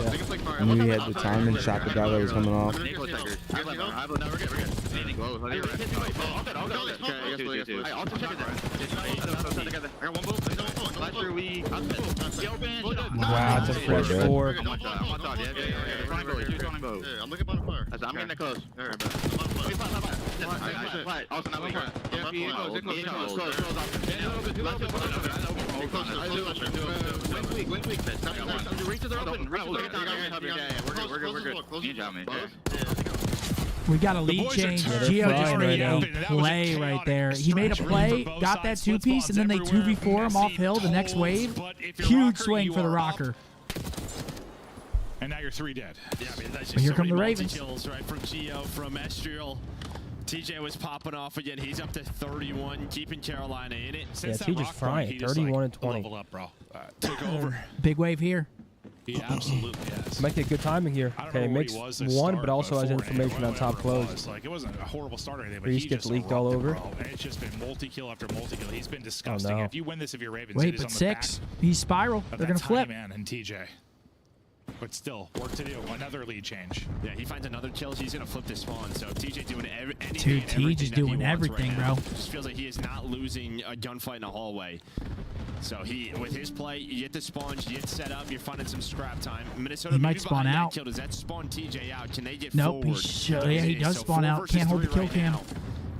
I knew he had the time and shot the guy that was coming off. Wow, it's a fresh 4. I'm looking by the fire. I'm getting that close. We got a lead change. Gio just made a play right there. He made a play, got that 2-piece, and then they 2v4 him off hill the next wave. Huge swing for the Rocker. And now you're 3 dead. Yeah, I mean, that's But here come the Ravens. Kills, right, from Gio, from Estriel. TJ was popping off again. He's up to 31, keeping Carolina in it. Yeah, TJ's frying. 31 and 20. Level up, bro. Took over. Big wave here. He absolutely has. Might get good timing here. Okay, makes 1, but also has information on top close. Like, it wasn't a horrible start or anything, but Reese he gets just leaked all over. It's just been multi-kill after multi-kill. He's been disgusting. Oh, no. If you win this, if you're Ravens, Wait, it is but on the 6. back He's spiral. of They're going that to flip. tiny man and TJ. But still, work to do. Another lead change. Yeah, he finds another kill. He's going to flip this spawn. So TJ doing anything. Dude, TJ's doing everything, bro. Just feels like he is not losing a gunfight in a hallway. So he, with his play, you get the spawns, you get set up, you're finding some scrap time. Minnesota, he might spawn out. Kill. Does that spawn TJ out? Can they get nope, forward? Yeah, he does spawn out. Can't hold the kill cam.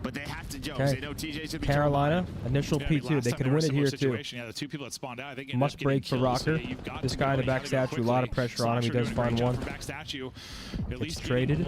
But they have to jump. Okay. They know TJ's gonna be Carolina, initial P2. They could win it here, too. Yeah, the 2 people that spawned out, I think Must break for Rocker. This guy in the back statue, a lot of pressure on him. He does find one. Gets traded.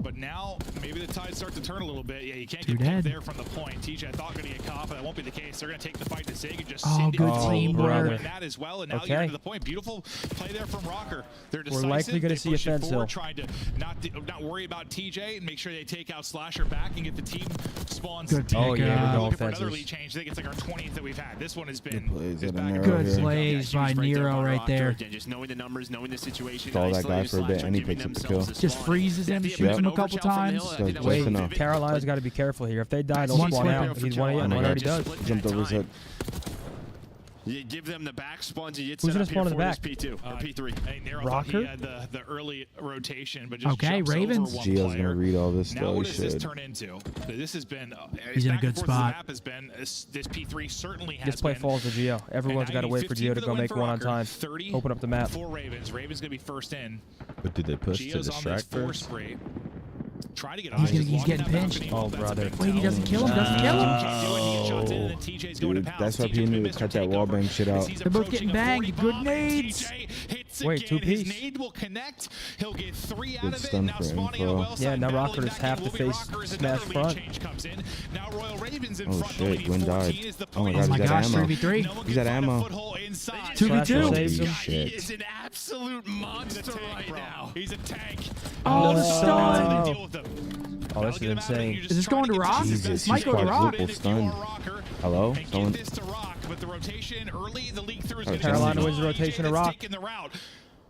But now, maybe the tides start to turn a little bit. Yeah, you can't get pulled there from the point. TJ, I thought, going to get caught, but that won't be the case. They're going to take the fight to Sig and just send good it teamwork. and that as well. And now you're to the point. Beautiful play there from Rocker. They're decisive. We're likely going to see a fence hill. Trying to not worry about TJ and make sure they take out Slasher back and get the team spawns. Good oh, yeah, we're going for another lead change. I think it's like our 20th that we've had. This one has been good plays by Nero right there. Again, just knowing the numbers, knowing the situation. Saw that guy for a bit, and he picks up the kill. Just freezes him, shoots him a couple times. Wait, Carolina's got to be careful here. If they die, they'll spawn out. He's 1 1 already does. Jumped over his head. You give them the back spawns, and you get Who's set gonna up here spawn in for the this back? P2 or P3. Hey, Nero Rocker? thought he had the early rotation, but just Okay, jumps Ravens. over one Gio's player. gonna read all this Now though. He what does this should. turn into? This has been He's in a back good and forth spot. The map has been this P3 certainly has This play been. falls to Gio. Everyone's got to wait for Gio to go make one on time. 30 Open up the map. for Ravens. Ravens gonna be first in. But did they push to Gio's on this distract 4 first? spree. Try to get He's getting pinched. Oh, brother. Wait, he doesn't kill him. Doesn't kill him. Dude, that's why people need to cut that wallbang shit out. They're both getting banged. Good nades. Wait, two His piece. nade will connect. He'll get 3 out Good of it. stun Now for spawning in a info. well-side Yeah, now battle. Rocker is half the face smash front. Change comes in. Now Royal Ravens in Oh front. shit, Gwen died. Is the Oh my point. god, he's got gosh, ammo. 3v3. He's got ammo. 2v2. Saves him. He Shit. is an absolute monster right now. He's a tank. Oh, the That's stun. how they deal with him. Oh, this is insane. Is this going to Rock? Jesus, Might he's go to Rock. quadruple stunned. Hello? And Someone. get this to Rock, but the rotation early, the leak through is Oh, gonna Carolina be wins the rotation to Rock. taking the route.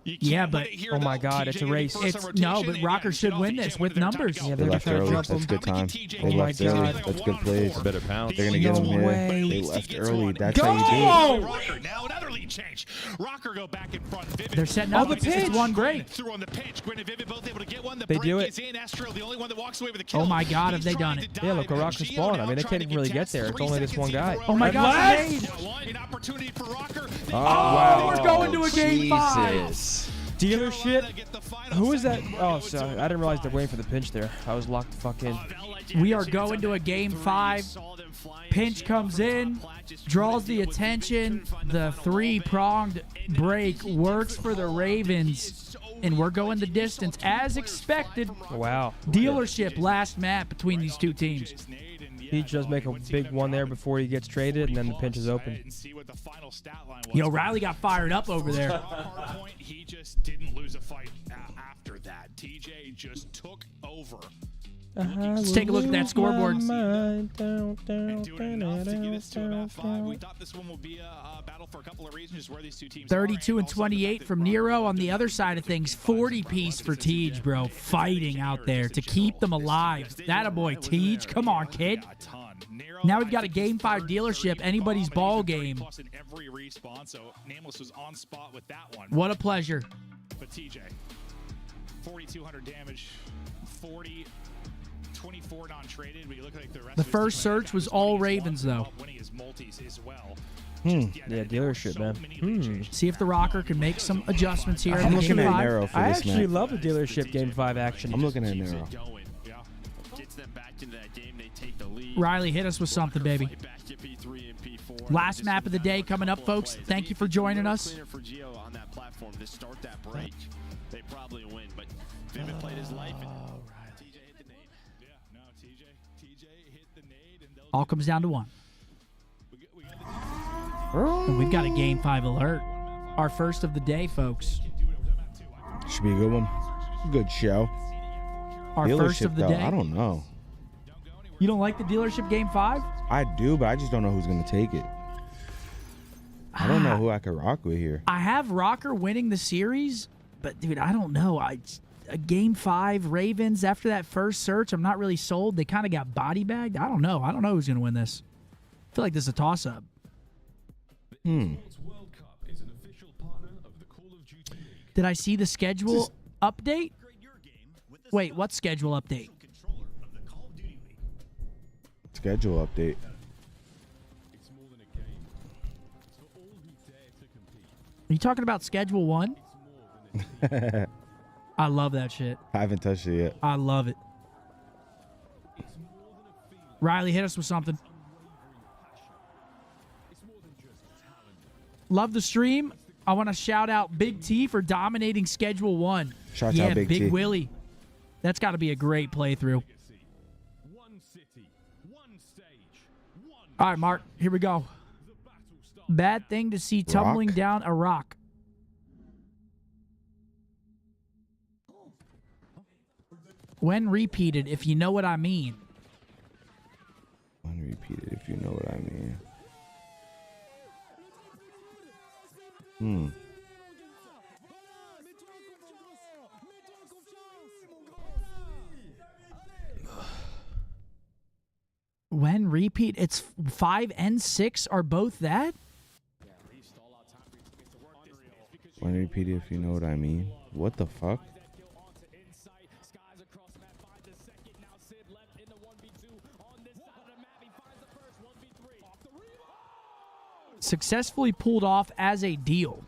You Yeah, can't but- let it here, Oh my though. God, it's a TJ race. first on It's rotation, no, but and Rocker yeah, should you win can't this win with their time to numbers. go. Yeah, They they're left trying to early. jump That's him. good time. TJ They Oh my left early. God. That's good plays. Better pounce. They're gonna get him No here. way. They At least he left gets early. one. That's Go! how you do it. Rocker, now another lead change. Rocker go back in front. Vivid. They're setting Oh, up. the It's pitch. one great. Through on the pitch. Gwen and Vivid both able to get one. The They break do it. is in. Astro, the only one that walks away with the kill. Oh my God, have He's they trying done to it? dive. Yeah, look, a Rocker Gio spawn. I now mean, they trying can't to really get get there. It's 3 only this seconds one guy. in for Oh my Royal God, Ravens. nade. An opportunity for Rocker. Oh, we're going to a game 5. Jesus. Dealership. Who is that? Oh, sorry. I didn't realize they're waiting for the pinch there. I was locked the fuck in. We are going to a game 5. Pinch comes in, draws the attention. The 3-pronged break works for the Ravens, and we're going the distance as expected. Wow. Dealership last map between these two teams. He just make a big one there before he gets traded, and then the pinch is open. Yo, Riley got fired up over there. Hardpoint, he just didn't lose a fight after that. TJ just took over. Let's take a look at that scoreboard. And doing enough to get us to about 5. We thought this one would be a battle for a couple of reasons, just where these two teams 32 are, and 28 from Nero. On the other side of things, 40 piece for Tej, bro. Fighting out there to keep them alive. That a boy, Tej. Come on, kid. Now we've got a game 5 dealership. Anybody's ball game. In every respawn, so Nameless was on spot with that one. What a pleasure. But TJ, 4,200 damage, 40, 24 non-traded. We look like the rest The of his first team search was all Ravens, though. winning his multis as well. Yeah, dealership, man. See if the Rocker can make some adjustments here. I'm in looking game at 5. Nero for I this actually map. love the dealership game 5 action. I'm looking at Nero. Gets them back into that game. They take the lead. Riley, hit us with something, baby. Back to P3 and P4. Last map of the day coming up, folks. Thank you for joining us. Cleaner for Gio on that platform to start that break. They probably win, but Vivid played his life. And TJ hit the nade. Yeah, no, TJ hit the nade. And All comes down to one. And we've got a game 5 alert. Our first of the day, folks. Should be a good one. Good show. Our first Dealership, of the though, day. I don't know. You don't like the dealership game 5? I do, but I just don't know who's gonna take it. I don't know who I could rock with here. I have Rocker winning the series, but dude, I don't know. A game 5 Ravens after that first search, I'm not really sold. They kind of got body bagged. I don't know. I don't know who's gonna win this. I feel like this is a toss up. Did I see the schedule update? Wait, what schedule update? Schedule update. Are you talking about schedule 1? I love that shit. I haven't touched it yet. I love it. Riley, hit us with something. Love the stream. I want to shout out Big T for dominating Schedule 1. Shout out Big T. Willie. That's got to be a great playthrough. All right, Mark, here we go. Bad thing to see tumbling down a rock. When repeated, if you know what I mean. When repeated, if you know what I mean. When repeat, it's 5 and 6 are both that? Let me repeat it if you know what I mean. What the fuck? Successfully pulled off as a deal.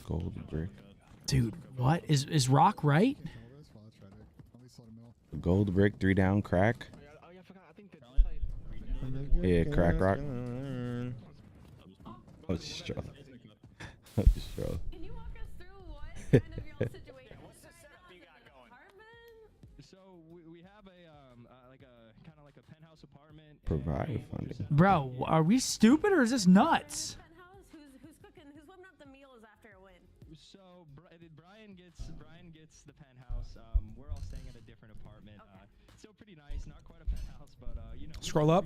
Gold brick. Dude, what? Is Rock right? Gold brick, 3 down, crack. Yeah, crack rock. Oh, straw. Oh, straw. Can you walk us through what kind of your situation? What's the setup you got going? So we have a kind of like a penthouse apartment. Provide funding. Bro, are we stupid or is this nuts? Who's cooking? Who's whipping up the meals after a win? So Brian gets the penthouse. We're all staying at a different apartment. Still pretty nice, not quite a penthouse, but you know. Scroll up.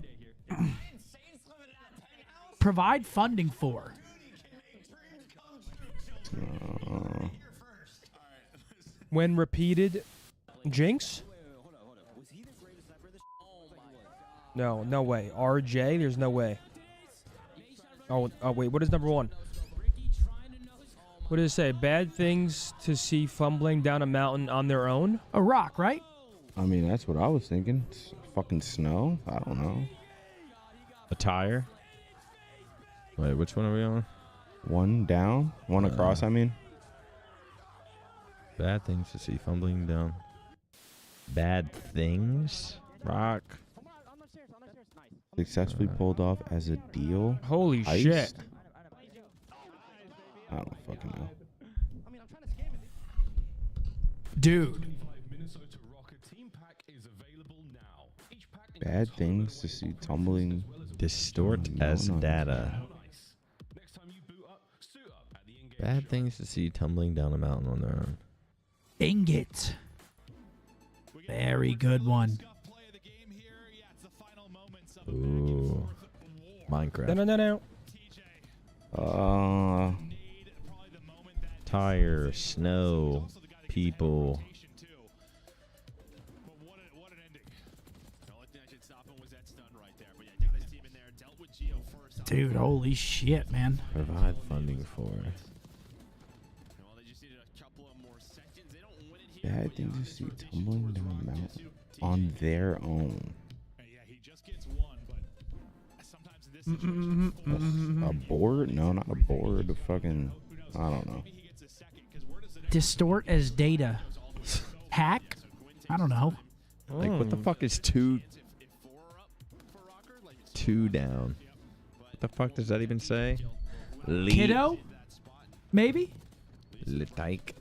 Provide funding for. When repeated, Jinx? No, no way. RJ, there's no way. Oh, wait, what is number 1? What does it say? Bad things to see fumbling down a mountain on their own? A rock, right? I mean, that's what I was thinking. It's fucking snow. I don't know. A tire? Wait, which one are we on? 1 down, 1 across. I mean, bad things to see fumbling down. Bad things? Rock. successfully pulled off as a deal. Holy Iced? shit. I don't fucking know. Dude. Bad things to see tumbling. Distort as data. Bad things to see tumbling down a mountain on their own. Ingot. Very good one. Ooh. Minecraft. No. Tire, snow, people. Dude, holy shit, man. Provide funding for. Bad things to see tumbling down a mountain on their own. A board? No, not a board. A fucking, I don't know. Distort as data. Hack? I don't know. Like, what the fuck is two down? What the fuck does that even say? Kiddo? Maybe? Litike.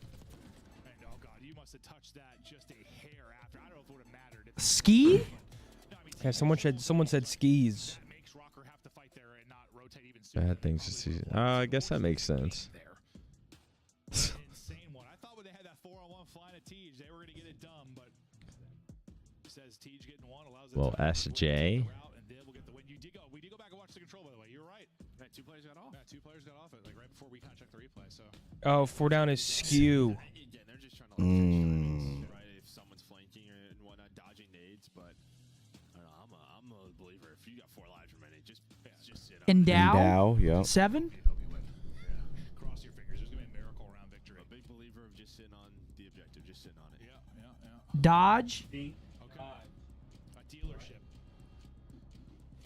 Ski? Yeah, someone said skis. Bad things to see. I guess that makes sense. Well, SJ. Two players got off. Yeah, 2 players got off it like right before we kind of checked the replay. So. Oh, 4 down is skew. They're just trying to right? If someone's flanking and whatnot, dodging nades, but I don't know, I'm a believer. If you got 4 lives remaining, just sit up. Endow? Yeah. 7? Cross your fingers. There's gonna be a miracle round victory. A big believer of just sitting on the objective, just sitting on it. Yeah. Dodge? Okay. A dealership.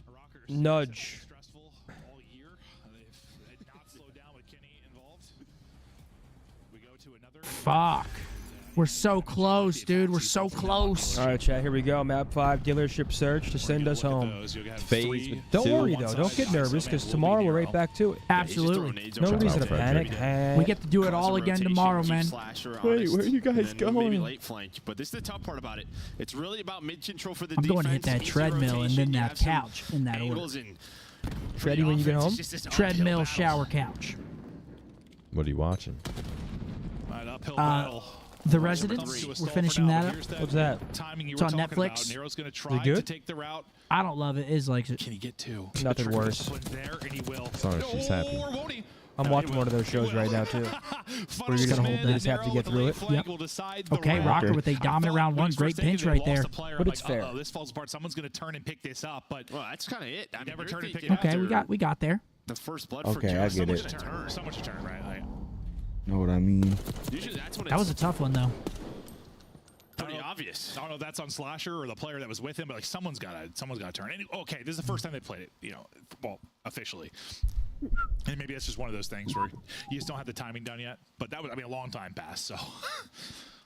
A rocker. Nudge. Fuck. We're so close, dude. We're so close. All right, chat. Here we go. Map 5 dealership search to send us home. Phase Don't worry though. Don't get nervous because tomorrow we're right back to it. Absolutely. No reason to panic. We get to do it all again tomorrow, man. Wait, where are you guys going? Maybe late flank, but this is the tough part about it. It's really about mid control for the I'm defense. going to hit that treadmill and then that couch in that order. Ready when you get home? Treadmill, shower, couch. What are you watching? Uphill battle. The Residence. We're finishing that up. What's that? It's on Netflix. Nero's going to Is try it good? to take the route. I don't love it. Is like Can he get 2? Nothing worse. There, and he will. As long as she's happy. Or won't he? I'm watching one of those shows right now too. Where you're gonna hold that. You just have to get through it. Yep. Okay, Rocker with a dominant round one. Great pinch right there. But it's fair. This falls apart. Someone's going to turn and pick this up, but well, that's kind of it. I never turn and pick it Okay, up. we got there. The first blood Okay, for I get it. So much to turn, right? Like, Know what I mean? usually that's when That was a tough one though. pretty obvious. I don't know if that's on Slasher or the player that was with him, but like someone's got to turn. And, okay, this is the first time they played it, you know, well, officially. And maybe that's just one of those things where you just don't have the timing done yet. But that was, I mean, a long time passed, so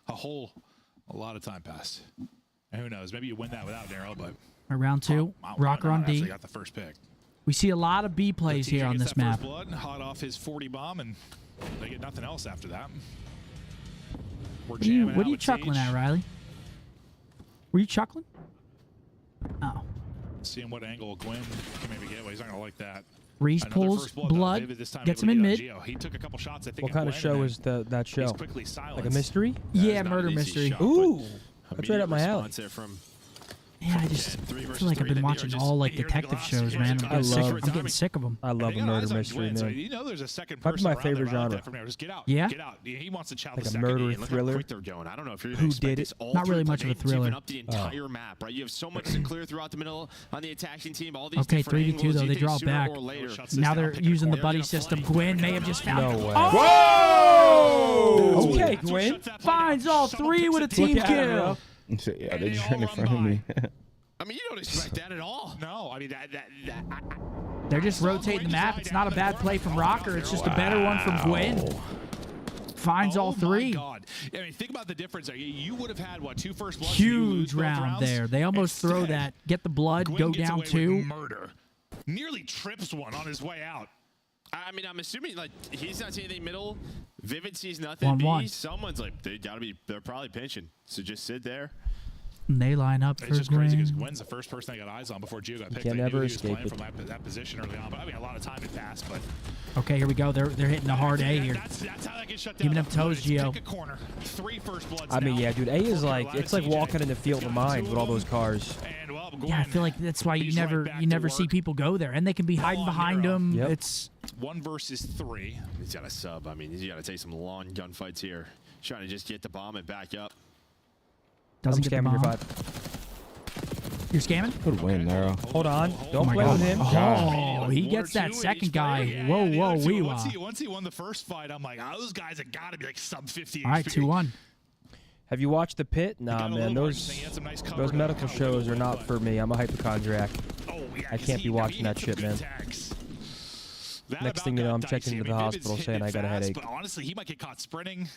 a lot of time passed. And who knows? Maybe you win that without Darryl, but Round two, Rocker on D. Got the first pick. We see a lot of B plays here on this map. Blood, hot off his 40 bomb, and they get nothing else after that. What are you chuckling at, Riley? Were you chuckling? Oh. Seeing what angle Gwyn can maybe get. Well, he's not gonna like that. Reese pulls blood, gets him in mid. He took a couple shots, I think. What kind of show is that show? Like a mystery? Yeah, murder mystery. Ooh, that's right up my alley. Yeah, I just feel like I've been watching all like detective shows, man. I'm getting sick of them. I love a murder mystery, man. You know, there's a second That's my favorite genre. Just get out. Yeah? Get out. He wants to chow Like the a second. murder Look how thriller. quick they're going. I don't know if you're Who did it? Not really much of a thriller. Up the entire map, right? You have so much to clear throughout the middle on the attacking team. All these Okay, different 3v2 angles, though. you They think draw sooner back. or later. Now they're using the buddy system. Gwyn may have just found. No way. Oh! Okay, Gwyn. Finds all three with a team kill. Yeah, they just ran in front of me. I mean, you don't expect that at all. No, I mean that. They're just rotating the map. It's not a bad play from Rocker. It's just a better one from Gwyn. Finds all three. God. I mean, think about the difference. You would have had, what, 2 first bloods? Huge round there. They almost throw that. Get the blood, Gwyn go gets down away with 2. Murder. Nearly trips one on his way out. I mean, I'm assuming like he's not seeing anything middle. Vivid sees nothing. 1-1. B, someone's like they're probably pinching. So just sit there. And they line up It's for just crazy because Gwyn. Gwen's the first person I got eyes on before Gio got picked. Can I knew never he was escape playing it. from that position early on, but I mean, a lot of time had passed. But Okay, here we go. They're hitting the hard A here. that's how that gets shut down. Giving them toes, Gio. Pick a corner. 3 first bloods. I mean, now. yeah, dude. A is like it's like TJ. walking in the field of mines with all those cars. And, well, Yeah, I feel like that's why you never see people go there, and they can be hiding behind them. Yep. It's 1 versus 3. He's got a sub. I mean, he's got to take some long gunfights here, trying to just get the bomb and back up. doesn't I'm get the scamming your bomb. 5. You're scamming? Good win, Nero. Hold on. Don't my play God. with him. Oh, he gets that second guy. Whoa, whoa, wee wah. Once he won the first fight, I'm like, those guys have got to be like sub 50. All right, 2-1. Have you watched The Pit? Nah, got a man. little Those he had some nice cover to medical cover shows the are not but- for me. I'm a hypochondriac. Oh, yeah, I can't be watching that shit, man. That Next about thing you know, got I'm dicey. checking I into the mean, hospital Vivid's saying hitting I got a fast, headache. But honestly, he might get caught sprinting.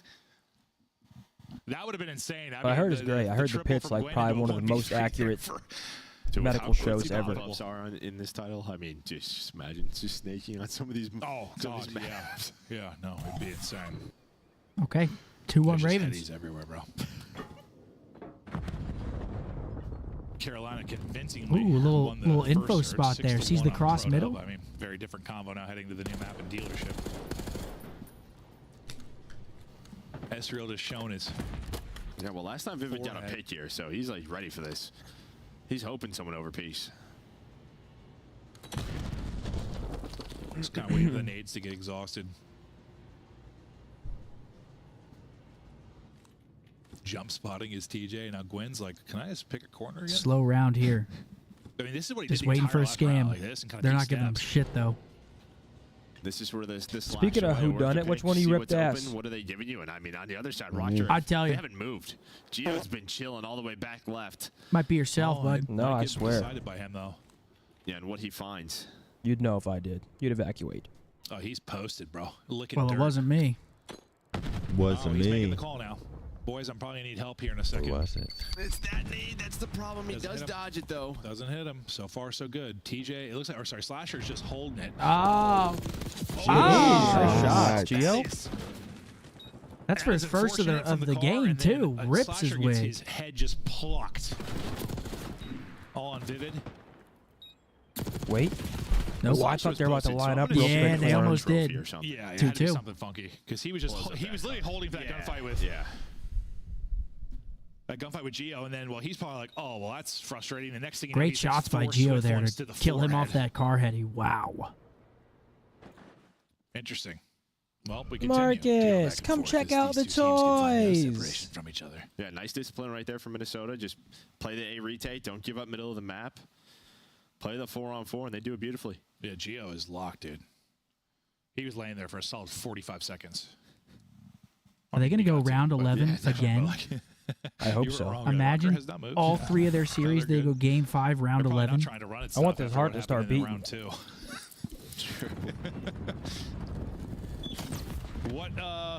That would have been insane. But I heard it's great. I heard The Pit's like probably one of the most accurate medical shows ever. Are in this title. I mean, just imagine just snaking on some of these. Oh some of God, these yeah, maps. yeah. No, it'd be insane. Okay, There's 2-1 just Ravens. Eddie's everywhere, bro. Carolina convincingly. Ooh, a little- won the little first info surge, spot there. 6-1 Sees the on cross Pro middle. Dub. I mean, very different combo now heading to the new map and dealership. Ezreal just shown his. Yeah, well, last time Vivid got a pick here, so he's like ready for this. He's hoping someone over piece. Just kind of waiting for the nades to get exhausted. Jump spotting is TJ. Now Gwen's like, can I just pick a corner again? Slow round here. I mean, this is what he Just did the waiting for a entire last round, scam. like this and kind of They're take not giving them steps. shit though. This is where this Speaking of whodunit, which one of you ripped ass? What are they giving you? And I mean, on the other side, Roger, I tell they you. haven't moved. Gio's been chilling all the way back left. Might be yourself, bud. No, I swear. Decided by him though. Yeah, and what he finds. You'd know if I did. You'd evacuate. Oh, he's posted, bro. Licking Well, dirt. it wasn't me. Wasn't He's making me. the call now. Boys, I'm probably gonna need help here in a second. Who was it? It's that need. That's the problem. He Doesn't does hit him. dodge it though. Doesn't hit him. So far, so good. TJ, it looks like, or sorry, Slasher's just holding it. Oh. Nice Oh. shots, Gio. That's for his first of the game too. Rips his Slasher gets wig. his head just plucked. All on Vivid. Wait. Nope. Oh, I thought they were about to line up. real Yeah, quick they for him. almost did. Yeah, it had to be 2-2. something funky because he was just he was literally holding for that gunfight with that gunfight with Gio, and then he's probably like, oh well, that's frustrating. The next thing you know, Great he takes shots by 4 Gio swift there ones to the kill him off forehead. that car heady. Wow. Interesting. Well, we continue. Marcus, come check out the toys. From each other. Yeah, nice discipline right there from Minnesota. Just play the A retake. Don't give up middle of the map. Play the 4-on-4, and they do it beautifully. Yeah, Gio is locked, dude. He was laying there for a solid 45 seconds. Are they going to go round 11 again? I hope so. Imagine all 3 of their series, they go game 5, round 11. I want this heart to start beating. Round 2.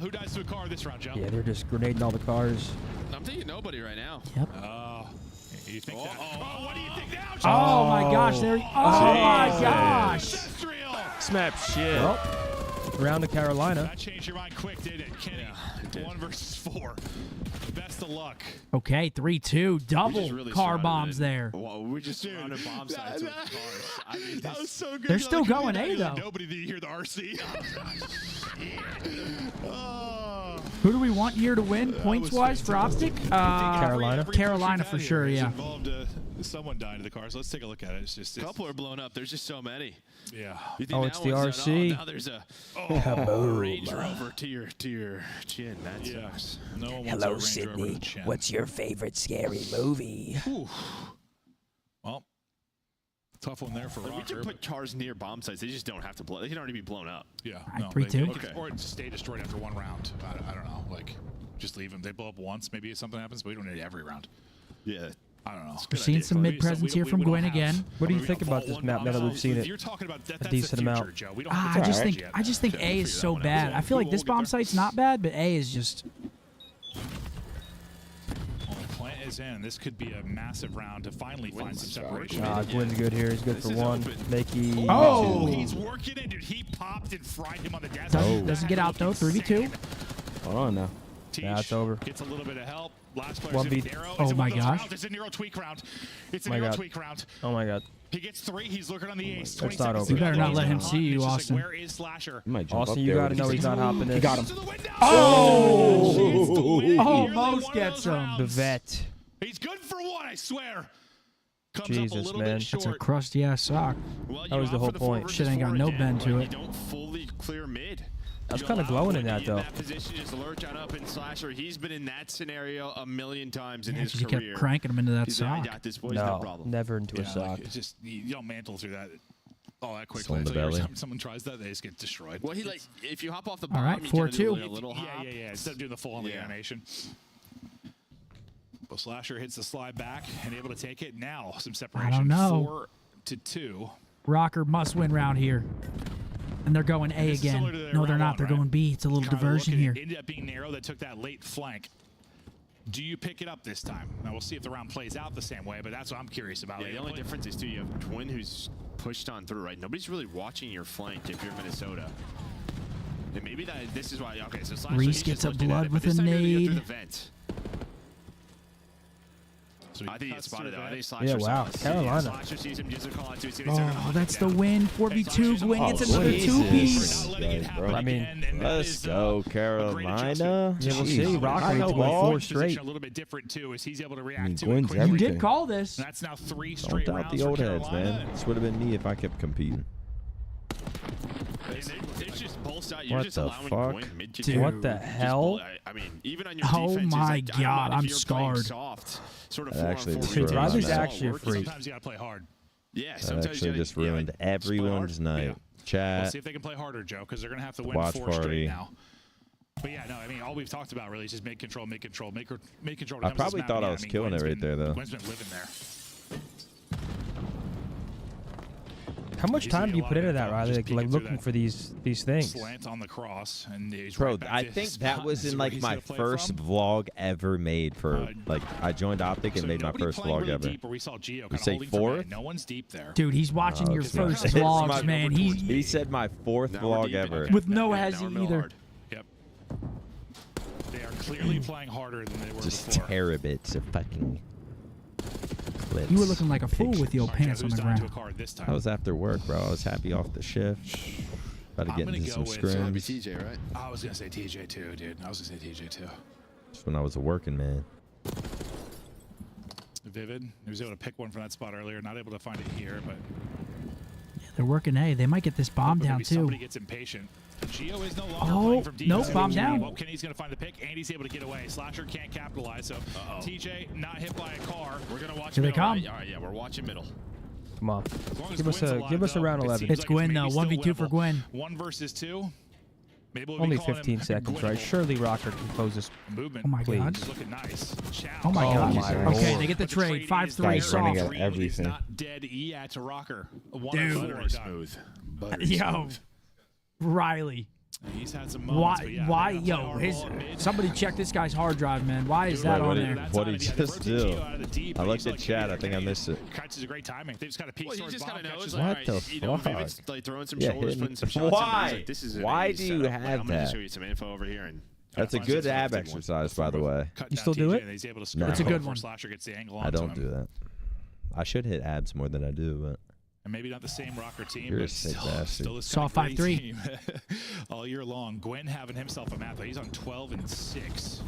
Who dies to a car this round, Joe? Yeah, they're just grenading all the cars. I'm thinking nobody right now. Yep. You think that? Oh, what do you think now, Oh, Joe? my gosh. Oh, my gosh. Snap shit. Well, round to Carolina. That changed your mind quick, didn't it, Kenny? Yeah, 1 versus 4. Best of luck. Okay, 3-2. Double really car bombs there. Well, we just surrounded bomb sites with cars. I mean, that was so good. They're still going A, though. Nobody did hear the RC. Who do we want here to win, points-wise, for OpTic? Carolina. Carolina for sure, yeah. Involved, someone died in the car, so let's take a look at it. It's just a couple are blown up. There's just so many. Yeah. Oh, it's the RC. Now there's a Range Rover to your chin. That sucks. No one wants a Range Rover to the chin. What's your favorite scary movie? Well, tough one there for We Rocker. can put cars near bomb sites. They just don't have to blow. They can already be blown up. Yeah. All right, No, 3-2. Okay. Or just stay destroyed after 1 round. I don't know. Like, just leave them. They blow up once. Maybe something happens, but we don't need every round. Yeah. I don't know. We're seeing some mid-presence here from Gwen again. What do you think about this map now that we've seen it You're talking about a decent amount? I just think A is so bad. I feel like this bomb site's not bad, but A is just... Well, the plant is in. This could be a massive round to finally find some separation. Gwen's good here. He's good for 1. Makey. Oh! He's working it, dude. He popped and fried him on the gas. Doesn't get out, though. 3v2. Hold on now. Yeah, it's over. Gets a little bit of help. Last player 1v. Oh my gosh. It's a Nero tweak round. It's a Nero tweak round. Oh my god. He gets 3. He's looking on the ace. It's not over. You better not let him see you, Austin. Where is Slasher? Austin, you gotta know he's not hopping in. He got him. Oh! Almost gets him. The vet. He's good for 1, I swear. Comes Jesus, up a little man. bit short. That's a crusty-ass sock. Well, That was the whole point. Shit ain't got no bend to it. You don't fully clear mid. I was kind of glowing in that, though. That position, just lurch on up in Slasher. He's been in that scenario a million times in his He career. kept cranking him into that He's like, I sock. got this, boys, no No, problem. never into a sock. Like, it's just you don't mantle through that all that quickly. Still in the Until every belly. time someone tries that, they just get destroyed. Well, he if you hop off the All bomb, right, you kinda do 4-2. a little hop. Yeah. Instead of doing the full on the animation. But Slasher hits the slide back and able to take it. Now some separation. I don't know. 4-2. Rocker must win round here. And they're going A This is similar again. to their No, they're round not. one, They're right? going B. It's a little Kinda diversion look, here. It ended up being Nero that took that late flank. Do you pick it up this time? Now we'll see if the round plays out the same way, but that's what I'm curious about. Yeah, the only difference is, too, you have Twin who's pushed on through, right? Nobody's really watching your flank if you're Minnesota. And maybe this is why. Okay, so Slasher, Reese he's gets just a looking at blood it, with but this a time you're gonna go nade. through the vent. So I think he spotted it. I think Slasher Yeah, wow. saw it. Carolina. Slasher sees him, just a call out to him. Oh, that's the win. 4v2. Gwen gets another Jesus. 2-piece. I mean, Let's go, Carolina. yeah, we'll see. Rocker I needs know to win ball. 4 straight. A little bit different too, is he's able to I react mean, to Gwen's it quickly. You did everything. call this. That's now 3 Don't straight doubt rounds the for old heads, Carolina. man. This would have been me if I kept competing. It's just both sides. What You're just the allowing fuck? Gwen mid to Dude, do. what the Just hell? I mean, even on your Oh defense, it's my like, I don't God, mind if I'm you're playing scarred. soft, sort of That actually 4-on-4 just routine. ruined Ryder's my night. actually a freak. Sometimes you gotta play hard. Yeah, That sometimes actually you just gotta, ruined everyone's night. We'll Chat. see if they can play harder, Joe, because they're gonna have to win Watch 4 party. straight now. But yeah, no, I mean, all we've talked about really is just make control. I When it comes to probably this thought map, I was mean, killing Gwen's it right been- there, though. Gwen's been living there. How much He's time do you getting a put lot into of that, info, Riley? just Like peeking through looking that for these things. Slant on the cross, and he's Bro, right back I to his think that spot. was This is in where like he's my gonna play first from. vlog ever made for like I joined OpTic and So made my nobody first playing vlog really ever. deep where we saw Gio You kinda say holding from fourth? it. No one's deep there. Dude, he's watching your it's not. first It's vlogs, my- man. He said my 4th Now we're vlog deep. ever. With no Now hezzy we're middle either. hard. Yep. They are clearly playing harder than they were Just before. terabits of fucking clips. You were looking like a fool with your Mark, pants who's on the down to ground. a card this time? I was after work, bro. I was happy off the shift. About to I'm get gonna into go some with- That'd be scrims. TJ, right? I was gonna say TJ too, dude. I was gonna say TJ too. Just when I was a working man. Vivid. He was able to pick one from that spot earlier. Not able to find it here, but They're working A. They might get this bomb down too. Somebody gets impatient. Gio is no longer playing from deep. Nope, bomb down. Well, Kenny's going to find the pick, and he's able to get away. Slasher can't capitalize, so TJ not hit by a car. We're going to watch Here they middle. come. All right, yeah, we're watching middle. Come on. Give us a round 11. It's Gwyn though. 1v2 for Gwyn. 1 versus 2. Maybe we'll Only be calling 15 him seconds, Gwyn. right? Surely Rocker can close this. Movement. Oh my god. He's looking nice. Oh my Oh god. my Okay, lord. they get the trade. 5-3 Guy's running soft. at everything. Not dead E at to Rocker. Dude. Buttery smooth. Yo, Riley. He's had some moments, but yeah, Why? they're gonna Yo, play our his. ball at mid. Somebody check this guy's hard drive, man. Why is that on there? What did he just do? I looked at chat. I think I missed it. Catches a great timing. They just got to peek Well, he towards just bomb. kind of knows, Catches like, What all right, the you know, fuck? Vivid's like throwing some Yeah, shoulders, putting some shots. Why? Like, this is an Why easy do you setup. have I'm gonna that? show you some info over here. And That's a good ab exercise, by the way. You still do it? He's able to No. score It's a good before one. Slasher gets the angle I onto don't him. do that. I should hit abs more than I do, but And maybe not the same Rocker team, You're a but sick still bastard. this Saw kind of great 5-3. team all year long. Gwyn having himself a map, but he's on 12 and 6.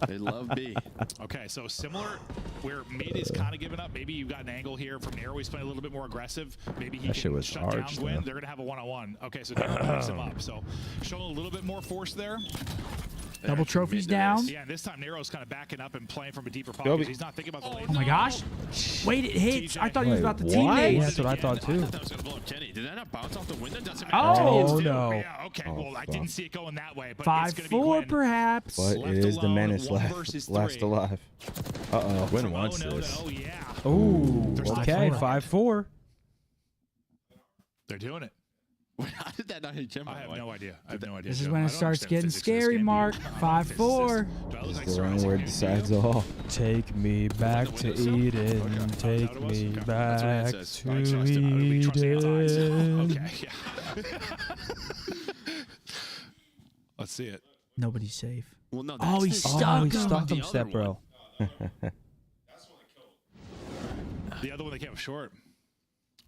they love B. Okay, so similar where mid is kind of giving up. Maybe you've got an angle here from Nero. He's playing a little bit more aggressive. Maybe he That shit can was shut down arched, Gwyn. though. They're going to have a one-on-one. Okay, so Nero picks him up. So showing a little bit more force there. Double trophies down. Yeah, and this time Nero's kind of backing up and playing from a deeper pocket. He's not thinking about the lane. Oh my gosh. Wait, it hits. I thought he was about to Yeah, teammate. that's what I thought too. That was gonna blow up Kenny. Did that not bounce off the window? Doesn't matter. Oh, no. Yeah, okay. Well, I didn't see it going that way, but it's going to be 5-4 Gwyn. perhaps. But Left it is the alone, menace one versus last three. alive. Uh-oh. Gwyn wants Oh, no, this. no, yeah. Ooh, There's okay, 5-4. They're doing it. How did that not hit Jim? I have no idea. I have no idea. This is Joe. when I it don't starts understand getting physics of this scary, game. Mark. I'm not a 5-4. physicist. Do I look like The Sir round Isaac where it Newton? decides all. Take me back to Eden. Okay. Take That was- me okay. That's what it back says. to I trust him. We trust Ant's eyes. Eden. Okay, yeah. Let's see it. Nobody's safe. Well, no, Oh, he's that's stuck. Oh, he him. stuck The him, other step one. bro. The other one that came short.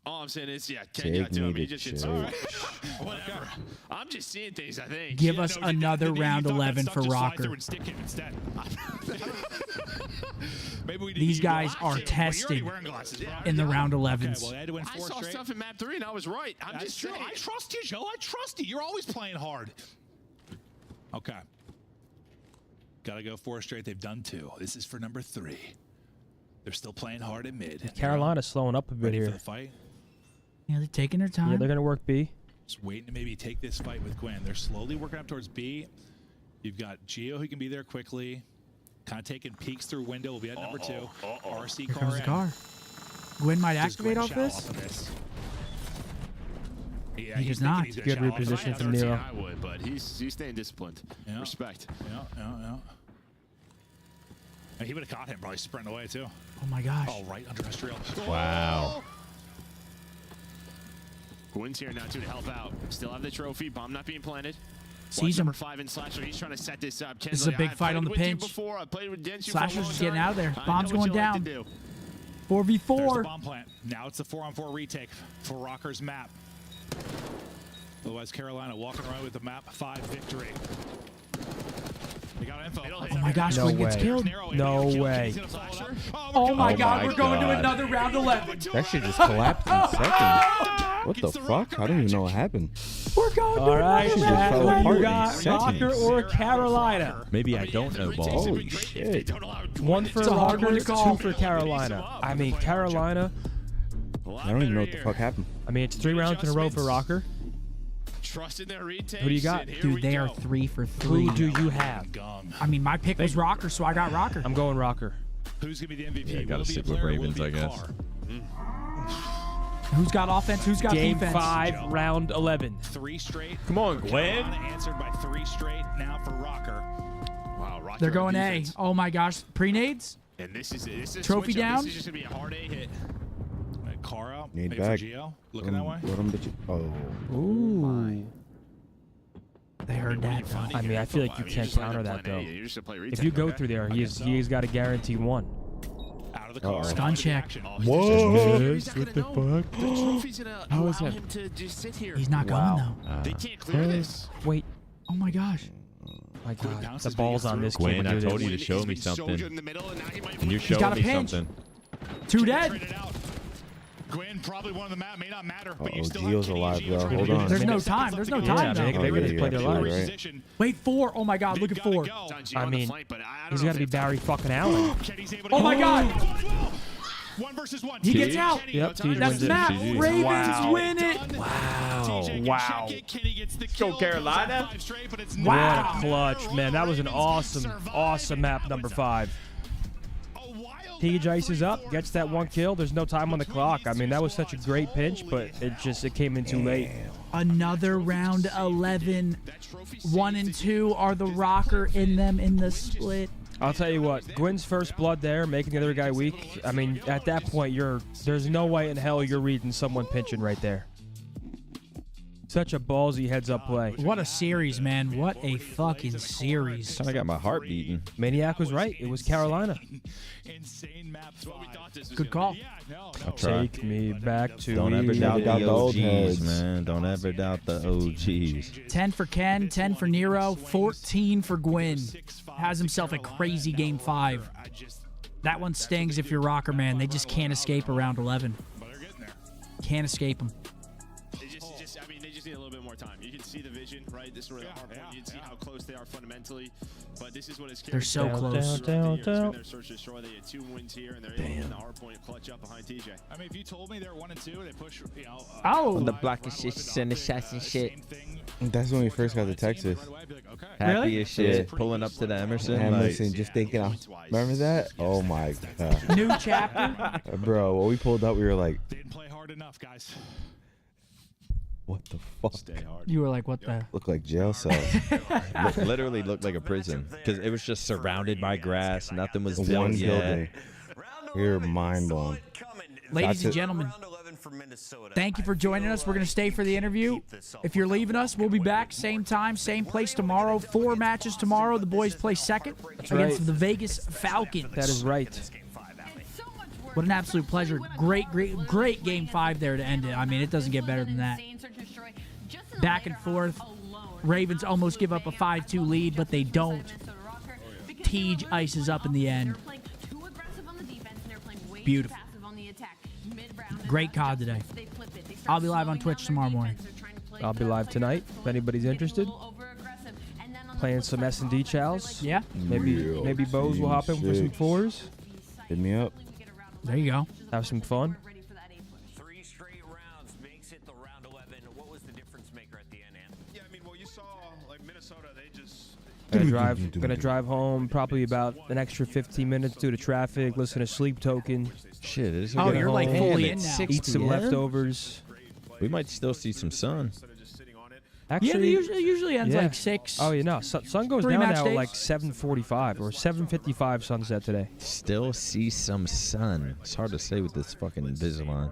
All I'm saying is, yeah, Take Ken got to me him. He to just hits church. all right. Whatever. I'm just seeing things, I think. Give Yeah, us no, another you round thought that 11 stuff for just slide Rocker. through and stick him instead. Maybe we need These to guys use are glasses. Well, you're already tested wearing glasses. in the round Okay, 11s. well, they had to win I 4 saw straight. stuff in map 3 and I was right. I'm That's just true. saying. I trust you, Joe. I trust you. You're always playing hard. Okay. Got to go 4 straight. They've done 2. This is for number 3. They're still playing hard at mid. Carolina's slowing up a bit Ready for here. the fight. Yeah, they're taking their time. Yeah, they're going to work B. Just waiting to maybe take this fight with Gwyn. They're slowly working up towards B. You've got Gio who can be there quickly. Kind of taking peeks through window. Will be at number 2. RC Here car comes the in. car. Gwyn might Does activate Gwyn off shout this. of this? Yeah, He he's does thinking not. he's gonna Good shout off this. reposition If I from had 13, Nero. I would, but he's staying disciplined. Yeah. Respect. Yeah. And he would have caught him, probably sprinting away too. Oh my gosh. Oh, right under industrial. Wow. Gwyn's here now too to help out. Still have the trophy. Bomb not being planted. Sees him. Number 5 in Slasher. He's trying to set this up. This is a big fight on the pinch. Before. I played with Denshu Slasher's just getting out of there. I Bomb's know what going you like to down. do. 4v4. There's the bomb plant. Now it's the 4-on-4 retake for Rocker's map. Otherwise, Carolina walking around with the map 5 victory. They got info. Oh my gosh, No Gwyn gets way. killed. No way. Oh my Oh god, my we're going to God. another round 11. That shit just collapsed in seconds. What the fuck? I don't even know what happened. We're going All to right, Shit just Matt, fell what apart you in got? seconds. Rocker or Carolina? Maybe I don't know ball. Holy shit. 1 for It's a hard one Rocker, to call. 2 for Carolina. I mean, Carolina. I don't even know what the fuck happened. I mean, it's 3 rounds in a row for Rocker. Trust in their retakes. Who do you got? and here Dude, we they are go. 3 for 3. Who do you have? I mean, my pick was Rocker, so I got Rocker. I'm going Rocker. Who's going to be the MVP? Yeah, Will gotta it be a stick with player or will it Ravens, be a I guess. car? Who's got offense? Who's got Game defense? 5, round 11. 3 straight. Come on, Gwen. Carolina answered by 3 straight now for Rocker. Wow, Rocker They're on going A. defense. Oh my gosh. Pre-nades? And this is Trophy switch up. down? This is just going to be a hard A hit. Car out. Need Maybe back. for Gio. Looking that way. Let 'em bitch- Oh. Ooh. They heard that, though. I mean, I feel like you can't counter that, though. If you go through there, he's got to guarantee 1. Out of the car. Stun check. What? What the fuck? The trophy's going to How allow is that? him to just sit here. He's not going, though. They can't clear this. Wait. Oh my gosh. My God. The bounces, balls but he on gets this through. kid Gwen, to I do told this. you to show me He's been so something. good in the middle, and now he might And you're got showing a me pinch. something. 2 dead. trade it out. Gwyn, probably one on the map, may not matter, but you Oh, still Gio's have alive, Kenny though. and Gio Hold trying on. to There's make no it time. tough There's to no go. time. Yeah, though. they get to play their lives. Position. Wait, 4. Oh my God, look at 4. I mean, he's got to be Barry fucking Allen. Oh my God. 1 versus 1. He gets out. Yep, Teej That's wins it. Matt. GG. Ravens Wow. win it. Wow. Go Carolina. What a clutch, man. That was an awesome map, number 5. Teej ices up, gets that 1 kill. There's no time on the clock. I mean, that was such a great pinch, but it came in too late. Another round 11. 1 and 2 are the rocker in them in the split. I'll tell you what, Gwyn's first blood there, making the other guy weak. I mean, at that point, there's no way in hell you're reading someone pinching right there. Such a ballsy heads-up play. What a series, man. What a fucking series. I got my heart beating. Maniac was right. It was Carolina. Good call. Take me back to Don't ever doubt doubt the the old OGs, heads. man. Don't ever doubt the OGs. 10 for Ken, 10 for Nero, 14 for Gwyn. Has himself a crazy game 5. That one stings if you're rocker, man. They just can't escape around 11. Can't escape them. They just need a little bit more time. You can see the vision, right? This is where the hard point. You can see how close they are fundamentally. But this is what is They're so close. Down. Their search and destroy. They had 2 wins here, and they're able to win the hard point clutch up behind TJ. I mean, if you told me they're 1 and 2, they push, you know. Oh. On the block and shit, sending shots and shit. That's when we first got to Texas. Happy as shit. Pulling up to the Emerson. Emerson, just thinking, remember that? Oh my God. New chapter. Bro, when we pulled up, we were like, Didn't play hard enough, guys. what the fuck? Stay hard. You were like, what the? Looked like jail cells. Literally looked like a prison because it was just surrounded by grass. Nothing was built One yet. building. You're mind blown. Ladies and gentlemen, thank you for joining us. We're going to stay for the interview. If you're leaving us, we'll be back same time, same place tomorrow. 4 matches tomorrow. The boys play second against right. the Vegas Falcons. That is right. What an absolute pleasure. Great game 5 there to end it. I mean, it doesn't get better than that. Back and forth. Ravens almost give up a 5-2 lead, but they don't. Teej ices up in the end. Beautiful. Great COD today. I'll be live on Twitch tomorrow morning. I'll be live tonight if anybody's interested. Playing some S&D chows. Yeah. Maybe Bose will hop in for some 4s. Hit me up. There you go. Have some fun. 3 straight rounds makes it the round 11. What was the difference maker at the end? Yeah, I mean, well, you saw like Minnesota, they just. Gonna drive home probably about an extra 15 minutes due to traffic. Listen to Sleep Token. Shit, it is. Oh, you're like fully in It's now. 6 Eat some p.m. leftovers. We might still see some sun. Actually, Yeah, it usually ends like 6. Oh, you know, sun goes 3 down match now at days. like 7:45 or 7:55 sunset today. Still see some sun. It's hard to say with this fucking Invisalign.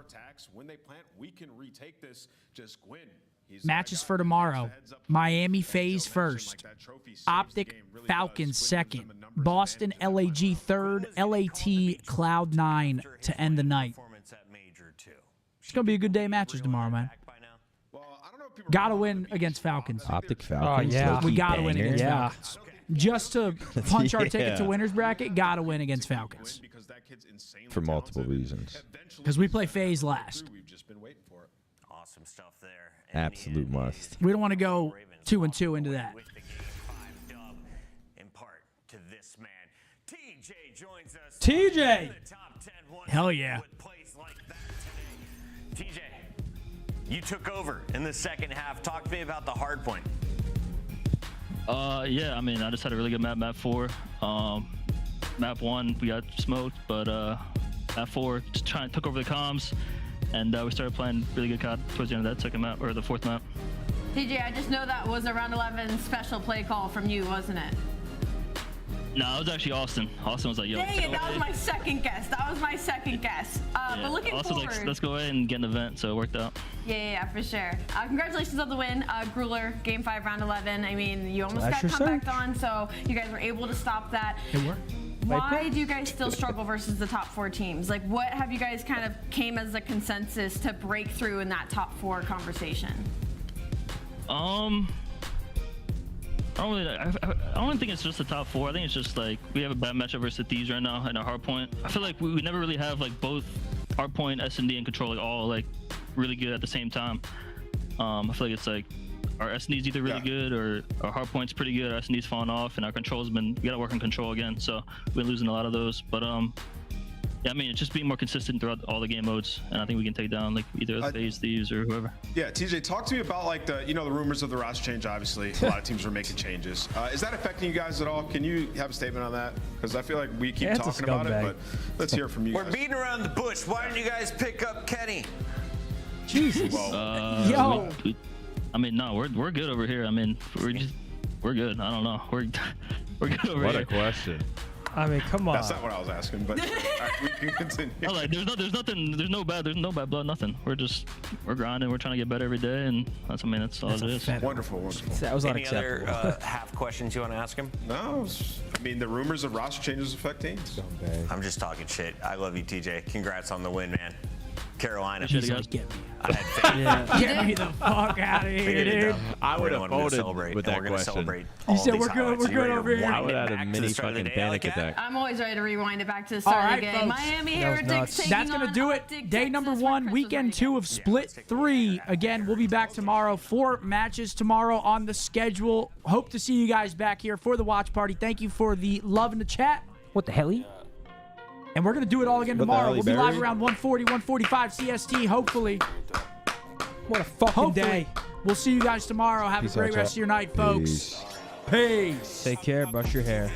When they plant, we can retake this. Just Gwyn. Matches for tomorrow. Miami FaZe first. OpTic Falcons second. Boston LAG third. LAT Cloud9 to end the night. It's going to be a good day of matches tomorrow, man. Gotta win against Falcons. OpTic Falcons. Oh, yeah. We gotta win banger. against Yeah. Falcons. Just to punch our ticket Yeah. to winner's bracket, gotta win against Falcons. For multiple reasons. Because we play FaZe last. Awesome stuff there. Absolute must. We don't want to go 2-2 into that. In part to this man. TJ joins us. TJ! Hell yeah. TJ, you took over in the second half. Talk to me about the hard point. Yeah, I mean, I just had a really good map 4. Map 1, we got smoked, but map 4, just took over the comms, and we started playing really good COD towards the end of that second map, or the 4th map. TJ, I just know that was a round 11 special play call from you, wasn't it? No, it was actually Austin. Austin was like, yo. Dang it, that was my second guess. But looking Austin was forward. like, let's go ahead and get an event, so it worked out. Yeah, for sure. Congratulations on the win, Grueler, Game 5, Round 11. I mean, you almost That's got your comeback surge. on, so you guys were able to stop that. It worked. Why do you guys still struggle versus the top 4 teams? Like, what have you guys kind of came as a consensus to break through in that top 4 conversation? I don't think it's just the top 4. I think it's just like we have a bad matchup versus Methodz right now in our hard point. I feel like we never really have like both Hardpoint, S&D, and Control all like really good at the same time. I feel like it's like our S&D's either really good or our Hardpoint's pretty good. Our S&D's falling off, and our Control's we got to work on Control again. So we've been losing a lot of those. But yeah, I mean, it's just being more consistent throughout all the game modes, and I think we can take down like either FaZe, Thieves, or whoever. Yeah, TJ, talk to me about like the the rumors of the roster change. Obviously, a lot of teams are making changes. Is that affecting you guys at all? Can you have a statement on that? Because I feel like we keep talking about it, but let's hear it from you. We're beating around the bush. Why didn't you guys pick up Kenny? Jesus. Yo. I mean, no, we're good over here. I mean, we're good. I don't know. We're good over here. What a question. I mean, come on. That's not what I was asking, but all right, we can continue. Like, there's no bad blood, nothing. We're grinding. We're trying to get better every day, and that's all it is. Wonderful. That was Any unacceptable. other half questions you want to ask him? No, I mean the rumors of roster changes affect teams. I'm just talking shit. I love you, TJ. Congrats on the win, man. Carolina. He's guys. I had faith. Get me the fuck out of here, dude. I would have voted with that we're gonna question. celebrate. You all said these we're good. highlights. We're You good ready to over here. I would have had a back to mini the start of the fucking day, panic like that? attack. I'm always ready to rewind it back to the All start right, of the game. folks. Miami That was Heretics nuts. taking That's going to on do it. OpTic, Day Texas, number where 1, Chris was weekend ready to 2 of Split 3. Again, we'll be back tomorrow. 4 matches tomorrow on the schedule. Hope to see you guys back here for the watch party. Thank you for the love in the chat. What the hell? And we're going to do it all again What the tomorrow. hell, We'll be live Barry? around 1:40, 1:45 CST, hopefully. What a fucking Hopefully. day. We'll see you guys tomorrow. Have Peace a great out, rest chat. of your night, folks. Peace. Take care. Brush your hair.